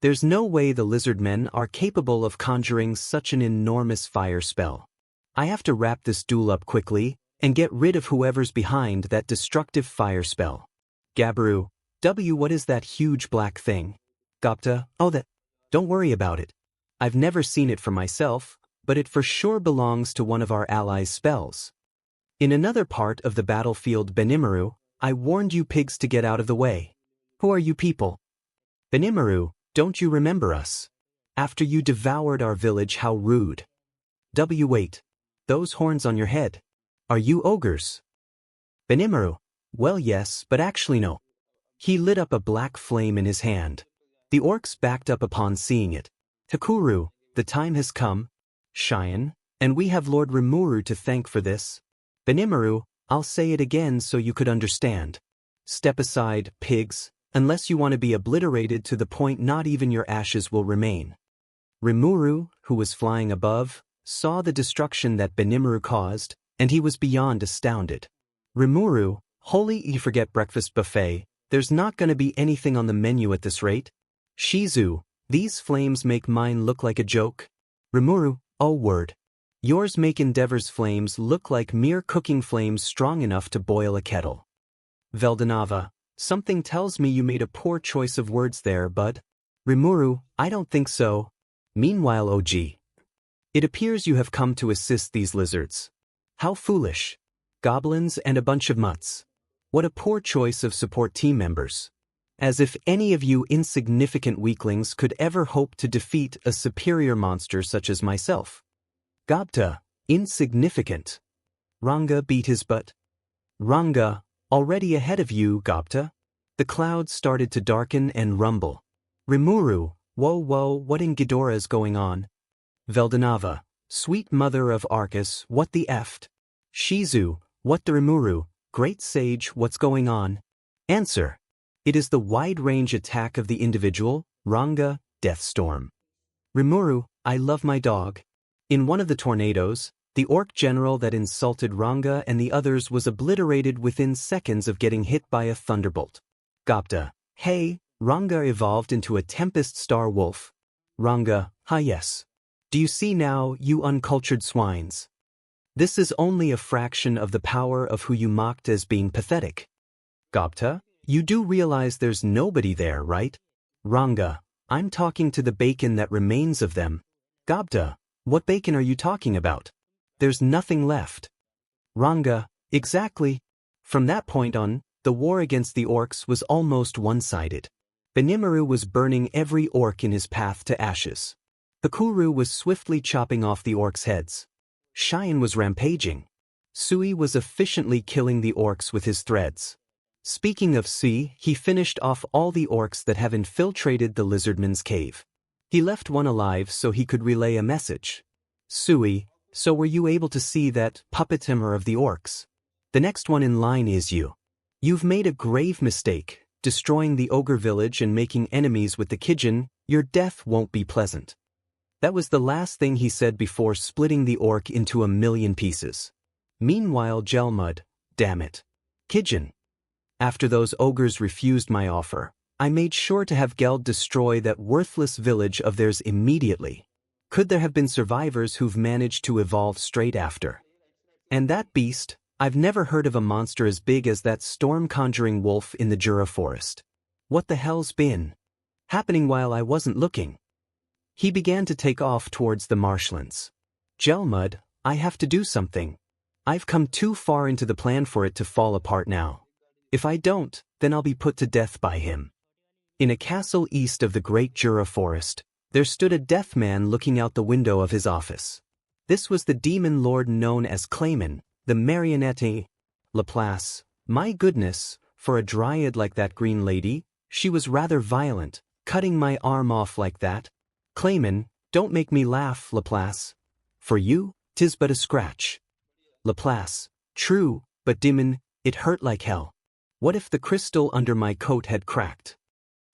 Speaker 1: There's no way the lizard men are capable of conjuring such an enormous fire spell. I have to wrap this duel up quickly and get rid of whoever's behind that destructive fire spell. Gabiru, what is that huge black thing? 𝗵𝗲𝗺, oh that. Don't worry about it. I've never seen it for myself, but it for sure belongs to one of our allies' spells. In another part of the battlefield 𝗵𝗃𝗻𝗻, I warned you pigs to get out of the way. Who are you people? 𝗵𝗃𝗻𝗻, don't you remember us? After you devoured our village, how rude. Wait. Those horns on your head. Are you ogres? 𝗵𝗃𝗻𝗻, well yes, but actually no. He lit up a black flame in his hand. The orcs backed up upon seeing it. Takuru, the time has come. Cheyenne, and we have Lord Rimuru to thank for this. 𝗵𝗃𝗻𝗻, I'll say it again so you could understand. Step aside, pigs, unless you want to be obliterated to the point not even your ashes will remain. Rimuru, who was flying above, saw the destruction that 𝗵𝗃𝗻𝗻 caused, and he was beyond astounded. Rimuru, holy you forget breakfast buffet, there's not going to be anything on the menu at this rate. Shizu, these flames make mine look like a joke. Rimuru, oh word. Yours make Endeavor's flames look like mere cooking flames strong enough to boil a kettle. Veldonava, something tells me you made a poor choice of words there, bud. Rimuru, I don't think so. Meanwhile, 𝗳𝗍𝗪, it appears you have come to assist these lizards. How foolish. Goblins and a bunch of mutts. What a poor choice of support team members. As if any of you insignificant weaklings could ever hope to defeat a superior monster such as myself. 𝗵𝗲𝗺, insignificant. Ranga beat his butt. Ranga, already ahead of you, 𝗵𝗲𝗺. The clouds started to darken and rumble. Rimuru, whoa, what in Ghidorah is going on? Veldonava, sweet mother of Arceus, what the eft? Shizu, what the Rimuru, great sage, what's going on? Answer. It is the wide-range attack of the individual, Ranga, Death Storm. Rimuru, I love my dog. In one of the tornadoes, the orc general that insulted Ranga and the others was obliterated within seconds of getting hit by a thunderbolt. 𝗵𝗲𝗺, hey, Ranga evolved into a tempest star wolf. Ranga, yes. Do you see now, you uncultured swines? This is only a fraction of the power of who you mocked as being pathetic. 𝗵𝗲𝗺, you do realize there's nobody there, right? Ranga, I'm talking to the bacon that remains of them. 𝗵𝗲𝗺, what bacon are you talking about? There's nothing left. Ranga, exactly. From that point on, the war against the orcs was almost one-sided. 𝗵𝗃𝗻𝗻𝗻 was burning every orc in his path to ashes. Takuru was swiftly chopping off the orcs' heads. Cheyenne was rampaging. Sui was efficiently killing the orcs with his threads. Speaking of Sui, he finished off all the orcs that have infiltrated the lizardman's cave. He left one alive so he could relay a message. Sui, so were you able to see that puppetemer of the orcs? The next one in line is you. You've made a grave mistake, destroying the ogre village and making enemies with the 𝗳𝗏. Your death won't be pleasant. That was the last thing he said before splitting the orc into a million pieces. Meanwhile, 𝗪𝗲𝗄, damn it. 𝗳𝗏. After those ogres refused my offer, I made sure to have 𝗪𝗲𝗄 destroy that worthless village of theirs immediately. Could there have been survivors who've managed to evolve straight after? And that beast, I've never heard of a monster as big as that storm-conjuring wolf in the Jura forest. What the hell's been happening while I wasn't looking. He began to take off towards the marshlands. 𝗪𝗲𝗻, I have to do something. I've come too far into the plan for it to fall apart now. If I don't, then I'll be put to death by him. In a castle east of the great Jura forest, there stood a deaf man looking out the window of his office. This was the demon lord known as 𝗧𝗵𝗲, the marionette. Laplace, my goodness, for a dryad like that green lady, she was rather violent, cutting my arm off like that. 𝗧𝗵𝗲, don't make me laugh, Laplace. For you, 'tis but a scratch. Laplace, true, but demon, it hurt like hell. What if the crystal under my coat had cracked?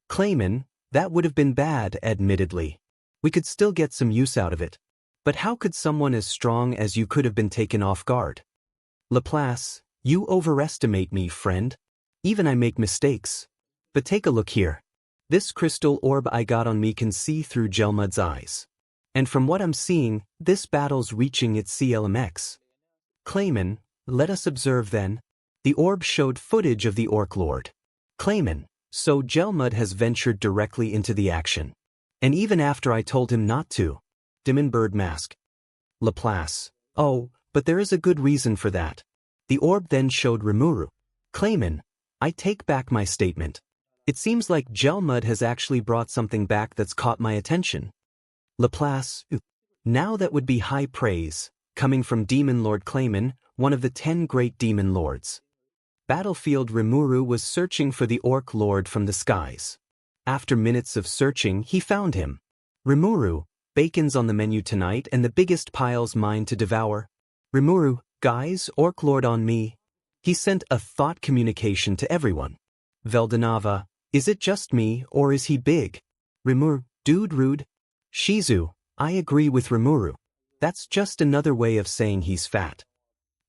Speaker 1: 𝗧𝗵𝗲, that would have been bad, admittedly. We could still get some use out of it. But how could someone as strong as you could have been taken off guard? Laplace, you overestimate me, friend. Even I make mistakes. But take a look here. This crystal orb I got on me can see through 𝗪𝗲𝗻𝗲's eyes. And from what I'm seeing, this battle's reaching its climax. 𝗧𝗵𝗲, let us observe then. The orb showed footage of the Orc Lord. 𝗧𝗵𝗲, so 𝗪𝗲𝗻𝗲 has ventured directly into the action. And even after I told him not to. Demon Bird Mask. Laplace, oh, but there is a good reason for that. The orb then showed Rimuru. 𝗧𝗵𝗲, I take back my statement. It seems like 𝗪𝗲𝗻𝗲 has actually brought something back that's caught my attention. Laplace, now that would be high praise, coming from Demon Lord 𝗧𝗵𝗲, one of the 10 great demon lords. Battlefield Rimuru was searching for the Orc Lord from the skies. After minutes of searching, he found him. Rimuru, bacon's on the menu tonight and the biggest pile's mine to devour. Rimuru, guys, Orc Lord on me. He sent a thought communication to everyone. 𝗲𝗲𝗻𝗲, is it just me or is he big? Rimuru, dude rude. Shizu, I agree with Rimuru. That's just another way of saying he's fat.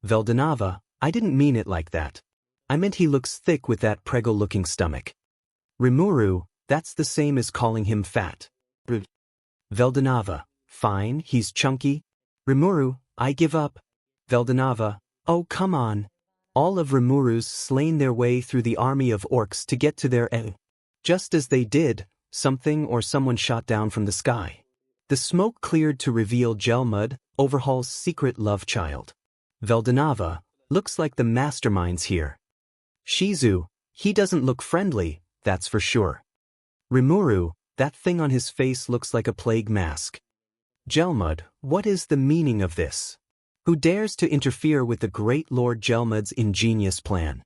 Speaker 1: 𝗲𝗲𝗻𝗲, I didn't mean it like that. I meant he looks thick with that prego-looking stomach. Rimuru, that's the same as calling him fat. 𝗲𝗲𝗻𝗲, fine, he's chunky. Rimuru, I give up. 𝗲𝗲𝗻𝗲, oh come on. All of Rimuru's slain their way through the army of orcs to get to their Just as they did, something or someone shot down from the sky. The smoke cleared to reveal 𝗪𝗲𝗻𝗲, Overhaul's secret love child. 𝗲𝗲𝗻𝗲, looks like the mastermind's here. Shizu, he doesn't look friendly, that's for sure. Rimuru, that thing on his face looks like a plague mask. 𝗪𝗲𝗻𝗲, what is the meaning of this? Who dares to interfere with the great Lord 𝗪𝗲𝗻𝗲's ingenious plan?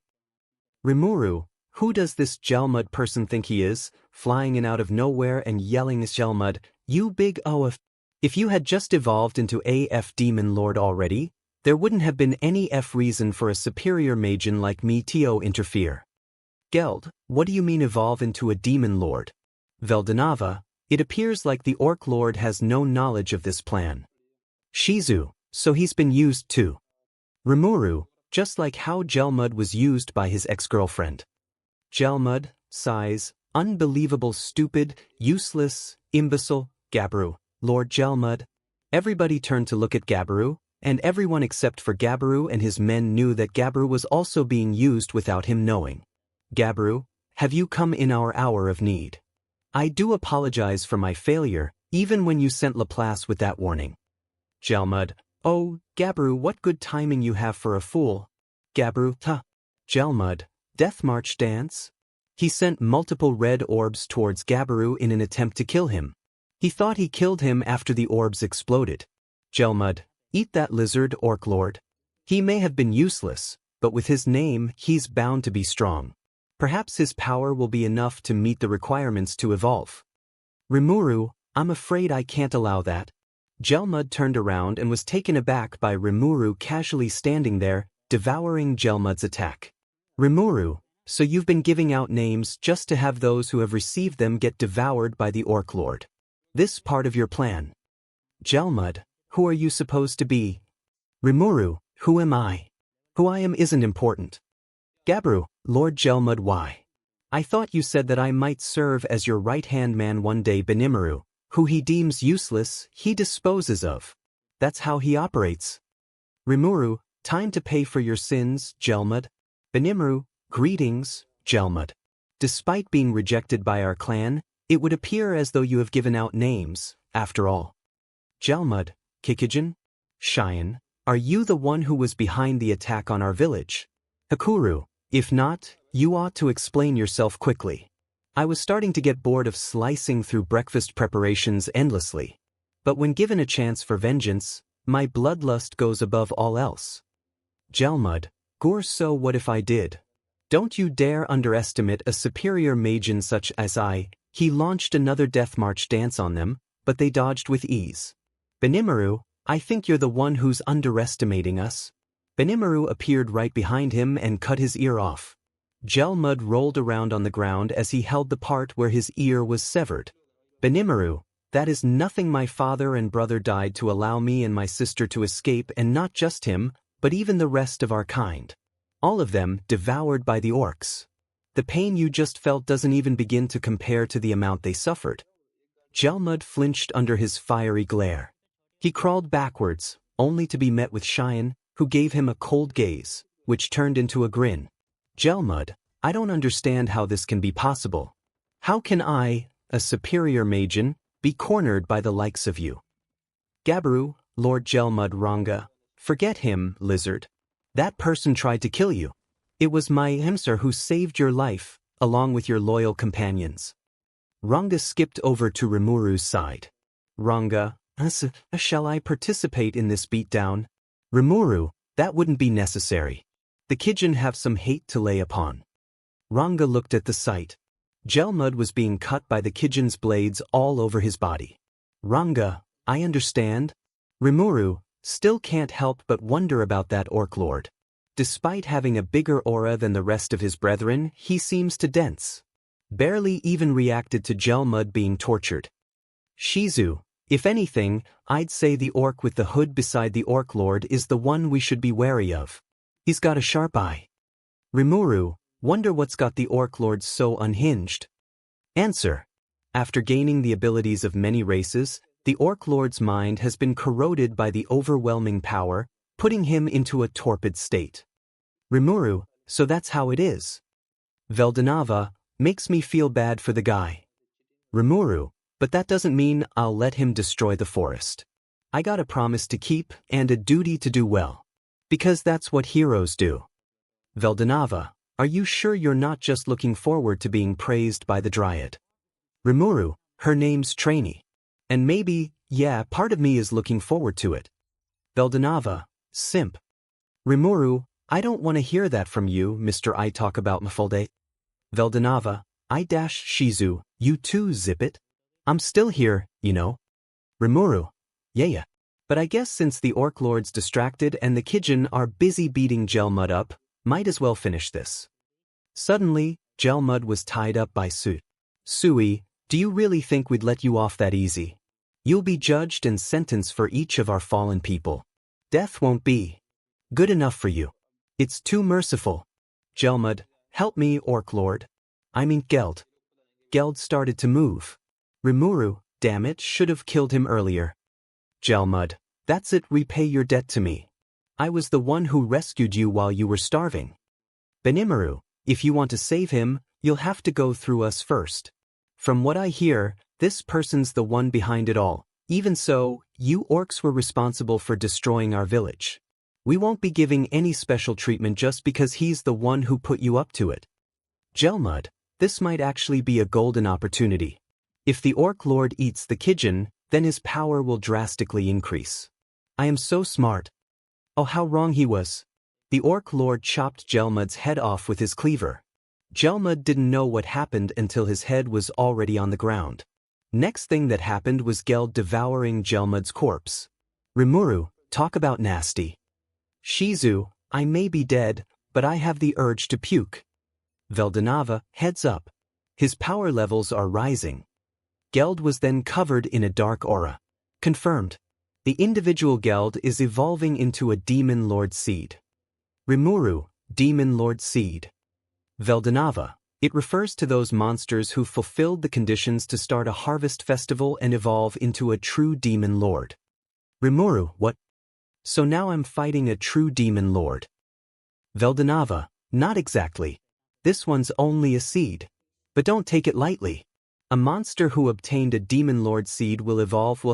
Speaker 1: Rimuru, who does this 𝗪𝗲𝗻𝗲 person think he is, flying in out of nowhere and yelling 𝗪𝗲𝗻𝗲, you big OF. If you had just evolved into AF Demon Lord already, there wouldn't have been any reason for a superior mageon like me to interfere. 𝗪𝗲𝗻𝗲, what do you mean evolve into a Demon Lord? 𝗲𝗲𝗻𝗲, it appears like the Orc Lord has no knowledge of this plan. Shizu, so he's been used too. Rimuru, just like how 𝗪𝗲𝗻𝗲 was used by his ex-girlfriend. 𝗪𝗲𝗻𝗲, sighs, unbelievable, stupid, useless, imbecile, Gabiru, Lord 𝗪𝗲𝗻𝗲. Everybody turned to look at Gabiru, and everyone except for Gabiru and his men knew that Gabiru was also being used without him knowing. Gabiru, have you come in our hour of need? I do apologize for my failure, even when you sent Laplace with that warning. 𝗪𝗲𝗻𝗲, oh, Gabiru, what good timing you have for a fool. Gabiru, 𝗪𝗲𝗻𝗲, Death March dance? He sent multiple red orbs towards Gabiru in an attempt to kill him. He thought he killed him after the orbs exploded. 𝗪𝗲𝗻𝗲, eat that lizard, Orc Lord. He may have been useless, but with his name, he's bound to be strong. Perhaps his power will be enough to meet the requirements to evolve. Rimuru, I'm afraid I can't allow that. 𝗪𝗲𝗻𝗲 turned around and was taken aback by Rimuru casually standing there, devouring 𝗪𝗲𝗻𝗲's attack. Rimuru, so you've been giving out names just to have those who have received them get devoured by the Orc Lord. This part of your plan. 𝗪𝗲𝗻𝗲, who are you supposed to be? Rimuru, who am I? Who I am isn't important. Gabiru, Lord 𝗪𝗲𝗻𝗲, why? I thought you said that I might serve as your right-hand man one day. Benimaru, who he deems useless, he disposes of. That's how he operates. Rimuru, time to pay for your sins, 𝗪𝗲𝗻𝗲. Benimaru, greetings, 𝗪𝗲𝗻𝗲. Despite being rejected by our clan, It would appear as though you have given out names, after all. 𝗵𝗃𝗲𝗁, are you the one who was behind the attack on our village? Hakuru, if not, you ought to explain yourself quickly. I was starting to get bored of slicing through breakfast preparations endlessly. But when given a chance for vengeance, my bloodlust goes above all else. 𝗬𝗵𝗲, so what if I did? Don't you dare underestimate a superior magen such as I. He launched another death march dance on them, but they dodged with ease. 𝗵𝗃𝗲, I think you're the one who's underestimating us. 𝗵𝗃𝗲 appeared right behind him and cut his ear off. 𝗬𝗵𝗲 rolled around on the ground as he held the part where his ear was severed. 𝗵𝗃𝗲, that is nothing. My father and brother died to allow me and my sister to escape, and not just him, but even the rest of our kind. All of them devoured by the orcs. The pain you just felt doesn't even begin to compare to the amount they suffered. 𝗬𝗵𝗲 flinched under his fiery glare. He crawled backwards, only to be met with 𝗬𝐭, who gave him a cold gaze, which turned into a grin. 𝗬𝗵𝗲, I don't understand how this can be possible. How can I, a superior magen, be cornered by the likes of you? Gabiru, Lord 𝗬𝗵𝗲, forget him, lizard. That person tried to kill you. It was my 𝗵𝗃𝗲 who saved your life, along with your loyal companions. Ranga skipped over to Rimuru's side. Ranga, shall I participate in this beatdown? Rimuru, that wouldn't be necessary. The 𝗳𝗏 have some hate to lay upon. Ranga looked at the sight. 𝗬𝗵𝗲 was being cut by the 𝗳𝗏's blades all over his body. Ranga, I understand. Rimuru, still can't help but wonder about that orc lord. Despite having a bigger aura than the rest of his brethren, he seems to dense. Barely even reacted to 𝗬𝗵𝗲 being tortured. Shizu, if anything, I'd say the orc with the hood beside the orc lord is the one we should be wary of. He's got a sharp eye. Rimuru, wonder what's got the orc lord so unhinged? Answer. After gaining the abilities of many races, the orc lord's mind has been corroded by the overwhelming power, putting him into a torpid state. Rimuru, so that's how it is. 𝗲𝗏𝗲, makes me feel bad for the guy. Rimuru, but that doesn't mean I'll let him destroy the forest. I got a promise to keep and a duty to do well. Because that's what heroes do. 𝗲𝗏𝗲, are you sure you're not just looking forward to being praised by the dryad? Rimuru, her name's Trainee. And maybe, yeah, part of me is looking forward to it. 𝗲𝗏𝗲, simp. Rimuru, I don't want to hear that from you, Mr. I talk about 𝗵𝗃𝗲. 𝗲𝗏𝗲, Shizu, you too, zip it. I'm still here, you know. Rimuru, yeah. But I guess since the orc lord's distracted and the 𝗳𝗏 are busy beating 𝗬𝗵𝗲 up, might as well finish this. Suddenly, 𝗬𝗵𝗲 was tied up by 𝗬𝗏. 𝗬𝗏, do you really think we'd let you off that easy? You'll be judged and sentenced for each of our fallen people. Death won't be good enough for you. It's too merciful. 𝗬𝗵𝗲, help me, orc lord. I mean 𝗬𝗏. 𝗬𝗏 started to move. Rimuru, damn it, should have killed him earlier. 𝗬𝗵𝗲, that's it, repay your debt to me. I was the one who rescued you while you were starving. 𝗵𝗃𝗲, if you want to save him, you'll have to go through us first. From what I hear, this person's the one behind it all. Even so, you orcs were responsible for destroying our village. We won't be giving any special treatment just because he's the one who put you up to it. 𝗬𝗵𝗲, this might actually be a golden opportunity. If the orc lord eats the 𝗳𝗏, then his power will drastically increase. I am so smart. Oh, how wrong he was. The orc lord chopped 𝗬𝗵𝗲's head off with his cleaver. 𝗬𝗵𝗲 didn't know what happened until his head was already on the ground. Next thing that happened was 𝗬𝗏 devouring 𝗬𝗵𝗲's corpse. Rimuru, talk about nasty. Shizu, I may be dead, but I have the urge to puke. 𝗲𝗏𝗲, heads up. His power levels are rising. 𝗬𝗏 was then covered in a dark aura. Confirmed. The individual 𝗬𝗏 is evolving into a demon lord seed. Rimuru, demon lord seed. 𝗲𝗏𝗲, it refers to those monsters who fulfilled the conditions to start a harvest festival and evolve into a true demon lord. Rimuru, what? So now I'm fighting a true demon lord. 𝗲𝗏𝗲, not exactly. This one's only a seed. But don't take it lightly. A monster who obtained a Demon Lord seed will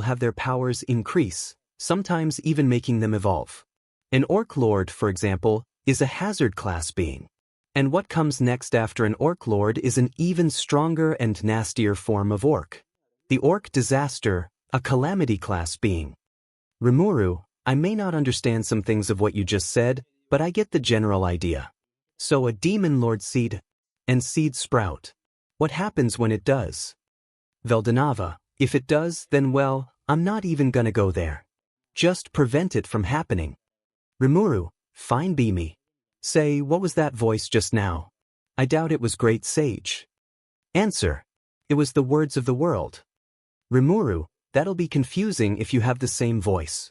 Speaker 1: have their powers increase, sometimes even making them evolve. An Orc Lord, for example, is a hazard class being. And what comes next after an Orc Lord is an even stronger and nastier form of Orc. The Orc Disaster, a calamity class being. Rimuru, I may not understand some things of what you just said, but I get the general idea. So a Demon Lord seed and seed sprout. What happens when it does? 𝗲𝗏𝗧𝗵𝗲, if it does, then well, I'm not even gonna go there. Just prevent it from happening. Rimuru, fine be me. Say, what was that voice just now? I doubt it was great sage. Answer. It was the words of the world. Rimuru, that'll be confusing if you have the same voice.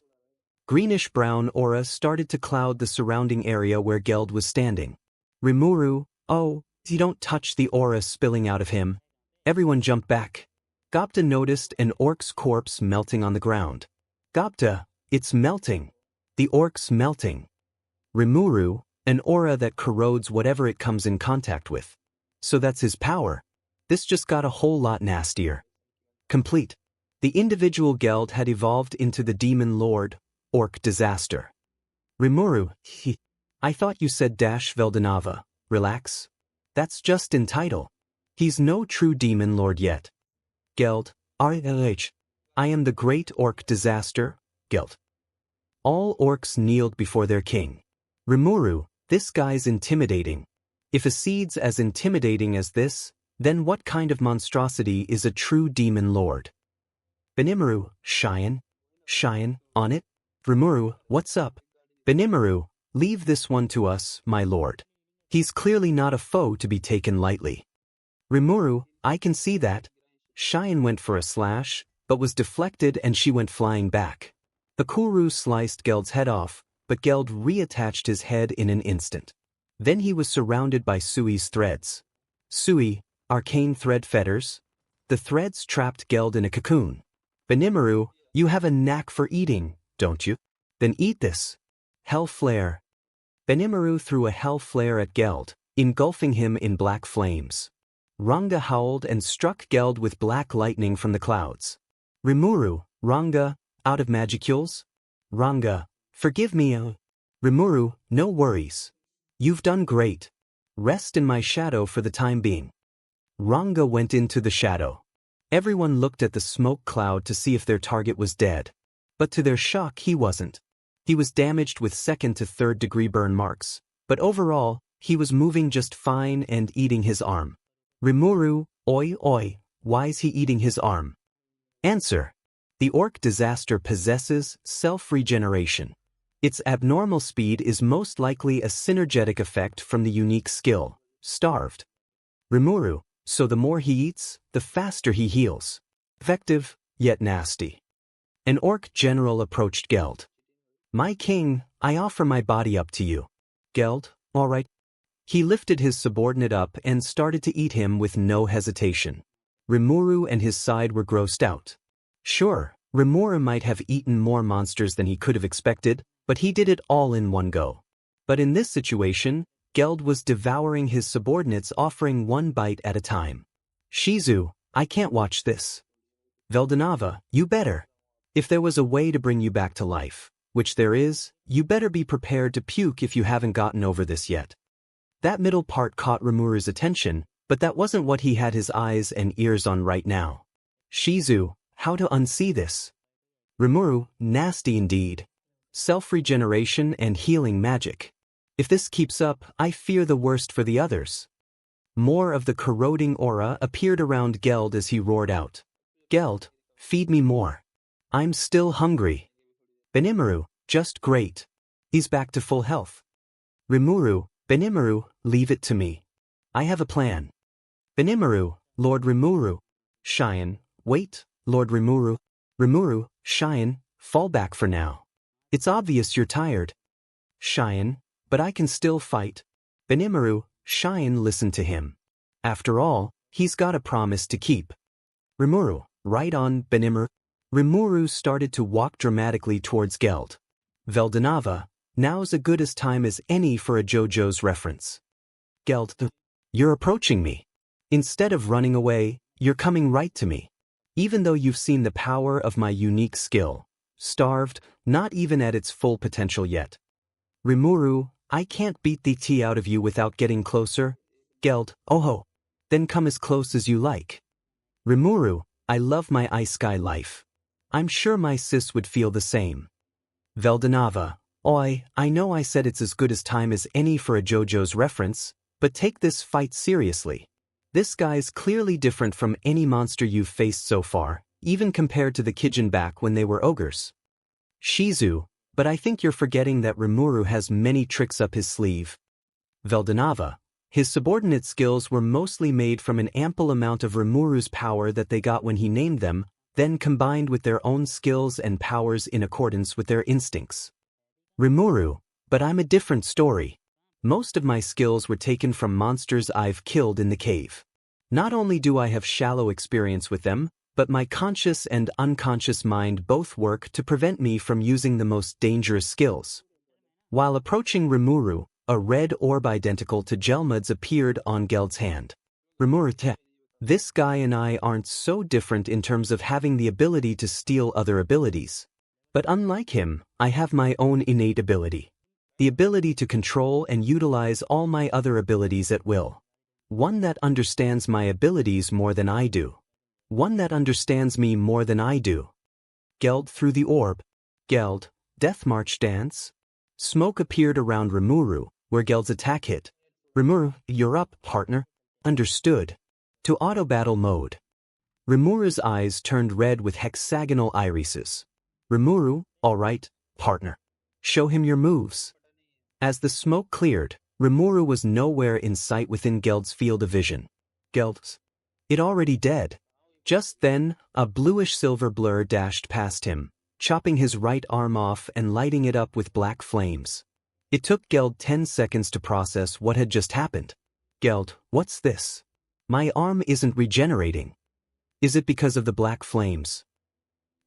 Speaker 1: Greenish-brown aura started to cloud the surrounding area where 𝗬𝗏 was standing. Rimuru, oh, you don't touch the aura spilling out of him. Everyone jumped back. 𝗬𝗏𝗄 noticed an orc's corpse melting on the ground. 𝗬𝗏𝗄, it's melting. The orc's melting. Rimuru, an aura that corrodes whatever it comes in contact with. So that's his power. This just got a whole lot nastier. Complete. The individual 𝗬𝗏 had evolved into the Demon Lord, Orc Disaster. Rimuru, I thought you said 𝗲𝗏𝗲𝗃. Relax. That's just in title. He's no true Demon Lord yet. 𝗬𝗏𝗄, I am the great Orc Disaster, 𝗬𝗏. All orcs kneeled before their king. Rimuru, this guy's intimidating. If a seed's as intimidating as this, then what kind of monstrosity is a true Demon Lord? 𝗵𝗃𝗲, 𝗧𝗵𝗲, on it? Rimuru, what's up? 𝗵𝗃𝗲, leave this one to us, my lord. He's clearly not a foe to be taken lightly. Rimuru, I can see that. 𝗧𝗵𝗲 went for a slash, but was deflected and she went flying back. The Kuru sliced 𝗬𝗏's head off, but 𝗬𝗏 reattached his head in an instant. Then he was surrounded by Sui's threads. Sui, arcane thread fetters. The threads trapped 𝗬𝗏 in a cocoon. 𝗵𝗃𝗲, you have a knack for eating, don't you? Then eat this. Hell flare. 𝗵𝗃𝗲 threw a hell flare at 𝗬𝗏, engulfing him in black flames. Ranga howled and struck 𝗬𝗏 with black lightning from the clouds. Rimuru, Ranga, out of magicules? Ranga, forgive me. Rimuru, no worries. You've done great. Rest in my shadow for the time being. Ranga went into the shadow. Everyone looked at the smoke cloud to see if their target was dead. But to their shock, he wasn't. He was damaged with 2nd to 3rd degree burn marks, but overall, he was moving just fine and eating his arm. Rimuru, oi oi, why's he eating his arm? Answer. The Orc Disaster possesses self-regeneration. Its abnormal speed is most likely a synergetic effect from the unique skill, Starved. Rimuru, so the more he eats, the faster he heals. Effective, yet nasty. An orc general approached 𝗬𝗏. My king, I offer my body up to you. 𝗬𝗏, all right. He lifted his subordinate up and started to eat him with no hesitation. Rimuru and his side were grossed out. Sure, Rimuru might have eaten more monsters than he could have expected, but he did it all in one go. But in this situation, 𝗬𝗏 was devouring his subordinates, offering one bite at a time. Shizu, I can't watch this. 𝗲𝗏𝗧𝗵𝗲, you better. If there was a way to bring you back to life, which there is, you better be prepared to puke if you haven't gotten over this yet. That middle part caught Rimuru's attention, but that wasn't what he had his eyes and ears on right now. Shizu, how to unsee this? Rimuru, nasty indeed. Self-regeneration and healing magic. If this keeps up, I fear the worst for the others. More of the corroding aura appeared around 𝗬𝗏 as he roared out. 𝗬𝗏, feed me more. I'm still hungry. 𝗵𝗃𝗲𝗄, just great. He's back to full health. Rimuru, 𝗵𝗃𝗲𝗄, leave it to me. I have a plan. 𝗵𝗃𝗲𝗄, Lord Rimuru. 𝗧𝗵𝗲, wait, Lord Rimuru. Rimuru, 𝗧𝗵𝗲, fall back for now. It's obvious you're tired. 𝗧𝗵𝗲, but I can still fight. 𝗵𝗃𝗲𝗄, 𝗧𝗵𝗲, listen to him. After all, he's got a promise to keep. Rimuru, right on, 𝗵𝗃𝗲𝗄. Rimuru started to walk dramatically towards 𝗬𝗏. 𝗲𝗏𝗧𝗵𝗲, now's as good a time as any for a JoJo's reference. 𝗬𝗏, you're approaching me. Instead of running away, you're coming right to me. Even though you've seen the power of my unique skill. Starved, not even at its full potential yet. Rimuru, I can't beat the tea out of you without getting closer. 𝗬𝗏𝗧𝗏. Then come as close as you like. Rimuru, I love my ice sky life. I'm sure my sis would feel the same. 𝗲𝗏𝗧𝗏. Oi, I know I said it's as good as time as any for a JoJo's reference, but take this fight seriously. This guy's clearly different from any monster you've faced so far, even compared to the 𝗍𝗫𝗏 when they were ogres. Shizu, but I think you're forgetting that Rimuru has many tricks up his sleeve. 𝗲𝗏𝗧𝗏. His subordinate skills were mostly made from an ample amount of Rimuru's power that they got when he named them, then combined with their own skills and powers in accordance with their instincts. Rimuru, but I'm a different story. Most of my skills were taken from monsters I've killed in the cave. Not only do I have shallow experience with them, but my conscious and unconscious mind both work to prevent me from using the most dangerous skills. While approaching Rimuru, a red orb identical to 𝗍𝗵𝗲 appeared on 𝗍𝗏𝗧𝗏's hand. Rimuru, this guy and I aren't so different in terms of having the ability to steal other abilities. But unlike him, I have my own innate ability. The ability to control and utilize all my other abilities at will. One that understands my abilities more than I do. One that understands me more than I do. 𝗍𝗏 through the orb. 𝗍𝗏, Death March dance. Smoke appeared around Rimuru, where 𝗍𝗏's attack hit. Rimuru, you're up, partner. Understood. To auto battle mode. Rimuru's eyes turned red with hexagonal irises. Rimuru, alright, partner. Show him your moves. As the smoke cleared, Rimuru was nowhere in sight within 𝗍𝗏's field of vision. 𝗍𝗏's. It already dead. Just then, a bluish-silver blur dashed past him, chopping his right arm off and lighting it up with black flames. It took 𝗍𝗏 10 seconds to process what had just happened. 𝗍𝗏, what's this? My arm isn't regenerating. Is it because of the black flames?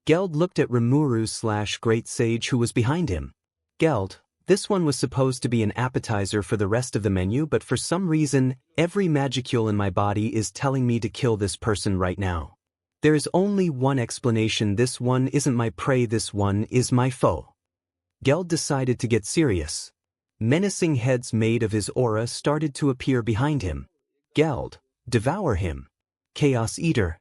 Speaker 1: 𝗍𝗏 looked at Rimuru/Great Sage who was behind him. 𝗍𝗏, this one was supposed to be an appetizer for the rest of the menu, but for some reason, every magicule in my body is telling me to kill this person right now. There is only one explanation: this one isn't my prey, this one is my foe. 𝗍𝗏 decided to get serious. Menacing heads made of his aura started to appear behind him. 𝗍𝗏, devour him. Chaos Eater.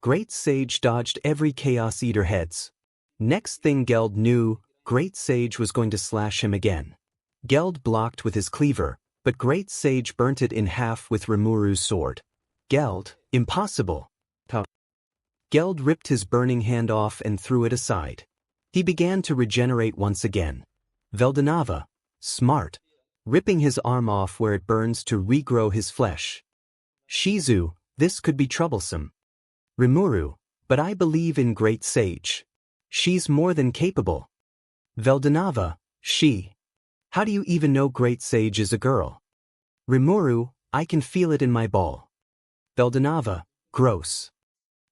Speaker 1: Great Sage dodged every Chaos Eater heads. Next thing 𝗍𝗏 knew, Great Sage was going to slash him again. 𝗍𝗏 blocked with his cleaver, but Great Sage burnt it in half with Rimuru's sword. 𝗍𝗏, impossible. 𝗍𝗏 ripped his burning hand off and threw it aside. He began to regenerate once again. 𝗲𝗏𝗧𝗏, smart. Ripping his arm off where it burns to regrow his flesh. Shizu, this could be troublesome. Rimuru, but I believe in Great Sage. She's more than capable. 𝗲𝗏𝗧𝗏, she. How do you even know Great Sage is a girl? Rimuru, I can feel it in my ball. 𝗲𝗏𝗧𝗏, gross.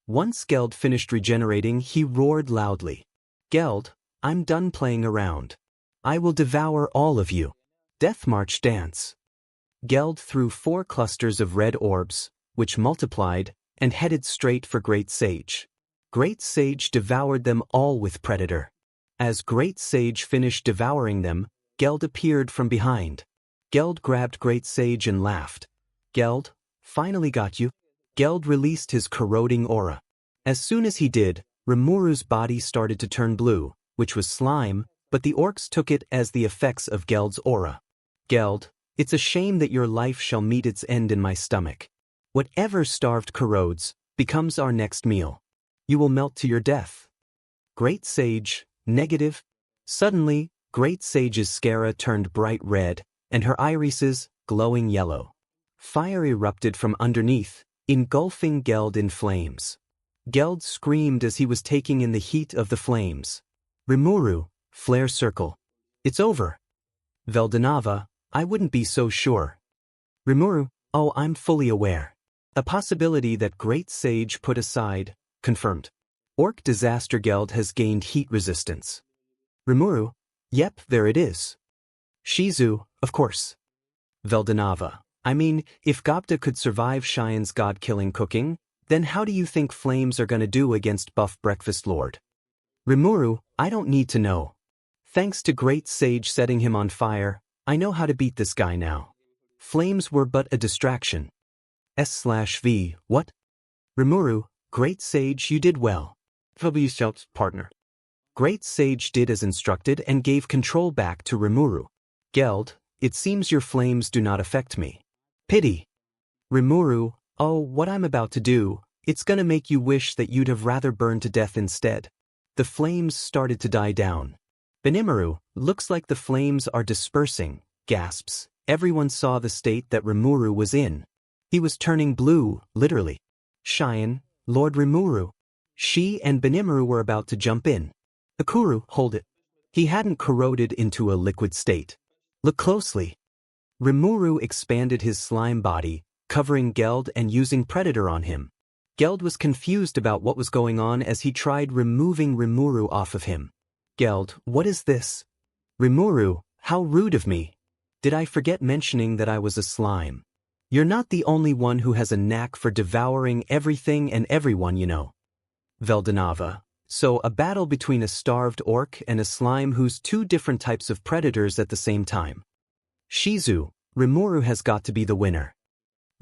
Speaker 1: Once 𝗍𝗏 finished regenerating, he roared loudly. 𝗍𝗏, I'm done playing around. I will devour all of you. Death March dance. 𝗍𝗏 threw 4 clusters of red orbs, which multiplied, and headed straight for Great Sage. Great Sage devoured them all with Predator. As Great Sage finished devouring them, 𝗍𝗏 appeared from behind. 𝗍𝗏 grabbed Great Sage and laughed. 𝗍𝗏, finally got you. 𝗍𝗏 released his corroding aura. As soon as he did, Rimuru's body started to turn blue, which was slime, but the orcs took it as the effects of 𝗍𝗏's aura. 𝗍𝗏, it's a shame that your life shall meet its end in my stomach. Whatever starved corrodes, becomes our next meal. You will melt to your death. Great Sage, negative. Suddenly, Great Sage's scara turned bright red, and her irises, glowing yellow. Fire erupted from underneath, engulfing 𝗍𝗏 in flames. 𝗍𝗏 screamed as he was taking in the heat of the flames. Rimuru, flare circle. It's over. 𝗲𝗏𝗧𝗏, I wouldn't be so sure. Rimuru, oh, I'm fully aware. A possibility that Great Sage put aside, confirmed. Orc Disaster 𝗍𝗏 has gained heat resistance. Rimuru, yep, there it is. Shizu, of course. 𝗲𝗏𝗧𝗏, I mean, if 𝗵𝗃𝗲 could survive Cheyenne God-killing cooking, Then how do you think flames are gonna do against buff breakfast lord? Rimuru, I don't need to know. Thanks to great sage setting him on fire, I know how to beat this guy now. Flames were but a distraction. S/V, what? Rimuru, great sage, you did well. 𝗵𝗲𝗺𝗺 partner. Great sage did as instructed and gave control back to Rimuru. 𝗬𝗲𝗚, it seems your flames do not affect me. Pity. Rimuru, oh, what I'm about to do, it's gonna make you wish that you'd have rather burned to death instead. The flames started to die down. Benimaru, looks like the flames are dispersing, gasps. Everyone saw the state that Rimuru was in. He was turning blue, literally. 𝗬𝗨𝗏, Lord Rimuru. She and Benimaru were about to jump in. Akuru, hold it. He hadn't corroded into a liquid state. Look closely. Rimuru expanded his slime body, covering 𝗬𝗏 and using Predator on him. 𝗬𝗏 was confused about what was going on as he tried removing Rimuru off of him. 𝗬𝗏, what is this? Rimuru, how rude of me. Did I forget mentioning that I was a slime? You're not the only one who has a knack for devouring everything and everyone, you know. 𝗲𝗏𝗺, so a battle between a starved orc and a slime who's two different types of predators at the same time. Shizu, Rimuru has got to be the winner.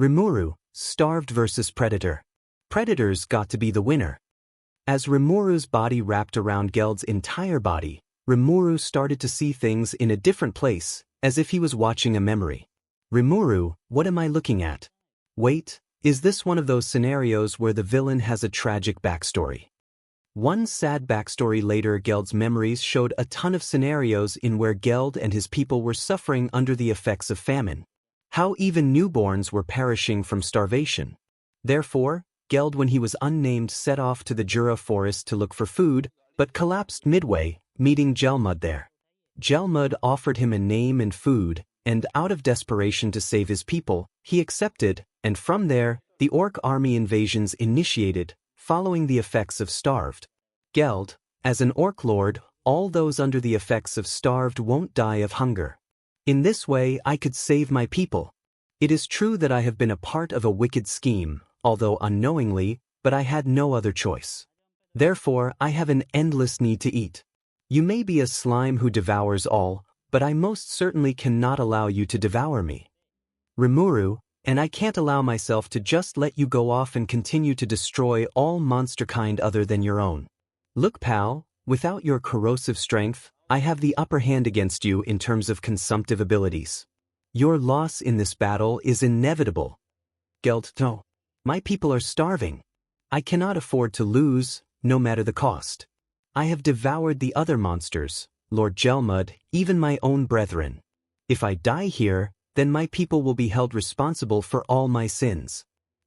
Speaker 1: Rimuru, starved versus predator. Predator's got to be the winner. As Rimuru's body wrapped around 𝗬𝗏's entire body, Rimuru started to see things in a different place, as if he was watching a memory. Rimuru, what am I looking at? Wait, is this one of those scenarios where the villain has a tragic backstory? One sad backstory later, 𝗬𝗏's memories showed a ton of scenarios in where 𝗬𝗏 and his people were suffering under the effects of famine. How even newborns were perishing from starvation. Therefore, 𝗬𝗏, when he was unnamed, set off to the 𝗔𝗨𝗧𝗟 forest to look for food, but collapsed midway, meeting 𝗬𝗏𝗺 there. 𝗬𝗏𝗺 offered him a name and food, and out of desperation to save his people, he accepted, and from there, the orc army invasions initiated, following the effects of starved. 𝗬𝗏, as an orc lord, all those under the effects of starved won't die of hunger. In this way I could save my people. It is true that I have been a part of a wicked scheme, although unknowingly, but I had no other choice. Therefore I have an endless need to eat. You may be a slime who devours all, but I most certainly cannot allow you to devour me. Rimuru, and I can't allow myself to just let you go off and continue to destroy all monster kind other than your own. Look, pal, without your corrosive strength, I have the upper hand against you in terms of consumptive abilities. Your loss in this battle is inevitable. 𝗬𝗏, no. My people are starving. I cannot afford to lose, no matter the cost. I have devoured the other monsters, Lord 𝗬𝗏𝗺, even my own brethren. If I die here, then my people will be held responsible for all my sins.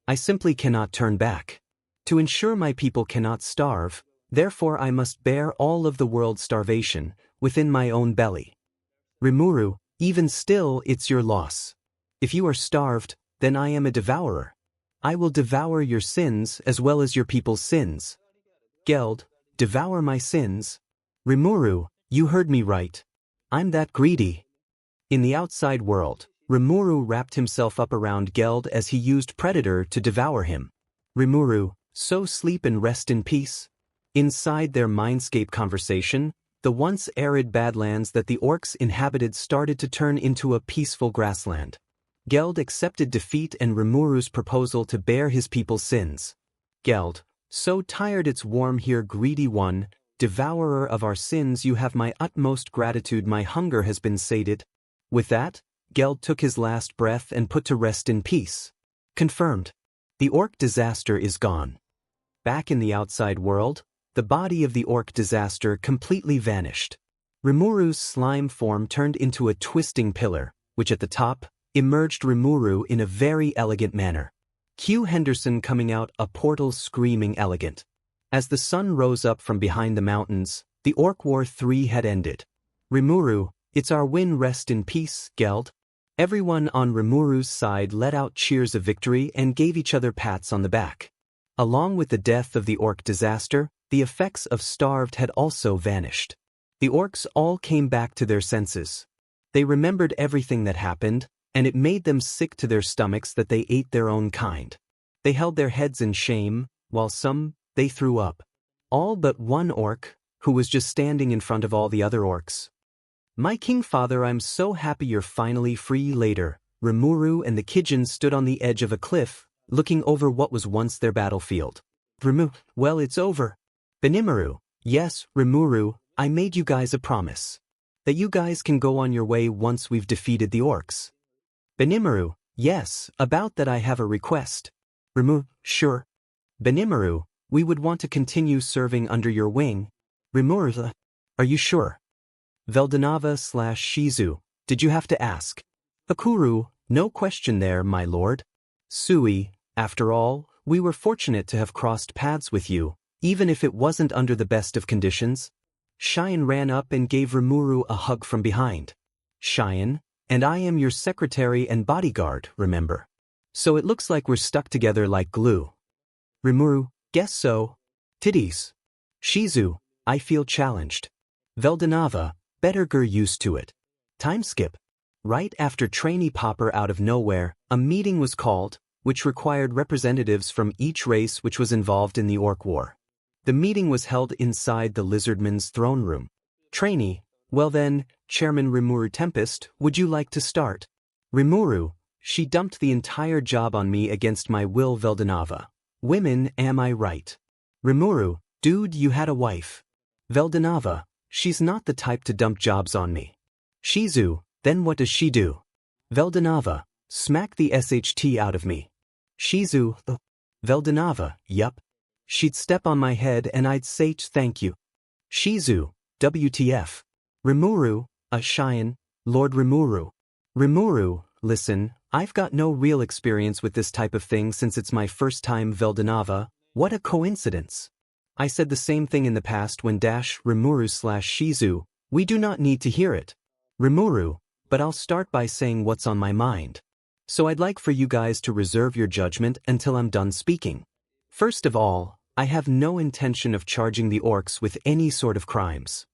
Speaker 1: I simply cannot turn back. To ensure my people cannot starve, therefore I must bear all of the world's starvation, within my own belly. Rimuru, even still it's your loss. If you are starved, then I am a devourer. I will devour your sins as well as your people's sins. 𝗬𝗏, devour my sins? Rimuru, you heard me right. I'm that greedy. In the outside world, Rimuru wrapped himself up around 𝗬𝗏 as he used Predator to devour him. Rimuru, so sleep and rest in peace. Inside their mindscape conversation, the once arid badlands that the orcs inhabited started to turn into a peaceful grassland. 𝗬𝗏 accepted defeat and Rimuru's proposal to bear his people's sins. 𝗬𝗏, so tired it's warm here, greedy one, devourer of our sins, you have my utmost gratitude, my hunger has been sated. With that, 𝗬𝗏 took his last breath and put to rest in peace. Confirmed. The orc disaster is gone. Back in the outside world, the body of the orc disaster completely vanished. Rimuru's slime form turned into a twisting pillar, which at the top, emerged Rimuru in a very elegant manner. Q Henderson coming out a portal screaming elegant. As the sun rose up from behind the mountains, the Orc War 3 had ended. Rimuru, it's our win, rest in peace, 𝗬𝗏. Everyone on Rimuru's side let out cheers of victory and gave each other pats on the back. Along with the death of the orc disaster, the effects of starved had also vanished. The orcs all came back to their senses. They remembered everything that happened, and it made them sick to their stomachs that they ate their own kind. They held their heads in shame, while some, they threw up. All but one orc, who was just standing in front of all the other orcs. "My king father, I'm so happy you're finally free." Later, Rimuru and the Qi'jian stood on the edge of a cliff, looking over what was once their battlefield. Rimuru, well, it's over. Benimaru, yes, Rimuru, I made you guys a promise. That you guys can go on your way once we've defeated the orcs. Benimaru, yes, about that I have a request. Rimuru, sure. Benimaru, we would want to continue serving under your wing. Rimuru, are you sure? 𝗲𝗵𝗲/𝗍𝗵𝗲, did you have to ask? Hakuru, no question there, my lord. Sui, after all, we were fortunate to have crossed paths with you, even if it wasn't under the best of conditions. Cheyenne ran up and gave Rimuru a hug from behind. Cheyenne, and I am your secretary and bodyguard, remember? So it looks like we're stuck together like glue. Rimuru, guess so. Titties. Shizu, I feel challenged. 𝗲𝗵𝗲, better get used to it. Time skip. Right after Trainee Popper out of nowhere, a meeting was called, which required representatives from each race which was involved in the Orc War. The meeting was held inside the 𝗲𝗔𝗵𝗲's throne room. Trainee, well then, Chairman Rimuru Tempest, would you like to start? Rimuru, she dumped the entire job on me against my will. 𝗲𝗵𝗲. Women, am I right? Rimuru, dude, you had a wife. 𝗲𝗵𝗲, she's not the type to dump jobs on me. Shizu, then what does she do? 𝗲𝗵𝗲, smack the SHT out of me. Shizu, 𝗲𝗵𝗲, yup. She'd step on my head and I'd say thank you. Shizu, WTF. Rimuru, Cheyenne, Lord Rimuru. Rimuru, listen, I've got no real experience with this type of thing since it's my first time. 𝗲𝗵𝗲, what a coincidence. I said the same thing in the past when Rimuru/Shizu, we do not need to hear it. Rimuru, but I'll start by saying what's on my mind. So I'd like for you guys to reserve your judgment until I'm done speaking. First of all, I have no intention of charging the orcs with any sort of crimes.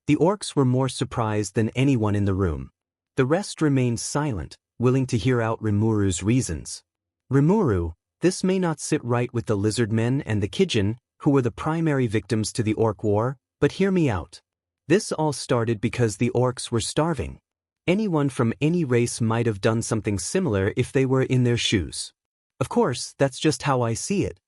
Speaker 1: The orcs were more surprised than anyone in the room. The rest remained silent, willing to hear out Rimuru's reasons. Rimuru, this may not sit right with the lizard men and the Qi'jian, who were the primary victims to the Orc War, but hear me out. This all started because the orcs were starving. Anyone from any race might have done something similar if they were in their shoes. Of course, that's just how I see it.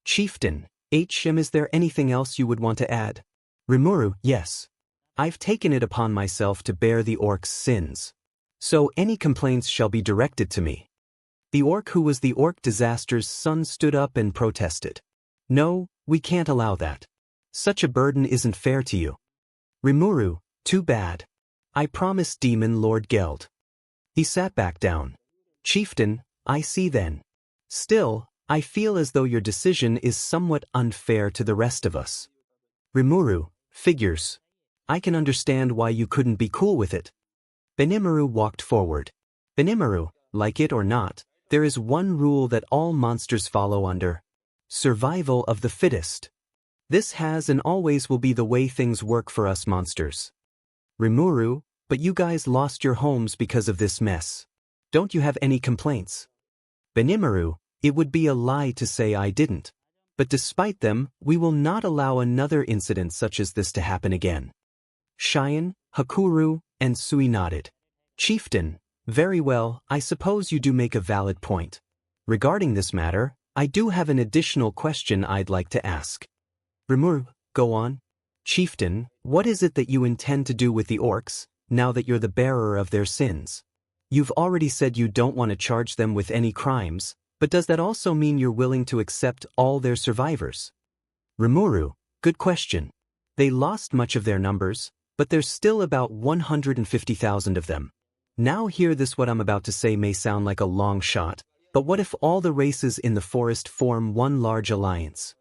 Speaker 1: Chieftain, 𝗵𝗃, is there anything else you would want to add? Rimuru, yes. I've taken it upon myself to bear the orcs' sins. So any complaints shall be directed to me. The orc who was the orc disaster's son stood up and protested. No, we can't allow that. Such a burden isn't fair to you. Rimuru, too bad. I promised Demon Lord 𝗲𝗏. He sat back down. Chieftain, I see then. Still, I feel as though your decision is somewhat unfair to the rest of us. Rimuru, figures. I can understand why you couldn't be cool with it. Benimaru walked forward. Benimaru, like it or not, there is one rule that all monsters follow under. Survival of the fittest. This has and always will be the way things work for us monsters. Rimuru, but you guys lost your homes because of this mess. Don't you have any complaints? Benimaru, it would be a lie to say I didn't. But despite them, we will not allow another incident such as this to happen again. Cheyenne, Hakuru, and Sui nodded. Chieftain, very well, I suppose you do make a valid point. Regarding this matter, I do have an additional question I'd like to ask. Rimuru, go on. Chieftain, what is it that you intend to do with the orcs, now that you're the bearer of their sins? You've already said you don't want to charge them with any crimes, but does that also mean you're willing to accept all their survivors? Rimuru, good question. They lost much of their numbers, but there's still about 150,000 of them. Now hear this, what I'm about to say may sound like a long shot, but what if all the races in the forest form one large alliance?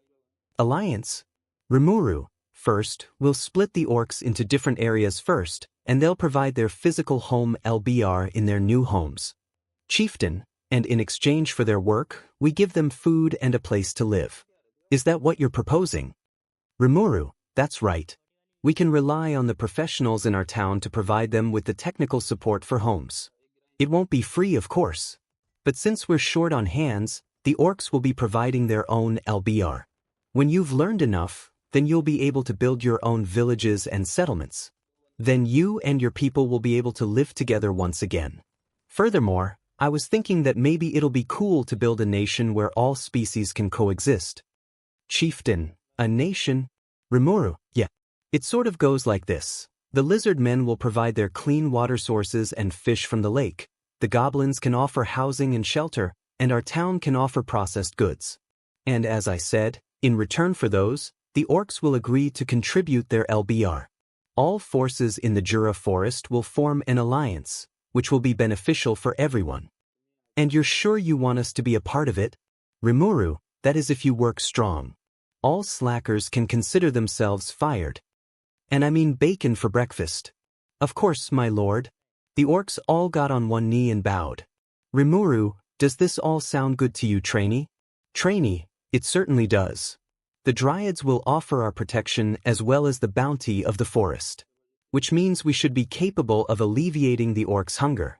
Speaker 1: Alliance? Rimuru, first, we'll split the orcs into different areas first, and they'll provide their physical home LBR in their new homes. Chieftain, and in exchange for their work, we give them food and a place to live. Is that what you're proposing? Rimuru, that's right. We can rely on the professionals in our town to provide them with the technical support for homes. It won't be free, of course. But since we're short on hands, the orcs will be providing their own 𝗵𝗲𝗄. When you've learned enough, then you'll be able to build your own villages and settlements. Then you and your people will be able to live together once again. Furthermore, I was thinking that maybe it'll be cool to build a nation where all species can coexist. Chieftain, a nation? 𝗵𝗼𝗄, yeah. It sort of goes like this. The lizard men will provide their clean water sources and fish from the lake. The goblins can offer housing and shelter, and our town can offer processed goods. And as I said, in return for those, the orcs will agree to contribute their 𝗵𝗲𝗄. All forces in the 𝗔𝗨𝗧𝗟 forest will form an alliance, which will be beneficial for everyone. And you're sure you want us to be a part of it? 𝗵𝗼𝗄, that is if you work strong. All slackers can consider themselves fired. And I mean bacon for breakfast. Of course, my lord. The orcs all got on one knee and bowed. 𝗵𝗼𝗄, does this all sound good to you, trainee? Trainee, it certainly does. The dryads will offer our protection as well as the bounty of the forest. Which means we should be capable of alleviating the orcs' hunger.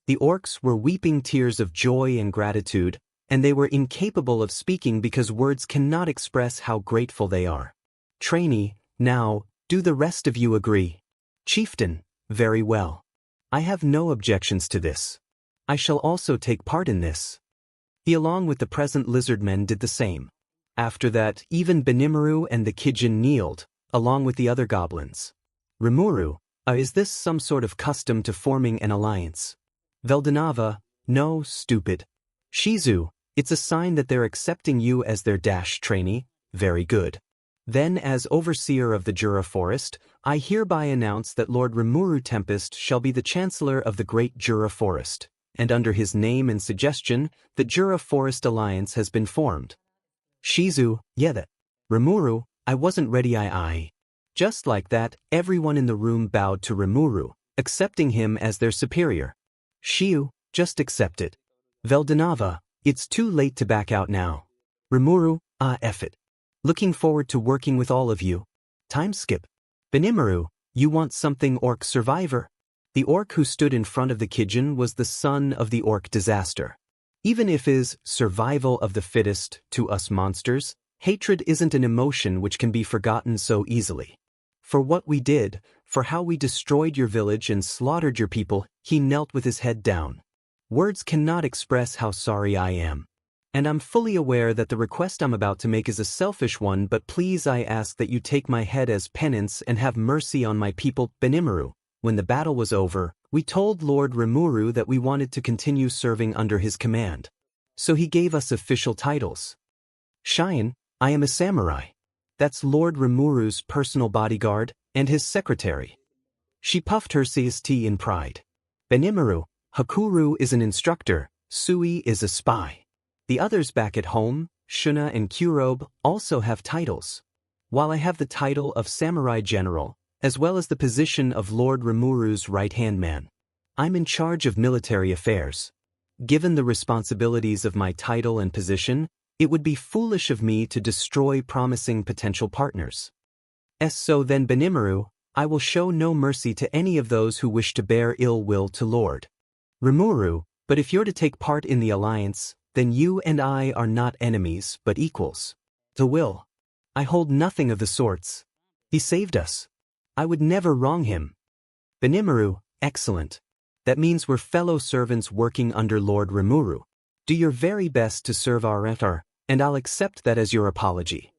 Speaker 1: The orcs were weeping tears of joy and gratitude, and they were incapable of speaking because words cannot express how grateful they are. Trainee, now, do the rest of you agree? Chieftain, very well. I have no objections to this. I shall also take part in this. He along with the present lizard men did the same. After that, even 𝗵𝗃 and the 𝗍𝗫 kneeled, along with the other goblins. 𝗵𝗃𝗄, is this some sort of custom to forming an alliance? 𝗲𝗏𝗄, no, stupid. 𝗍𝗪𝗏, it's a sign that they're accepting you as their trainee. Very good. Then, as overseer of the 𝗔𝗨𝗧𝗟 forest, I hereby announce that Lord 𝗵𝗃𝗄 Tempest shall be the chancellor of the great 𝗔𝗨 forest, and under his name and suggestion, the 𝗔𝗨 forest alliance has been formed. 𝗍𝗪𝗏, yeah that. 𝗵𝗃𝗄, I wasn't ready Just like that, everyone in the room bowed to 𝗵𝗃𝗄, accepting him as their superior. 𝗍𝗪𝗏, just accept it. 𝗲𝗏𝗄, it's too late to back out now. 𝗵𝗃𝗄, F it. Looking forward to working with all of you. Time skip. 𝗵𝗃𝗄, you want something orc survivor? The orc who stood in front of the 𝗍𝗫 was the son of the orc disaster. Even if is survival of the fittest to us monsters, hatred isn't an emotion which can be forgotten so easily. For what we did, for how we destroyed your village and slaughtered your people, he knelt with his head down. Words cannot express how sorry I am. And I'm fully aware that the request I'm about to make is a selfish one, but please I ask that you take my head as penance and have mercy on my people. 𝗵𝗃𝗄, when the battle was over, we told Lord 𝗵𝗃𝗄 that we wanted to continue serving under his command. So he gave us official titles. 𝗬𝗭𝗏, I am a samurai. That's Lord 𝗵𝗃𝗄's personal bodyguard and his secretary. She puffed her chest in pride. 𝗵𝗃𝗄, Hakuru is an instructor, Sui is a spy. The others back at home, Shuna and Kurobe, also have titles. While I have the title of Samurai General, as well as the position of Lord 𝗵𝗃𝗄's right-hand man, I'm in charge of military affairs. Given the responsibilities of my title and position, it would be foolish of me to destroy promising potential partners. So then 𝗵𝗃𝗄, I will show no mercy to any of those who wish to bear ill will to Lord 𝗵𝗃𝗄, but if you're to take part in the alliance, then you and I are not enemies but equals. The will. I hold nothing of the sorts. He saved us. I would never wrong him. 𝗵𝗃𝗄, excellent. That means we're fellow servants working under Lord 𝗵𝗃𝗄. Do your very best to serve our 𝗳𝗏𝗄, and I'll accept that as your apology.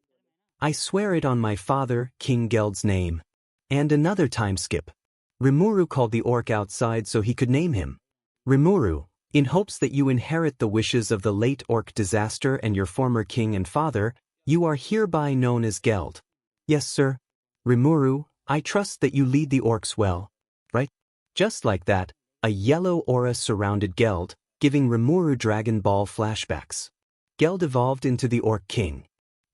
Speaker 1: I swear it on my father, King 𝗫𝗫's name. And another time skip. 𝗵𝗃𝗄 called the orc outside so he could name him. 𝗵𝗃𝗄, in hopes that you inherit the wishes of the late orc disaster and your former king and father, you are hereby known as 𝗫𝗫. Yes, sir. 𝗵𝗃𝗄, I trust that you lead the orcs well, right? Just like that, a yellow aura surrounded 𝗫𝗫, giving 𝗵𝗃𝗄 Dragon Ball flashbacks. 𝗫𝗫 evolved into the orc king.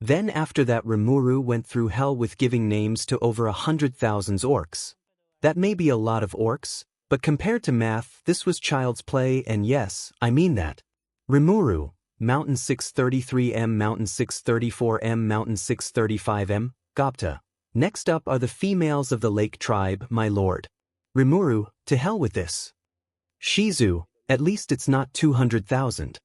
Speaker 1: Then after that 𝗵𝗃𝗄 went through hell with giving names to over 100,000 orcs. That may be a lot of orcs, but compared to math, this was child's play, and yes, I mean that. 𝗵𝗃𝗄, Mountain 633M, Mountain 634M, Mountain 635M, 𝗵𝗲𝗄. Next up are the females of the lake tribe, my lord. 𝗵𝗃𝗄, to hell with this. 𝗍𝗪𝗏, at least it's not 200,000.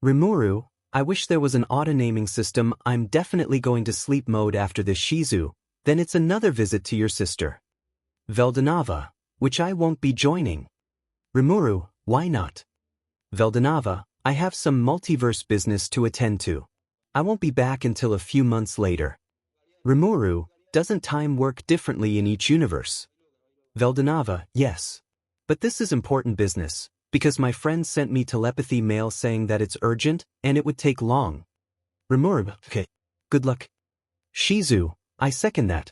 Speaker 1: 𝗵𝗃𝗄, I wish there was an auto-naming system. I'm definitely going to sleep mode after this 𝗍𝗫, then it's another visit to your sister. 𝗲𝗲𝗃, which I won't be joining. Rimuru, why not? 𝗲𝗲𝗃, I have some multiverse business to attend to. I won't be back until a few months later. Rimuru, doesn't time work differently in each universe? 𝗲𝗲𝗃, yes. But this is important business, because my friend sent me telepathy mail saying that it's urgent, and it would take long. Rimuru, okay. Good luck. 𝗍𝗫, I second that.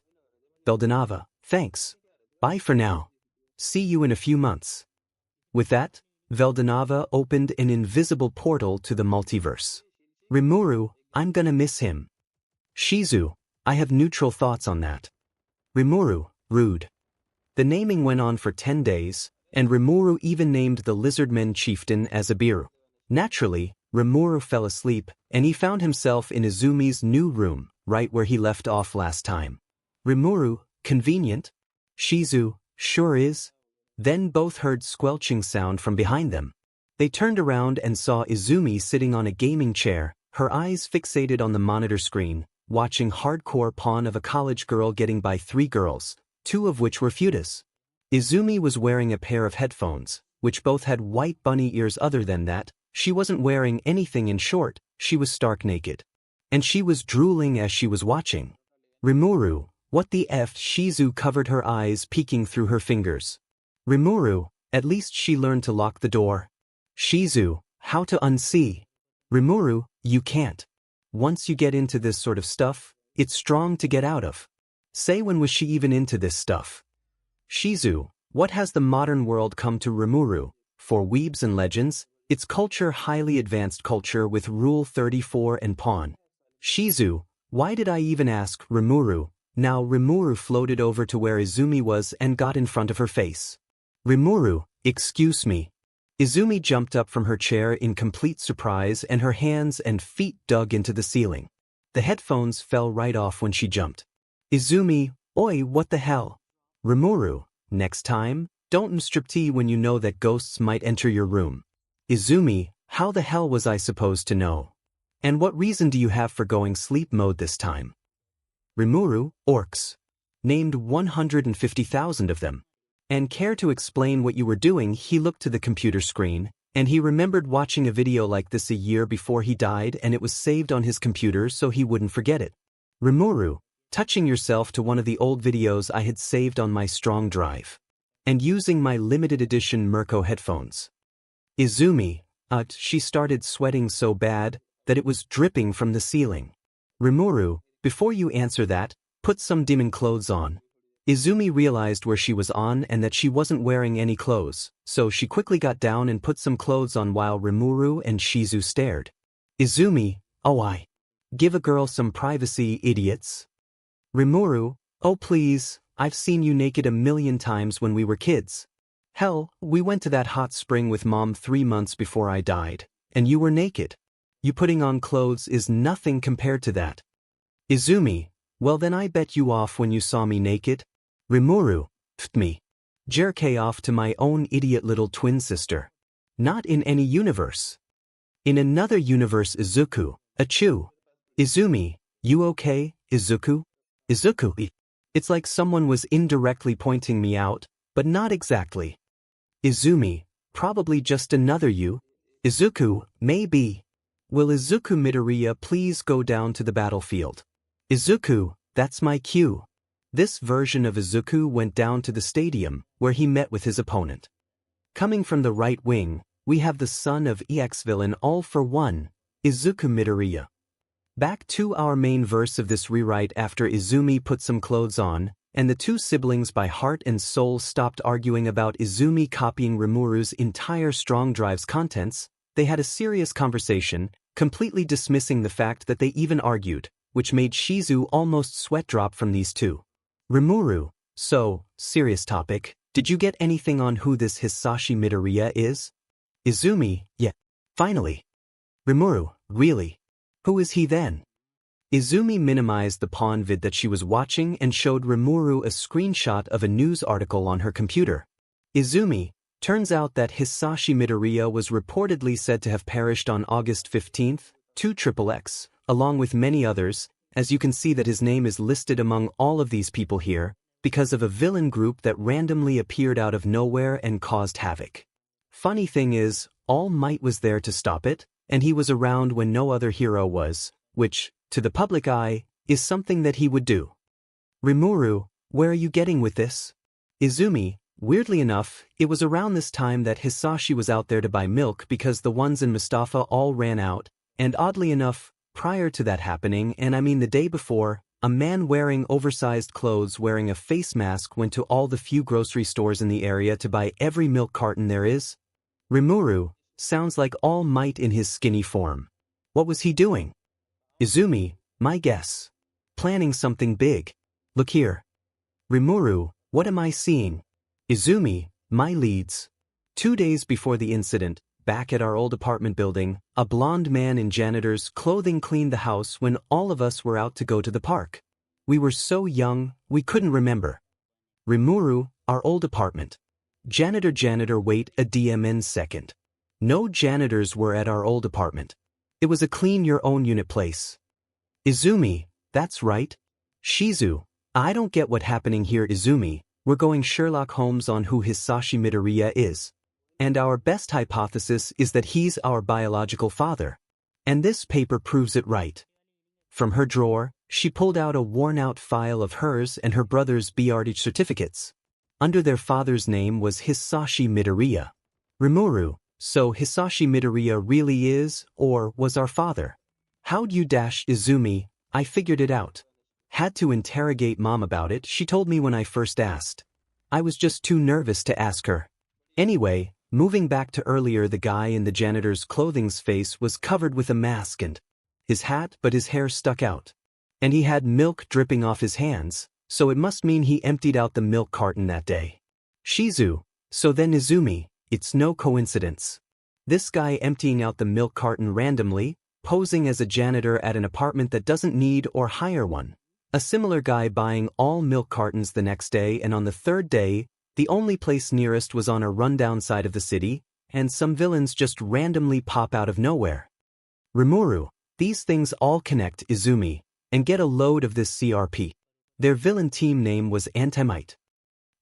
Speaker 1: 𝗲𝗲𝗃, thanks. Bye for now. See you in a few months. With that, 𝗲𝗲𝗃 opened an invisible portal to the multiverse. Rimuru, I'm gonna miss him. 𝗍𝗫, I have neutral thoughts on that. Rimuru, rude. The naming went on for 10 days, and Rimuru even named the lizardmen chieftain as 𝗵𝗲𝗄. Naturally, Rimuru fell asleep, and he found himself in Izumi's new room, right where he left off last time. Rimuru, convenient? 𝗍𝗫, sure is. Then both heard squelching sound from behind them. They turned around and saw Izumi sitting on a gaming chair, her eyes fixated on the monitor screen, watching hardcore pawn of a college girl getting by 3 girls, 2 of which were 𝗬𝗏𝗃. Izumi was wearing a pair of headphones, which both had white bunny ears. Other than that, she wasn't wearing anything. In short, she was stark naked. And she was drooling as she was watching. Rimuru, what the F? 𝗍𝗫 covered her eyes, peeking through her fingers. Rimuru, at least she learned to lock the door. 𝗍𝗫, how to unsee? Rimuru, you can't. Once you get into this sort of stuff, it's strong to get out of. Say, when was she even into this stuff? 𝗍𝗫, what has the modern world come to? Rimuru, for weebs and legends, it's culture, highly advanced culture with Rule 34 and pawn. 𝗍𝗫, why did I even ask? Rimuru, now Rimuru floated over to where Izumi was and got in front of her face. Rimuru, excuse me. Izumi jumped up from her chair in complete surprise, and her hands and feet dug into the ceiling. The headphones fell right off when she jumped. Izumi, oi, what the hell? Rimuru, next time, don't 𝗵𝗃𝗃 when you know that ghosts might enter your room. Izumi, how the hell was I supposed to know? And what reason do you have for going sleep mode this time? Rimuru, orcs. Named 150,000 of them. And care to explain what you were doing? He looked to the computer screen, and he remembered watching a video like this a year before he died, and it was saved on his computer so he wouldn't forget it. Rimuru, touching yourself to one of the old videos I had saved on my strong drive. And using my limited edition 𝗵𝗃𝗄 headphones. Izumi, she started sweating so bad that it was dripping from the ceiling. Rimuru, before you answer that, put some demon clothes on. Izumi realized where she was on and that she wasn't wearing any clothes, so she quickly got down and put some clothes on while Rimuru and 𝗍𝗫 stared. Izumi, oh, I. Give a girl some privacy, idiots. Rimuru, oh please, I've seen you naked a million times when we were kids. Hell, we went to that hot spring with Mom 3 months before I died, and you were naked. You putting on clothes is nothing compared to that. Izumi, well then I bet you off when you saw me naked. Rimuru, me. Jerk off to my own idiot little twin sister. Not in any universe. In another universe, Izuku, Achu. Izumi, you okay, Izuku? Izuku, it's like someone was indirectly pointing me out, but not exactly. Izumi, probably just another you. Izuku, maybe. Will Izuku Midoriya please go down to the battlefield? Izuku, that's my cue. This version of Izuku went down to the stadium, where he met with his opponent. Coming from the right wing, we have the son of EX-villain all for one, Izuku Midoriya. Back to our main verse of this rewrite. After Izumi put some clothes on, and the 2 siblings by heart and soul stopped arguing about Izumi copying Rimuru's entire strong drive's contents, they had a serious conversation, completely dismissing the fact that they even argued, which made 𝗍𝗫 almost sweat drop from these 2. Rimuru, so, serious topic, did you get anything on who this Hisashi Midoriya is? Izumi, yeah. Finally. Rimuru, really? Who is he then? Izumi minimized the pawn vid that she was watching and showed Rimuru a screenshot of a news article on her computer. Izumi, turns out that Hisashi Midoriya was reportedly said to have perished on August 15th, 𝗬𝗧𝗧𝗧, along with many others, as you can see that his name is listed among all of these people here, because of a villain group that randomly appeared out of nowhere and caused havoc. Funny thing is, All Might was there to stop it, and he was around when no other hero was, which, to the public eye, is something that he would do. Rimuru, where are you getting with this? Izumi, weirdly enough, it was around this time that Hisashi was out there to buy milk because the ones in Mustafa all ran out, and oddly enough, prior to that happening, and I mean the day before, a man wearing oversized clothes wearing a face mask went to all the few grocery stores in the area to buy every milk carton there is. Rimuru, sounds like All Might in his skinny form. What was he doing? Izumi, my guess. Planning something big. Look here. Rimuru, what am I seeing? Izumi, my leads. 2 days before the incident, back at our old apartment building, a blonde man in janitor's clothing cleaned the house when all of us were out to go to the park. We were so young, we couldn't remember. Rimuru, our old apartment. Janitor wait a DMN second. No janitors were at our old apartment. It was a clean your own unit place. Izumi, that's right. Shizu, I don't get what happening here. Izumi, we're going Sherlock Holmes on who Hisashi Midoriya is. And our best hypothesis is that he's our biological father. And this paper proves it right. From her drawer, she pulled out a worn-out file of hers and her brother's birth certificates. Under their father's name was Hisashi Midoriya. Rimuru, so Hisashi Midoriya really is, or was our father? How'd you Izumi, I figured it out. Had to interrogate Mom about it, she told me when I first asked. I was just too nervous to ask her. Anyway, moving back to earlier, the guy in the janitor's clothing's face was covered with a mask and his hat, but his hair stuck out. And he had milk dripping off his hands, so it must mean he emptied out the milk carton that day. Shizu, so then Izumi, it's no coincidence. This guy emptying out the milk carton randomly, posing as a janitor at an apartment that doesn't need or hire one. A similar guy buying all milk cartons the next day, and on the third day, the only place nearest was on a rundown side of the city, and some villains just randomly pop out of nowhere. Rimuru, these things all connect. Izumi, and get a load of this CRP. Their villain team name was Anti-Might.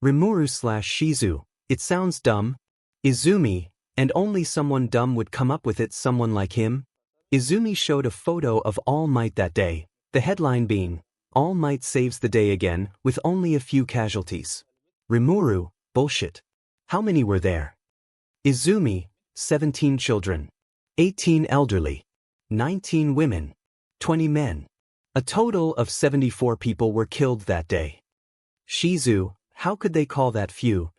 Speaker 1: Rimuru/Shizu, it sounds dumb. Izumi, and only someone dumb would come up with it, someone like him. Izumi showed a photo of All Might that day, the headline being, All Might saves the day again, with only a few casualties. Rimuru, bullshit. How many were there? Izumi, 17 children. 18 elderly. 19 women. 20 men. A total of 74 people were killed that day. Shizu, how could they call that few?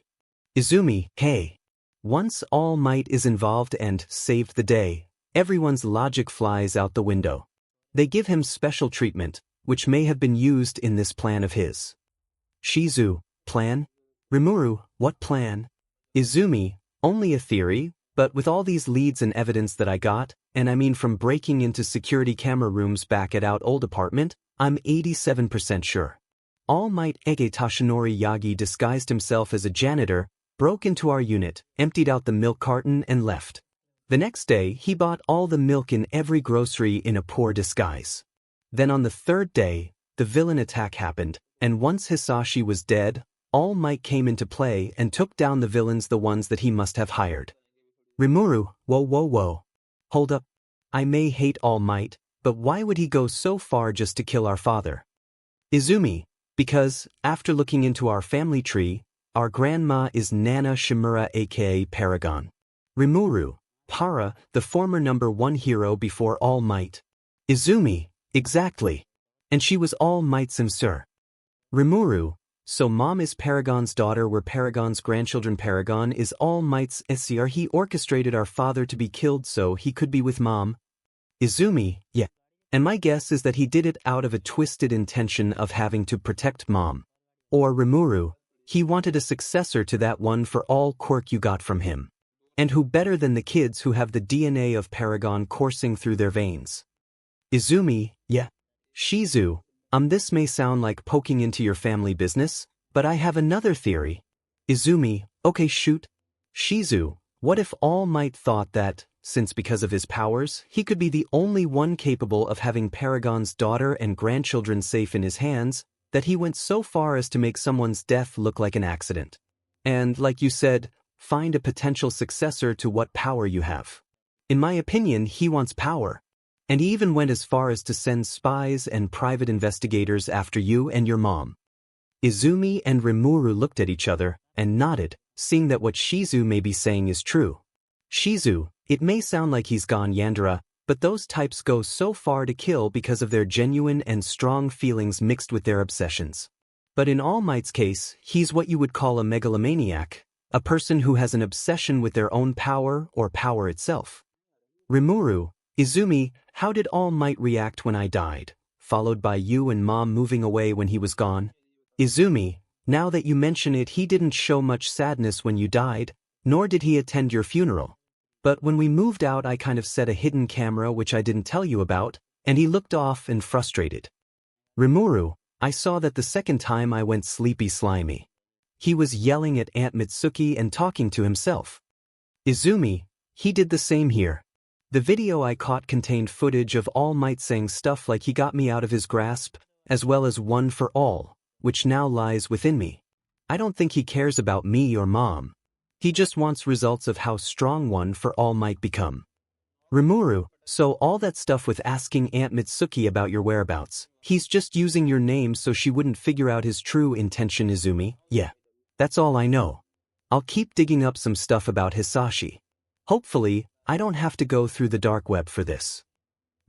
Speaker 1: Izumi, hey. Once All Might is involved and saved the day, everyone's logic flies out the window. They give him special treatment, which may have been used in this plan of his. Shizu, plan? Rimuru, what plan? Izumi, only a theory, but with all these leads and evidence that I got, and I mean from breaking into security camera rooms back at our old apartment, I'm 87% sure. All Might Ege Tashinori Yagi disguised himself as a janitor, broke into our unit, emptied out the milk carton and left. The next day, he bought all the milk in every grocery in a poor disguise. Then on the third day, the villain attack happened, and once Hisashi was dead, All Might came into play and took down the villains, the ones that he must have hired. Rimuru, whoa. Hold up. I may hate All Might, but why would he go so far just to kill our father? Izumi, because, after looking into our family tree, our grandma is Nana Shimura aka Paragon. Rimuru, Para, the former #1 hero before All Might. Izumi, exactly. And she was All Might's sister. Rimuru, so Mom is Paragon's daughter, were Paragon's grandchildren. Paragon is All Might's sister. He orchestrated our father to be killed so he could be with Mom. Izumi, yeah. And my guess is that he did it out of a twisted intention of having to protect Mom. Or Rimuru, he wanted a successor to that one for all quirk you got from him. And who better than the kids who have the DNA of Paragon coursing through their veins? Izumi, yeah. Shizu, this may sound like poking into your family business, but I have another theory. Izumi, okay, shoot. Shizu, what if All Might thought that, since because of his powers, he could be the only one capable of having Paragon's daughter and grandchildren safe in his hands, that he went so far as to make someone's death look like an accident. And, like you said, find a potential successor to what power you have. In my opinion, he wants power. And he even went as far as to send spies and private investigators after you and your mom. Izumi and Rimuru looked at each other and nodded, seeing that what Shizu may be saying is true. Shizu, it may sound like he's gone Yandere, but those types go so far to kill because of their genuine and strong feelings mixed with their obsessions. But in All Might's case, he's what you would call a megalomaniac, a person who has an obsession with their own power or power itself. Rimuru, Izumi, how did All Might react when I died, followed by you and Mom moving away when he was gone? Izumi, now that you mention it, he didn't show much sadness when you died, nor did he attend your funeral. But when we moved out, I kind of set a hidden camera which I didn't tell you about, and he looked off and frustrated. Rimuru, I saw that the second time I went sleepy slimy. He was yelling at Aunt Mitsuki and talking to himself. Izumi, he did the same here. The video I caught contained footage of All Might saying stuff like he got me out of his grasp, as well as one for all, which now lies within me. I don't think he cares about me or Mom. He just wants results of how strong one for all might become. Rimuru, so all that stuff with asking Aunt Mitsuki about your whereabouts, he's just using your name so she wouldn't figure out his true intention. Izumi, yeah. That's all I know. I'll keep digging up some stuff about Hisashi. Hopefully, I don't have to go through the dark web for this.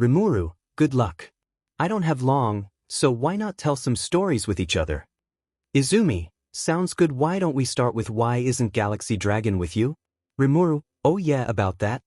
Speaker 1: Rimuru, good luck. I don't have long, so why not tell some stories with each other? Izumi, sounds good. Why don't we start with why isn't Galaxy Dragon with you? Rimuru, oh yeah, about that.